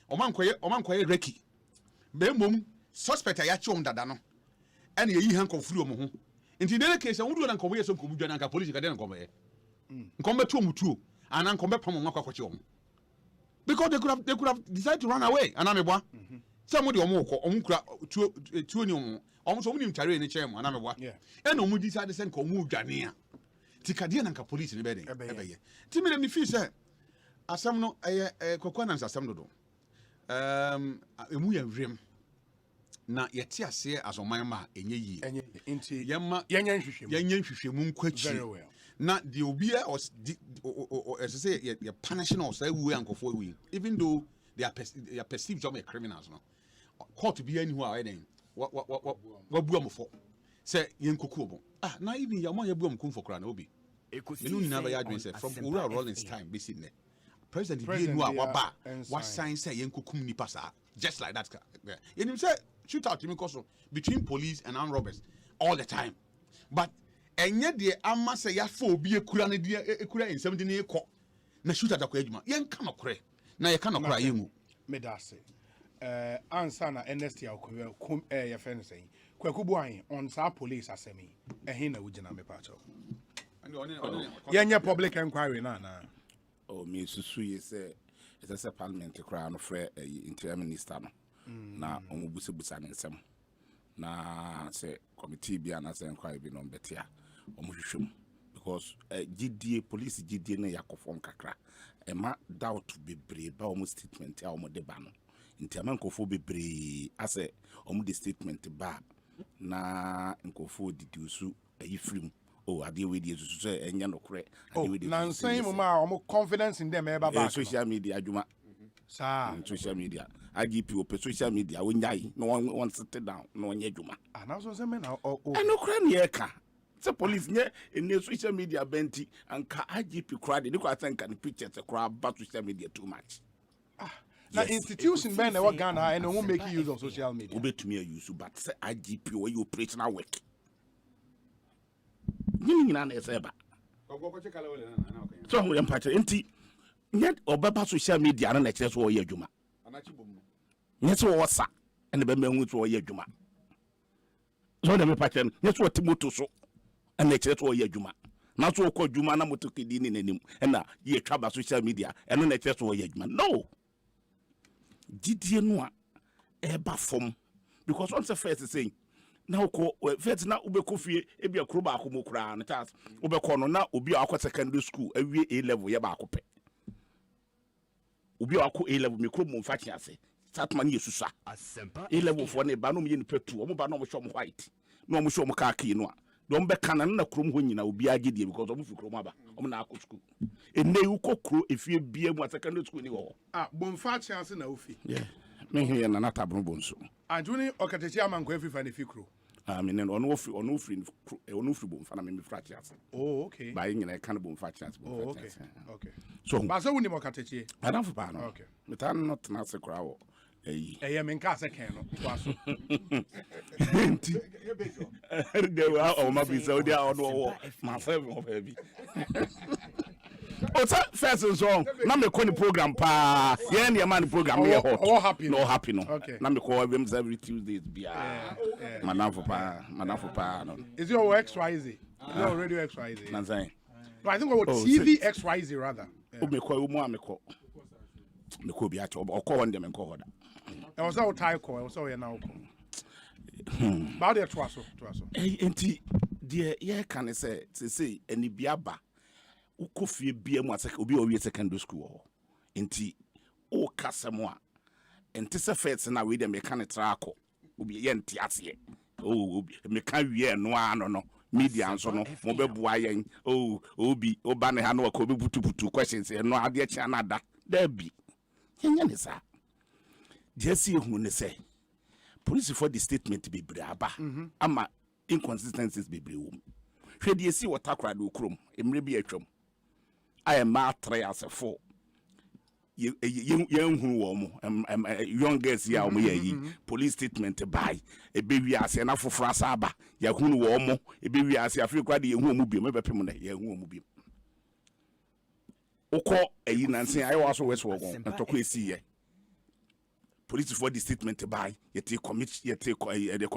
omankoye reki be mom suspect ya chi dada no ene yi han konfuru mo ho nti dele case wudu na nkobo yeso nkobu dwana nka police ka de nkobo ye nkombe tuo mutuo ana nkombe pam mo akwache omo because they could have decided to run away anamebwa some de omo ko omo kura tuo ni omo so omo ni mtare ni chem anamebwa ene omo decide say nka omo dwane a tikade na nka police ni be den ebeye ti me me feel say asam no kokona asam do emu ya wrem na yeti ase azoman ma enye yi enti yemma yenya nhwehwemu nkwachi na the obia or as I say you punishing us we ankofo we even though they are perceived job criminals no court be anywhere then what buam for say yenkoku obo na even yamo ya buam kum for kra na obi menu nyina ba ya adwen say from Ura Rollins time be seen there president be enu a waba what sign say yenkokum nipa sa just like that yenim say shoot out him cause between police and armed robbers all the time but enye de ama say ya fa obi ekura ne de ekura ensem de ne ekọ na shoot at akwa yen ka nokore na ye ka nokora yemu medase answer na NST akwa kum ye fen say kwakubu an on sa police asemi ehin na wugina me pacho yenye public inquiry na o me susu ye say it's a parliamentary crown of interior minister no na omubusebusa nsem na say committee bi na say inquiry bi no betia omuhwehwem because GDA police GDA na yakofom kakra ema doubt bebre ba omu statement a omu de ba no ntiama nkofo bebre ase omu de statement ba na nkofo didiusu ayifrim ade we dey so enya nokore ade we dey na nsan mu ma omu confidence in them eba ba social media adwuma sa social media IGP op social media wonyai no one sit down no onye adwuma na so se me na enokore na ye ka se police nye in social media benti anka IGP crowd they go atanka the pictures crowd about social media too much Now institution ben na Ghana and won't make use of social media. Obet me use but say IGP where you operational work. You na say ba. So we empathy enti yet obeba social media na kire so ye adwuma. Nyɛ sɛ wɔwɔ sa ɛna bɛma hu sɛ wɔyɛ adwuma so na mepatɛ no nyɛ sɛ wɔte moto so ɛna kyerɛ sɛ wɔyɛ adwuma na so wɔkɔ adwuma na moto kɛdi ne n'anim ɛna yɛtwa ba social media ɛno na kyerɛ sɛ wɔyɛ adwuma no gyidie no a ɛba fam because on sɛ first say na wokɔ first na wobɛkɔ fie ebi akuro baako mu koraa no chance wobɛkɔ no na obi a akɔ secondary school awie A-level yɛ baako pɛ obi a akɔ A-level mikro mu mfa kye ase Satman Yesusa. E-level for ne ba no me ni petu. Omo ba no mo show mo white. No mo show mo khaki no a. Don be kana na krom ho nyina obi agedie because omo fi krom aba. Omo na akọ school. Enne yu kokro efie bia mu secondary school ni ho. Ah, bomfa chance na ofi. Yeah. Me here na nata bro bonso. Anjuni okatechi amanko efi fa ne fikro. Ah, me ne ono ofi bomfa na me fra chance. Oh, okay. Ba nyina e kan bomfa chance. Oh, okay. Okay. So, ba so woni mo okatechi. Adam for pa no. Okay. Me tan not na se kra wo. Eye men ka se ken no to aso. They were o ma bi so dia ono ma serve of heavy. O sa first song na me call the program pa ye na man program me hot. Oh happy no happy no. Okay. Na me call them every Tuesdays bia. Madam for pa no. Is it your XYZ? No radio XYZ. Na say. No, I think what TV XYZ rather. O me call mo me call. Me call bi a cho o call one dem call hoda. I was out tie call, so you now come. About the twaso. Enti dear ye can say any biaba ukofie bia mu asaka obi owie secondary school enti o kasamo a enti se first na we dem can trako obi ye nti ase o me kan wie no ano no media nso no mo beboa yen obi oba ne ha no ko butu questions no ade chia na da da bi yenya ne sa Jesse who ne say police for the statement be braba ama inconsistencies be brew hwe de si watakra de okrom emre bi atwam I am ma try as a four young who young girls ya omo yi police statement by e be wi ase na foforo asaba ya hunu wo omo e be wi ase afrika de yehu omo bi me be pem na ya hu omo bi ukọ eyi nansen ayo aso west wo gon ntoko esi ye police for the statement by yete the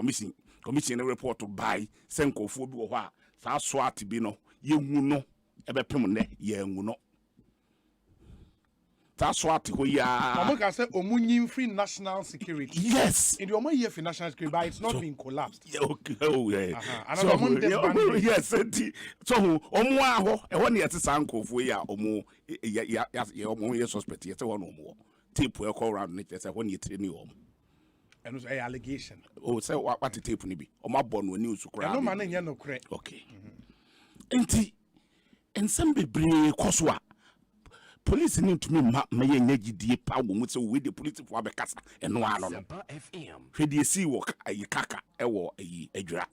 commission report by senkofo bi wo ho a sa SWAT bi no yehu no ebe pem ne yehu no that's what we are. Omo say omunyin free national security. Yes. In the omo year for national security, but it's not being collapsed. Yeah, okay. Oh yeah. So yes, so omo aho e ho na yete sankofo ya omo ya omo ye suspect yete ho no omo. Tape we call around ne say ho na yete ni omo. And also allegation. Oh, say what the tape ni bi. Omo abon no news kura. No man nya no kure. Okay. Enti ensem bebre koswa. Police need to me may negidie power with the police for Abekasa and no one. Fedi see work a kaka ewo a dra.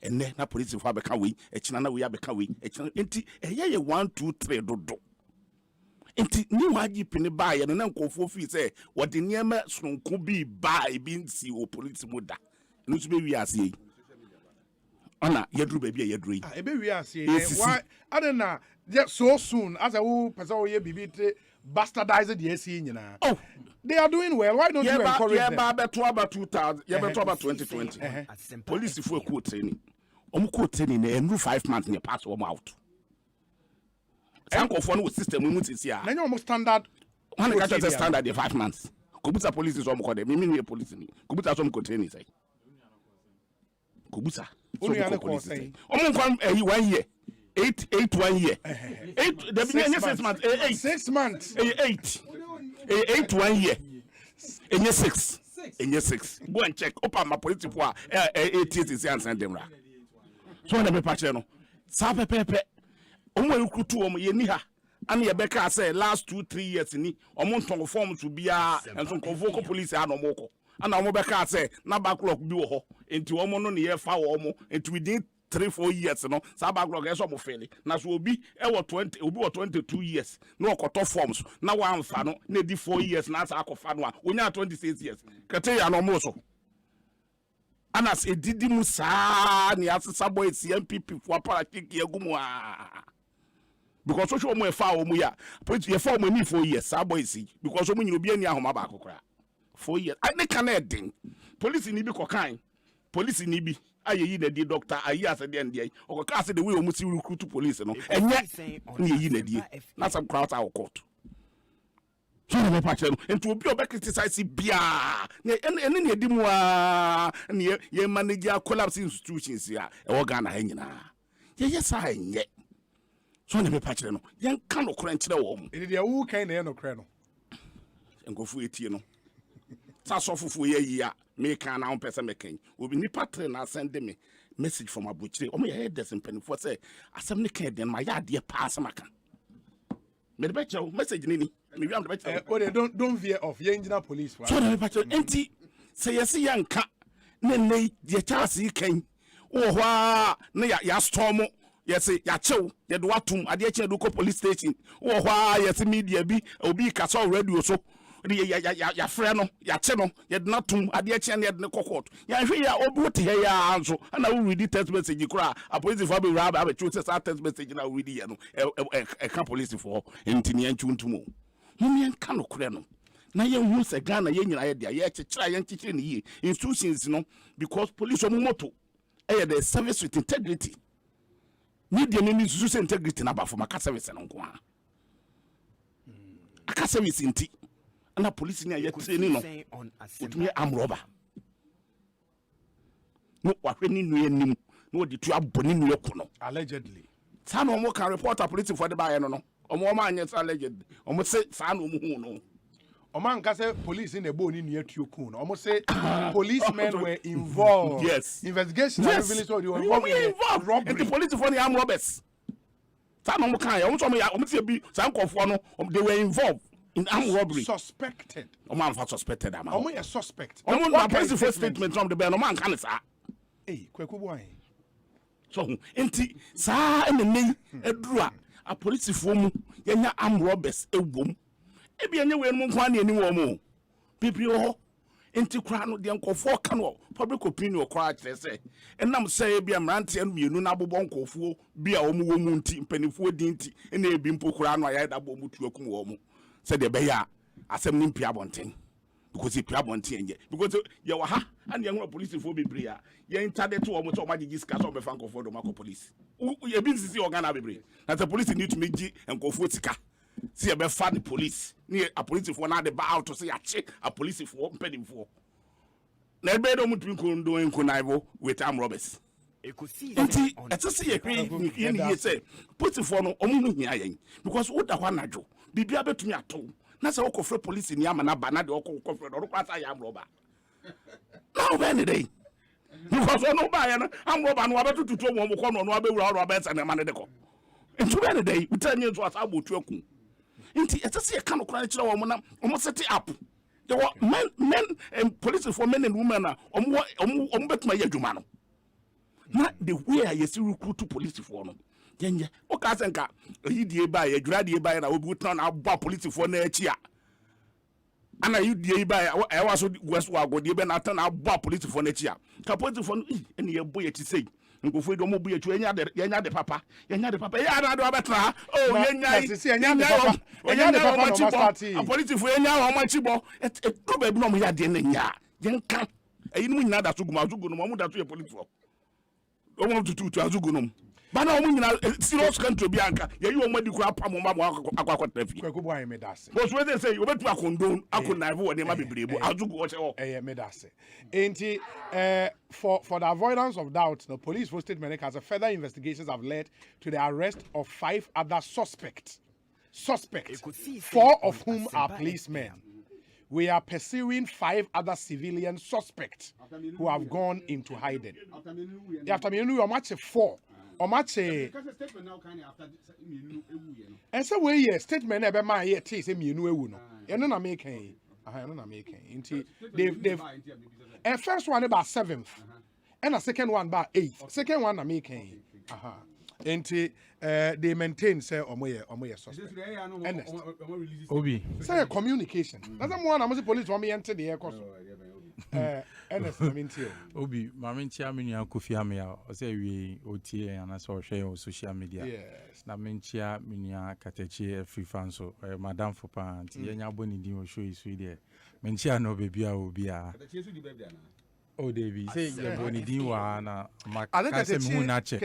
And then na police for Abekawi, a chinana we Abekawi, a chinanti a ye 1, 2, 3 do. Enti ni waji pini buy and then go for fee say what the near son could be buy being see o police muda. No to be we are seeing. Ona yedru baby yedru. Ebe we are seeing why I don't know. So soon as I will pass away, bastardize the SC. Oh, they are doing well. Why don't you encourage them? Yeah, about 2000. Yeah, about 2020. Police for quote training. Quote training. And 5 months in pass out. Sanko phone system we must see. Then almost standard. One catch a standard 5 months. Kubuta police is almost called. Me police ni. Kubuta some quote training say. Kubuta. Only other police say. 1 year. 8 1 year. 8 the beginning 6 months. 8 6 months. 8 1 year. In year 6. In year 6. Go and check. Open my police for 8 years and send them. So na me patch no. Sa pepe. Omo recruit omo ye ni ha. Ani Rebecca say last 2-3 years ni omo nton form to bia and some convoke police and omo ko. And omo Rebecca say na backlog bi wo ho. Enti omo no ne ye fa wo omo. Enti within 3-4 years no sa backlog e so mo fail na so obi e wo 22 years no okoto forms na wa amfa no na di 4 years na sa akofa no a onya 26 years kete ya no mo so anas edidi mu saa ni asesa boy CMPP for paratik yagumu a because so show mo e fa o mu ya point ye fa mo ni 4 years sa boy si because o mu nyino bi ani ahoma ba akokora 4 years I ne kan edin police ni bi kokan police ni bi ayeyi na di doctor ayi ase de ndie o ka ase the way o mu si recruit police no enye ni yeyi na die na some crowd out court so na pa chero enti obi o be criticize bia ene ne di mu a ne ye manage collapse institutions ya e wo Ghana ha nyina ye sa enye so na me pa chero no yen ka no kora nkyere wo mu ene de wu kan na ye no kora no enkofu etie no sa sofufu ye yi a me kan na on pese me kan obi ni patre na send me message from abuchire o me ye desempen for say asem ne kan den ma ya de pa asem aka me de be chew message ni me wi am de be chew o de don't veer off ye engineer police so na me pa chew enti say yes yanka ne ne ye chance kan o ho a na ya storm yes ya chew ye do atum ade che do ko police station o ho a yes media bi obi ka so radio so ya frɛ no ya che no ya de natum ade che na ya de kokot ya hwe ya obi te he ya anso na we read text message kura a police for be rab a choose say text message na we read ya no e ka police for ntini antuntumo mumien ka no kure no na ye hu se Ghana ye nyina ye dia ye kyekira ye nkikire ne ye institutions no because police omo moto e the service with integrity media ni susu integrity na ba for maka service no nko a aka service inti na police ni ayete ni no otumi am robber no wahwe ni nu anim no de tu aboni nu yakuno allegedly sa no mo kan reporter police for the buy no omo ma anye allegedly omo say sa no mo hu no omo anka say police in ebo ni nu atu ku no omo say policemen were involved. Yes, investigation reveals so they were involved in robbery. And the police for the armed robbers sa no mo kan omo so omo say bi sa nkofo no they were involved in armed robbery. Suspected. Oman for suspected am. Omo a suspect. Omo na police for statement from the no man kan sa. Eh, kweku boy. So, enti sa ene edru a police for mu yenya armed robbers ewom. E bia nye we no nko ani wo mu. Pipi ho. Enti kra no de nkofo ka no public opinion kra kire se. Enam say bia mrante anu mienu na bobon nkofo bia omu wo mu nti mpanifo di nti ena ebi mpo kra no ayi da bo mu tuakum wo mu. Said the beya asem ni mpia bonten because ipia bonten enye because ye wa ha and ye police for bebre a ye intade to omo to magigi ska so be fan ko for do mako police ye bi sisi organ bebre na the police need to meji enkofo tika see ye be fa the police ni a police for na the ba out to say a check a police for mpedin for na be do mutu nkondo enkonaibo with armed robbers Ekosiise etese ye hwe ye ni ye say police for no omo hu hia yen because wo da hwa najo bibia betumi ato na se okofre police ni ama na ba na de okofre do kwasa ya amroba na o be ni dey because no ba ya na amroba no abetututu mo mo ko no abewura oro abesa na ma ne de ko ntu be ni dey utanye nso asa abotu aku nti etese ye ka no kora kire wo mo na o set up there were men and police for men and women na o betuma ye adwuma no na the way I see recruit police for no yenye o ka senka yidie ba ya dwuradie ba na obi utna na abba police for na achi a ana yidie ba ya e wa so west wa godie be na tan na abba police for na achi a ka police for no ene ye boy ti sei nkofo do mo boy atu yenya de papa ya na do abetra o yenya de papa no start police for yenya o ma chibo e do ba bi no mo ya de na nya yenka eyinu nyina da so gumazugu no mo da to ye police for o mo tutu azugu no bana o nyina serious country bi anka ye yi o madi kura pam ma akwa trafi kweku bo ayi me dase but we dey say obetu akondon akonaivo woni ma bebrebo azugu o che o me dase enti for the avoidance of doubt the police for statement has a further investigations have led to the arrest of 5 other suspects 4 of whom are policemen. We are pursuing 5 other civilian suspects who have gone into hiding. After me, you match 4. Or match a and so we a statement never my here tis a me no. You're not making. I am not making. They've and first one about 7th. and a second one by 8th. Second one I make and they maintain say omoye suspect. Obi say communication. That's one I must police want me enter the air course. Ernest Mamintio. Obi Mamintia Minia Kufiamia, or say we OTA and I saw share on social media. Yes. Namintia Minia Katechi free fanso, Madame Fopan, Yenya Boni Dio show is there. Mentia no baby obia. Oh, David, say you're Boni Diwa na Macasemunache.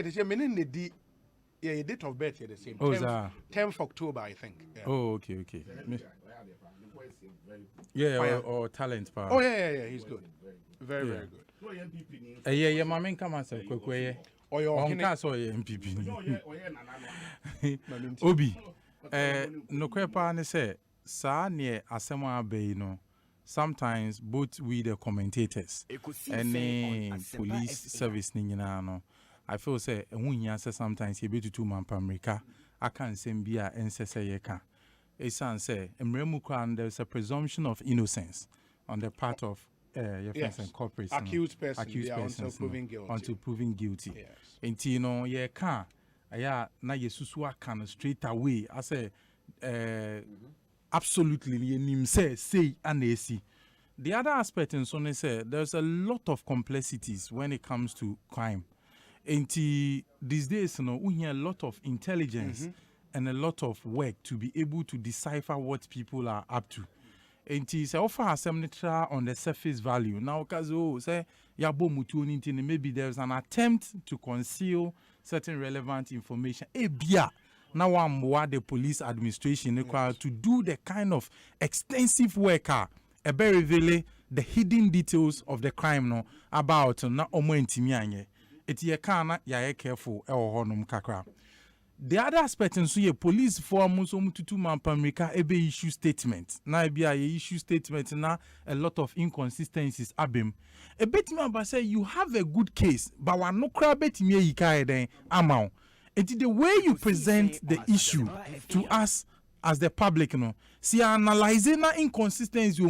Yeah, date of birth here the same. 10th October, I think. Yeah. Oh, okay. Yeah, or talent power. Oh, yeah, he's good. Very good. Yeah, my main come and say, or your cast or MPP. Obi, no crepa ne say, sa near Asempa Bay, no. Sometimes both we the commentators and the police service no. I feel say sometimes you be to 2 man per America. I can't say be a NSSA. Say there's a presumption of innocence on the part of and corporates, accused persons until proven guilty. And you know, na Yesusu can straight away. I say absolutely nim say and they see. The other aspect in Sonny said there's a lot of complexities when it comes to crime. And these days, we hear a lot of intelligence and a lot of work to be able to decipher what people are up to. And say offer assemblage on the surface value. Now, because say maybe there's an attempt to conceal certain relevant information. Now I'm what the police administration required to do the kind of extensive work reveal the hidden details of the crime about na omo intimianye. Eti kana ya careful honum kakra. The other aspect in so police form so mututu man pamrika ebe issue statement. Na bia ye issue statement na a lot of inconsistencies abem. A bit me say you have a good case, but wa no kra betimi yika den amount. It's the way you present the issue to us as the public, see analyzing na inconsistency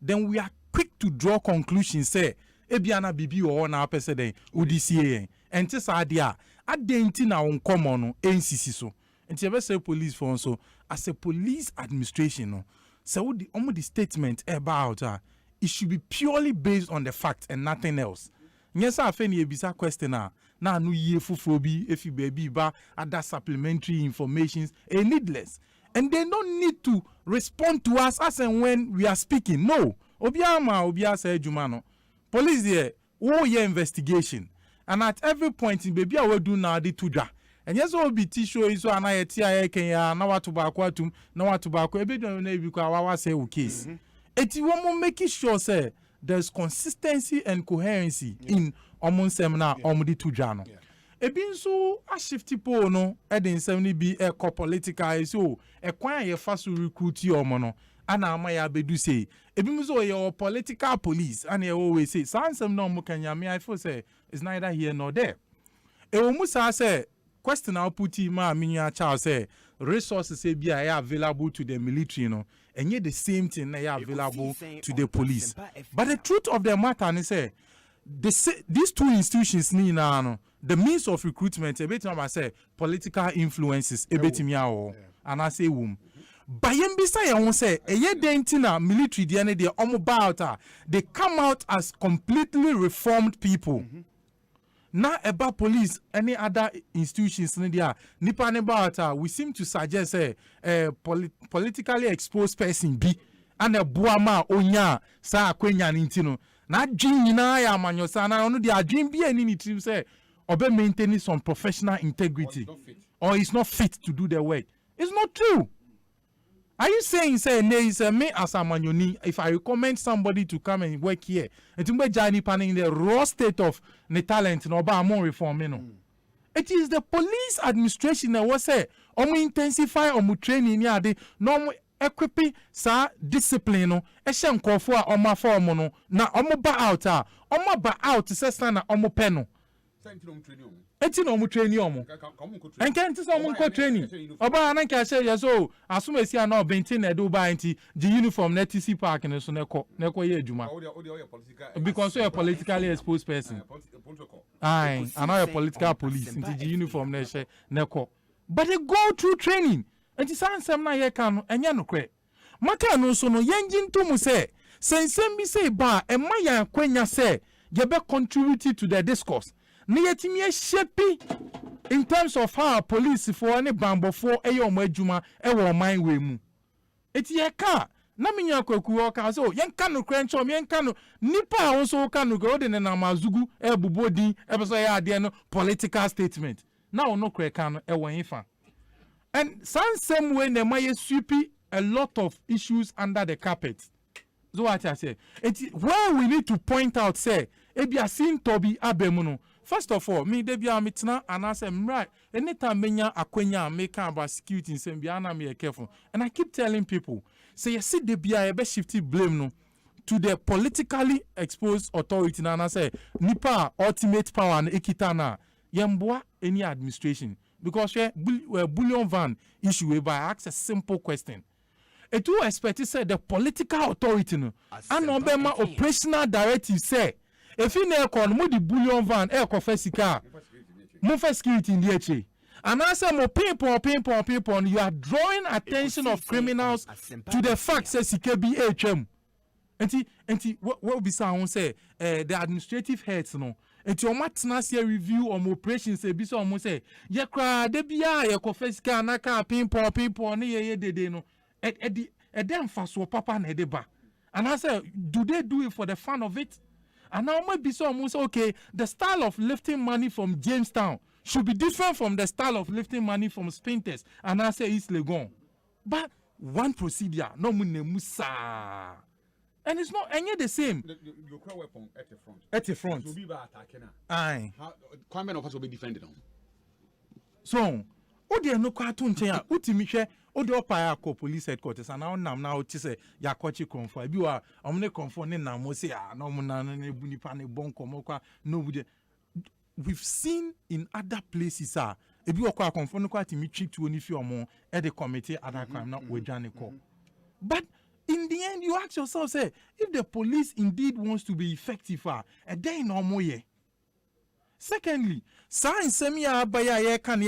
then we are quick to draw conclusions. Say, ebiana bibi or na person den udisiye. And just idea, adenti na uncommon NCC so. And you say police for so as a police administration, so the statement about it should be purely based on the facts and nothing else. Yes, I find a bizarre question now no ye fufobi if you baby ba other supplementary informations needless. And they don't need to respond to us as and when we are speaking. No. Obia say Jumano. Police here, your investigation. And at every point in baby I will do now the tuja. And yes, all be tissue is one I Kenya, now to back now to back, a bit of say case. It won't make it sure, say, there's consistency and coherency in Omon Seminar Omudi Tujano. Ebin so a shifty po no, Edin 70 be a political so a quite a fast recruit your mono. Ana maya bedu say, Ebimzo your political police, and you always say, Sansam no mukanyami, I for say, is neither here nor there. Musa say, question I'll put him, Minya Charles say, resources say be available to the military, and yet the same thing they are available to the police. But the truth of the matter is say, these two institutions need the means of recruitment, a bit I say political influences, a bit and I say But I won't say a year dentina military they come out as completely reformed people. Now about police, any other institutions nipa about we seem to suggest a politically exposed person be and a buama onya sa kwenya nintino. Na dream na ya manyosa na ono dia dream be any team say obe maintaining some professional integrity or is not fit to do the work. It's not true. Are you saying say me as a manyoni if I recommend somebody to come and work here and to be jani panning the raw state of the talent no ba more reform It is the police administration that was say intensify training ya de no equipping sa discipline no ehye nkofo a form no na ba out ba out se stand na pe no eti no mu training omo enke nti so mu ko training oba na nka say yes o asuma esi na obenti na do ba nti the uniform na TC park ne so na ko ye adwuma because you are a politically exposed person and I a political police nti the uniform na she na ko but they go through training nti sansem na ye kan no enye no kre maka no so no yenjin to mu say sensem bi say ba e ma ya kwanya say ye be contribute to the discourse na yetimi shepi in terms of how police for any bambo for eyo mo adwuma e wo man we mu eti ye ka na menya kwaku o ka so yen ka no krencho yen ka no nipa wo so ka no go de na mazugu e bubodi e be so ya ade no political statement na wo no kre ka no e wo hifa and some way na my sweepy a lot of issues under the carpet. So what I say, where we need to point out, say, ebia sin tobi abemuno. First of all, me debia mitna and I say, right, anytime menya akwenya make about security in Sembiana me careful. And I keep telling people, say you see debia ebe shifty blame no to the politically exposed authority and I say, nipa ultimate power and ekitana yemboa any administration. Because Bullion van issue by ask a simple question. It will expect to say the political authority no and obema operational directive say if you never call mo the Bullion van e ko fesika mo security in the HA and I say mo people you are drawing attention of criminals to the fact say CKB HM enti what be say the administrative heads no enti o matna see review on operations e bi so o say ye kra de bia ye ko fisika na ka pimpo ne ye dede no e dem faso papa na de ba and I say do they do it for the fun of it and now maybe so o say okay the style of lifting money from Jamestown should be different from the style of lifting money from Spinters and I say East Legon but one procedure no musa. And it's not any the same. Your core weapon at the front. At the front. So be about attacking. Aye. Crime of us will be defended on. So, o de no cartoon chen utimi hwe o de opa akọ police headquarters and now na o ti say ya kochi confo bi wa omne confo ne na mo say ah no mo na ne bu nipa ne bon komo kwa no bu de. We've seen in other places ebi okwa confo no kwa timi treat to oni fi omo e de committee other crime na we dwane ko. But in the end, you ask yourself, say, if the police indeed wants to be effective, then no more. Secondly, sign semia baya ye can be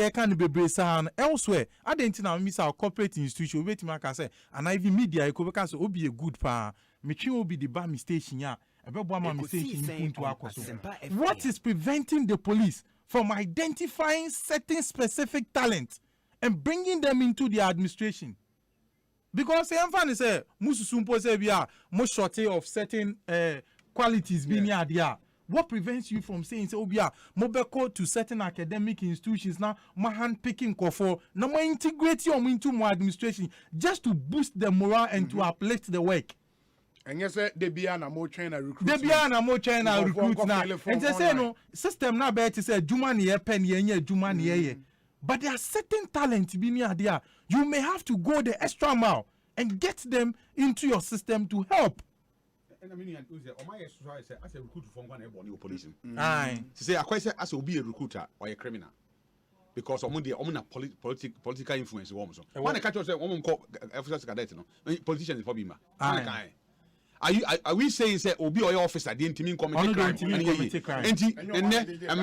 bresan elsewhere. I didn't know miss our corporate institution. Wait, man, can say, and I even media, I could be a good pa. Machine will be the bad mistake, yeah. What is preventing the police from identifying certain specific talent and bringing them into the administration? Because the say mususumpo say bia mo shortage of certain qualities being there. What prevents you from saying say obia mo beko to certain academic institutions now my hand picking for now mo integrate you into more administration just to boost the morale and to uplift the work. And yes, they be an more trainer recruit. They be an more trainer recruit now. And they say no system now be to say juma ni pen ye juma ni ye. But there are certain talents being there. You may have to go the extra mile and get them into your system to help. And I mean, as a recruit from one police. Aye. To say, I quite say, as will be a recruiter or a criminal. Because I'm on political influence. One catch us, woman called officers cadet, politicians for Bima. Are we saying, say, Obi or your officer didn't mean committee crime? And I'm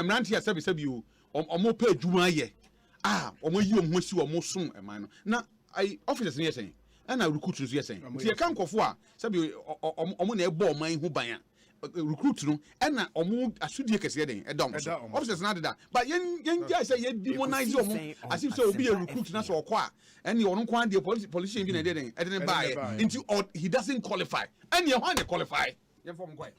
ranting, said you. Or more pay Jumaye. Or more you must you or more soon, a man. Now, I officers near saying, and I recruit you saying, you can't go for Sabi or money a ball mine who buy recruit no, and or more a studio saying a dumb officers not that. But young guys say you demonize your as if so be a recruit not or qua, and you don't want the politician being a dead and then buy into or he doesn't qualify, and you want to qualify. You're from quite.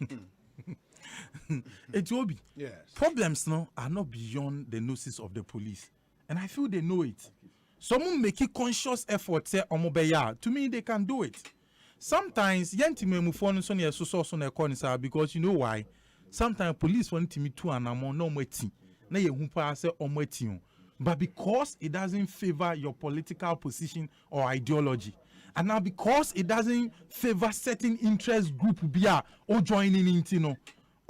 It will be. Yes. Problems no are not beyond the noses of the police, and I feel they know it. Someone making conscious effort say omobeya. To me, they can do it. Sometimes yenti me mufonu so ne so na konisa because you know why. Sometimes police want me to an amount no mweti. Na ye humpa say omweti. But because it doesn't favor your political position or ideology. And now because it doesn't favor certain interest group bia or joining into no.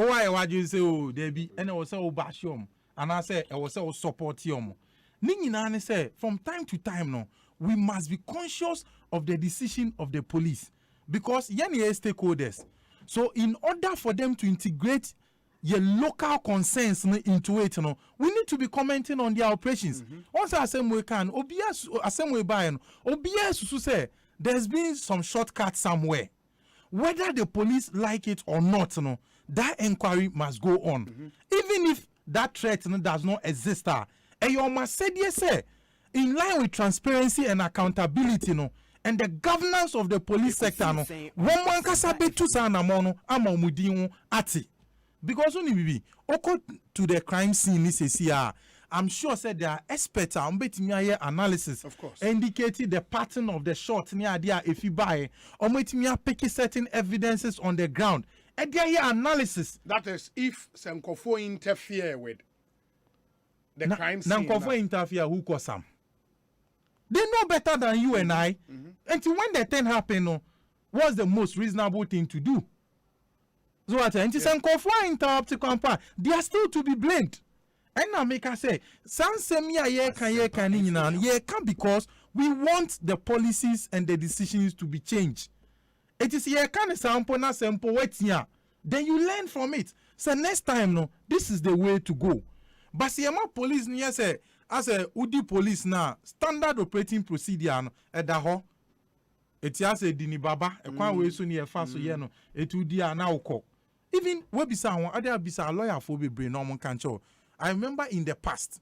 why you say oh Debbie and I was so bash yom and I say I was so support yom. Ningina say from time to time no we must be conscious of the decision of the police because yani stakeholders. So in order for them to integrate your local concerns into it, we need to be commenting on their operations. Once I say we can, obvious assembly buying, obvious to say there's been some shortcut somewhere. Whether the police like it or not, that inquiry must go on. Even if that threat does not exist, and you must say yes, in line with transparency and accountability, and the governance of the police sector, one kasa betu sana mono ama mudinwo ati. Because when we go to the crime scene, I'm sure said there are experts on betting analysis, of course, indicating the pattern of the shot near there if you buy, or betting picking certain evidences on the ground. And there analysis. That is if Sankofo interfere with the crime scene. Sankofo interfere who cause some. They know better than you and I. Until when the thing happen, what's the most reasonable thing to do? So what? And Sankofo interrupt company. They are still to be blamed. And now make us say, can because we want the policies and the decisions to be changed. It is here can sample na sample wait here. Then you learn from it. So next time this is the way to go. But see police near say as a Udi police now standard operating procedure at the ho. It has a dini baba a kwa we so near fast so it would now call. Even we bisa one other bisa lawyer for be brain normal control. I remember in the past,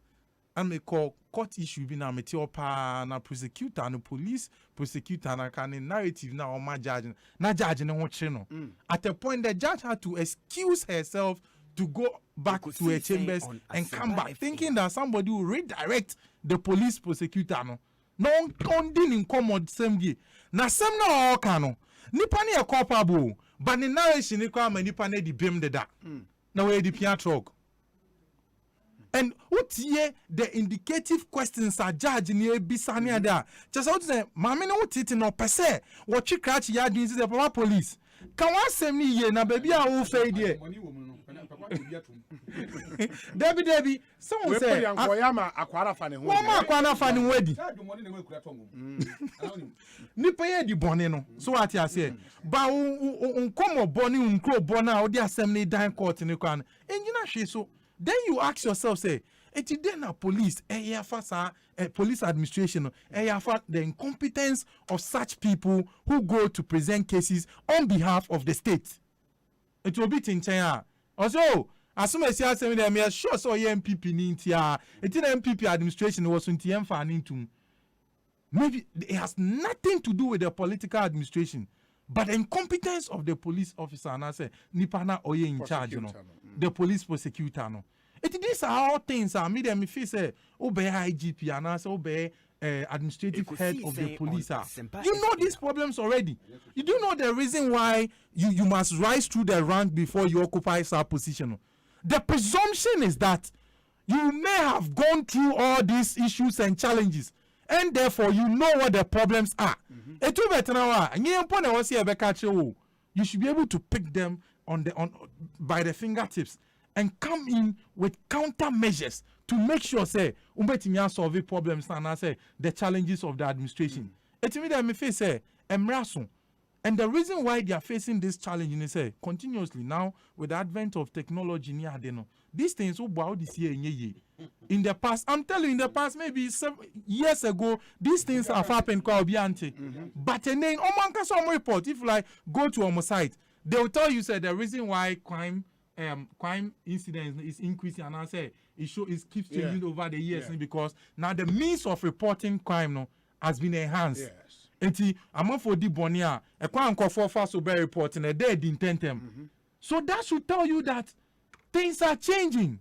and me call court issue be na meteo pa na prosecutor and police prosecutor na can narrative na on my judge na judge no chino. At a point the judge had to excuse herself to go back to her chambers and come back, thinking that somebody will redirect the police prosecutor no didn't come same day. Na same no kano nipa ne culpable, but the narration ni kwa nipa ne di bim de da. Na we di pia truck. And what ye the indicative questions are judge ni ebisani ada. Just how to say, mama no titi no pese. What you catch ya doing is the police. Can one send me ye na baby a wo fade ye. Debbie, someone say Akwayama akwara fane ho. Mama akwara fane wedi. Nipa ye di bone no. So what you say? Ba unkomo bone unkro bona o di assembly dan court ni kwan. Engina hwe so. Then you ask yourself, say, then a police, police administration, the incompetence of such people who go to present cases on behalf of the state. It will be in China. Also, as soon as you ask them, I'm sure so MPP nintia. It's an MPP administration was in TM. Maybe it has nothing to do with the political administration. But the incompetence of the police officer, and I say, Nipana Oye in charge, the police prosecutor. These are all things I mean, me feel say, obey IGP, and I say, obey administrative head of the police. You know these problems already. You do know the reason why you must rise through the rank before you occupy some position. The presumption is that you may have gone through all these issues and challenges. And therefore, you know what the problems are. You should be able to pick them by the fingertips and come in with countermeasures to make sure, say, solve problems and I say the challenges of the administration. And the reason why they are facing this challenge is continuously now with the advent of technology, these things this year in the past, I'm telling you, in the past, maybe 7 years ago, these things have happened. But then, some report, if like go to a site, they will tell you, say, the reason why crime incidents is increasing, and I say it keeps changing over the years because now the means of reporting crime has been enhanced. Eti amafo di bonia e kwa nkofo fa so be reporting a dead intentem. So that should tell you that things are changing.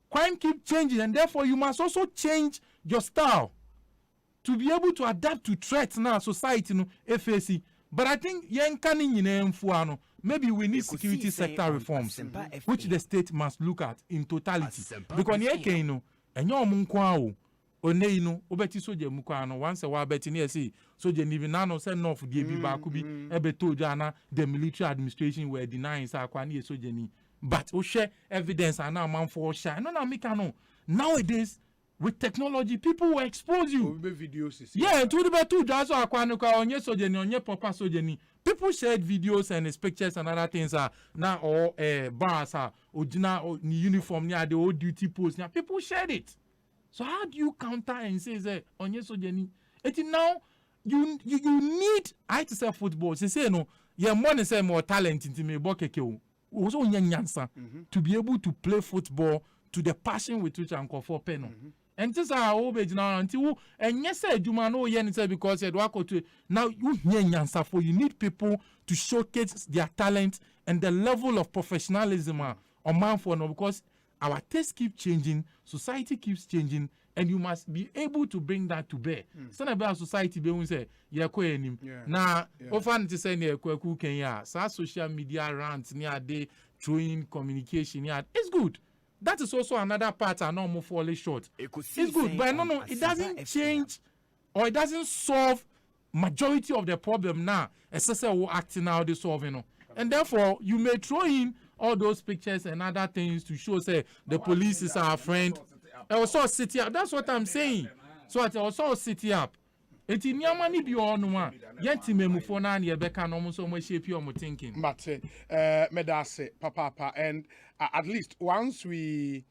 Crime keep changing, and therefore you must also change your style to be able to adapt to threats now society FAC. But I think maybe we need security sector reforms which the state must look at in totality. Because Oneino, obeti soje mukano, once a while betting here see soje nivinano send off the Bibakubi, Ebeto Jana, the military administration were denying Sakwani sojeni. but we share evidence and now man for share. No, no. Nowadays, with technology, people will expose you. Yeah, to the better that's why onye sojeni, onye papa sojeni. People shared videos and his pictures and other things now or bars original uniform near the old duty post. Now people shared it. So how do you counter and say onye sojeni? It now you need I to say football. Say no, you more say more talent into me bokeke. Also nyansa to be able to play football to the passion with which I'm for penal. And this are all age now until and yes, I do man because now you need people to showcase their talent and the level of professionalism on man for now because our tastes keep changing, society keeps changing, and you must be able to bring that to bear. It's not about society being say now often to say social media rants near day throwing communication it's good. That is also another part I know more falling short. It's good, but no, it doesn't change or it doesn't solve majority of the problem now. Especially acting now they solving. And therefore, you may throw in all those pictures and other things to show say the police is our friend. Also city up. That's what I'm saying. So I also city up. Eti nyama ni bi onu a yenti memufo na na yebeka no so mo shape your thinking. But medase papa and at least once we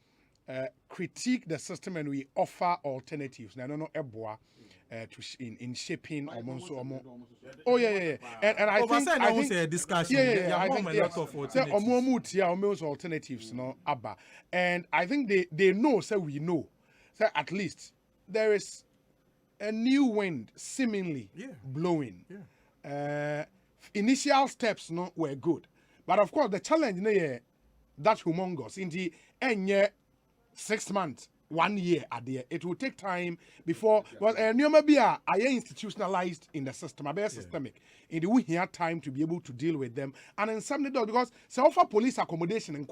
critique the system and we offer alternatives na no eboa in shaping omo. Oh yeah. And I think a discussion. I think a lot of alternatives. Alternatives no aba. And I think they know so we know. So at least there is a new wind seemingly blowing. Initial steps were good. But of course the challenge that's humongous. In the 6 months, 1 year at the it will take time before I institutionalized in the system, systemic. In the we have time to be able to deal with them. And in some because offer police accommodation and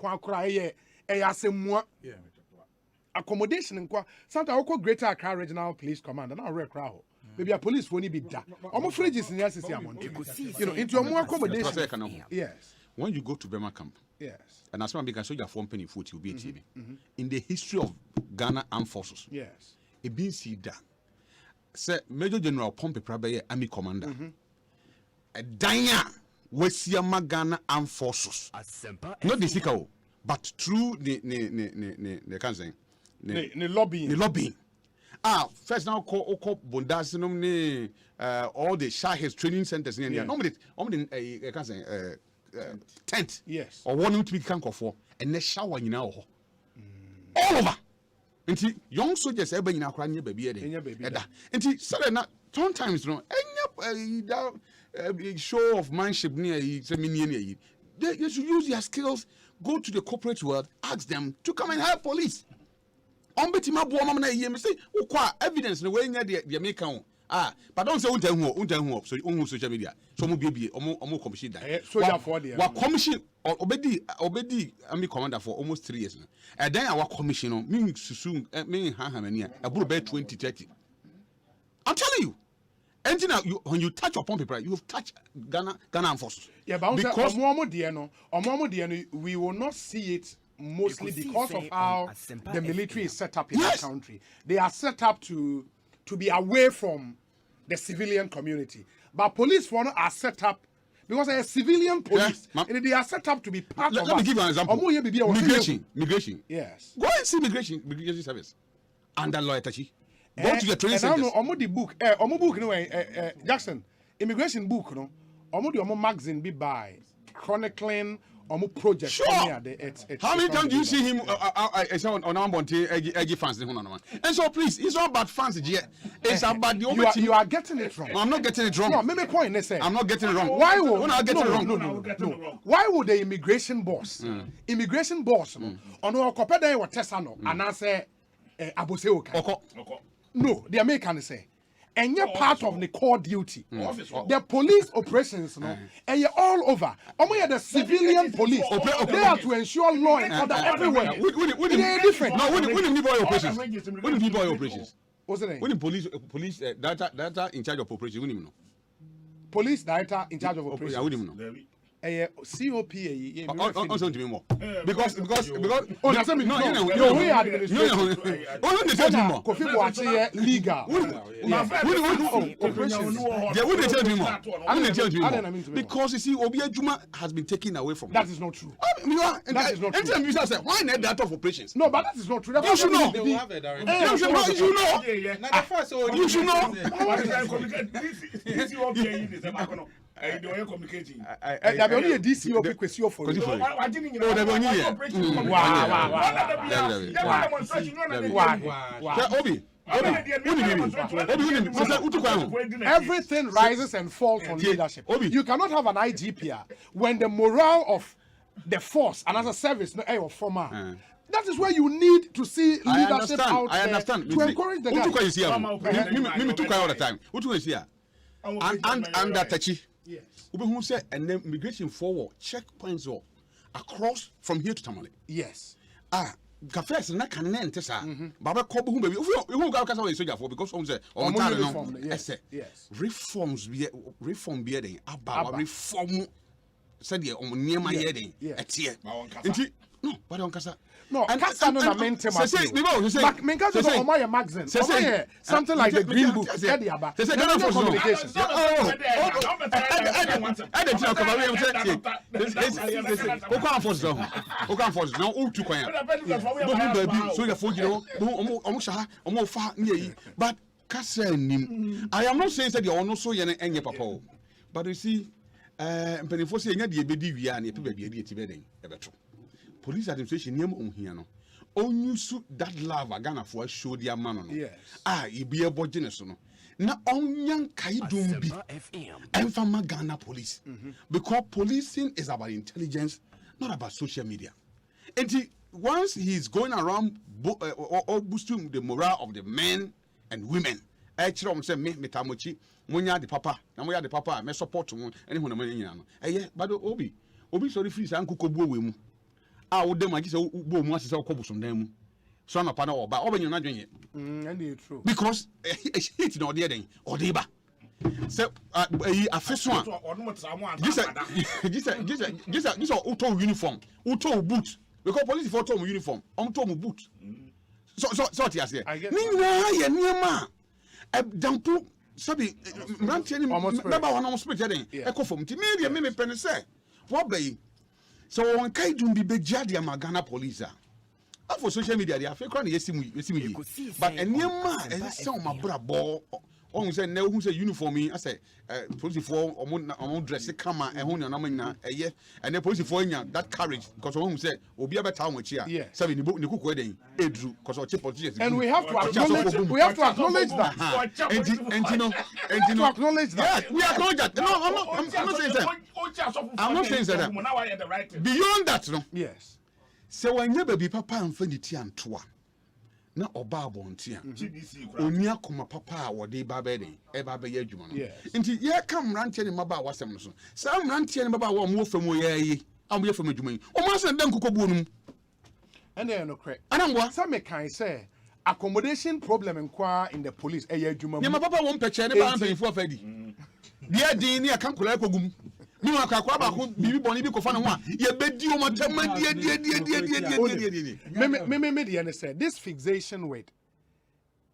accommodation and sometimes I call Greater Accra Regional Police Command and I'll crowd. Maybe a police won't be that. Almost fridges in the into a more accommodation. Yes. When you go to Burma camp, yes, and as one because soldier form penny foot, you'll be a TV. In the history of Ghana Armed Forces, yes, it been see that. Sir Major General Pompey Prabe, Army Commander, a Danya Wesiama Ghana Armed Forces, Asempa, not the Sikao, but through the lobbying. First now call Bondasinum all the Shahis training centers in India. Normally tent, yes, or one to be canker for, and the shower you know all over. And young soldiers ever in our crying baby, and sometimes show of manship near they should use their skills, go to the corporate world, ask them to come and help police. Betima Boamana, you say, evidence in the way near the American. But don't say unten so on social media. So maybe more commission that. So for the what commission obedi army commander for almost 3 years now. And then our commission meaning soon meaning Hahamania about 2030. I'm telling you. And you when you touch upon people, you've touched Ghana forces. Yeah, but because we will not see it mostly because of how the military is set up in the country. They are set up to be away from the civilian community. But police are set up because they are civilian police. And they are set up to be part of us. Let me give you an example. Migration. Yes. Go and see migration service. Under Lawyer Tachi. Go to the training centers. The book. Jackson. Immigration book, no. Omo magazine be by chronicling project. Sure. How many times do you see him on our Monte Eggy fans? And so please, it's not about fans yet. It's about the you are getting it wrong. No, I'm not getting it wrong. No, maybe point is I'm not getting it wrong. Why would I get it wrong? No. Why would the immigration boss on our copeda or Tessano and I say Aboseoka? No, the American say. And you're part of the core duty. The police operations, and you're all over. Only the civilian police. They are to ensure law and order everywhere. They're different. No, when the boy operations. When the boy operations. What's the name? When the police data in charge of operations, we don't know. Police data in charge of operations. We don't know. COP also to me more because oh that's me no we administration Kofi Boache legal because you see Obi Ajuma has been taken away from that is not true that is not true why not that of operations no but that is not true you should know you should know there be only a DCOP question for you. Everything rises and falls on leadership. You cannot have an IGP when the morale of the force and as a service no your former. That is where you need to see leadership out there. I understand. To encourage the guys. Me took all the time. What you see? And that touchy. Yes. Who said and then migration forward checkpoints all across from here to Tamale. Yes. Cafes na kanen tesa. Baba ko bu baby. Who go kasa we soldier for because on say on time no. Yes. Reforms be den aba reform said the on niema ye den. Etie. No, but on kasa. No, kasa no na mentem at. Menka so on my magazine. Something like the green book. Ediaba. Say communication. But kasa nim. I am not saying that you are not so enye papa. But you see mpenifo say nya de ebedi wia na epe baabi eti beden ebeto. Police administration name on here no. On use that love Ghana for show their man no. Yes. You be a bodgene so no. Na onyan kai dum bi. Enfama Ghana police. Because policing is about intelligence, not about social media. And once he's going around boosting the morale of the men and women. Actually, say me tamochi, munya the papa, na moya the papa, me support mo, anyone na nyina no. But obi sorry free san kukobu we mu. Wo dem agi say bo mu asese okobusom dan mu so na pa na oba obanyo na dwenye and it true because it no dey den odeba say afeso a this auto uniform auto boot because police for auto uniform auto boot so ti ase ni na ye niema dampo sabi mrantie ni member one almost spirit den ekofom ti me pen say what be. So on kai dum bi bejade am Ghana police for social media they afekra na yesimu but enema e se o mabrabo on say na hu say uniform I say police for omon dress kama e hu na nyina eye and the police for nya that courage because on say obi abeta won chi a say ni kuku eden edru because o che politicians and we have to acknowledge that to acknowledge that we acknowledge that no I'm not saying that beyond that no yes so when you baby papa infinity and toa na oba abontia oni akoma papa wo de ba be den e ba be ye adwuma no nti ye kam rantie ne maba wasem no so sam rantie ne maba wo mo fam ye yi am ye fam adwuma yi o ma se den kokobu onum ene no correct anamwa some can say accommodation problem in the police e ye adwuma ne papa wo mpeche ne ba ampanifo afadi dia din ne akankula ekogum ni wa kakwa ba ko bibi boni bi ko fa ne ho a ye bedi o matama die me the say this fixation with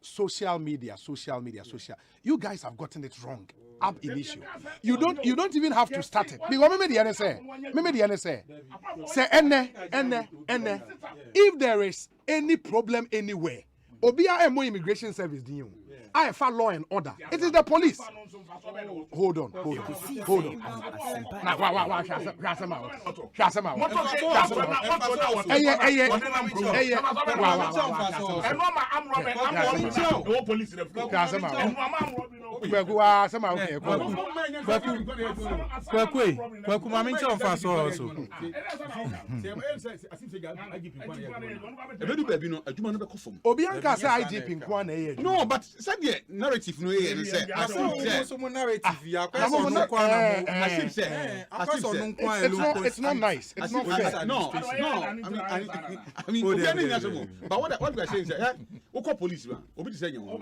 social media you guys have gotten it wrong ab initio you don't even have to start it because me the say say ene if there is any problem anywhere obia emo immigration service din you I follow law and order. It is the police. Hold on. Now, no, but said the narrative no here say it's not nice. It's not fair. No. I mean, but what we are saying is that police man, obi say you.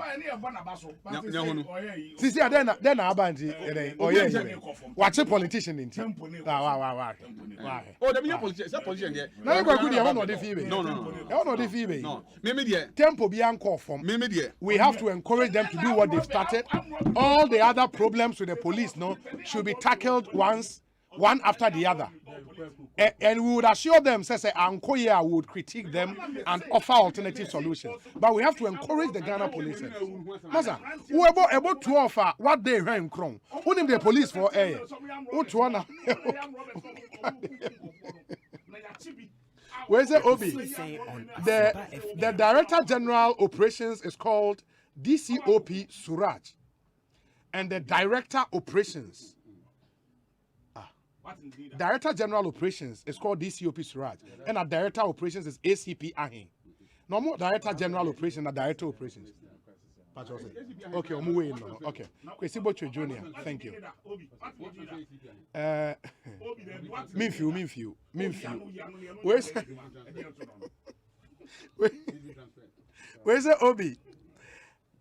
See, then abanji watch a politician in why. Oh, the media politician there. Now you go good one of the female. No. Me tempo be anchor from. We have to encourage them to do what they've started. All the other problems with the police should be tackled one after the other. And we would assure them, say, Ankoya would critique them and offer alternative solutions. But we have to encourage the Ghana police. Masa, who about to offer what they ran crown? Who named the police for air? What one? Where's the Obi? The Director General Operations is called DCOP Suraj. And the Director Operations. Director General Operations is called DCOP Suraj. And our Director Operations is ACP Ahin. No more Director General Operations and Director Operations. Okay, I'm waiting now. Okay. Kwesibocho Junior, thank you. Minfiu. Where's the Obi?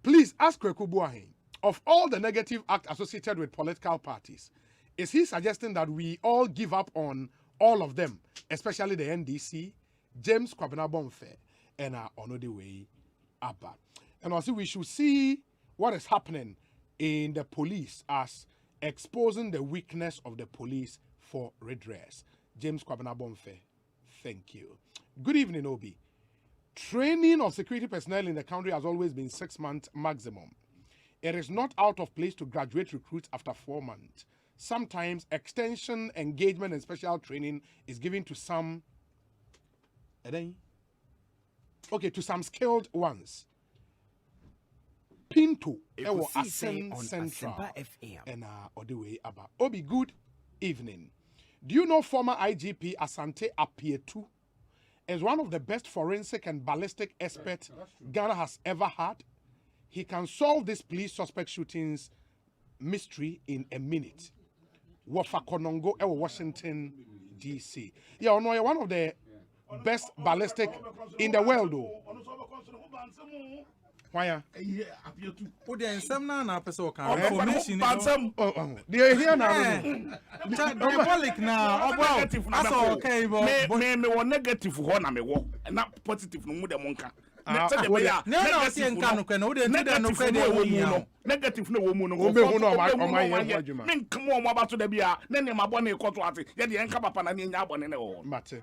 Please ask Kwekubu Ahin, of all the negative acts associated with political parties, is he suggesting that we all give up on all of them, especially the NDC, James Kwabena Bonfe, and Onodewey Abba? And also we should see what is happening in the police as exposing the weakness of the police for redress. James Kwabena Bonfe, thank you. Good evening, Obi. Training of security personnel in the country has always been 6 months maximum. It is not out of place to graduate recruits after 4 months. Sometimes extension, engagement, and special training is given to some skilled ones. Pinto, Asempa Central, and Odewey Abba. Obi, good evening. Do you know former IGP Asante Apietu is one of the best forensic and ballistic experts Ghana has ever had? He can solve this police suspect shootings mystery in a minute. Wafakonongo, Washington, D.C. Yeah, one of the best ballistic in the world, though. Why? Oh, there is some now person can information. They are here now. Diabolic now. That's okay, but me one negative one na me wo, not positive no mu de monka. Negative no woman no come on about to the bia then my bonnet court ya the enka papa na nya abone ne wo mate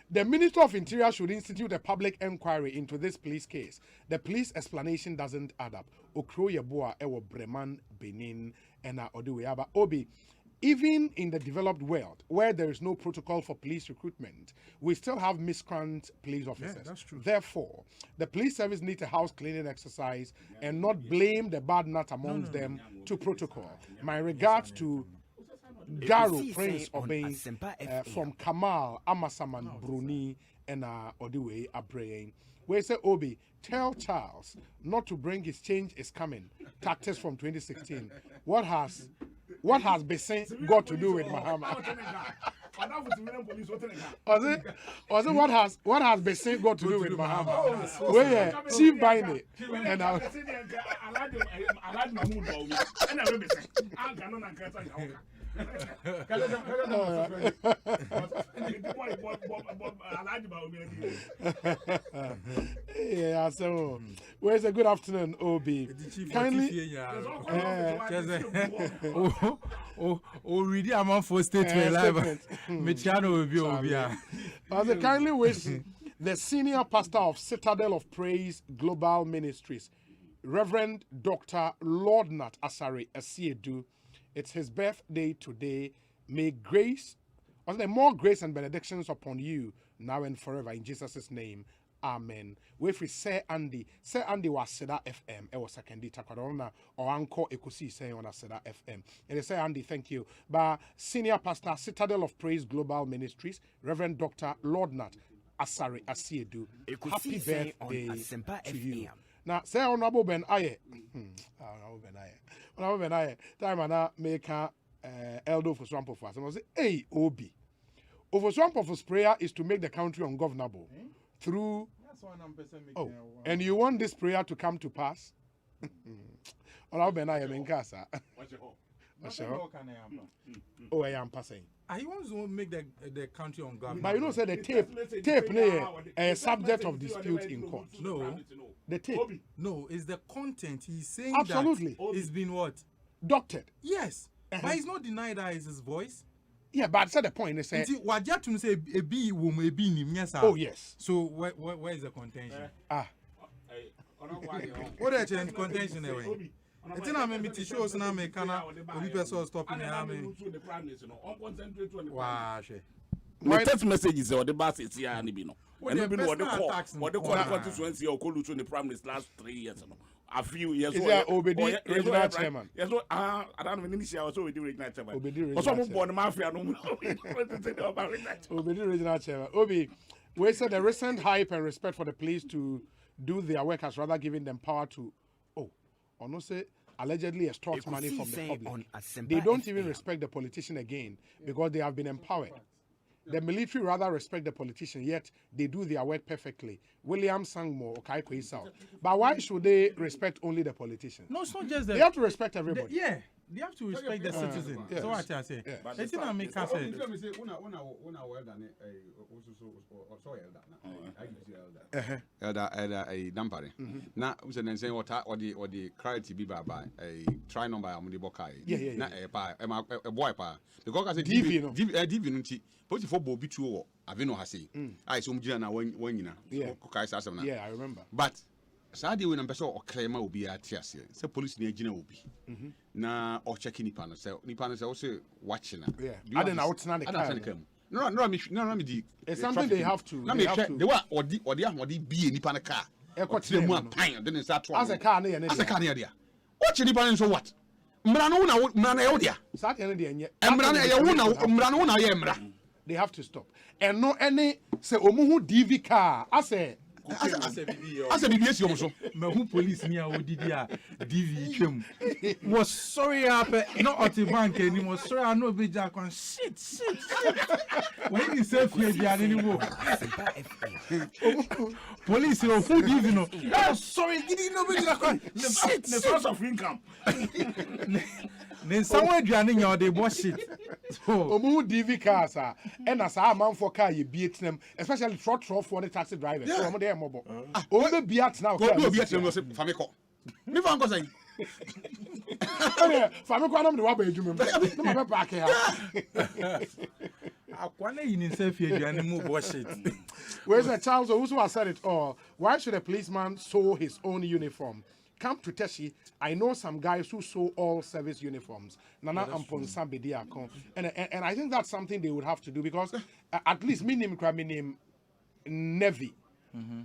the Minister of Interior should institute a public inquiry into this police case. The police explanation doesn't add up. Okroye Boa ewo Breman Benin and Odeweyaba Obi. Even in the developed world, where there is no protocol for police recruitment, we still have miscreant police officers. Yeah, that's true. Therefore, the police service needs a house cleaning exercise and not blame the bad nut amongst them to protocol. My regards to Garo Prince Obey from Kamal, Amasaman, Bruni, and Odewey Abraying. Where say Obi, tell Charles not to bring his change is coming. Tactics from 2016. What has Bessin got to do with Mahama? Was it what has Bessin got to do with Mahama? Where Chief Binding and yeah, so where's a good afternoon, Obi? Kindly already I'm on for statement live. Kindly wish the senior pastor of Citadel of Praise Global Ministries, Reverend Dr. Lord Nat Asare Asiedu. It's his birthday today. May more grace and benedictions upon you now and forever in Jesus' name. Amen. With Sir Andy was Seda FM. It was secondly Takwadona or Uncle Ekosiise on Seda FM. And Sir Andy, thank you. But Senior Pastor, Citadel of Praise Global Ministries, Reverend Dr. Lord Nat Asare Asiedu. Happy birthday to you. Now, say Honorable Ben Aye. Honorable Ben Aye. Time and I make Eldo for Swamp of us. And I say, hey, Obi. Over Swamp of us prayer is to make the country ungovernable through. Oh, and you want this prayer to come to pass? Honorable Ben Aye, Menkasa. Oh, I am passing. He wants to make the country ungovernable. But you know, say the tape, a subject of dispute in court. No, the tape. No, it's the content. He's saying absolutely. That it's been what? Doctored. Yes, but he's not denying that is his voice. Yeah, but that's the point. They say. Oh yes. So where is the contention? What is the contention anyway? It's not me to show us now. Me cannot. Only person stopping me. Wow. My text messages or the bus is here and no. And we know what the call constituency or call to the prime minister last 3 years. A few years ago. Obedi regional chairman. Yes, I don't even see also with the regional chairman. Obedi regional chairman. Born mafia no. Obedi regional chairman. Obi, we said the recent hype and respect for the police to do their work has rather given them power to, or no say, allegedly extort money from the public. They don't even respect the politician again because they have been empowered. The military rather respect the politician, yet they do their work perfectly. William Sangmo, Okaiko Isao. But why should they respect only the politician? No, it's not just that. They have to respect everybody. They have to respect the citizen. Yes. So what I say. It's not make us say. Elder a dampare. Na we say say what or the clarity be by a try number am the bokai. Na a boy pa. Because I say DV nti. But for Bobby too, I've no hasi. I so mjina na when yina. Yeah, I remember. But Sadi when person or claim will be at Tiasia. Say police near Gina will be. Na or checking Nipan say also watching. Yeah. I don't know what's not the No, me it's something they have to. They were or the be Nipan car. Then start as a car near there. Watch Nipan so what? Mrana they have to stop. And no any say omuhu DV car. I say as a BBS yomoso. Me police near Odidia DV chem. Was sorry not at the bank anymore. Sorry, I know be jack on shit. When you say fear the anymore. Police who DV no. Oh sorry, did no be jack on shit. The source of income. Then someone drowning your they wash it. Omu DV cars are and as a man for car you beat them, especially truck for the taxi drivers. So I'm there mobile. Only be at now. Go be at Famiko. Me van go say. Famiko am the wa be djumem. No ma back here. Akwane in himself here and move wash it. Where's the Charles who has said it all? Why should a policeman sew his own uniform? Come to Teshi, I know some guys who sew all service uniforms. Nana Amponsa Bediako. And I think that's something they would have to do because at least me name Navy.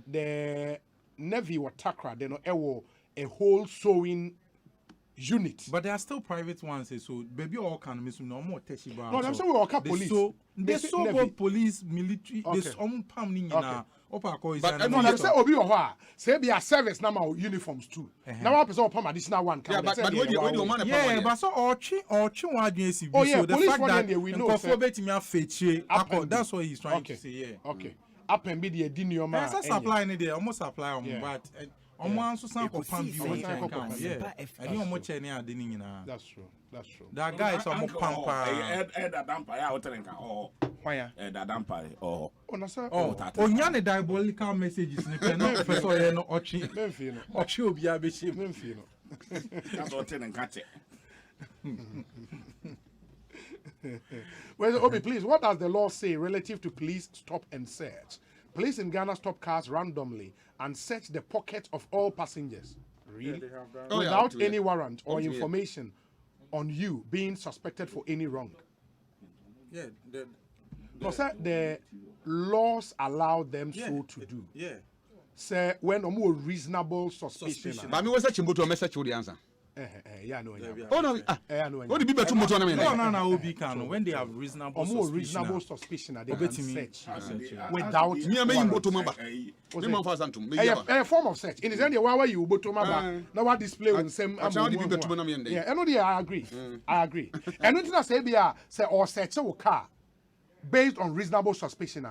The Navy or Takra, they know a whole sewing unit. But there are still private ones, so baby all can miss no more Teshi bar. No, I'm saying we all police. They sew both police, military, they sew pam but no, say obi or what? Say be a service number uniforms too. Now I person upon additional one. Yeah, but when you man but so ochi one agency. Oh yeah, so the police fact that we know that's what he's trying to say. Yeah. Okay. Up and be the dinioma. That's supply any day. Almost supply but so some pam yeah. I don't much any adini na. That's true. That's true. That guy is almost pampa. That damper out there oh. Why? That damper oh. Onyane diabolical messages ni pe no professor ye no ochi. Memfi no. Ochi obi abechi. Memfi no. That's what ten catch. Well, Obi, please, what does the law say relative to police stop and search? Police in Ghana stop cars randomly and search the pockets of all passengers. Really? Without any warrant or information on you being suspected for any wrong. Yeah. No, sir, the laws allow them so to do. Yeah. Sir, when a more reasonable suspicion. But me was a chimbo to message you the answer. Yeah, no. Oh no. What the people too much on me? No. Obi can when they have reasonable suspicion. They can search without me. I mean, go to member. A form of search. In the end, why you go to member? Now what display on same. Yeah, I know. I agree. And nothing I say or search a car based on reasonable suspicion.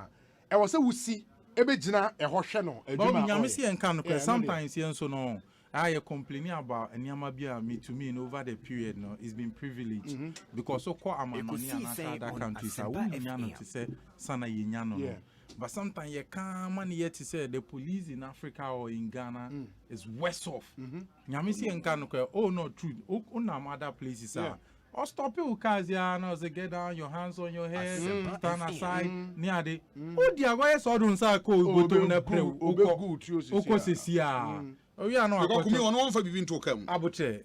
I was say we see. Ebejina e hwehwe no adwuma. But nyamesi enka no sometimes yen so no I complaining about anyama bia me to me in over the period no it's been privileged because so call amanoni and other countries are we nyano to say sana yenyano no. But sometimes you can't man yet to say the police in Africa or in Ghana is worse off. Nyamesi enka no oh no true on other places are or stop you cars ya now say get down your hands on your head stand aside near the oh dear why so don't say go to na pray oko sesia oh we are no go come on one for bibin to come abuche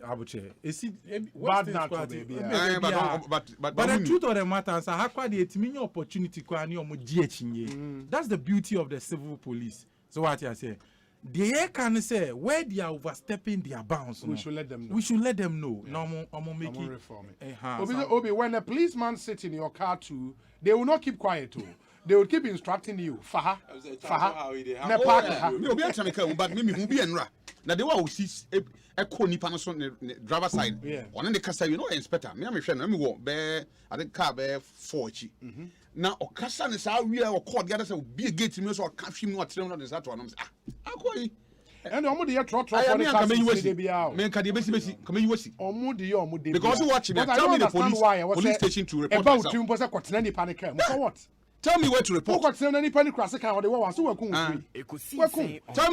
esi bad natural baby but the truth of the matter is how kwa the etimi opportunity kwa ni omo di achinye that's the beauty of the civil police. So what I say they can say where they are overstepping their bounds. We should let them know. We should let them know. No, I'm making reform it. Obi, when a policeman sits in your car too, they will not keep quiet too. They will keep instructing you. Faha. Ne park. Me obi atame ka but me hu bi enra. Na they wa see ekọ nipa no so driver side. On the kasa you know inspector. Me am hwe na me wo be I think car be 4 chi. Na okasa ne sa wi e okọ the other say be gate me so ka hwim no atrem no de sa to no. Akoi. And omo de trot for the car dey bia. Me ka de besi come you wasi. Omo de because you watch me tell me the police station to report myself. About trim say kwatena nipa ne ka. So what? Tell me where to report. Tell me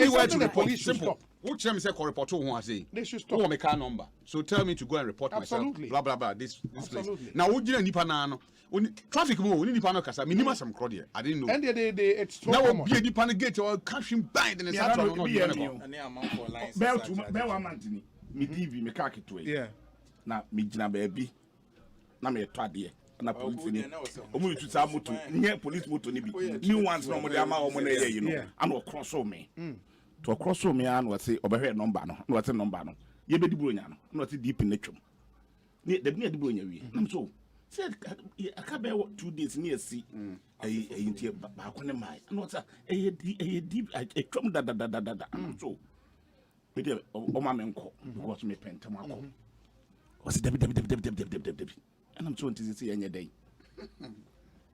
where to report. Simple. Who tell me say call report who I say? They should stop. Who my car number? So tell me to go and report myself. Blah blah blah. This place. Now who did nipa na no? Traffic mo we nipa no kasa. Minima some crowd here. I didn't know. And they it's now we be nipa no gate or catch him bind in the center of no. Bell one month ni. Me TV me car kito. Yeah. Na me gina baby. Na me to ade. Na police ni omu tu sa moto nye police moto ni bi new ones no mo dey ama omo na ye you know and cross me to cross me and we say obehwe number no na we say number no ye be di buronya no na we say deep in the twom ni da bi di buronya wi na so say aka be 2 days ni asi ntie ba ko ne mai na we say deep twom da so we dey o ma me nko because me pentem akọ o say debi and I'm so into see any day.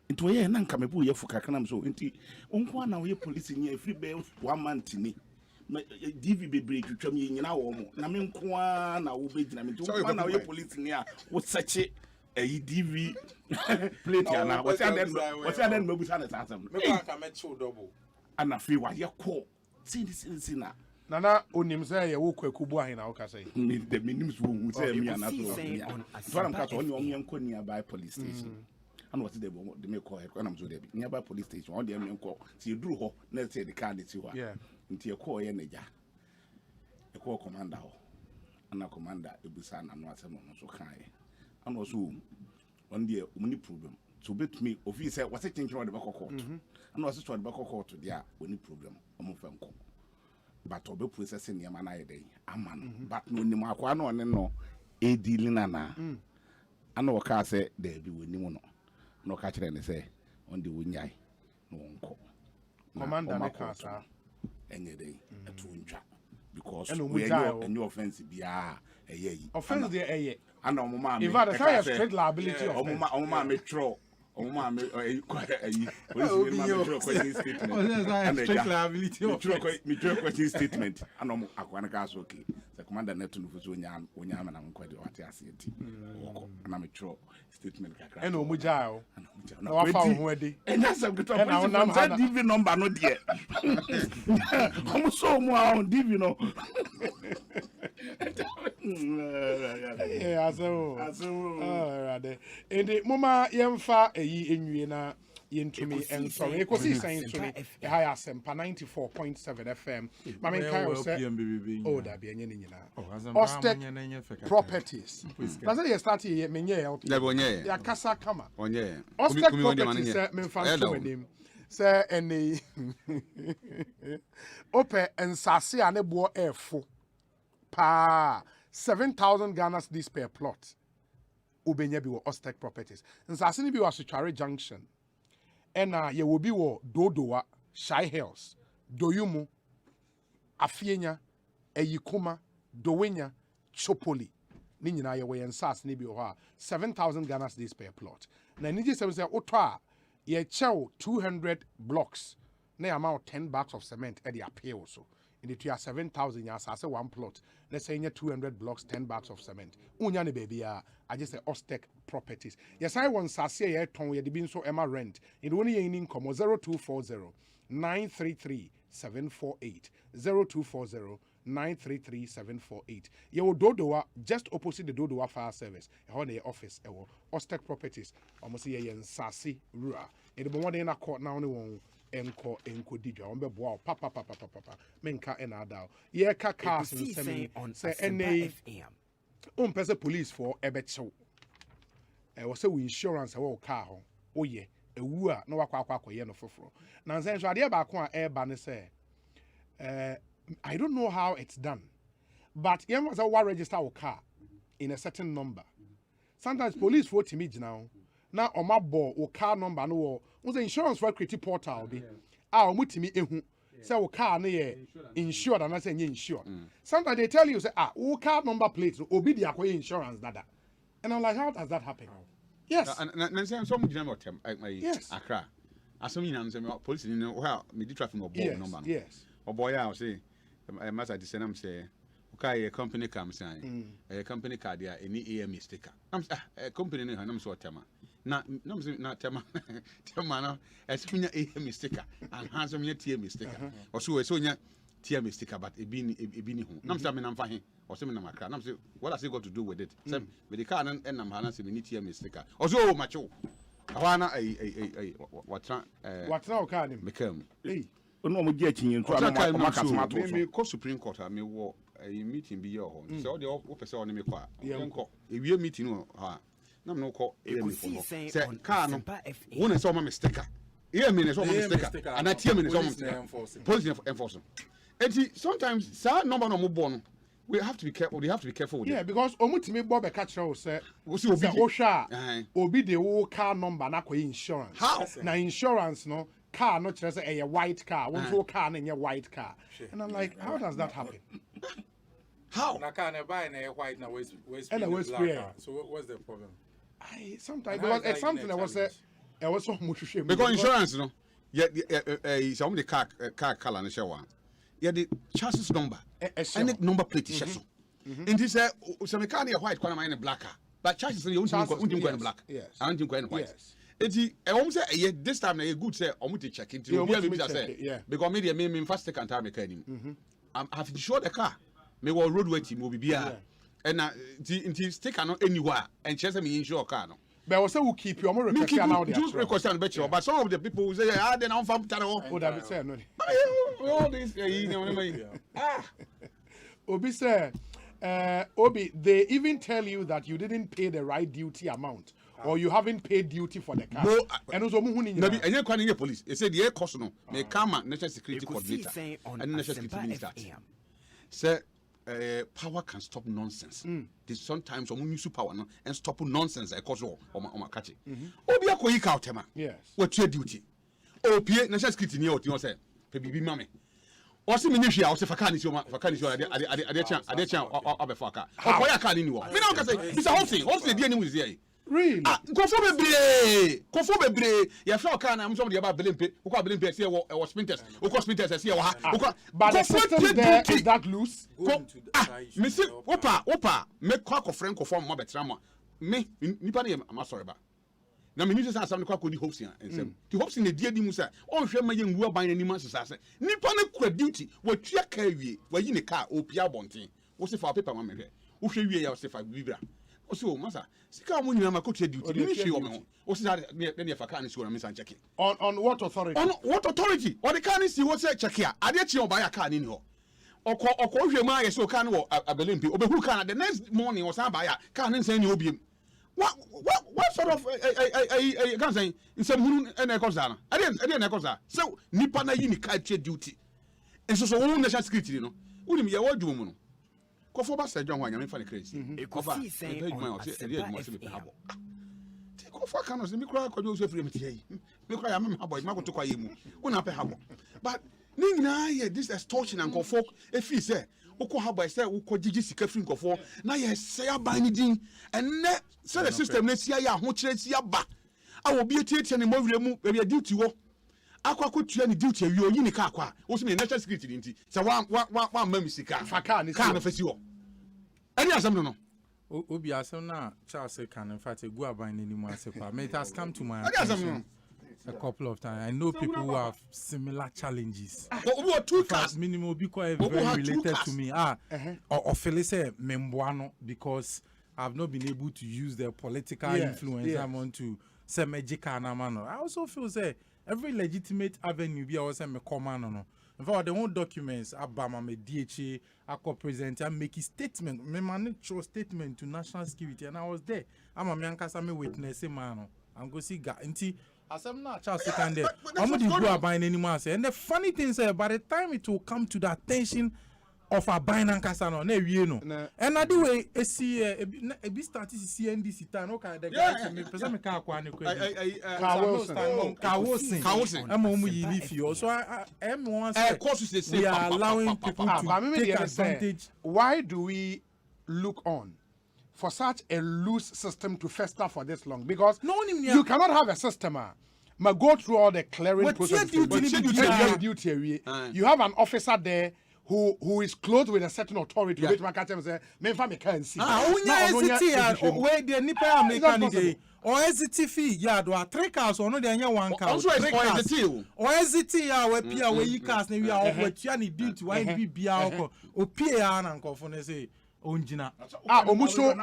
Into a year, Nanka Mebu Yafuka, and I'm so into Unkwana, we police in free bail 1 month in me. DV break to tell me in our home. Namin Kwan, I will be now your police in here. What's such a DV plate? What's that then? Maybe double. And I feel what you're called. See this is in Nana onim say ye wo kwakubu ahin na wo ka say the minims wo say me na so so am ka so oni omyenko nearby police station and what they me call and am so there nearby police station on the omyenko see duru ho na say the car dey see wa nti e call ye naja e call commander ho ana commander ebusa na no asem no so kan ye and also on the omni problem so bet me office say what say chinkin the back court and also so the back court there oni problem omo fa nko but obe processing near man day aman but no nim akwa no ne no e dealing na ana o ka say there be we nim no ka kire ne say on the wunyai no nko commander ne ka sa enye day etu ntwa because we any offense bia eye offense there eye ana omo ma me if that say straight liability omo ma me tro omo ma me police me ma tro question statement straight liability me tro question statement ana omo akwana ka so okay the commander net no fuso onya ma na nkwade wate aseti ana me tro statement kakra ena omo jao na wa fa ho ade ena sam gito police say DV number no there omo so omo a DV no Ende mama yemfa eyi enwie na yentumi ensori Ekosiisen ensori ya Asempa 94.7 FM mama kai o say oh da bi enye ni nyina Ostek properties na say you start here menye ya kasa kama Ostek properties memfa so wenim say ene ope ensase a ne bo efo pa 7,000 Ghana cedis per plot. Ubenya bi wo Ostek Properties. Nsase ni bi wo Asutware Junction. Ena ye will be wo Dodowa, Shy Hills, Doyumu, Afienya, Eyikuma, Dowenya, Chopoli. Ni nyina ye we nsase ni bi wo 7,000 Ghana cedis per plot. Na ni je say otwa ye chew 200 blocks. Na amount 10 bags of cement e dey appeal so. In the 7,000 ya say one plot. Let's say 200 blocks, 10 bags of cement. Unya ne baby I just say Ostek Properties. Yes, I want sase ye ton ye de bin so Emma rent. In only ye income 0240 933 748 0240 933 748. Ye wo Dodowa just opposite the Dodowa Fire Service. E ho na office e wo Ostek Properties. Almost ye nsase rua. E de mo na court now ne won enko didwa on be boa papa menka enada ye ka cars in semi say NA person police for ebecho we say we insurance we car ho oye ewu a no wakwa ye no foforo na nsen so ade ba ko a eba ne say I don't know how it's done, but you must have register a car in a certain number. Sometimes police for timid now. Now on my ball or car number no was the insurance for creative portal be ah mutimi ehu say o car na insured and I say insured. Sometimes they tell you say o car number plate obi dey akoye insurance dada. And I'm like, how does that happen? Yes. And say some general term yes. Accra. Asom nyina say police ni how me di traffic no ball number. Yes. O boy I say master the same say okay a company come say a company card there any AMA sticker. I'm a company no am so tema. Na tema na esfunya AMA sticker and handsome nya TMA sticker. Or so nya TMA sticker but e bi ni ho. Nam say me nam fa he or say me nam akra. Nam say what has it got to do with it? Say me the car and nam ha na say me ni TMA sticker. Or so macho. Awana whatna o car nim. Mekam. No mo gi achinyin so na makasma to so. Me ko Supreme Court me wo a meeting bi ye ho. So the person on me kwa. Yenko. E wie meeting no ha. Na me no ko e me for. Say car no. Won say o ma me sticker. E me ne so o ma me sticker. And that me ne so o ma sticker. Police enforce. And sometimes sa number no mo bo no. We have to be careful. We have to be careful with it. Yeah, because omutimi bob e catch us say obi the whole car number na kwa insurance. How? Na insurance no car no say a white car. One so car na white car. And I'm like, how does that happen? How? Na car na buy na white na waste black. So what's the problem? Sometimes because it's something that was so much shame. Because insurance no. Yeah, some the car color na show. Yeah, the chassis number and number plate is so. In this some car near white corner in black car. But chassis you won't go in black. Yes. I don't think go in white. It's almost say this time a good say I'm to check into because media me first take time make him. I'm have to show the car. Me will roadway team will be here. And the sticker no anywhere and chase me insure car no. But also will keep your more request but some of the people who say then I'm from Taro. Would have said no. All this Obi said Obi, they even tell you that you didn't pay the right duty amount or you haven't paid duty for the car. No, and also maybe and you police. They said the air cost no may come national security coordinator and national security minister. Say power can stop nonsense. This sometimes we use power no and stop nonsense because of my catch. Obi akoyi ka otema. Yes. What your duty? Obi national security ni o ti say bibi mame. O se me nhwe a o se fakani si ade chan obefa aka. Okoya ka ni wo. Me na o ka say this whole thing dey anim is here. Really? Kofo bebre. Ya fa aka na am so dey ba belempe. Wo kwa belempe say wo sprinters. Wo kwa sprinters say wo ha. But the system there is that loose. Me say opa me kwa kofren kofo mo betra mo. Me nipa na am sorry ba. Na me nyi say asam kwa kodi hopes ya ensem. Ti hopes na die di mu say on hwe ma ye ngu aban na nima sesase. Nipa na kura duty wo tua ka wie. Wa yi ne car opia bonten. Wo se fa paper ma me hwe. Wo hwe wie ya wo se fa bibira. O se o masa sika mo nyina ma ko tua duty. Ni hwe o me ho. O se that ne fa car ni si wo na me san check. On what authority? On what authority? Or the car ni si wo say check here. Ade chi o ba ya car ni ho. Oko hwe ma ye so car no abelempi. Obehu car na the next morning o san ba ya car ni nsan ni obiem. What sort of can say in some moon and a cosa? I didn't a cosa. So nipa na yi ni car duty. And so national security no. Wouldn't be a word woman. Kofo ba se John Wanya me fa the crazy. Ekosiise On Asempa. Kofo kan no se me kura ko jo free me tie. Me kura ya me habo ma ko to kwa yemu. Una pe habo. But ningina ye this extortion and kofo e fi say woko habo say woko gigi sika free kofo na ye say aban ni din enne say the system na sia ya ho kire sia ba. A obi etie ne mowre mu e duty wo. Akwa kotua ni duty awi oyi ni ka akwa. Wo se me national security ni nti. Say wa mam sika. Fa ka ni ka na fasi wo. Any asem no. Obi asem na Charles can in fact go aban ni mu asekwa. It has come to my attention a couple of times. I know people who have similar challenges. Obi o two cars minimum be quite very related to me. Or feel say memboano because I've not been able to use their political influence I want to say magica na mano. I also feel say every legitimate avenue be also me command no. In fact, the own documents Abama me DHA I present and make a statement. Me man show statement to national security and I was there. I'm a man kasa me witness man. I'm go see ga. Inti asem na Charles can there. I'm not go buying anymore say. And the funny thing is by the time it will come to the attention of a buying and kasa no we no. And I do a see a bit start to see NDC time okay the guy me person me ka kwa ne Wilson I'm on you leave you so I am one say we are allowing people to take advantage. Why do we look on for such a loose system to fester for this long? Because you cannot have a system go through all the clearing process. You have an officer there who is clothed with a certain authority. Which my catch say, "Me fa me can see." Where the nipa American dey or SCTV ya do 3 cars or no dey one car. Also is for the or SCT ya we pia we yi cars na we are wetua ni duty why be bia o pia na nkofo na say onjina omuso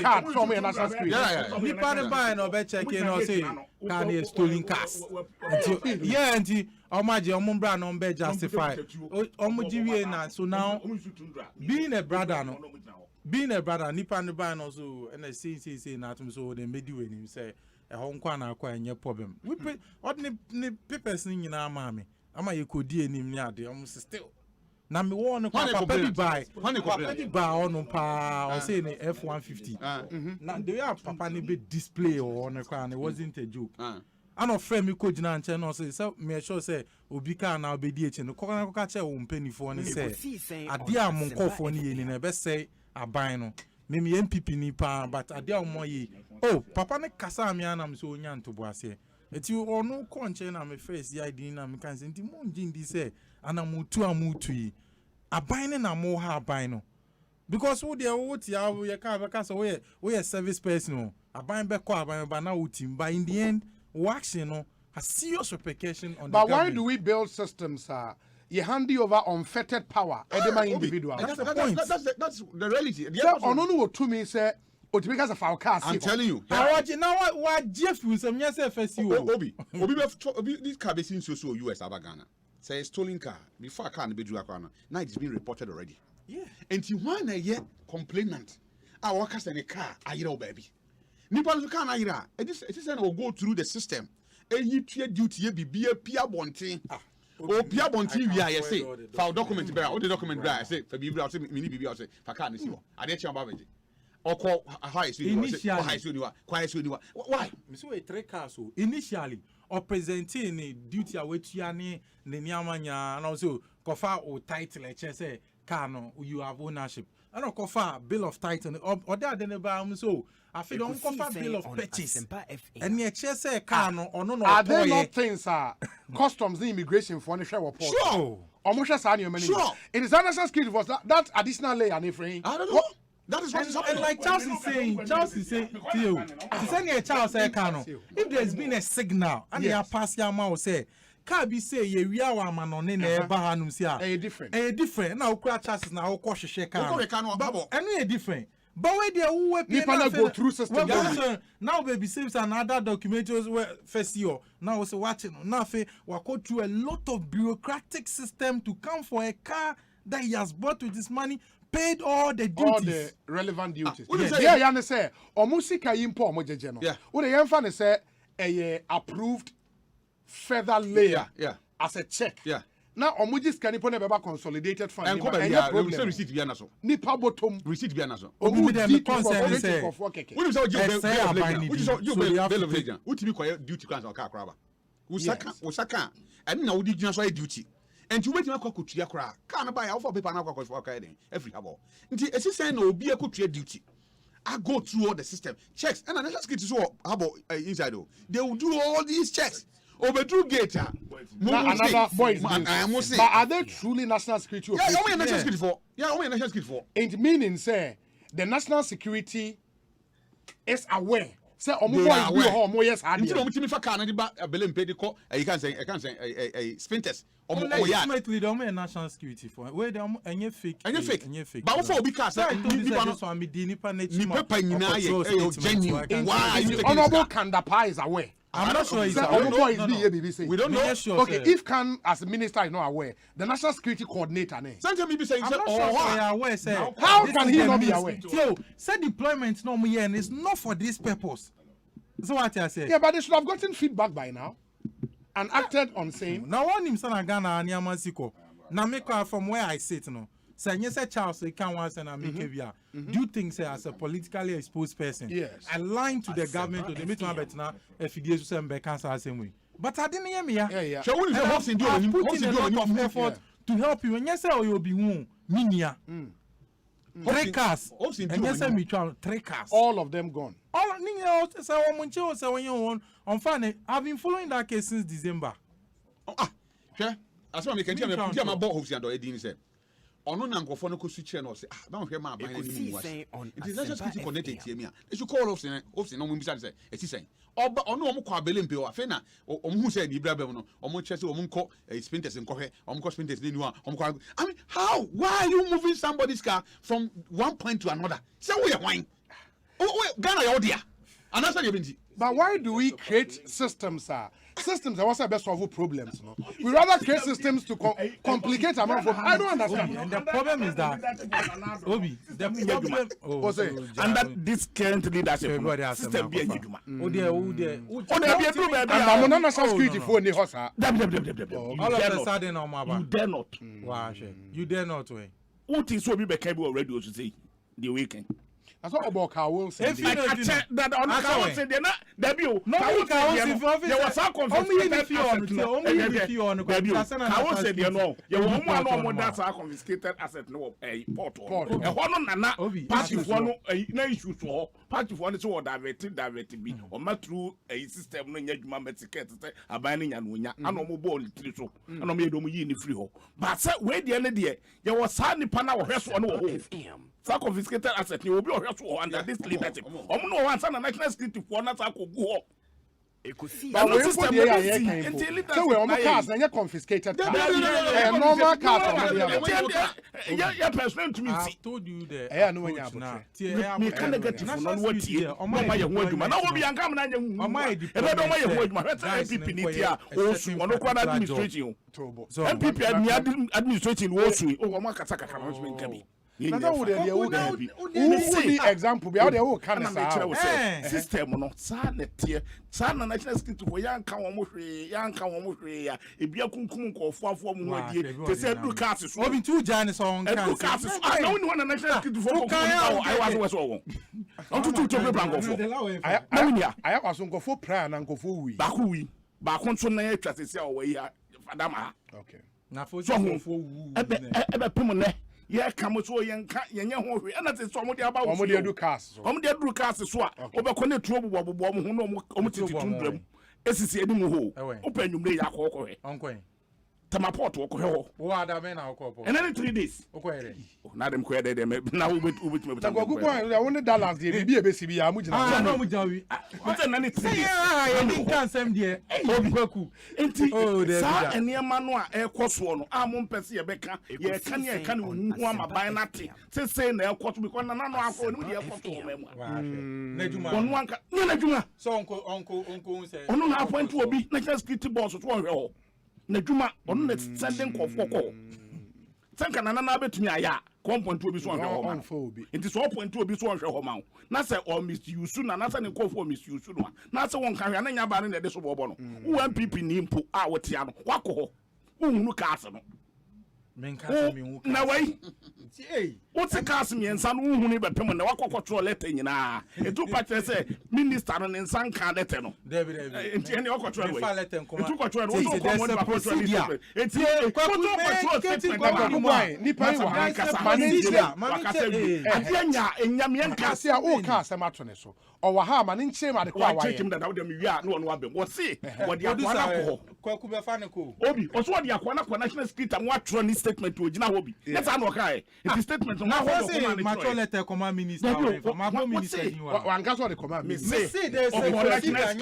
card from a national security nipa ne buy no be check no say can is stolen cars and omaje omumbra no be justify omujiwie na so now being a brother nipa ne buy no so and say na atum so they made you him say e ho nkwa na akwa enye problem we ordinary papers ni nyina ma me ama ye kodi enim ni ade still na me won ko papa bi buy on pa o say na F150 na the way papa ni be display on it wasn't a joke and of friend me ko gina nche no say me sure say obi ka na obedi echi no ko ka che wo mpanifo ni say ade amonkofo ni ye na be say aban no me MPP ni pa but ade amoyi papa ne kasa me anam so onya ntobo ase eti onu ko nche na me face ya ID na me kan say nti mo njindi say anamutu yi aban na mo ha aban no because wo dey wo ti ya we ka so we service person no aban be ko aban ba na utim but in the end action no has serious repercussion on but the government. Why do we build systems you hand over unfettered power edema individual that's the point that's the reality ono to me say Otibika of our cars. I'm telling you. Now what Jeff will some yes FSU. Obi this car be seen so US Abagana. Say stolen car before a car be drew akwana. Now it's been reported already. Yeah. And you want a yet complainant. Our workers in a car, baby. Nippon can I it is will go through the system. And you duty be a Pia Bontin. Oh, Pia Bontin, we are say for document bear, all the document bear, I say for be able to mini be say for can't see. I didn't know or call high why? So a 3 cars initially or presenting a duty away tiani the Niamanya and also Kofa or title say Kano you have ownership. I don't Kofa bill of title or that then about so I feel don't Kofa bill of purchase and the say Kano or no are there not things customs the immigration for share report? Sure. Almost sure. It is national security for that additional layer and I don't know. That is what is happening. And like Charles is saying to you, Charles say Kano, if there's been a signal and they are passing your mouth say, can't be say ye we are man on in a bahanum sia. Different. Now crash chances now quash shake and we different. But where they who go through system. Now baby saves another documentary where first year now also watching nothing we go through a lot of bureaucratic system to come for a car that he has bought with his money. Paid all the duties. All the relevant duties. Yeah, say omusika yimpo omojeje no. What the yemfa say a approved further layer as a check. Yeah. Now, Omuji scanning for never consolidated fund. And come here, receipt be anaso. Nipa bottom receipt be anaso. Omu dem consent say. What is our bail of agent? What be call duty class or car craba? Usaka. And now we did so duty. And you wait to make a cra. Can't buy alpha paper now for every habo. Until a sister no be a good duty. I go through all the system checks, and I just get to so about inside. They will do all these checks. Over through gate. Another boys. But are they truly national security? Yeah, only national security for. Yeah, only national security for. It meaning say the national security is aware. Say yes, I did. You know, can a billion pay the call. You can say a spinters. Ultimately, the only national security for where the any fake. But for because why honorable Kandapa is aware. I'm not sure. We don't know. Okay, if Khan as a minister is not aware, the national security coordinator. Sometimes maybe saying, how can he not be aware? So, say deployment no more and it's not for this purpose. So what I say? Yeah, but they should have gotten feedback by now and acted on same. Now one him son Ghana and Yamasiko. Now make from where I sit no. Say yes, Charles can once and do you think say as a politically exposed person? Yes. Aligned to the government to the meeting bet now if you do some cancer same way. But I didn't hear me. Yeah. So what is the putting a lot of effort to help you and yes, you'll be minia. 3 cars. And yes, I mutual 3 cars. All of them gone. All on funny. I've been following that case since December. Yeah. As well, I can tell my boss who's under Edin said. Ono na nkofo no ko switch no say ba hwe ma ban ni mu wa it is just security connected here me they should call office no mu bisa say eti sen oba ono omo kwa belempe o afa na omo hu say ni bra bam no omo che say omo nko sprinters nkohwe omo ko sprinters ni wa omo kwa I mean how why are you moving somebody's car from one point to another say we are wine Ghana your dear and answer your binti. But why do we create systems systems that was best solve problems no? We rather create systems to complicate amount of I don't understand. And the problem is that Obi the problem and that this current leadership system be anyuma and I'm national security for any house all of a sudden you dare not you dare not way what is Obi be kai be already to say the weekend. That's what about Kawul said. If you that on Kawul said they're not debut. No, there was some confiscated Kawul said you know. You want more that's a confiscated asset no port. And one nana party one no issue for party one so divert be or ma through a system no nyadwuma meticket say aban nya no nya ana mo ball tiri so ana mo yedom yi ni free ho. But say we dey na dey you was sa nipa na wo hweso no wo. Sa confiscated asset ni obi ohweso under this leadership. Omo no wan sa na national security for na sa ko go. Ekosiisen. But we put the here so we omo cars na confiscated cars. Normal cars yeah person to me see. I told you there. Eh no nya abotire. Me can negative no what here. Omo ma ye ho adwuma. Na obi anka na nya hu. Omo ma ye ho adwuma. Hwete MPP ni tia osu ono kwa administration. MPP administration wo su. Omo akata kaka no me nka bi. Nada wo dey who example be how dey who can system no sa na tie sa na national security for yanka wo mo hwe ya ebia kunkum nkofo mo wadie te say do cars so obi tu jani so on kan I know one national security for I was wo on tu to plan nkofo I was nkofo pra na nkofo wi ba ko nso na atwa sese o we ya fadama okay na fo nkofo wu ebe pem ne yeah, come so yanka yenye ho hwe na te so mo de aba wo mo de do cars so mo de do cars so a obekọ na tuo bobo mo ho no mo titi tumbram esisi enimu ho opanwumre ya akọ hwe onkwen tamaport wo hwe ho wo ada me na akọ and then 3 days okwere na dem kwere dem na wo bet tagogu point ya won Dallas de bibi ebesi bi ya mu gina no mu jawi what na ni 3 days ya ni kan sem de obi kwaku enti sa eniema no a ekoso no amon pese ye beka ye ka ne hu amaban na te sese na ekoso bi ko na no akọ ni de ekoso o memu na juma onu anka na juma so onko say onu na appoint obi na just security boss so won hwe ho na juma onu na sending kofoko sanka na na betumi aya point obi so hwe ho ma nti so point obi so hwe ho ma na say o misuse na say ne kofo misuse no na say won kan hwe na nya ba ne de so bobo no wo MPP ni mpo a wotia no wako ho Unu cars no. Na way. What's a cast me and son who never payment the walk control letter in a two patches say minister and son can't let no. David, any control letter and control. It's here. Or Ham and in shame at the quiet him that no one will what say what the Obi, also the Aquana national script and what running statement to Gina Obi. That's how okay. It's a statement on my letter command minister. One got what the command minister. Say there's a national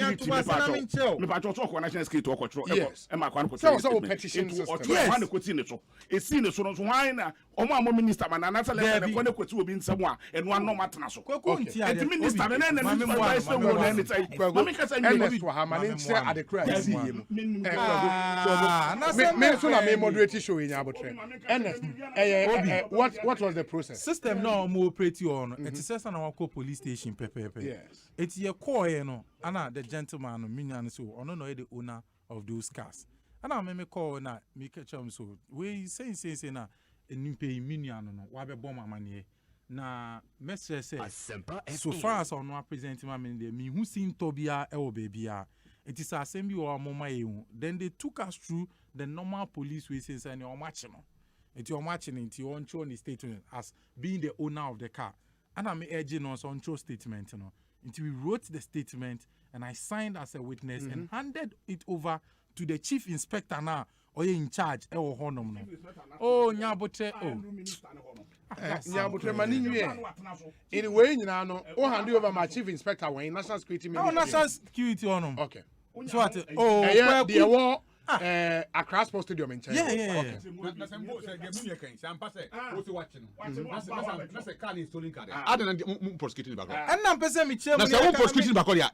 script to control. Yes, and my petition system. It's seen as soon as wine or my minister and another letter and one will be in someone and one no matter. The minister and then the what was the process? System no more pretty on. It is an police station. Yes. It's your core, you know. Anna the gentleman, minion so or no the owner of those cars. And I me call na me catch so we say na nimpe minion no wa be bomb money. Na message say so far as on present my me who seen Tobia baby it is assembly or mama then they took us through the normal police way since and you're matching it you're matching it you on the statement as being the owner of the car and I'm urging us on true statement until we wrote the statement and I signed as a witness and handed it over to the chief inspector now or in charge oh nyabote Nyabutre maninwe anyway nyina no o hand over my chief inspector when national security ministry national security on okay so what the war Accra Sports Stadium in China. Yeah.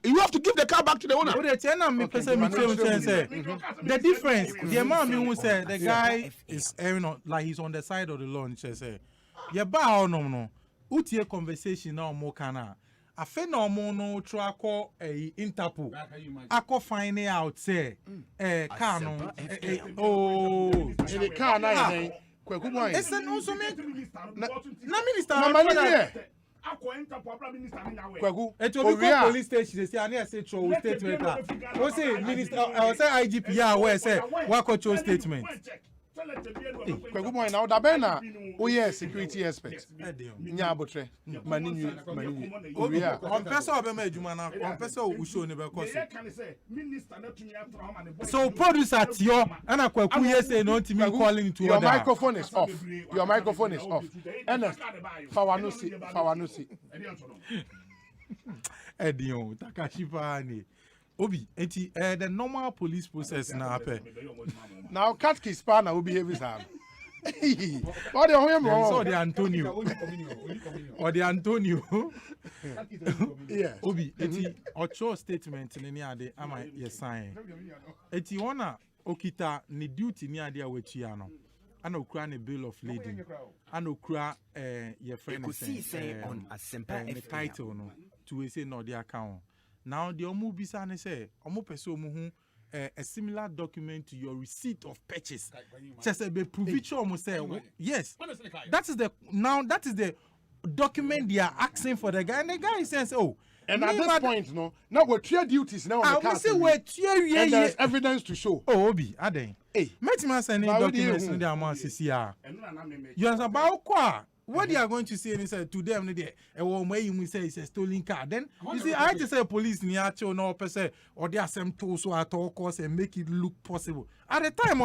You have to give the car back to the owner. The difference, the amount who said the guy is like he's on the side of the lawn. Say, yeah, but no. Utie conversation now more kana. I feel no more no try call a Interpol. I call finding out say car no the car na it's an also me na minister it will be police station they say I say throw statement o say minister I say IGP ya where say what control statement Good morning. Now, Dabena, oh yes, security expert. Nyabotre, Maninu. On person of a Jumana, on person who show never cost. So, produce at your and I could say no to me calling to your microphone is off. Your microphone is off. And Fawanusi. Edion, Takashipani. Obi, the normal police process na happen. Now, Katki Spana will behave his hand. What the home or the Antonio? Or the Antonio? Yes. Obi, ocho statement in any other am I yes sign. Eti wana okita ni duty ni adia wechiano. Ano kura ni bill of lading. Ano kura your friend Ekosiise On Asempa the title no to say no the account. Now the omu bisa ne say omu person omu a similar document to your receipt of purchase. Just be provision omu say yes. That is the document they are asking for the guy and the guy says oh. And at this point no now we're clear duties now on the car. And there's evidence to show. Oh Obi aden. Hey, met me send documents in the amount CCR. You are about kwa. What they are going to say is to them, you say it's a stolen car. Then you see, I just say police near no person or they are some tools at all costs and make it look possible. At the time,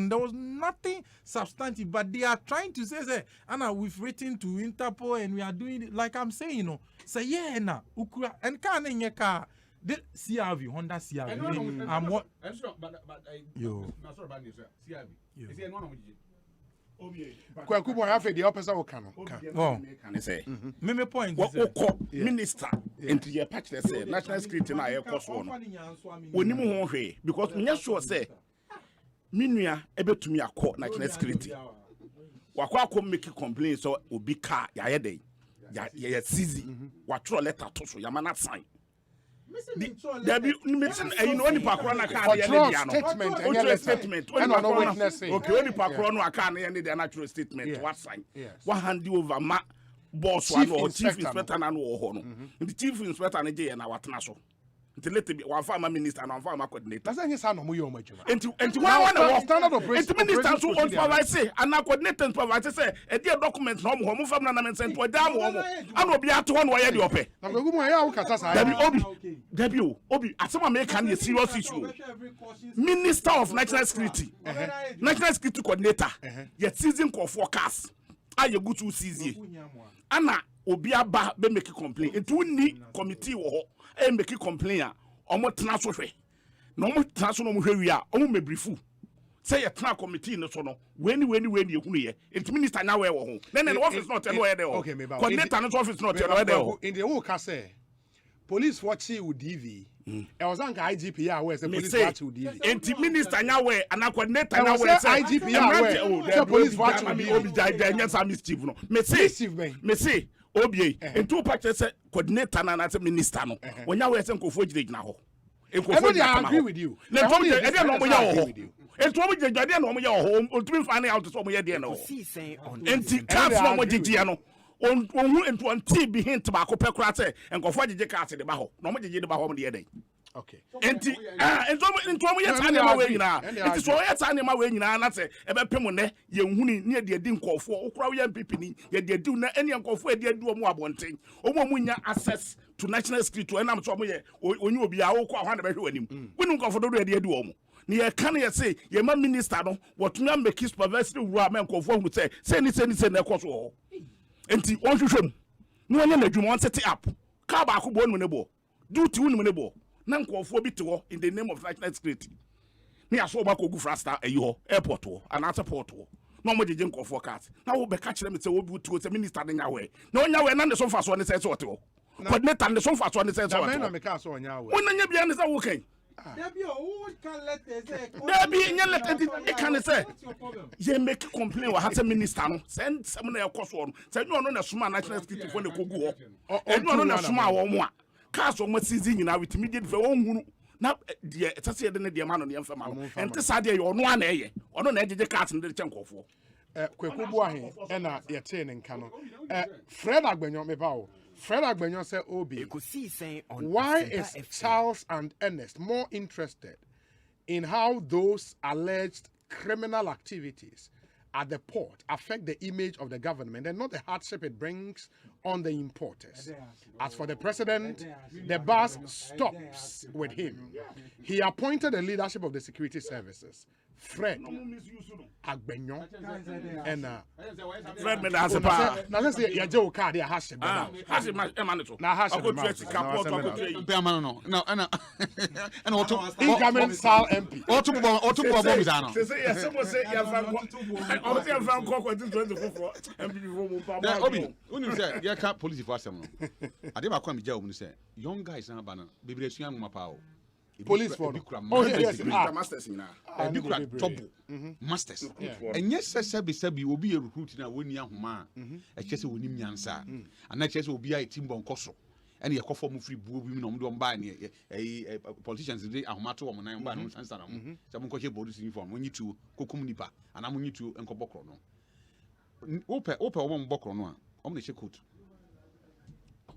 there was nothing substantive, but they are trying to say, Anna, we've written to Interpol and we are doing it like I'm saying, say yeah, na ukura and can in your car. The CRV, Honda CRV. I'm what? Yo. Kwakubo have the opposite okano. Oh, can say. Me point. What minister into your patch they say national security na air cost one. Onimu ho hwe because me sure say minua ebetumi akọ national security. Wakwa make complaint so obi car ya dey. Ya seize. Wa throw letter to so ya mana sign. Debbie, you know, any Pacrona can't statement. Okay, any Pacrona can't end the natural statement. What sign? What hand you over ma boss one or chief inspector and war. The chief inspector and a and our national. Until let one farmer minister and one farmer coordinator. That's any son of Muyo. And one standard of ministers who won't provide say, and now coordinator provide say, a dear document from home from an sent to a damn woman. I will be out to one way you pay. Debbie, Obi, as someone make a serious issue. Minister of National Security, National Security Coordinator, yet season call forecast. I you go to seize Anna Obiaba be make a complaint. It will need committee or make a complaint. Omo transfer. No more transfer no more area. Omo me briefu. Say a trans committee in the sono. When you here. It's minister now where home. Then the office not tell where they are. Okay, me ba. Coordinator no office not tell where they are. In the whole case, police watch you DV. I was on IGP where the police watch you DV. And minister now where and coordinator now where IGP where the police watch you DV. Obi die some mischief no. Me say Obi and two parties coordinator na say minister no. When you where say nkofo gina ho. I agree with you. Let me tell you no mo with you. And to me the no mo ya ho. Ultimate find out so mo ya dey no. And cars no mo gigi no. On into on tea be hint tobacco pe kra say nkofo gigi cars dey ba ho. No mo gigi dey ba ho mo dey dey. Okay. And so into mo yet anima we nyina. It so yet anima we nyina na say e be pem ne ye nhuni ne de di nkofo. Okra we MPP ni ye de di na ene nkofo e de du omo abonten. Omo mu nya access to national security enam so omo ye onyi obi a wo kwa hwa na be hwe anim. Wonu nkofo do de du omo. Ni ye kan ye say ye ma minister no wotuna make supervisory rule men nkofo hu say ni na ekoso ho. Enti won hwehwem. Ni won ye na dwuma won set up. Ka ba ko bo nu ne bo. Duty wonu ne bo. Na nkofo bi te ho in the name of national security. Ni aso ba ko gu frasta ayi ho airport ho and airport ho. No mo jeje nkofo cars. Na wo be ka kire me say wo bi to say minister de nya we. Na onya we na ne so fa so ne say so te ho. Coordinator ne so fa so ne say so. Na me ka so onya we. Won nya bia ne say wo kan. Debbie, who can let us say? Debbie, you let it can say. You make complain wa hate minister no. Send someone else course on. Say you no na suma national security for the kogu ho. E no na suma wo mo a. Cars o mo season nyina with immediate for won hunu. Na de etase de ne de ma no ne mfa ma no. Ente sa de yo no ana eye. Ono na ejeje cars ne de chenkofo. Kweku bu ahe e na ye te ne nka no. Fred Agbenyo me ba o. Fred Agbenyo say Obi. Why is Charles and Ernest more interested in how those alleged criminal activities at the port affect the image of the government and not the hardship it brings on the importers? As for the president, the bus stops with him. He appointed the leadership of the security services. Fred Agbenyo and Fred Asempa. Now let's say your Joe card here has now has and auto incoming Sal MP. Police for some. I never come to say young guys and banana baby police for yes, masters in trouble masters and yes sabi will be a recruit na woni ahoma a chese woni nyansa and na chese obi a team bon koso and ye kofo mu free buo bi no do mba na politicians dey ahoma to wo nan mba no sansa na mu se mo koche police uniform onyi tu kokum nipa ana mo nyi tu enkobokro no ope wo mbokro no a o mo che coat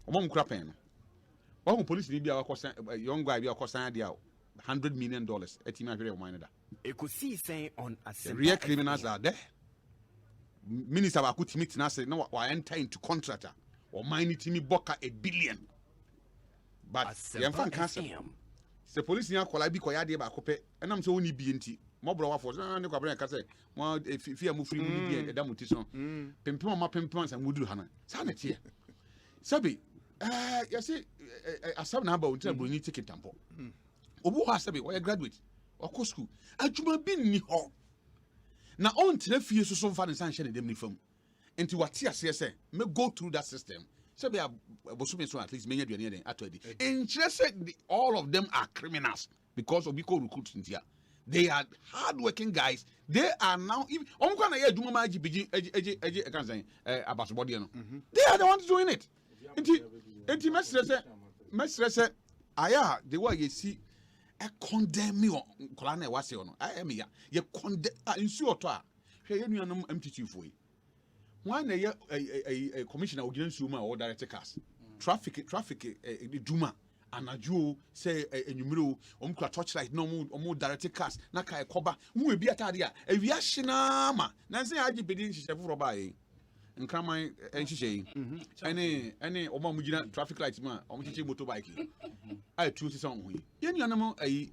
o mo nkura pen no one police ni bia akosan young guy bia akosan dia $100 million etima hwere o man da Ekosiisen On Asempa. Real criminals are there. Minister wa kuti meet na say na wa enter into contractor or mine timi boka $1 billion. But yem fan cancer. Se police ni akola bi koya de ba kope enam se woni bi enti mo bro wa for na kwa bra ka say mo fia mu free mu bi e da mutison pempem ma pempem san mudu hana sa na tie sabi you see asab na ba until broni ticket tampo obu ho asabi we graduate oko school adwuma bi ni ho na on tena fie so mfa ne san hye ne dem ni fam enti wate ase say me go through that system sabi abosome so at least menya duane den atodi interest all of them are criminals because obi ko recruit ntia. They are hard-working guys. They are now even na ye adwuma ma agibiji I can say about body no. They are the ones doing it. Enti mesrese aya the way you see a condemn me on Kolana was on. I am here. You condemn in Suota. Here you know MTT for you. One a commissioner against Suma or director cast. Traffic Duma. And a Jew say a numero torchlight no more director cast. Naka Koba, who will be at Adia. A Viashinama. Nancy I did she said for by. And come my and she any Omamujina traffic lights man, Omichi motorbike. I choose some way. Any animal a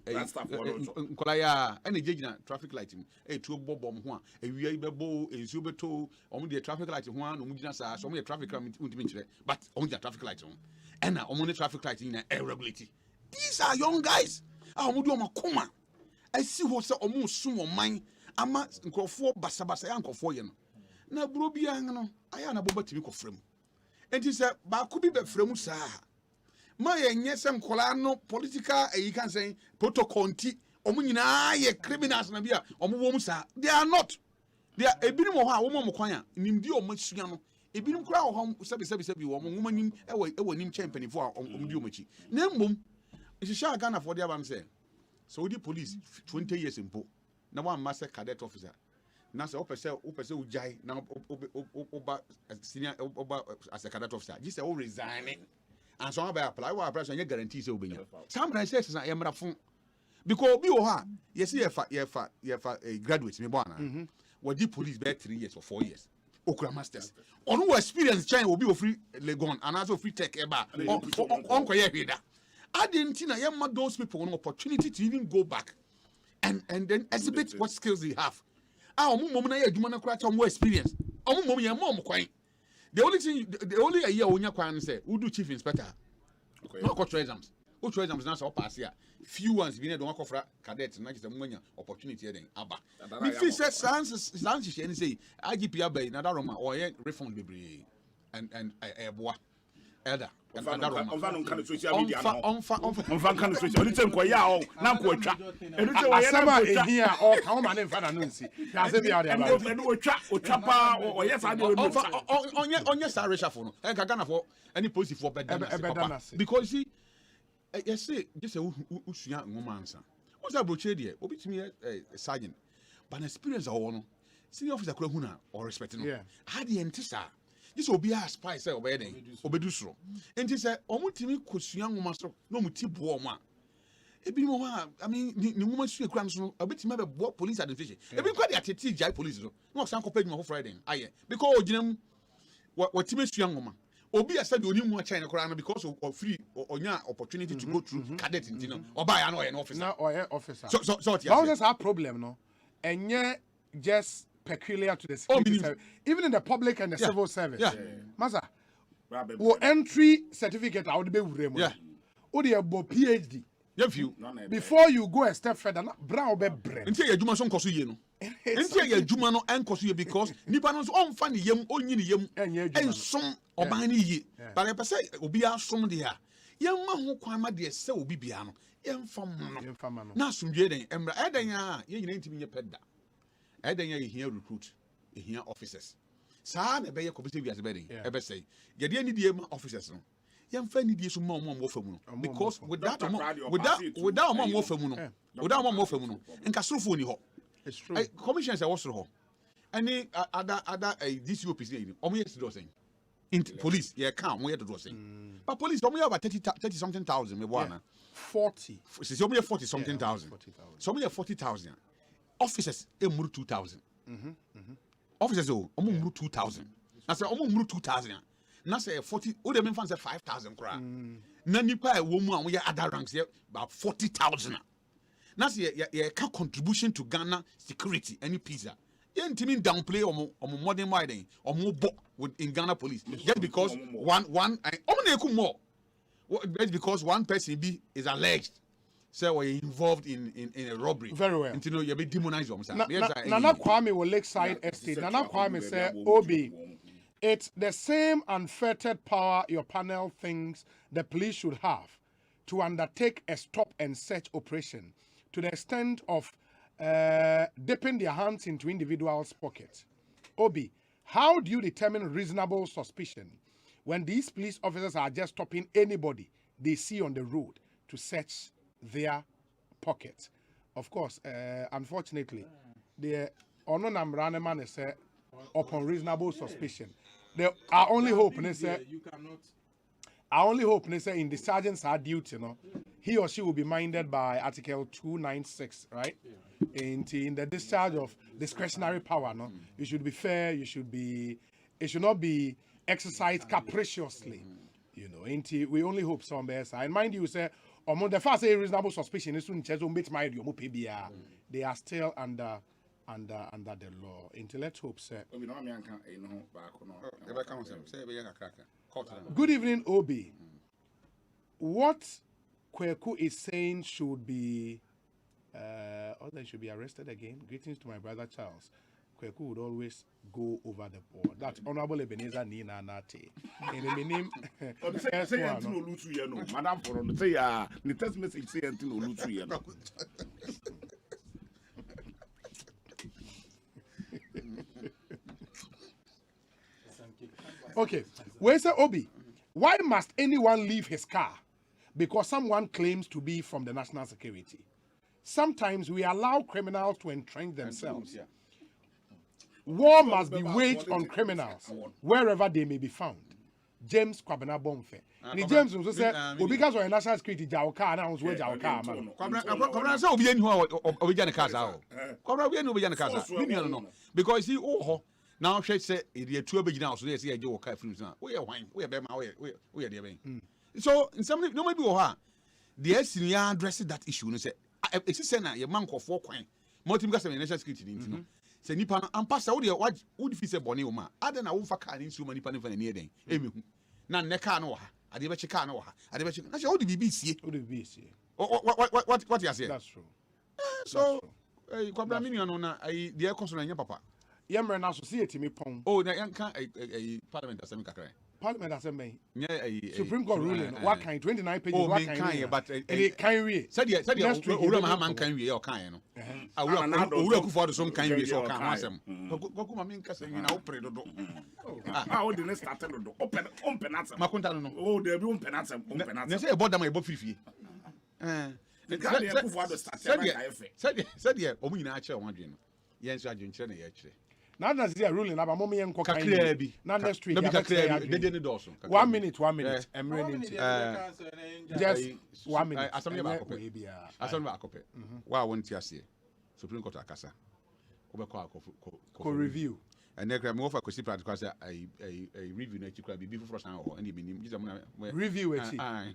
Kolaya, any judgina traffic lighting, a two bomb one, a Viabo, a Zubeto, only a traffic light one, Omujina, so only a traffic light, but only a traffic light on. And only traffic light in irregularity. These are young guys. I would do my coma. I see what's almost soon on mine. I'm at for Basabasa uncle for you. Na brobia no aya na boba timi ko frem enti se ba ku bi be frem sa ma ye nyesem kola no political e kan say protocol nti omu nyina ye criminals na bia omu wo mu sa they are not they are ebinim ho a wo mo kwan a nimdi o masua no ebinim kura ho sebi wo mo manim ewo nim champion fo a omu di o machi na mbom ihihya Ghana for dia ban say so the police 20 years impo na one master cadet officer na se opese ujai na oba senior oba as a cadet officer just say o resign and so about apply wa apply so you guarantee say obenya sometimes says na yemra fun because obi o ha yes ye fa a graduate me bona we di police be 3 years or 4 years okura masters onu experience chain obi o free legon and also free tech eba on koye hweda adenti na yemma those people an opportunity to even go back and then exhibit what skills they have. Mom na adwuma na kura more experience. Mom ye mom kwan. The only a year onya kwan say we do chief inspector. No go try exams. O try exams na so pass here. Few ones be na don akofra cadet na just mwanya opportunity then aba. Me feel say sans she say IGP abai na that Roma or refund bebre and boa elder on kan social media no on kan social only ten kwaya o na ko atwa enute wo asama ehia o ka o ma ne mfa na no nsi ya se bia dia ba otwa pa o yes ade onye sa reshuffle no e ka Ghana for any police for better because see you say just usua ngoma ansa what's that broche there obitimi sergeant but experience o no senior officer kura hu na or respect no had the entisa this will be a spy say obeden obedusro enti say omutimi kosua ngoma so no muti bo oma ebi mo ha I mean ni ngoma sua kura so obetimi be bo police administration ebi kwa dey ateti jai police so no san kopedi mo Friday aye because oginam watimi sua ngoma obi asa de onimu China kura no because of free onya opportunity to go through cadet enti no oba ya no an officer na officer so that's our problem no enye just peculiar to the security service, even in the public and the civil service. Masa, wo entry certificate I would be with them. Odi abo PhD. Before you go a step further, brown be brain. Until you juma son kosu ye no. Until you juma no en kosu ye because nipa no on fa ni yem onyi ni yem en som oban ni ye. But I say obi asom de a. Yem ma ho kwan ma de se obi bia no. Yem fam no. Na asumdwe den emra eden a ye nyina ntimi nye pedda. Eden ya here recruit, here officers. Sa na be ye kobese wiase be den. E be say, ye de ani die ma officers no. Ye mfa ni die so ma mo famu no. Because without mo famu no. Without mo famu no. Nka sorofo ni ho. It's true. Commissioners are also ho. Any other DCOPs ni. Omo yes do saying. In police, ye can mo ye do saying. But police omo ye about 30 something thousand me boana. 40. So omo ye 40 something thousand. So omo ye 40,000. Officers emuru 2,000. Officers emuru 2,000. Na say emuru 2,000. Na say 40 o dem fan say 5,000 kra. Na nipa e wo mu a wo ye other ranks ye about 40,000. Na say ye ka contribution to Ghana security any peace. Ye ntimi downplay omo modern widen omo bo in Ghana police just because one omo na eku more. Just because one person is alleged say were involved in a robbery. Very well. Until you be demonized them. Nana Kwame will Lakeside Estate. Nana Kwame say, Obi, it's the same unfettered power your panel thinks the police should have to undertake a stop and search operation to the extent of dipping their hands into individuals' pockets. Obi, how do you determine reasonable suspicion when these police officers are just stopping anybody they see on the road to search their pocket. Of course, unfortunately, the Ononam man is upon reasonable suspicion. Our only hope is in discharging our duty, he or she will be minded by Article 296, right? In the discharge of discretionary power, you should be fair. It should not be exercised capriciously, we only hope some bears. And mind you, say, the first reasonable suspicion is they are still under the law. Let's hope, sir. Good evening, Obi. What Kweku is saying should be they should be arrested again. Greetings to my brother Charles. Kweku would always go over the board. That's Honorable Ebenezer Nina Nate. In the name, Madam for on say the text message say until Olutu. Okay, where's the Obi? Why must anyone leave his car? Because someone claims to be from the national security. Sometimes we allow criminals to entrench themselves. War must be waged on criminals wherever they may be found. James Kwabena Bonfe. James also said, because of national security, Jawka now was where Jawka. Kwabena say obi enu obi jane kasa Kwabena obi enu obi jane kasa. No. Because he now she say the two obegina so say you work free so. We wine, we be ma we dey ben. So in some no maybe o ha the senior address that issue no say it say na your man for kwan. Multi because of national security no. Say nipa no ampa say wo di fi say bone wo ma. Ada na wo fa car ni nsu ma nipa no fa na ne den. Emi hu. Na ne car no ha. Ade be che car no ha. Ade be che. Na say wo di bibi sie. Wo di bibi sie. What you say? That's true. So Kwabena minion no na the Ekosiisen na nya papa. Yemre na society me pon. Oh, na yanka Parliament Assembly kakra. Parliament Assembly. Yeah, Supreme Court ruling. What kind? 29 pages. Oh, what kind? But it can read. Said Owura Mahama kan wie o kan no. Owura Kufuor so kan wie so kan asem. Goku ma min kasa yin na opre dodo. O de ne started dodo. Open asem. Makunta no. Oh, there be open asem. Na say e boda ma e bo firifie. Said ye omu nyina a kire won adwen no. Yen so adwen kire na ye kire. Now that's the ruling about mommy and cocaine. Now next week. 1 minute. I'm ready. Just 1 minute. Assembly akope. Wa won't you say? Supreme Court akasa. Ko review. And then me offer Kosi practical say a review na chikra bibi for san ho and binim. Review echi. I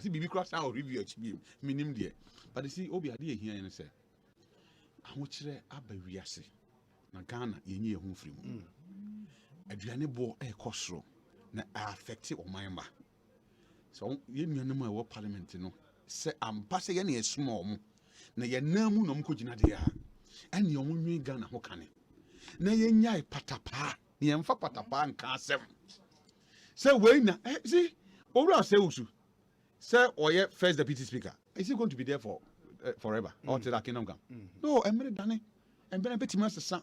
see bibi cross san review echi minim de. But you see obi ade ehia ene say. Ahochire abawiase. Na Ghana yenye ye hu firi mu aduane bo e kosoro na affect o man ba so ye nuanam a wo parliament no se ampa se ye na esuma omo na ye namu no mkogina de ya ene omo nwi Ghana ho kane na ye nyai patapa ye mfa patapa nka asem se we na see owura se usu se oye first deputy speaker is he going to be there for forever or till that kingdom come no emre dane emre betima sesa.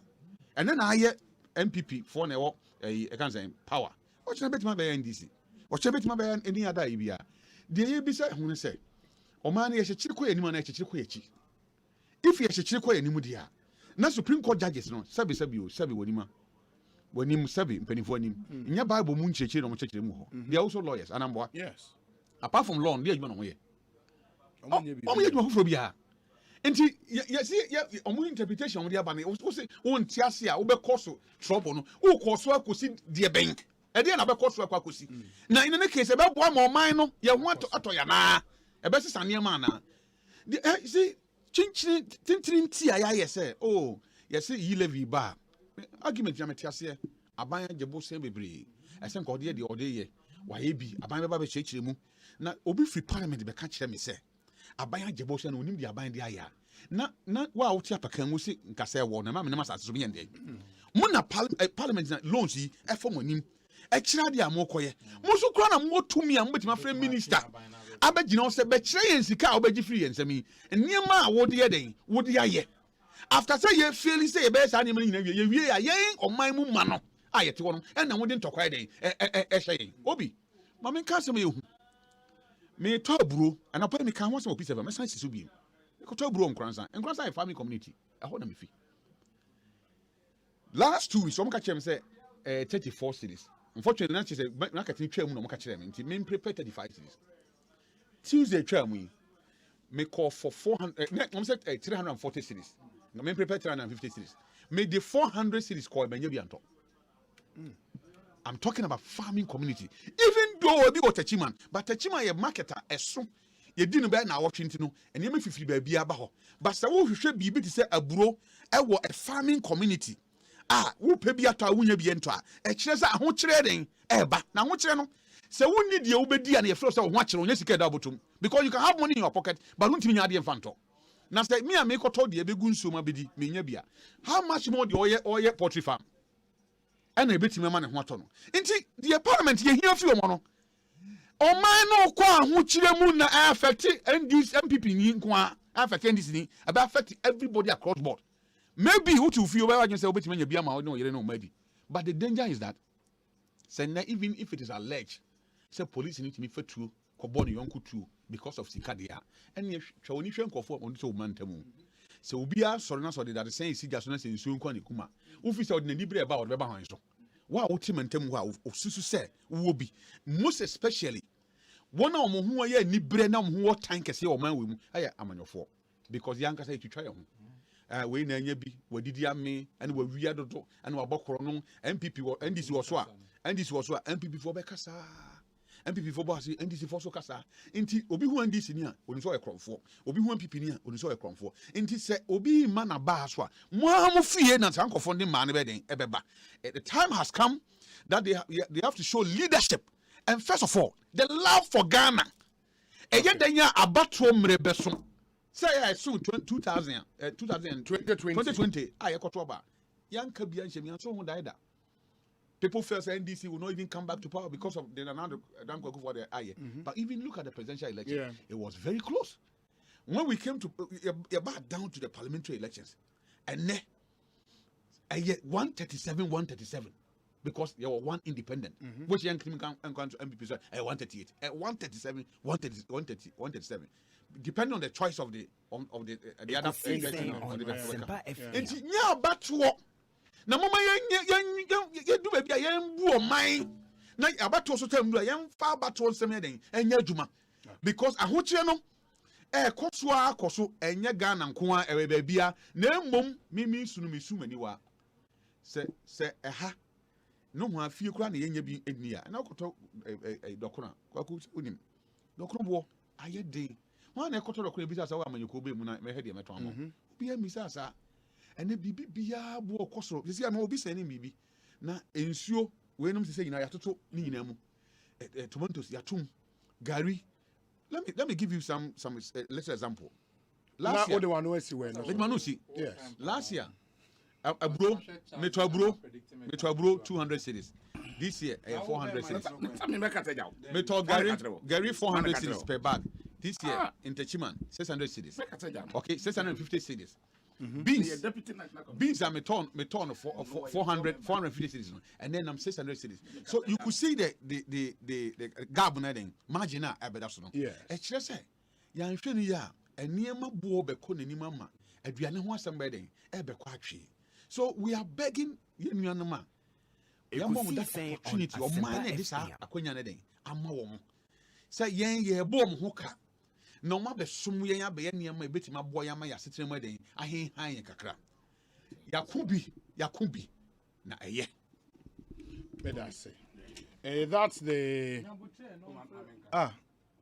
And then I hear MPP for now, I can't say power. What should I bet my NDC? What should I bet my any other IBA? The ABC, who say, Omani is a chico, anyone at a chico. If he is a chico, any mudia. Not Supreme Court judges, no, Sabi Wadima. When him Sabi, penny for him. In your Bible, Moon Church, on Church. They are also lawyers, and I'm what? Yes. Apart from law, they're going away. Homophobia. Enti omu interpretation we aba na o say won ti ase a wo be koso trouble no wo koso akosi de ben e de na be koso akosi na in any case e be boa ma oman no ye ho atoya na e be sesa ne ma na see chinchiri tintrin ti aya ye say oh ye say E-levy ba argument ya meti ase aban agebo se bebre e say nko de ye wa ye bi aban be ba be chechire mu na obi free parliament be ka kire me say aban agebo se na onim di aban di aya na wa wuti apakan mu se nkasa wo na ma me na masa so yende mo na parliament na loans yi e fo monim e kira di amokoye mo so kura na mo tumi a mo betima free minister abegina se be kire yen sika obegi free yen sami niema a wo de ye den wo de aye after say ye feel say ye be sa niema nyina ye wie ya yen oman mu ma no a ye te wo no e na wo de ntokwa den e hye yen obi ma me nka se me yehu me talk bro and I put me can want some piece of my science is be me talk bro on Kransan and Kransan a farming community I hold me fee last 2 weeks some catch them say 34 cities unfortunately not say na catch twa mu no catch them nti me prepare 35 cities Tuesday twa mu me call for 400 I'm say 340 cities na me prepare 350 cities me the 400 cities call me bi anto I'm talking about farming community. Even though we got Techiman, but Techiman a marketer so you didn't buy now watching to know and you may feel baby abaho. But so we should be able to say a bro, a farming community. Who pay be at a wunya be enter. A chesa a who trading, but now what you know. So we need the obedi and your first of watching on your secret double to because you can have money in your pocket, but don't mean the infanto. Now say me and make told the begun suma bidi, me how much more the oil poultry farm? And a bit man and what on. Inti the parliament ye hear few mono. O man no kwa who chiremu na affect and these MPP ni kwa affect this ni about affect everybody across board. Maybe who to feel where I can say obit man ye bia ma no you know maybe. But the danger is that say even if it is alleged say police need to be for true ko boni yonku true because of sikadia and ye chawoni hwenko for on so man temu. So ubia sorry na sorry that say isi jaso na say nsu nkwa ne kuma officer ordinary libre eba wo beba han so wa wo ti mantem wa osusu say wo bi most especially one of mo ho ya libre na mo ho tank se o man we mu aya amanyofo because yanka say twitwa ye ho we na anya bi wadidi ame and wa wiya dodo and wa bokoro no MPP wo NDC wo so a MPP for be kasa MPP for boss NDC for so kasa inti obi hu NDC ni a oni so ekromfo obi hu MPP ni a oni so ekromfo inti se obi ma na ba so a mo am fie na sankofo ndi ma ne be den ebeba the time has come that they have to show leadership and first of all the love for Ghana eye danya abato mrebeso say I soon 2020 ayekoto ba yanka bia nhyem so hu daida. People felt NDC will not even come back to power because of the Danko for the aye. But even look at the presidential election, it was very close. When we came to back down to the parliamentary elections, and then 137, because there were one independent, which young MPP said 138, 137, 137, depending on the choice of the other. Na mama ye do bia ye bu o man na abato so tam do ye fa abato nsem den enya adwuma because ahokyere no koso enya Ghana nko a ba bia na mmom mimi sunu mesu mani wa se ha no ho afie kura na yenya bi enia na koto dokona kwaku unim dokoro bo aye den ho na koto dokona bi sa wa amanyeko be mu na me he de meto amo bia mi sa ene bibi bia bo koso sisi ama obi sene bibi na ensuo we num sese nyina yatoto ni nyina mu tomatoes yatum gari. Let me give you some little example. Last year, yes. Last year, abro 200 cities. This year, 400 cities. Gary 400 cities per bag. This year in Techiman, 600 cities. Okay, 650 cities. Beans are me turn for 450 cities, and then I'm 600 cities. So you could see the gap margin yes. Actually say ya nhwenu ya eniema buo be ko nani mama aduane ho asembeden ebe kwa atwe. So we are begging yenuanoma yamom that opportunity o man e dis akonya ne den ama wo mo say yen ye bo mo ho ka no ma be sum yen abe yen niam ebetima bo yama ya setere mo den ahen han kakra yakubi na eye let us say that's the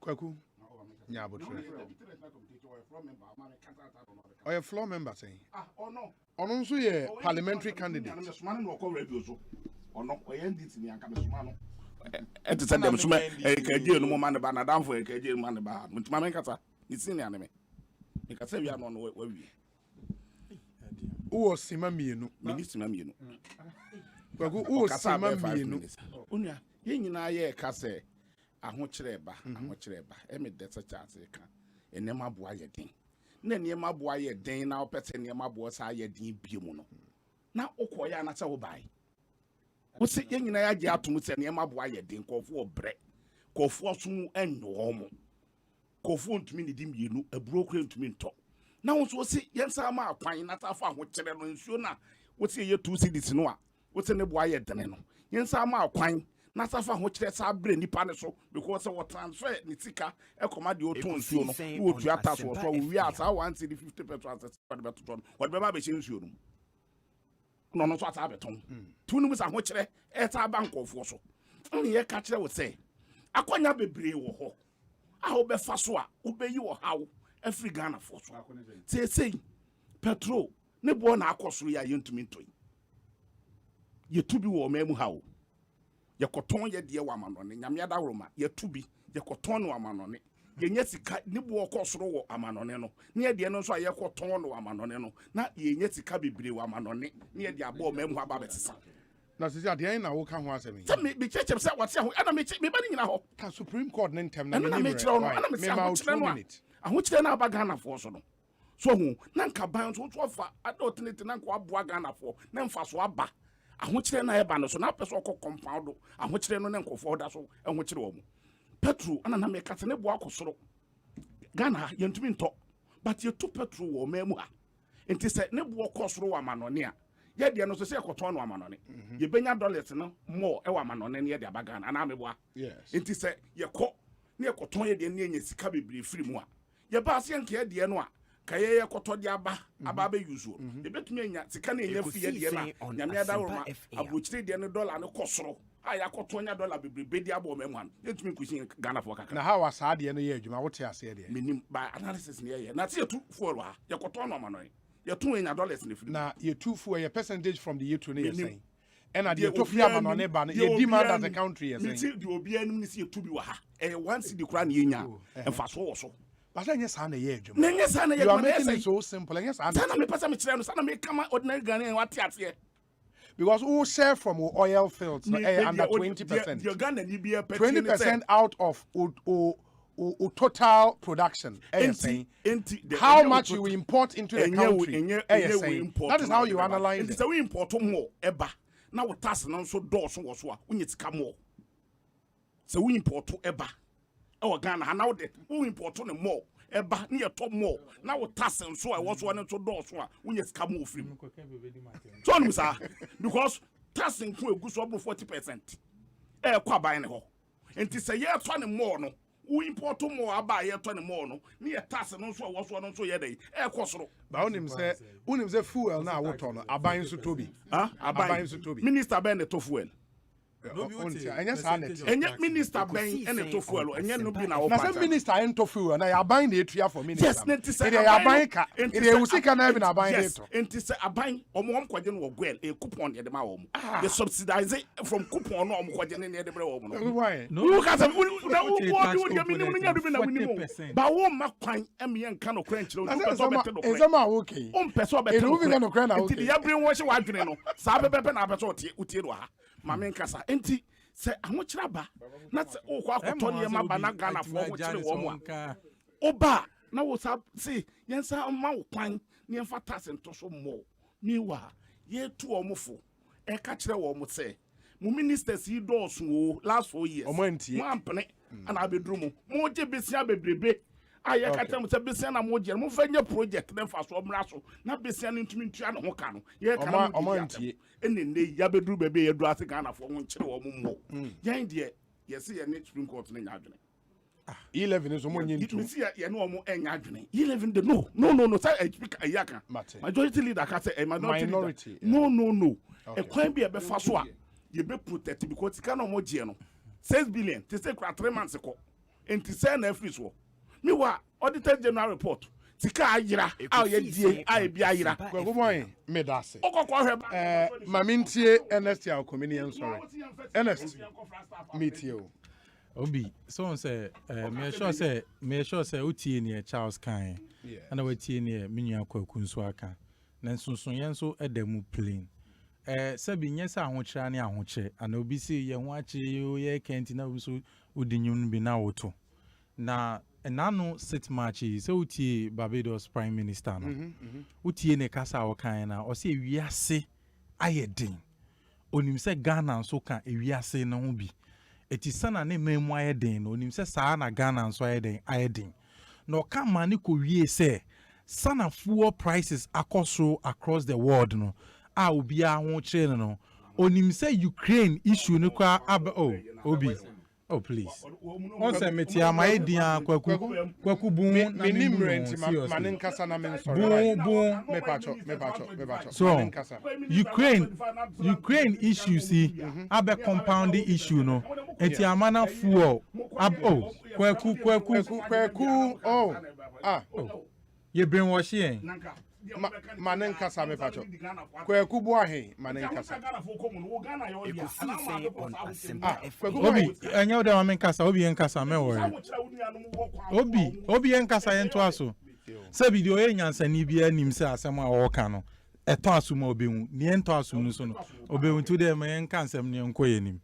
kwaku nyabotre or a floor member saying ono nso ye parliamentary candidate enti send them suma kaje no man ba na danfo kaje man ba mutuma men kata ni sini aneme me kasa wi ano no wa wi o sima mienu minister mienu kwaku o sima mienu onua ye nyina ye kase ahokyere ba eme desa chance ka enema boa ye den na enema boa ye den na opete enema boa sa ye den biemu no na okoya na se wo bai wo se ye nyina ya je atom se enema boa ye den kofo obre kofo so enwo mo kofo ntumi ne di mienu aburokre ntumi nto na won so se yensa ma akwan na tafa ho kyere no nsuo na wote ye 2 cedis no a wote ne boa ye dene no yensa ma akwan na tafa ho kyere sa bre nipa ne so because we transfer ni tika e koma de oton nsuo no wo tu ata so wi asa 150% what be to what be ma be nsuo no no so ata beton tu no sa ho kyere e ta ba nkofo so ni ye ka kyere wo se akwanya bebre wo ho a wo be fa so a wo be yi wo hawo every Ghana for so say petrol ne bo na akosoro ya yentumi ntoyi ye tubi wo memu hawo ye koton ye de wa amanone nyame adawroma ye tubi ye koton no amanone ye nya sika ne bo okosoro wo amanone no ne ye de no so ye koton no amanone no na ye nya sika bebre wo amanone ne ye de abo memu aba betisa na sisi ade na wo ka ho asemi se me cheche se wate ho ana me ba ni nyina ho ka Supreme Court ne ntem na me kire no ana me se ho kire no aho kire na aba Ghana for so no so hu na nka ban so to fa adotnete na nka aboa Ghana for na mfa so aba aho kire na eba no so na person ko compound aho kire no ne nkofo da so aho kire wo mu petrol ana na me kate ne bo akosoro Ghana yentumi nto but ye to petrol wo memu ha enti se ne bo akosoro wa manone a ye de no so se ekoton no amanone ye benya dollars no more e wa amanone ne ye de aba Ghana ana meboa yes enti se ye ko ne ekoton ye de ne nya sika bebre free mu a ye ba se nke ye de no a kaye ye koto de aba be use ye betumi nya sika na nya fi ye de na nyame adawroma abochire de ne dollar ne kosoro a ya koto nya dollar bebre be de aba o memu an yentumi kusin Ghana for kaka na how asa de no ye adwuma wote ase de minim by analysis ne ye na se tu fuel ha ye koto no amanone ye $2 in the free na ye two for a percentage from the year to near saying and at the top on ban ye demand as a country as saying the obi enum see to be wa ha e one cedi kra na yenya en fa so but anya sa na ye adwuma na nya sa na ye you are making it so simple anya sa na me pesa me kire no sa na me kama ordinary Ghanaian what ate because we share from oil fields under 20%. The Ghana ni be 20% out of total production. How much you import into the country? That is how you analyze it. So we import more eba. Now we tax no so doors was what we need to come more. So we import to eba. Our Ghana now that we import to more eba near top more. Now we tax and so I was one to doors one we need to come more free. So sir, because taxing to a good so 40%. Kwa buy ho. And to say yeah 20 more no. We import more about here 20 more no near tax no so was one so ye dey e kwosoro ba onim say fuel na woto no aban so tobi aban so tobi minister ben to fuel enya sa net enya minister ben en to fuel enya no bi na wo na say minister en to fuel na ya aban na etua for minister yes nti say aban ka e usika na bi na aban dey to nti say aban omom kwaje no gwel e coupon ye de ma wo mu they subsidize from coupon no omom kwaje ne de bre wo mu no you ka say na wo do minimum nya do bi na minimum ba wo ma kwan em ye nka no kran kire o person better no kran ma okay person better no kran nti ya bre wo hye wa dwene no sa bebe na beto utie do ha mame nkasa enti se ahokyira ba na se o kwa akoto ne ma ba na Ghana fo ho kyire wo mu a oba na wo sa se yensa ma wo kwan ne mfa tax nto so mo miwa ye tu omofo e ka kyire wo mo se mu ministers yi dos wo last 4 years mo ampene ana abedru mo je besia bebrebe aye ka tem se besia na mo je mo fa nya project na fa so mra so na besia no ntumi ntua ne ho ka no ye ka na mo ntie enne ya bedru bebe ye do ase Ghana fo ho kyire wo mo yan de ye se ye ne Supreme Court na nya adwene E-levy is mo nyintu me see ye no mo enya adwene E-levy de no say speak ayaka majority leader ka say minority no e kwan bi e be fa so a ye be protect because tika no mo je no 6 billion to say 3 months ago enti say na free so me wa auditor general report tika ayira a ye die a bi ayira go boy me da se mamintie Ernest ya communion sorry Ernest meet you obi so say me sure say utie ne Charles kan ana watie ne menua kwaku nso aka na nsunsun yen so edamu plain sabi nyesa ahokyera ne ahokyere ana obi si ye ho akye ye kenti na so udinyun bi na woto na enano sit match so utie Barbados Prime Minister no utie ne kasa wokan na o se wiase ayedin onim se Ghana so kan ewiase no ho bi eti sana ne memu ayedin no onim se saa na Ghana so ayedin no come mani ko wie say sana fuel prices across the world no a obi a ho kire no onim say Ukraine issue no kwa obi oh please on say metia my dia kwaku bu na rent manen kasa na men sorry me pacho so Ukraine issue see abe compounding issue no enti amana fuel kwaku ye brainwash yen manen kasa me pacho kwaku bu ahe manen kasa obi anya da manen kasa obi yen kasa me worry obi yen kasa yen to aso se video yen nyansa ni bia nim se asem a wo ka no eto aso ma obehu ni yen to aso no so no obehu to dem yen kansem ni enkoye nim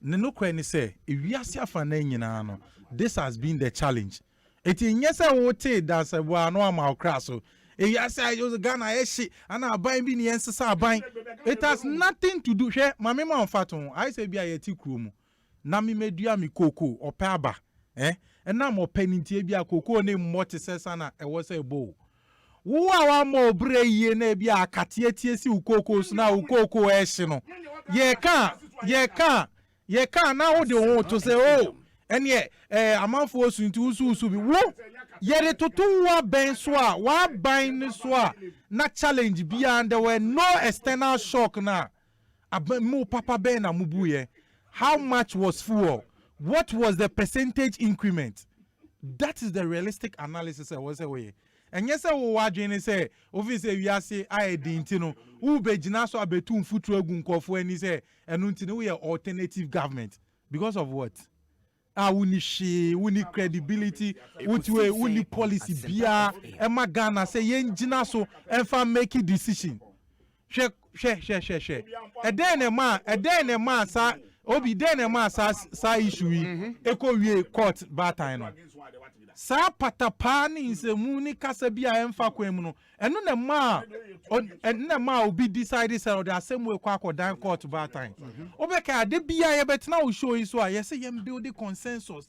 ne no kwa ni se ewiase afa na nyina no this has been the challenge eti nyese wo te da se bo ano ama okra so ewiase ayo Ghana eshi ana aban bi ni ensesa aban it has nothing to do hwe mame ma onfaton I say bia yeti kruomu na me medua mi koko ope aba na mo panintie bia koko ne mmoti sesa na ewo se bo wo awa mo obre yie na bia akate tie si ukoko so na ukoko eshi no ye ka na wo de wo to say ene amanfo osunti usu bi wo yere totu wa ben so a wa ban so a na challenge bia and there were no external shock na mo papa ben na mubuye. How much was fuel? What was the percentage increment? That is the realistic analysis I was away. And yes, I will watch and say, obviously, we are say, I didn't know, Ube Jinaso Abetum Futuagun Kofu, and he say, and until we are alternative government. Because of what? We need credibility, we need policy, Bia, and Magana say, Yen Jinaso, and for making decision. Share. A day and a man, sir, Obi den a man, sa issue, Echo court batino. Sa patapani is a muni kasabia emfa kwemno and no ma will be decided so the same way kwako down court bad time obeka de bia bet now show is why yes yem build the consensus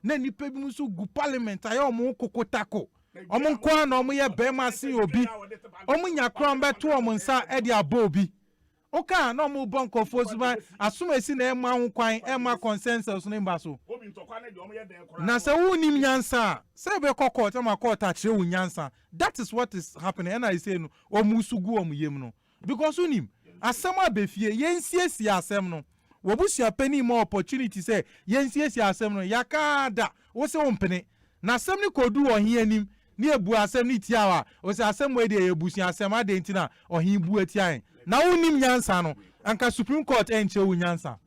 na ni pebi musu gu parliament ayo mo kokotako omo kwa na omo ye bema si obi omo nya kran beto omo nsa e de abobi oka na omo bonko fosuba asumesi na ema ho kwan ema consensus no mba so na se wunim nyansa se be kokot ma court a kire wunyansa. That is what is happening and I say no omusugu omuyem no because unim asem abefie yensiesie asem no wobusia pani more opportunity say yensiesie asem no yakada wo se wompene na asem ni kodu ohin anim ni ebu asem ni tiawa wo se asem we de ebusia asem adenti na ohin bu atian na unim nyansa no anka Supreme Court enche wunyansa.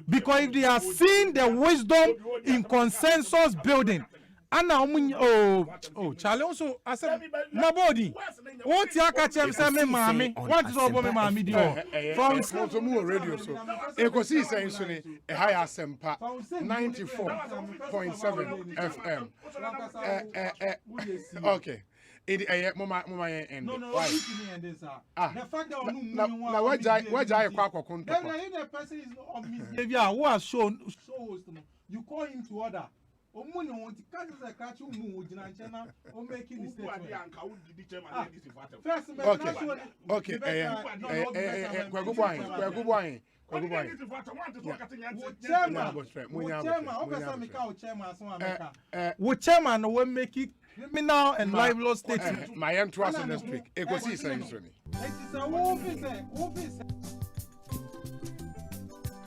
Because if they are seeing the wisdom in consensus building, and now Charlie also I said nobody. What you catch him say me mami? What is all me mami do? From Bonsu radio so. Ekosiisen suni a high Asempa 94.7 FM. Okay. Mama end. No, why? The fact that now where jai kwa konto. Then the person is on misbehavior who has shows you call him to order. Omuni won't catch the catch mu ojina chena o making the statement. Okay. Kwagu boy. Chairman will make it criminal and libel statement. My entrance next week. Ekosiisen. It is a